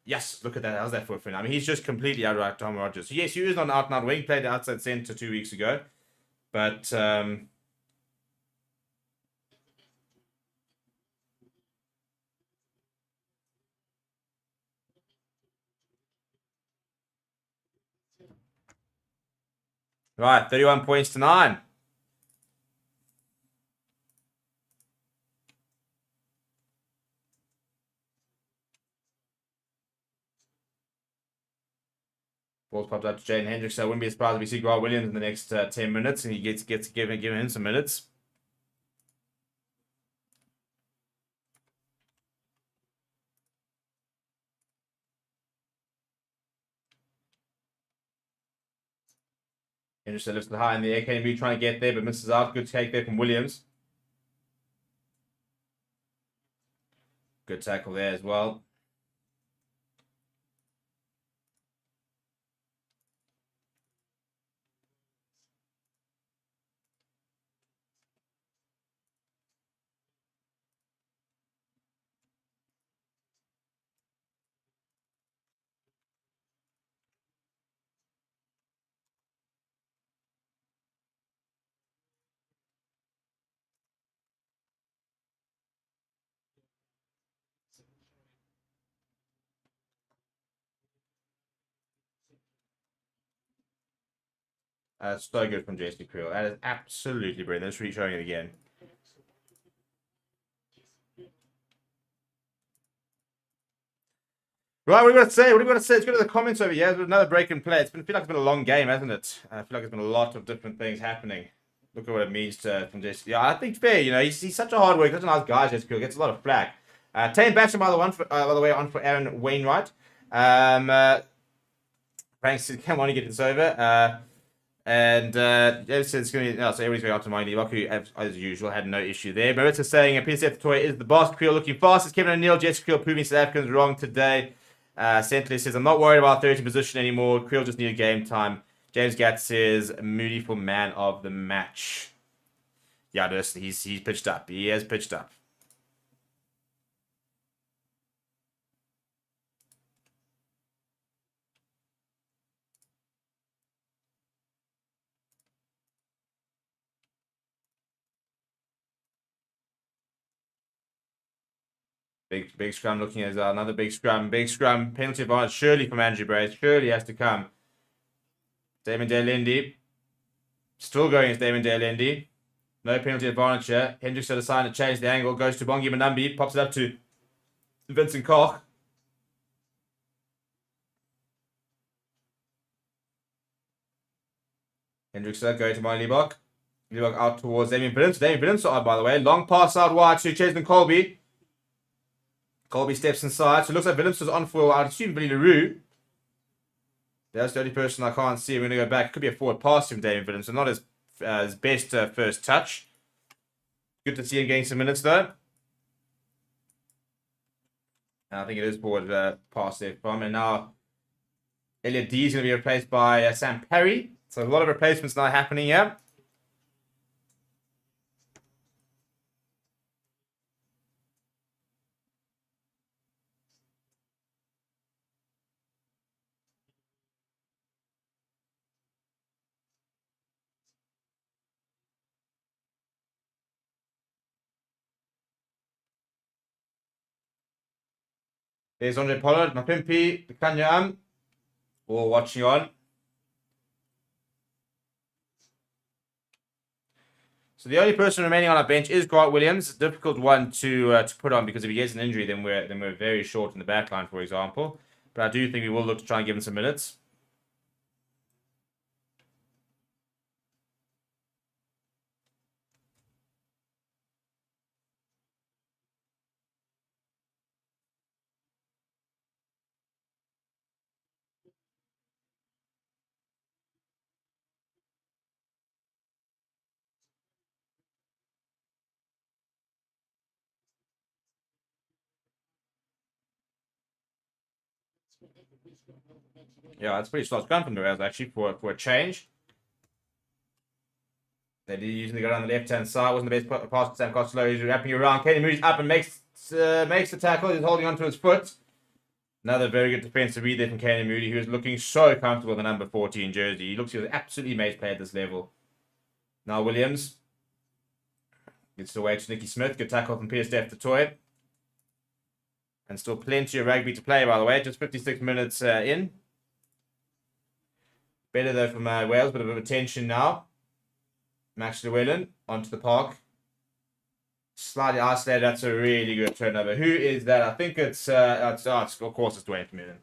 yes, look at that. How's that foot fin? I mean, he's just completely outright Tom Rogers. So, yes, he is on out-and-out wing. Played outside centre 2 weeks ago. But, right, 31 points to 9. Ball's popped up to Jaden Hendricks. So I wouldn't be surprised if we see Grant Williams in the next 10 minutes, and he gets giving him some minutes. Hendricks lifts it high in the air. KMB trying to get there, but misses out. Good take there from Williams. Good tackle there as well. So good from JC Creel. That is absolutely brilliant. Let's showing it again. Right, what do you got to say? What do you got to say? Let's go to the comments over here. There's another break in play. I feel like it's been a long game, hasn't it? I feel like there's been a lot of different things happening. Look at what it means to from this. Yeah, I think fair. You know, he's such a hard worker, such a nice guy. Jessica gets a lot of flack. Tane Batson, by the way, on for Aaron Wainwright. Thanks to come on, you get this over. James says it's going to be, so everybody's going after Mighty Rock, who, as usual, had no issue there. Maritza saying, PSF Toy is the basket Creel looking fast. It's Kevin O'Neill, Jessica Creel proving South Africans wrong today. Sentley says, I'm not worried about 30 position anymore. Creel just needed game time. James Gatt says, Moody for man of the match. Yeah, he's pitched up. He has pitched up. Big scrum looking at another big scrum. Penalty advantage surely from Andrew Brace. Surely has to come. Damon Dale-Lindy. Still going as Damon Dale-Lindy. No penalty advantage here. Hendricks had a sign to change the angle. Goes to Bongi Manambi. Pops it up to Vincent Koch. Hendricks going to Marley Liebach. Liebach out towards Damien Williams. Damien Williams out, by the way. Long pass out wide to Chesman Colby. Colby steps inside. So it looks like Williams was on for, I'd assume, Billy LaRue. That's the only person I can't see. We're going to go back. Could be a forward pass from Damien Williams. So not his best first touch. Good to see him getting some minutes, though. And I think it is forward pass there from. And now Elliot D is going to be replaced by Sam Perry. So a lot of replacements now happening here. There's Andre Pollard, Mapimpi, Pikanyam, all watching on. So the only person remaining on our bench is Grant Williams. A difficult one to put on because if he gets an injury, then we're very short in the back line, for example. But I do think we will look to try and give him some minutes. Yeah, that's pretty slow. It's gone from the rails actually for a change. They did using the guy on the left hand side. Wasn't the best pass to Sam Costello. He's wrapping around. Kenny Moody's up and makes the tackle. He's holding onto his foot. Another very good defensive read there from Kenny Moody, who is looking so comfortable in the number 14 jersey. He looks like he was absolutely amazing play at this level. Now Williams gets away to Nicky Smith. Good tackle from Peter Steph to Toy. And still plenty of rugby to play, by the way. Just 56 minutes in. Better though from Wales. Bit of attention now. Max Llewellyn onto the park. Slightly isolated. That's a really good turnover. Who is that? I think it's of course it's Dwayne Vermeulen.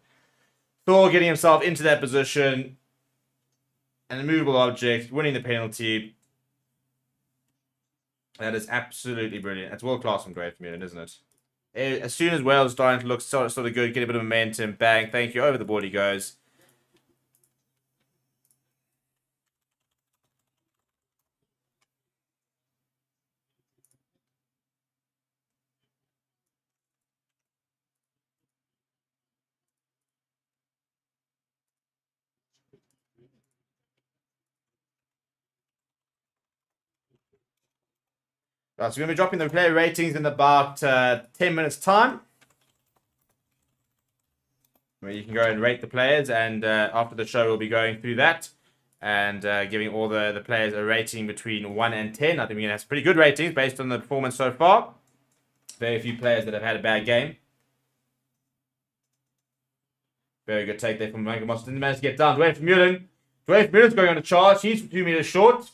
Thor getting himself into that position. An immovable object, winning the penalty. That is absolutely brilliant. That's world class from Dwayne Vermeulen, isn't it? As soon as Wales starting to look sort of good, get a bit of momentum, bang, thank you, over the board he goes. Right, so we're going to be dropping the player ratings in about 10 minutes time. Where you can go and rate the players, and after the show we'll be going through that and giving all the players a rating between 1 and 10. I think we're going to have some pretty good ratings based on the performance so far. Very few players that have had a bad game. Very good take there from Michael Moss. Didn't manage to get down. Dwayne Vermeulen. Dwayne Vermeulen's going on a charge. He's 2 meters short.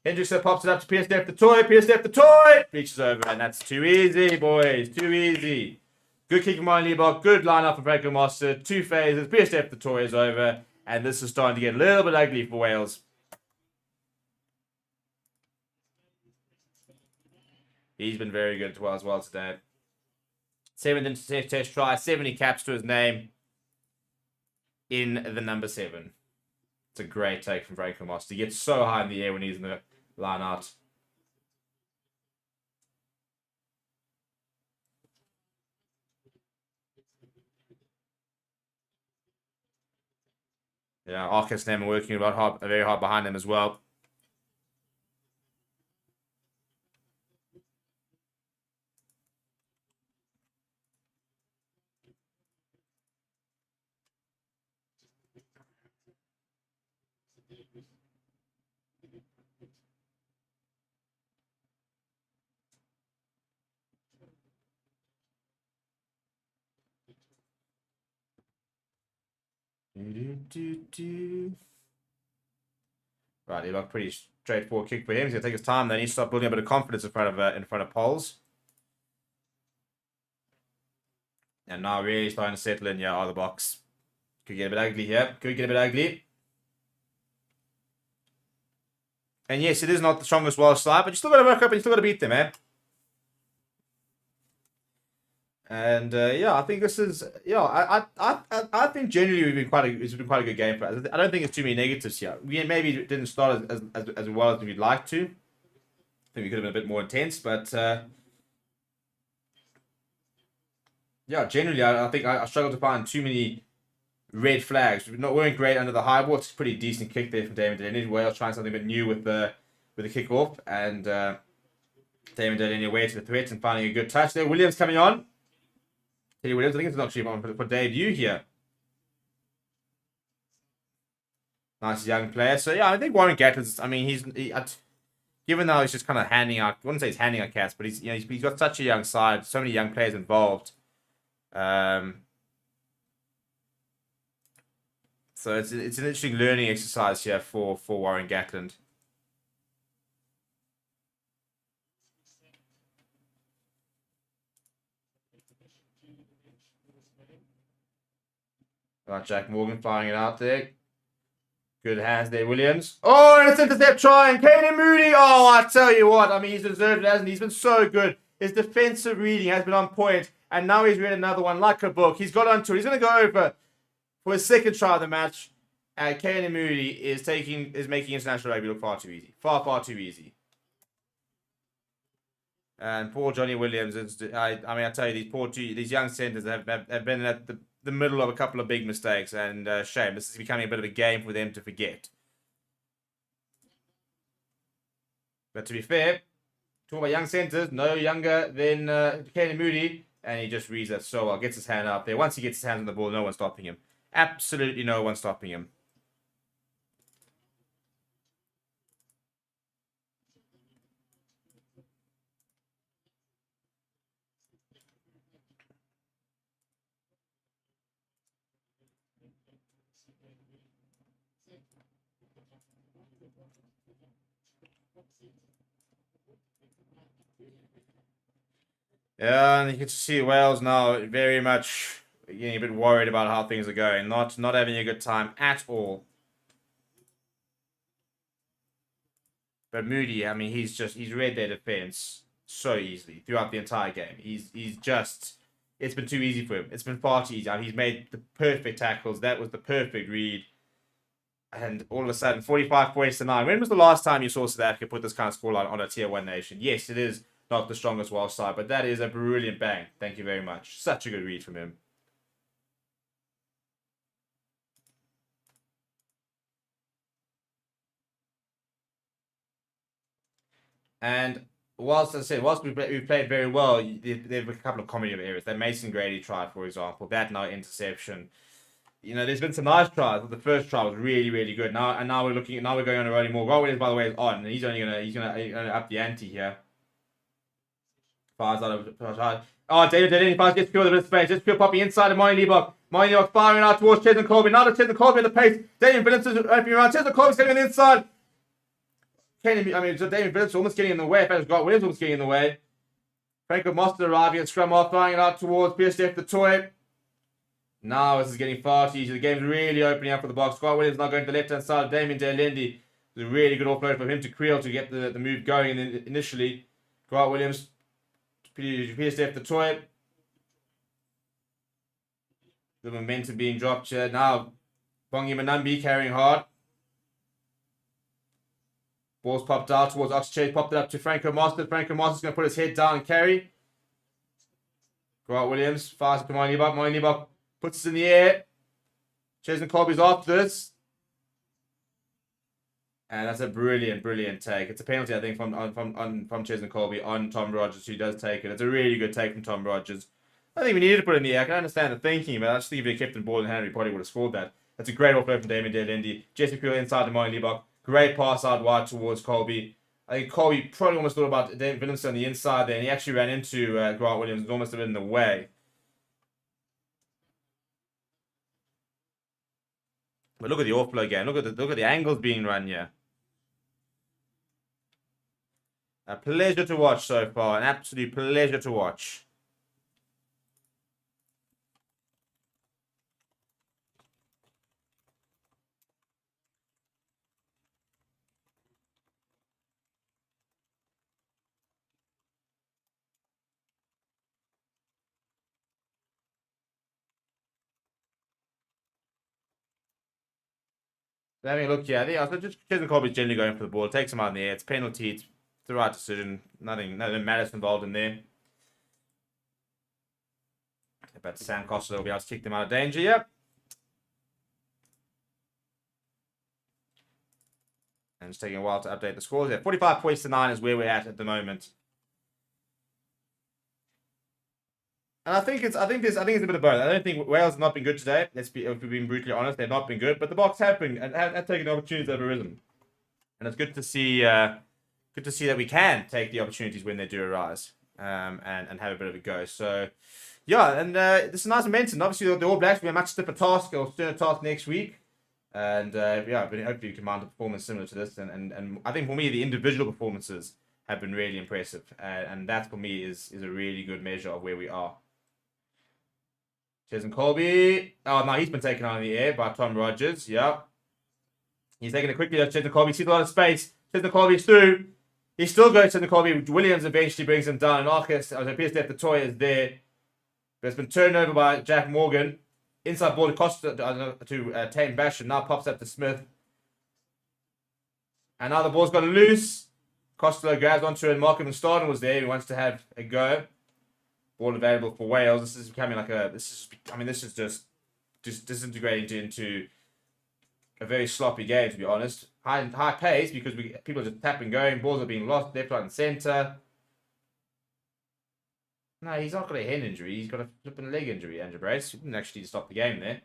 Hendricks pops it up to Pierce Steph the Toy. Pierce Steph the Toy. Reaches over, and that's too easy, boys. Too easy. Good kick from Martin Liebach. Good line up from Franco Master. 2 phases. Best step the toy is over. And this is starting to get a little bit ugly for Wales. He's been very good as well today. 7th intercept test try. 70 caps to his name in the number 7. It's a great take from Franco Master. He gets so high in the air when he's in the line out. Yeah, Arcus and him are working very hard behind him as well. Right, he looked pretty straightforward kick for him. He's gonna take his time. Then he needs to start building a bit of confidence in front of Poles. And now really starting to settle in here out of the box. Could get a bit ugly here. Could get a bit ugly. And yes, it is not the strongest Welsh side, but you still got to work up and you still got to beat them, eh? And yeah, I think this is I think generally it's been quite a good game for us. I don't think it's too many negatives here. We maybe didn't start as well as we'd like to. I think we could have been a bit more intense, but yeah, generally I think I struggled to find too many red flags. We weren't great under the high ball. It's a pretty decent kick there from Damon Delaney. Wales trying something a bit new with the kick-off, and Damon Delaney away to the threat and finding a good touch there. Williams coming on. Teddy Williams, I think it's not actually on for debut here. Nice young player. So yeah, I think Warren Gatland's. I mean, given though he's just kind of handing out. I wouldn't say he's handing out cats, but he's got such a young side, so many young players involved. So it's an interesting learning exercise here for Warren Gatland. Right, Jack Morgan flying it out there. Good hands there, Williams. Oh, and it's intercept try, and Caden Moody. Oh, I tell you what, I mean, he's deserved it, hasn't he? He's been so good. His defensive reading has been on point, and now he's read another one like a book. He's got onto it. He's going to go over for his second try of the match. And Caden Moody is making international rugby look far too easy. Far, far too easy. And poor Johnny Williams, I tell you, these young centres have been at the middle of a couple of big mistakes, and shame. This is becoming a bit of a game for them to forget. But to be fair, talking about young centres, no younger than Caden Moody, and he just reads that so well. Gets his hand up there. Once he gets his hands on the ball, no one's stopping him. Absolutely no one's stopping him. Yeah, and you can see Wales now very much getting a bit worried about how things are going. Not having a good time at all. But Moody, I mean, he's read their defense so easily throughout the entire game. It's been too easy for him. It's been far too easy. I mean, he's made the perfect tackles. That was the perfect read. And all of a sudden, 45 points to 9. When was the last time you saw South Africa put this kind of scoreline on a tier 1 nation? Yes, it is not the strongest Welsh side, but that is a brilliant bang. Thank you very much. Such a good read from him. And whilst we played very well, there were a couple of comedy errors. That Mason Grady try, for example, that no interception. You know, there's been some nice tries. The first try was really, really good. Now we're going on a rolling more. Roll Williams, by the way, is on, and he's gonna up the ante here. Oh, David Delaney gets killed a bit of space. Just pure popping inside of Martin Liebach. Martin Liebach firing out towards Chesney Colby. Now to Chesney Colby at the pace. Damien Phillips is opening around. Chesney Colby's getting on the inside. Damien Phillips almost getting in the way. In fact, Grant Williams almost getting in the way. Franco Mostert arriving at scrum half, throwing it out towards Pierre the toy. Now this is getting far too easy. The game's really opening up for the Boks. Grant Williams now going to the left-hand side of Damien Delendi. It's a really good offload from him to Creel to get the move going. And then initially, Grant Williams, Pierre the toy. The momentum being dropped here. Now, Bongi Manambi carrying hard. Ball's popped out towards Oxchase, popped it up to Franco Mostert. Franco Mostert's going to put his head down and carry. Grant Williams fires to Moinibok. Moinibok puts it in the air. Chesney Colby's after this. And that's a brilliant, brilliant take. It's a penalty, I think, from Chesney Colby on Tom Rogers, who does take it. It's a really good take from Tom Rogers. I think we needed to put it in the air. I can understand the thinking, but I just think if he kept the ball in hand, he probably would have scored that. That's a great offload from Damien Delendi. Jesse Creel inside to Moinibok. Great pass out wide towards Colby. I think Colby probably almost thought about David Williamson on the inside there, and he actually ran into Grant Williams. It was almost a bit in the way. But look at the offload game. Look at the angles being run here. A pleasure to watch so far. An absolute pleasure to watch. Having a look here, I think also just Chesney Colby's generally going for the ball. It takes him out in the air. It's penalty. It's the right decision. Nothing matters involved in there. But Sam Costa will be able to kick them out of danger. Yep. And it's taking a while to update the scores. Yeah, 45 points to 9 is where we're at the moment. And I think it's a bit of both. I don't think Wales have not been good today. If we're being brutally honest, they've not been good. But the Boks have been and have taken the opportunities that have arisen. And it's good to see that we can take the opportunities when they do arise, and have a bit of a go. So yeah, and this is nice momentum. Obviously, the All Blacks will be a much stiffer task or sterner task next week. And yeah, but hopefully you can mount a performance similar to this. And I think for me, the individual performances have been really impressive. And that for me is a really good measure of where we are. Chesney Colby. Oh, no, he's been taken out in the air by Tom Rogers. Yeah. He's taking it quickly. Chesney Colby sees a lot of space. Chesney Colby's through. He still goes to Chesney Colby. Williams eventually brings him down. And Arcus, it appears that the toy is there. But it's been turned over by Jack Morgan. Inside ball to Costa to Tane Bash. And now pops up to Smith. And now the ball's got loose. Costello grabs onto it. Markham and Starden was there. He wants to have a go. Ball available for Wales. This is becoming like this is just disintegrating into a very sloppy game, to be honest. High pace because people are just tapping going. Balls are being lost left, right, and centre. No, he's not got a hand injury. He's got a flipping leg injury, Andrew Brace. He didn't actually stop the game there.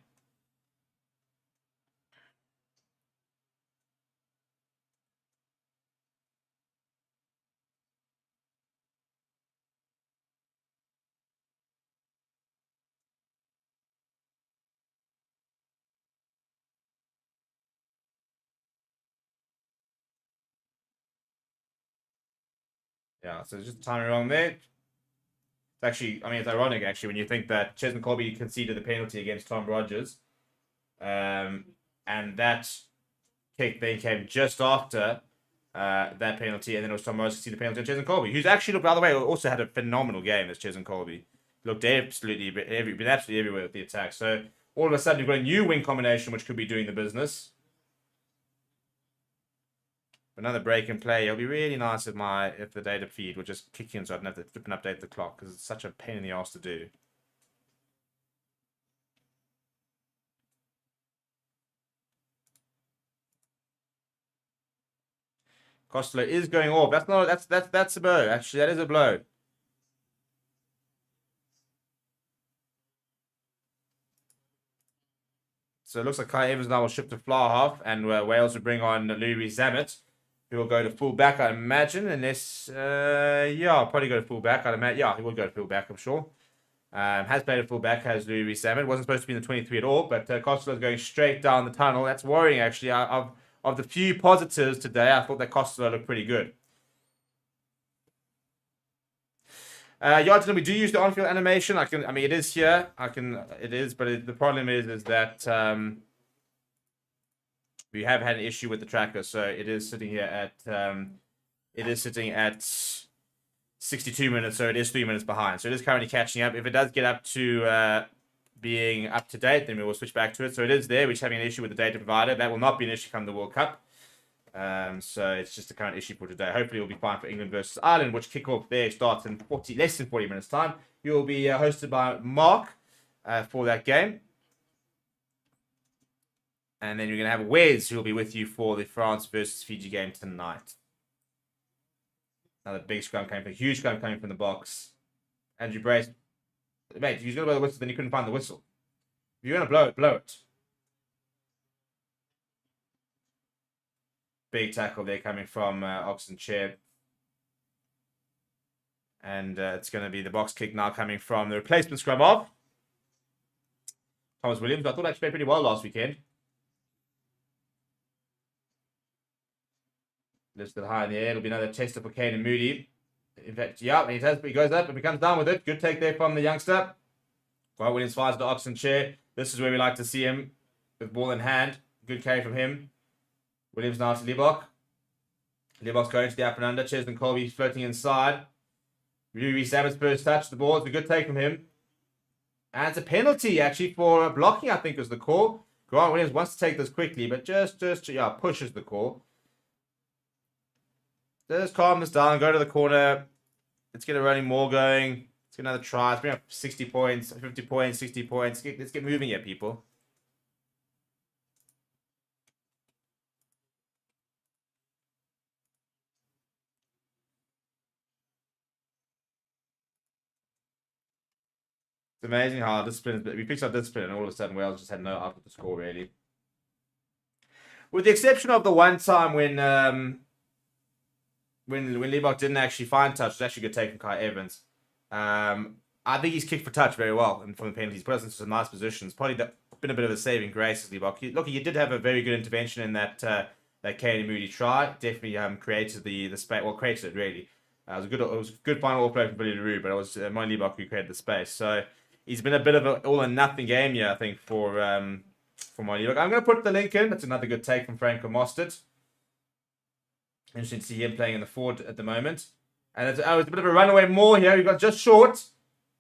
Yeah, so just timing wrong there. It's actually, it's ironic actually when you think that Chesney Colby conceded the penalty against Tom Rogers, and that kick then came just after that penalty, and then it was Tom Rogers conceded the penalty on Chesney Colby, who's actually, by the way, also had a phenomenal game as Chesney Colby. Looked been absolutely everywhere with the attack. So all of a sudden you've got a new wing combination which could be doing the business. Another break in play. It'll be really nice if the data feed would just kick in so I don't have to flip and update the clock because it's such a pain in the ass to do. Costello is going off. That's a blow. Actually, that is a blow. So it looks like Kai Evans now will shift to fly half, and Wales will bring on Louis Zammit, who will go to full back, I imagine, unless, probably go to full back, I'd imagine. Yeah, he will go to full back, I'm sure. Has played a full back, has Louis Zammit. Wasn't supposed to be in the 23 at all, but Costello is going straight down the tunnel. That's worrying, actually. Of the few positives today, I thought that Costello looked pretty good. Yardton, we do use the on-field animation. I mean, it is here. It is, but the problem is that we have had an issue with the tracker, so it is sitting here at it is sitting at 62 minutes, so it is 3 minutes behind. So it is currently catching up. If it does get up to being up to date, then we will switch back to it. So it is there. We're just having an issue with the data provider. That will not be an issue come the World Cup. So it's just a current issue for today. Hopefully it will be fine for England versus Ireland, which kickoff there starts in less than 40 minutes time. You will be hosted by Mark for that game. And then you're going to have Wes, who will be with you for the France versus Fiji game tonight. Another big scrum coming from, huge scrum coming from the box. Andrew Brace. Mate, if you're going to blow the whistle, then you couldn't find the whistle. If you're going to blow it, blow it. Big tackle there coming from Oxen Chair. And it's going to be the box kick now coming from the replacement scrum of Thomas Williams. I thought actually played pretty well last weekend. Listed high in the air. It'll be another tester for Kane and Moody. In fact, yeah, he goes up and he comes down with it. Good take there from the youngster. Grant Williams fires to Oxen Chair. This is where we like to see him with ball in hand. Good carry from him. Williams now to Liebach. Liebach's going to the up and under. Chesney Colby floating inside. Rui Sabbath's first touch. The ball. It's a good take from him. And it's a penalty, actually, for blocking, I think, was the call. Grant Williams wants to take this quickly, but just pushes the call. Just calm this down. Go to the corner. Let's get a running more going. Let's get another try. Let's bring up 60 points, 50 points, 60 points. Let's get moving here, people. It's amazing how our discipline, we fixed our discipline and all of a sudden Wales just had no output to score, really. With the exception of the one time when Liebach didn't actually find touch, it was actually a good take from Kai Evans. I think he's kicked for touch very well and from the penalties. Put us into some nice positions. Probably been a bit of a saving grace as Liebach. Look, he did have a very good intervention in that Kane and Moody try. Definitely created the space. Well, created it really. It was a good final play from Billy LaRue, but it was Moin Liebach who created the space. So he's been a bit of an all or nothing game here, I think, for Moin Liebach. I'm going to put the link in. That's another good take from Franco Mostert. Interesting to see him playing in the forward at the moment. And it's a bit of a runaway more here. We've got just short.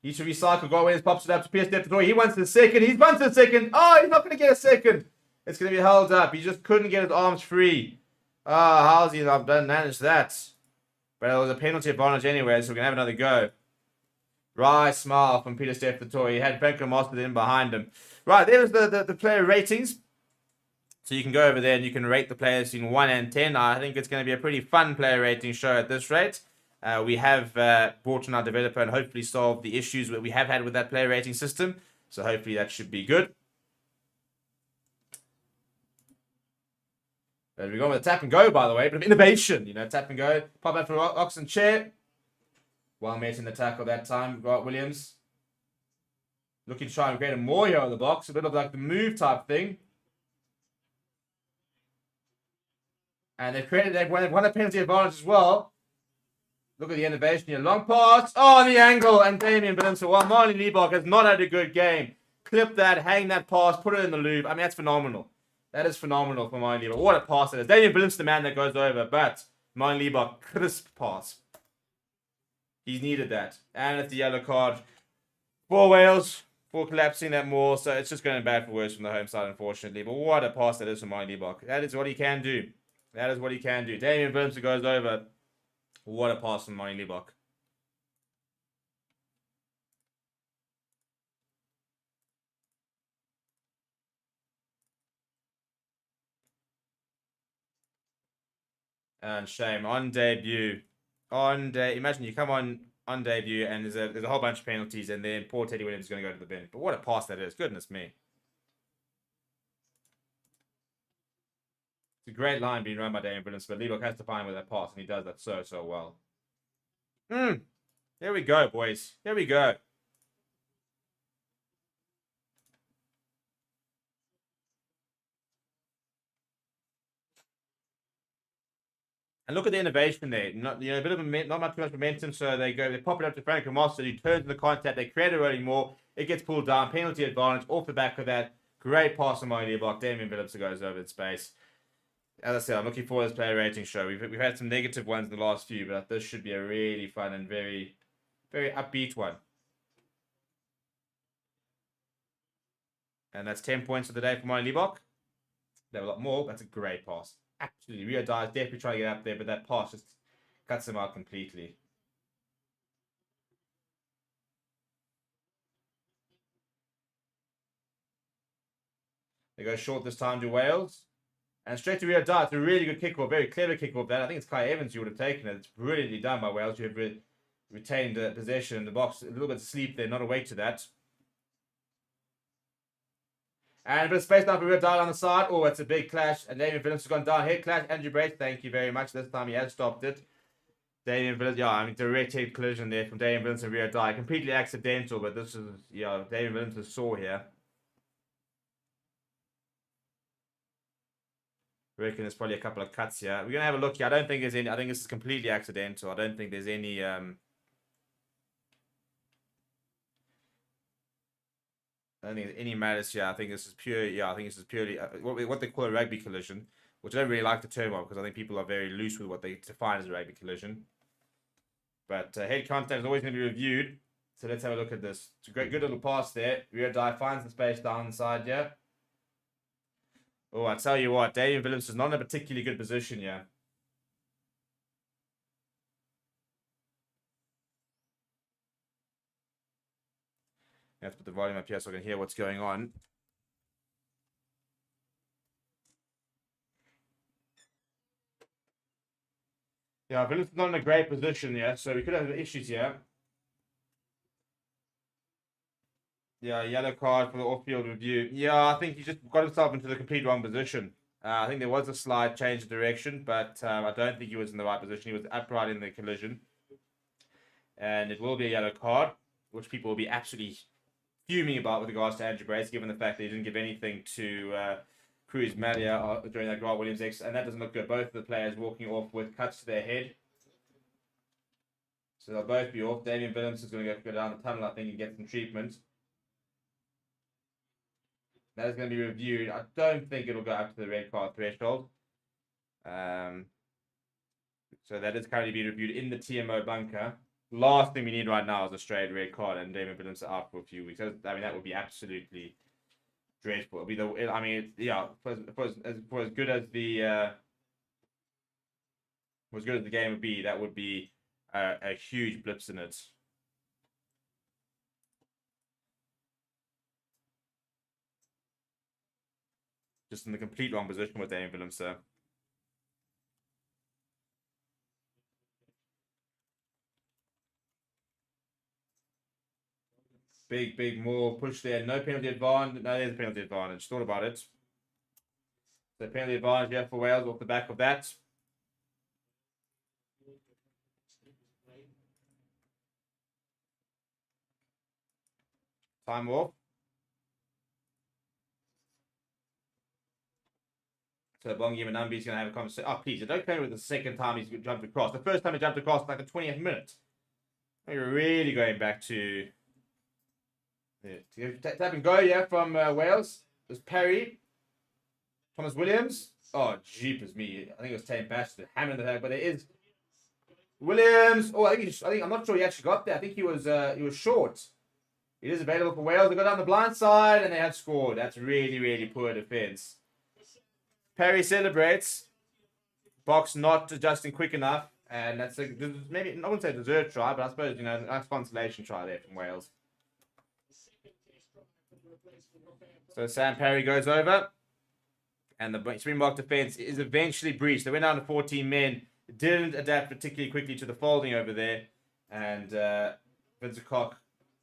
He should recycle. Got away, pops it up to Pierce Depth Door. He wants the second. He's wants the second. Oh, he's not going to get a second. It's going to be held up. He just couldn't get his arms free. How's he not managed that? But it was a penalty advantage anyway, so we're going to have another go. Right smile from Peter Steph-Toy. He had Franco Mostert in behind him. Right, there's the player ratings. So you can go over there and you can rate the players between 1 and 10. I think it's going to be a pretty fun player rating show at this rate. We have brought in our developer and hopefully solved the issues that we have had with that player rating system. So hopefully that should be good. But we're going with a tap and go, by the way. Bit of innovation, tap and go. Pop out for Oxen Chair. Well met in the tackle that time. Grant Williams. Looking to try and create a more here on the box. A bit of like the move type thing. And they've won a penalty advantage as well. Look at the innovation here. Long pass. Oh, on the angle. And Damien Williamson. Well, Marlon Liebach has not had a good game. Clip that, hang that pass, put it in the loop. I mean, that's phenomenal. That is phenomenal for Marlon Liebach. What a pass that is. Damien Williamson, the man that goes over. But Marlon Liebach, crisp pass. He's needed that. And it's the yellow card for Wales for collapsing that more. So it's just going bad for worse from the home side, unfortunately. But what a pass that is for Marlon Liebach. That is what he can do. That is what he can do. Damien Williamson goes over. What a pass from Moin Liebach. And shame on debut. Imagine you come on debut and there's a whole bunch of penalties and then poor Teddy Williams is going to go to the bin. But what a pass that is. Goodness me. It's a great line being run by Damien Williams, but Liebach has to find with that pass, and he does that so well. Here we go, boys. Here we go. And look at the innovation there. Not a bit of not much too much momentum, so they pop it up to Franco Moster, who turns in the contact. They create a rolling more. It gets pulled down. Penalty advantage off the back of that. Great pass from Monia block. Damien Phillips goes over in space. As I said, I'm looking forward to this player rating show. We've had some negative ones in the last few, but this should be a really fun and very, very upbeat one. And that's 10 points for the day for Monia Libok. They have a lot more. That's a great pass. Absolutely. Rio Dye is definitely trying to get up there, but that pass just cuts him out completely. They go short this time to Wales. And straight to Rio Dye. It's a really good kick-off. Very clever kick-off that. I think it's Kai Evans who would have taken it. It's brilliantly done by Wales, who have retained possession in the box. A little bit of sleep there, not awake to that. And a bit of space down for Rio Dye on the side. Oh, it's a big clash. And Damien Phillips has gone down. Head clash. Andrew Brace, thank you very much. This time he has stopped it. Damien Phillips, yeah, I mean, direct head collision there from Damien Phillips and Rio Dye. Completely accidental, but this is, yeah, Damien Phillips is sore here. I reckon there's probably a couple of cuts here. We're going to have a look here. I don't think there's any. I think this is completely accidental. I don't think there's any. I don't think there's any malice here. I think this is pure. Yeah, I think this is purely what they call a rugby collision, which I don't really like the term of because I think people are very loose with what they define as a rugby collision. But head contact is always going to be reviewed. So let's have a look at this. It's a good little pass there. Rio Dye finds the space down the side here. Oh, I tell you what, Damien Phillips is not in a particularly good position here. I have to put the volume up here so I can hear what's going on. Yeah, Phillips is not in a great position yet, so we could have issues here. Yeah, yellow card for the off-field review. Yeah, I think he just got himself into the complete wrong position. I think there was a slight change of direction, but I don't think he was in the right position. He was upright in the collision. And it will be a yellow card, which people will be absolutely fuming about with regards to Andrew Brace, given the fact that he didn't give anything to Cruz Malia during that Grant Williams X, and that doesn't look good. Both of the players walking off with cuts to their head. So they'll both be off. Damien Phillips is going to go down the tunnel, I think, and get some treatment. That is going to be reviewed. I don't think it'll go up to the red card threshold. So that is currently being reviewed in the TMO bunker. Last thing we need right now is a straight red card, and Damien Phillips out for a few weeks. I mean, that would be absolutely dreadful. It'll be the. I mean, yeah, for as good as the game would be, that would be a huge blips in it. Just in the complete wrong position with Damien Phillips, sir. Big more push there. No penalty advantage. No, there's a penalty advantage. Thought about it. So penalty advantage here for Wales off the back of that. Time off. So Bongi Manambi is going to have a conversation. Oh, please, don't claim it the second time he's jumped across. The first time he jumped across, like the 20th minute. You're really going back to... Tap and go, yeah, from Wales. There's Perry. Thomas Williams. Oh, jeepers me. I think it was Tane Bash that hammered the tag, but it is Williams. Oh, I think I'm not sure he actually got there. I think he was short. It is available for Wales. They go down the blind side and they have scored. That's really poor defense. Perry celebrates. Box not adjusting quick enough, and that's maybe I wouldn't say a dessert try, but I suppose a nice consolation try there from Wales. So Sam Perry goes over, and the Springbok defense is eventually breached. They went down to 14 men, didn't adapt particularly quickly to the folding over there, and Vincent Koch.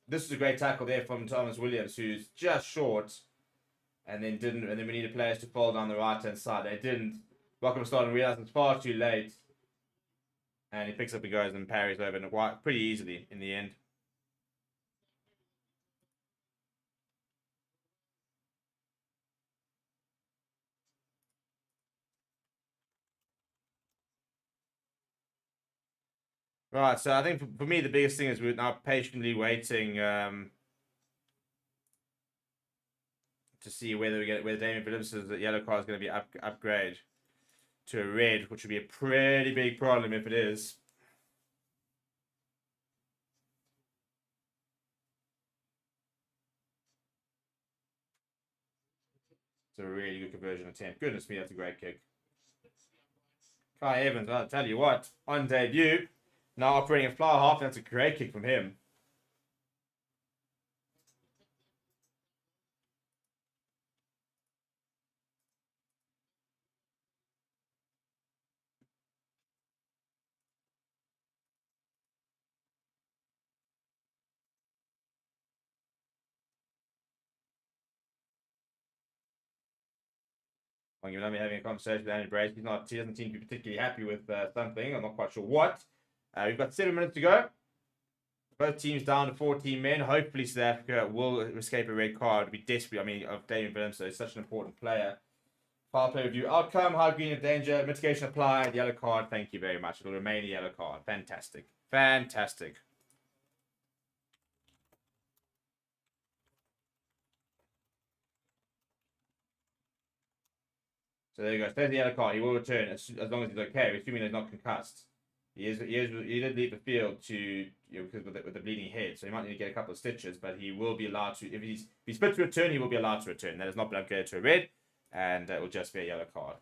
This is a great tackle there from Thomas Williams, who's just short, and then we needed players to fold on the right hand side. They didn't. Welcome starting to realize it's far too late, and he picks up and goes and parries over pretty easily in the end. Right, so I think for me the biggest thing is we're now patiently waiting to see whether Damien Williams' yellow card is going to be upgrade to a red, which would be a pretty big problem if it is. It's a really good conversion attempt. Goodness me, that's a great kick. Kai Evans, I'll tell you what, on debut, now operating a fly half, that's a great kick from him. Well, you're not having a conversation with Andy Brace. He doesn't seem to be particularly happy with something. I'm not quite sure what. We've got 7 minutes to go. Both teams down to 14 men. Hopefully South Africa will escape a red card. We desperate, of Damien Williams, so he's such an important player. Foul play review outcome, high green of danger, mitigation applied, yellow card, thank you very much. It'll remain a yellow card. Fantastic. Fantastic. So there you go. There's the yellow card. He will return as long as he's okay, assuming he's not concussed. He did leave the field to because with the bleeding head, so he might need to get a couple of stitches, but he will be allowed to if he's fit to return, he will be allowed to return. That has not been upgraded to a red, and it will just be a yellow card.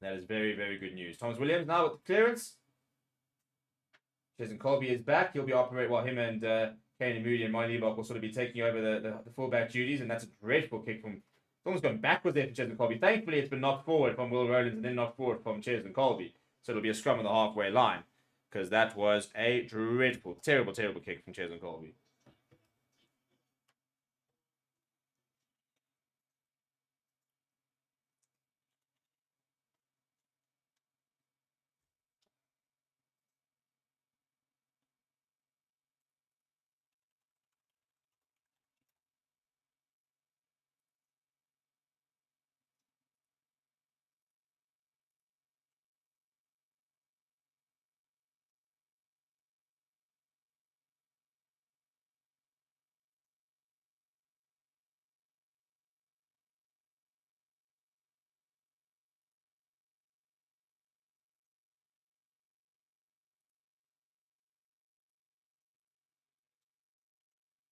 That is very, very good news. Thomas Williams now with the clearance. Jason Colby is back. He'll be operating while him and Kane Moody and Molly Liebach will sort of be taking over the fullback duties, and that's a dreadful kick from. It's almost gone backwards there for Jason Colby. Thankfully, it's been knocked forward from Will Rowlands and then knocked forward from Jason Colby. So it'll be a scrum on the halfway line because that was a dreadful, terrible, terrible kick from Jason Colby.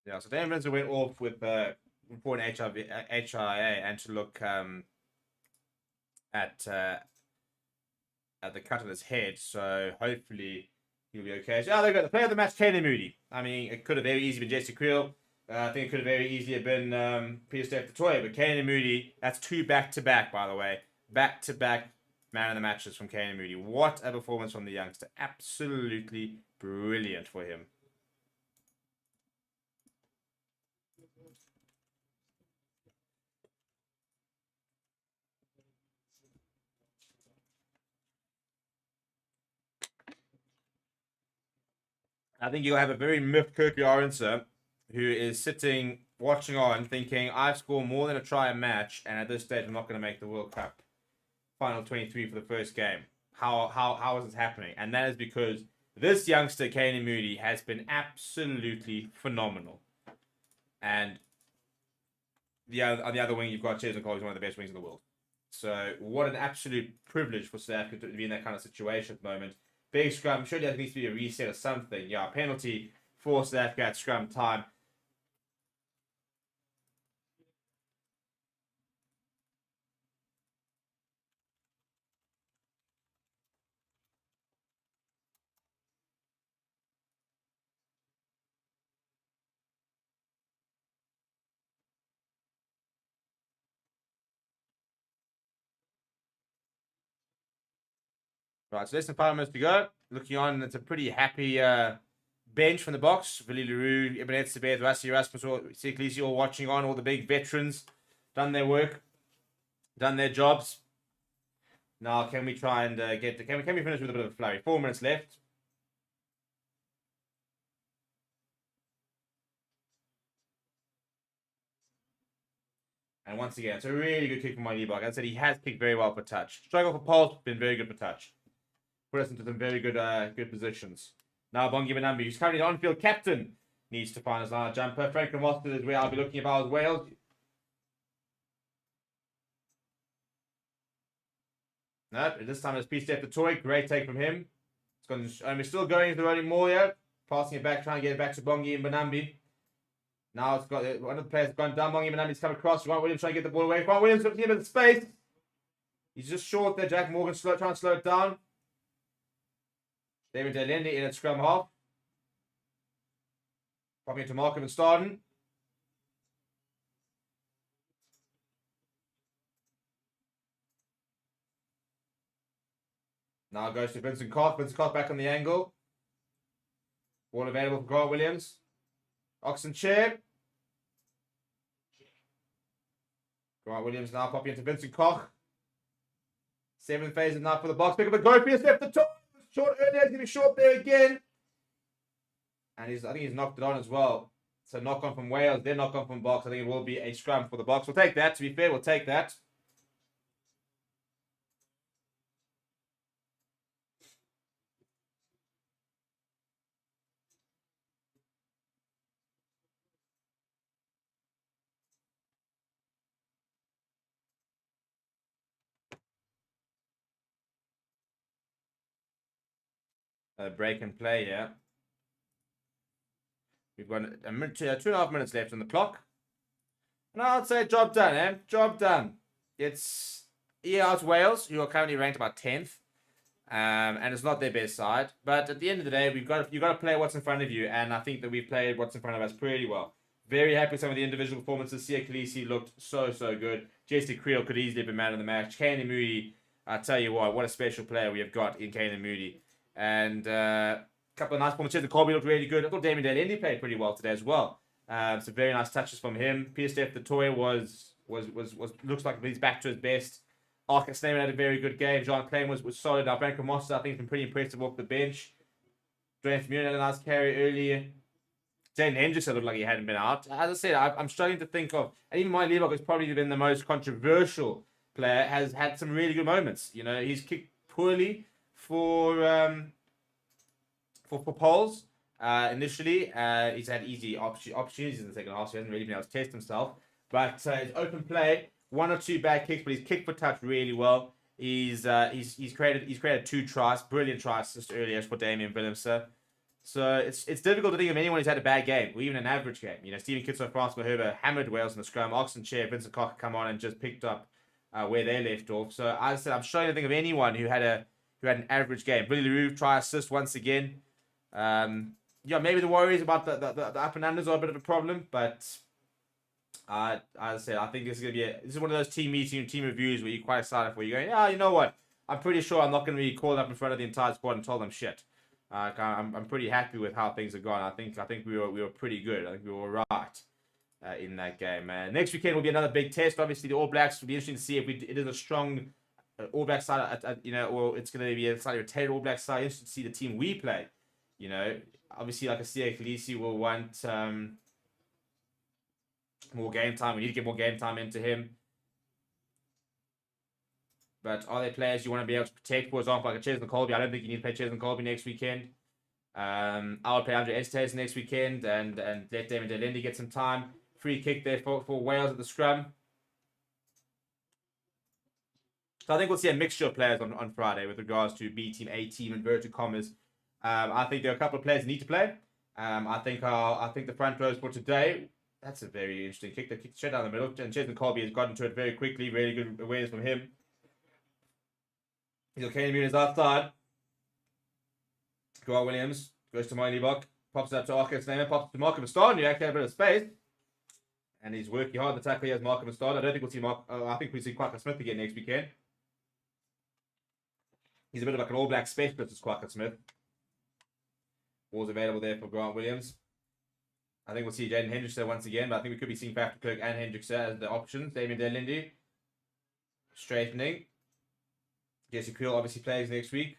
Yeah, so Dan Windsor went off with reporting HIA and to look at the cut of his head. So hopefully he'll be okay. So there we go. The player of the match, Kane Moody. It could have very easily been Jesse Creel. I think it could have very easily been Peter Steph Toy, but Kane Moody. That's 2 back-to-back, by the way. Back-to-back man of the matches from Kane Moody. What a performance from the youngster! Absolutely brilliant for him. I think you'll have a very miffed Kirky Aronson who is sitting, watching on, thinking, I've scored more than a try a match, and at this stage, I'm not going to make the World Cup final 23 for the first game. How is this happening? And that is because this youngster, Kane Moody, has been absolutely phenomenal. And on the other wing, you've got Cheslin Cole, who's one of the best wings in the world. So what an absolute privilege for South Africa to be in that kind of situation at the moment. Big scrum. Surely there needs to be a reset or something. Yeah, penalty for South Africa at scrum time. Right, so less than 5 minutes to go. Looking on, it's a pretty happy bench from the box. Willie Leroux, Ebenet Sebeth, Rassi Rasmus, Siklisi all watching on. All the big veterans done their work, done their jobs. Now, can we try and can we finish with a bit of a flurry? 4 minutes left. And once again, it's a really good kick from Molly Liebach. As I said, he has kicked very well for touch. Struggle for pulse, been very good for touch. put us into some very good good positions. Now Bongi Benambi, who's currently the on-field captain, needs to find his line jumper. Franklin Mostert is where I'll be looking if I was Wales. Nope, this time it's P-Step the Toy. Great take from him. We're still going into the running more here. Passing it back, trying to get it back to Bongi and Benambi. Now it's got one of the players gone down. Bongi and Benambi's come across. Grant Williams trying to get the ball away. Grant Williams looking at the space. He's just short there. Jack Morgan trying to slow it down. David Delende in at scrum half. Popping into Markham and Starden. Now goes to Vincent Koch. Vincent Koch back on the angle. Ball available for Grant Williams. Oxen chair. Grant Williams now popping into Vincent Koch. 7th phase is now for the box. Pick up a go for your step. The top. Short earlier. He's going to be short there again. And I think he's knocked it on as well. So knock on from Wales. Then knock on from box. I think it will be a scrum for the box. We'll take that. To be fair, we'll take that. Break and play here. We've got a minute, 2.5 minutes left on the clock. And I'd say job done, eh? Job done. It's Wales, who are currently ranked about 10th. And it's not their best side. But at the end of the day, you've got to play what's in front of you. And I think that we've played what's in front of us pretty well. Very happy with some of the individual performances. Sia Khaleesi looked so good. Jesse Creel could easily be man of the match. Kane Moody, I tell you what a special player we have got in Kane Moody. And a couple of nice performances. The Colby looked really good. I thought Damien Delende played pretty well today as well. Some very nice touches from him. Peter Steph the Toy was looks like he's back to his best. Arca Sneman had a very good game. John Klein was solid. Now Franco Mossa, I think, has been pretty impressive off the bench. Dwayne Vermeulen had a nice carry earlier. Jane Hendricks looked like he hadn't been out. As I said, I'm struggling to think of, and even Mike Leibach has probably been the most controversial player, has had some really good moments. You know, he's kicked poorly for polls initially. He's had easy opportunities in the second half, so he hasn't really been able to test himself. But his open play, 1 or 2 bad kicks, but he's kicked for touch really well. He's created 2 tries, brilliant tries just earlier for Damien Willemse. So it's difficult to think of anyone who's had a bad game, or even an average game. You know, Stephen Kitso, Francois Herber hammered Wales in the scrum. Oxen Chair, Vincent Koch come on and just picked up where they left off. So as I said, I'm struggling to think of anyone who had an average game. Billy LaRue try assist once again. Maybe the worries about the up and unders are a bit of a problem, but as I said, I think this is one of those team reviews where you're quite excited for. You're going, yeah, you know what? I'm pretty sure I'm not going to be called up in front of the entire squad and told them shit. I'm pretty happy with how things have gone. I think we were pretty good. I think we were right in that game. Next weekend will be another big test. Obviously, the All Blacks will be interesting to see if it is a strong All Black side, or it's going to be a slightly rotated All Black side. Interesting to see the team we play. You know, obviously, like a Sia Khaleesi will want more game time. We need to get more game time into him. But are there players you want to be able to protect? For example, like a Chesney Colby. I don't think you need to play Chesney Colby next weekend. I would play Andre Estes next weekend and let Damien Delende get some time. Free kick there for Wales at the scrum. So I think we'll see a mixture of players on Friday with regards to B team, A team, inverted commas. I think there are a couple of players who need to play. I think the front rows for today. That's a very interesting kick. They kicked straight down the middle, and Chesney Colby has gotten to it very quickly. Really good awareness from him. He's okay. Is outside. Grant Williams goes to Miley Buck, pops it up to Arca Sneman, pops it to Markham Starden, who actually had a bit of space. And he's working hard. The tackle here is Markham Starden. I don't think we'll see I think we'll see Quacker Smith again next weekend. He's a bit of like an All Black specialist, as Quacker Smith. Ball's available there for Grant Williams. I think we'll see Jaden Hendricks there once again, but I think we could be seeing Faf de Klerk and Hendricks there as the options. Damien Delende straightening. Jesse Creel obviously plays next week.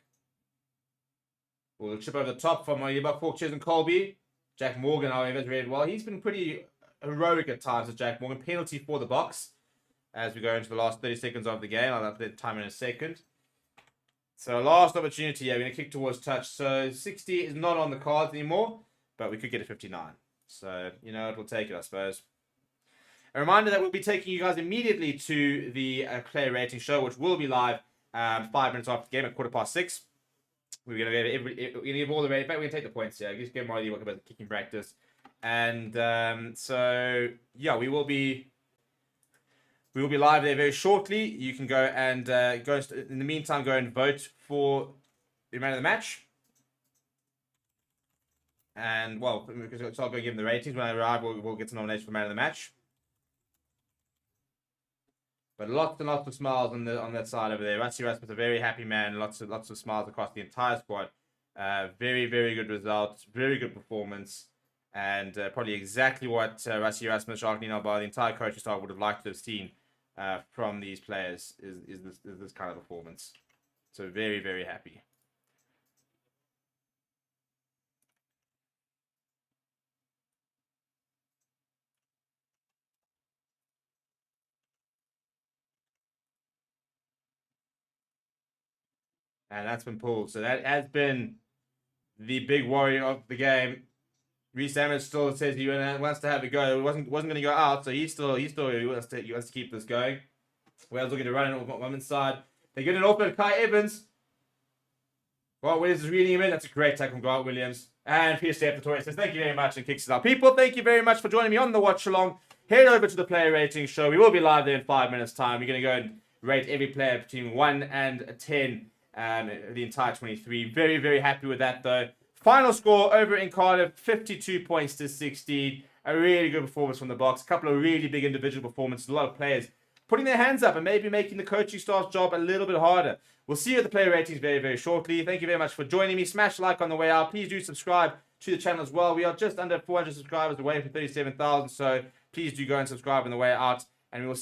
We'll chip over the top from Buck, Forkchairs and Colby. Jack Morgan, however, has read well. He's been pretty heroic at times with Jack Morgan. Penalty for the box as we go into the last 30 seconds of the game. I'll have the time in a second. So last opportunity, yeah, we're going to kick towards touch. So 60 is not on the cards anymore, but we could get a 59. So, you know, we'll take it, I suppose. A reminder that we'll be taking you guys immediately to the player rating show, which will be live 5 minutes after the game at 6:15. We're going to give all the rating. In fact, we're going to take the points here. Just give Marty what about the kicking practice. And so, yeah, we will be live there very shortly. You can go and in the meantime, go and vote for the man of the match. And, well, so I'll go give them the ratings. When I arrive, we'll get the nomination for man of the match. But lots and lots of smiles on that side over there. Rassie Erasmus, a very happy man. Lots of smiles across the entire squad. Very, very good results. Very good performance. And probably exactly what Rassie Erasmus, Jacques Nienaber, the entire coaching staff would have liked to have seen from these players is this kind of performance. So very, very happy. And that's been pulled. So that has been the big worry of the game. Reece Emmett still says he wants to have it go. It wasn't going to go out, so he wants to keep this going. Wales looking to run it on women's side. They get it off at Kai Evans. Grant Williams is reading him in. That's a great tackle from Grant Williams. And Peter Steph says, thank you very much, and kicks it out. People, thank you very much for joining me on the watch along. Head over to the player rating show. We will be live there in 5 minutes' time. We're going to go and rate every player between 1 and 10. The entire 23. Very, very happy with that, though. Final score over in Cardiff, 52 points to 16. A really good performance from the Boks. A couple of really big individual performances. A lot of players putting their hands up and maybe making the coaching staff's job a little bit harder. We'll see you at the player ratings very, very shortly. Thank you very much for joining me. Smash like on the way out. Please do subscribe to the channel as well. We are just under 400 subscribers away from 37,000. So please do go and subscribe on the way out. And we will see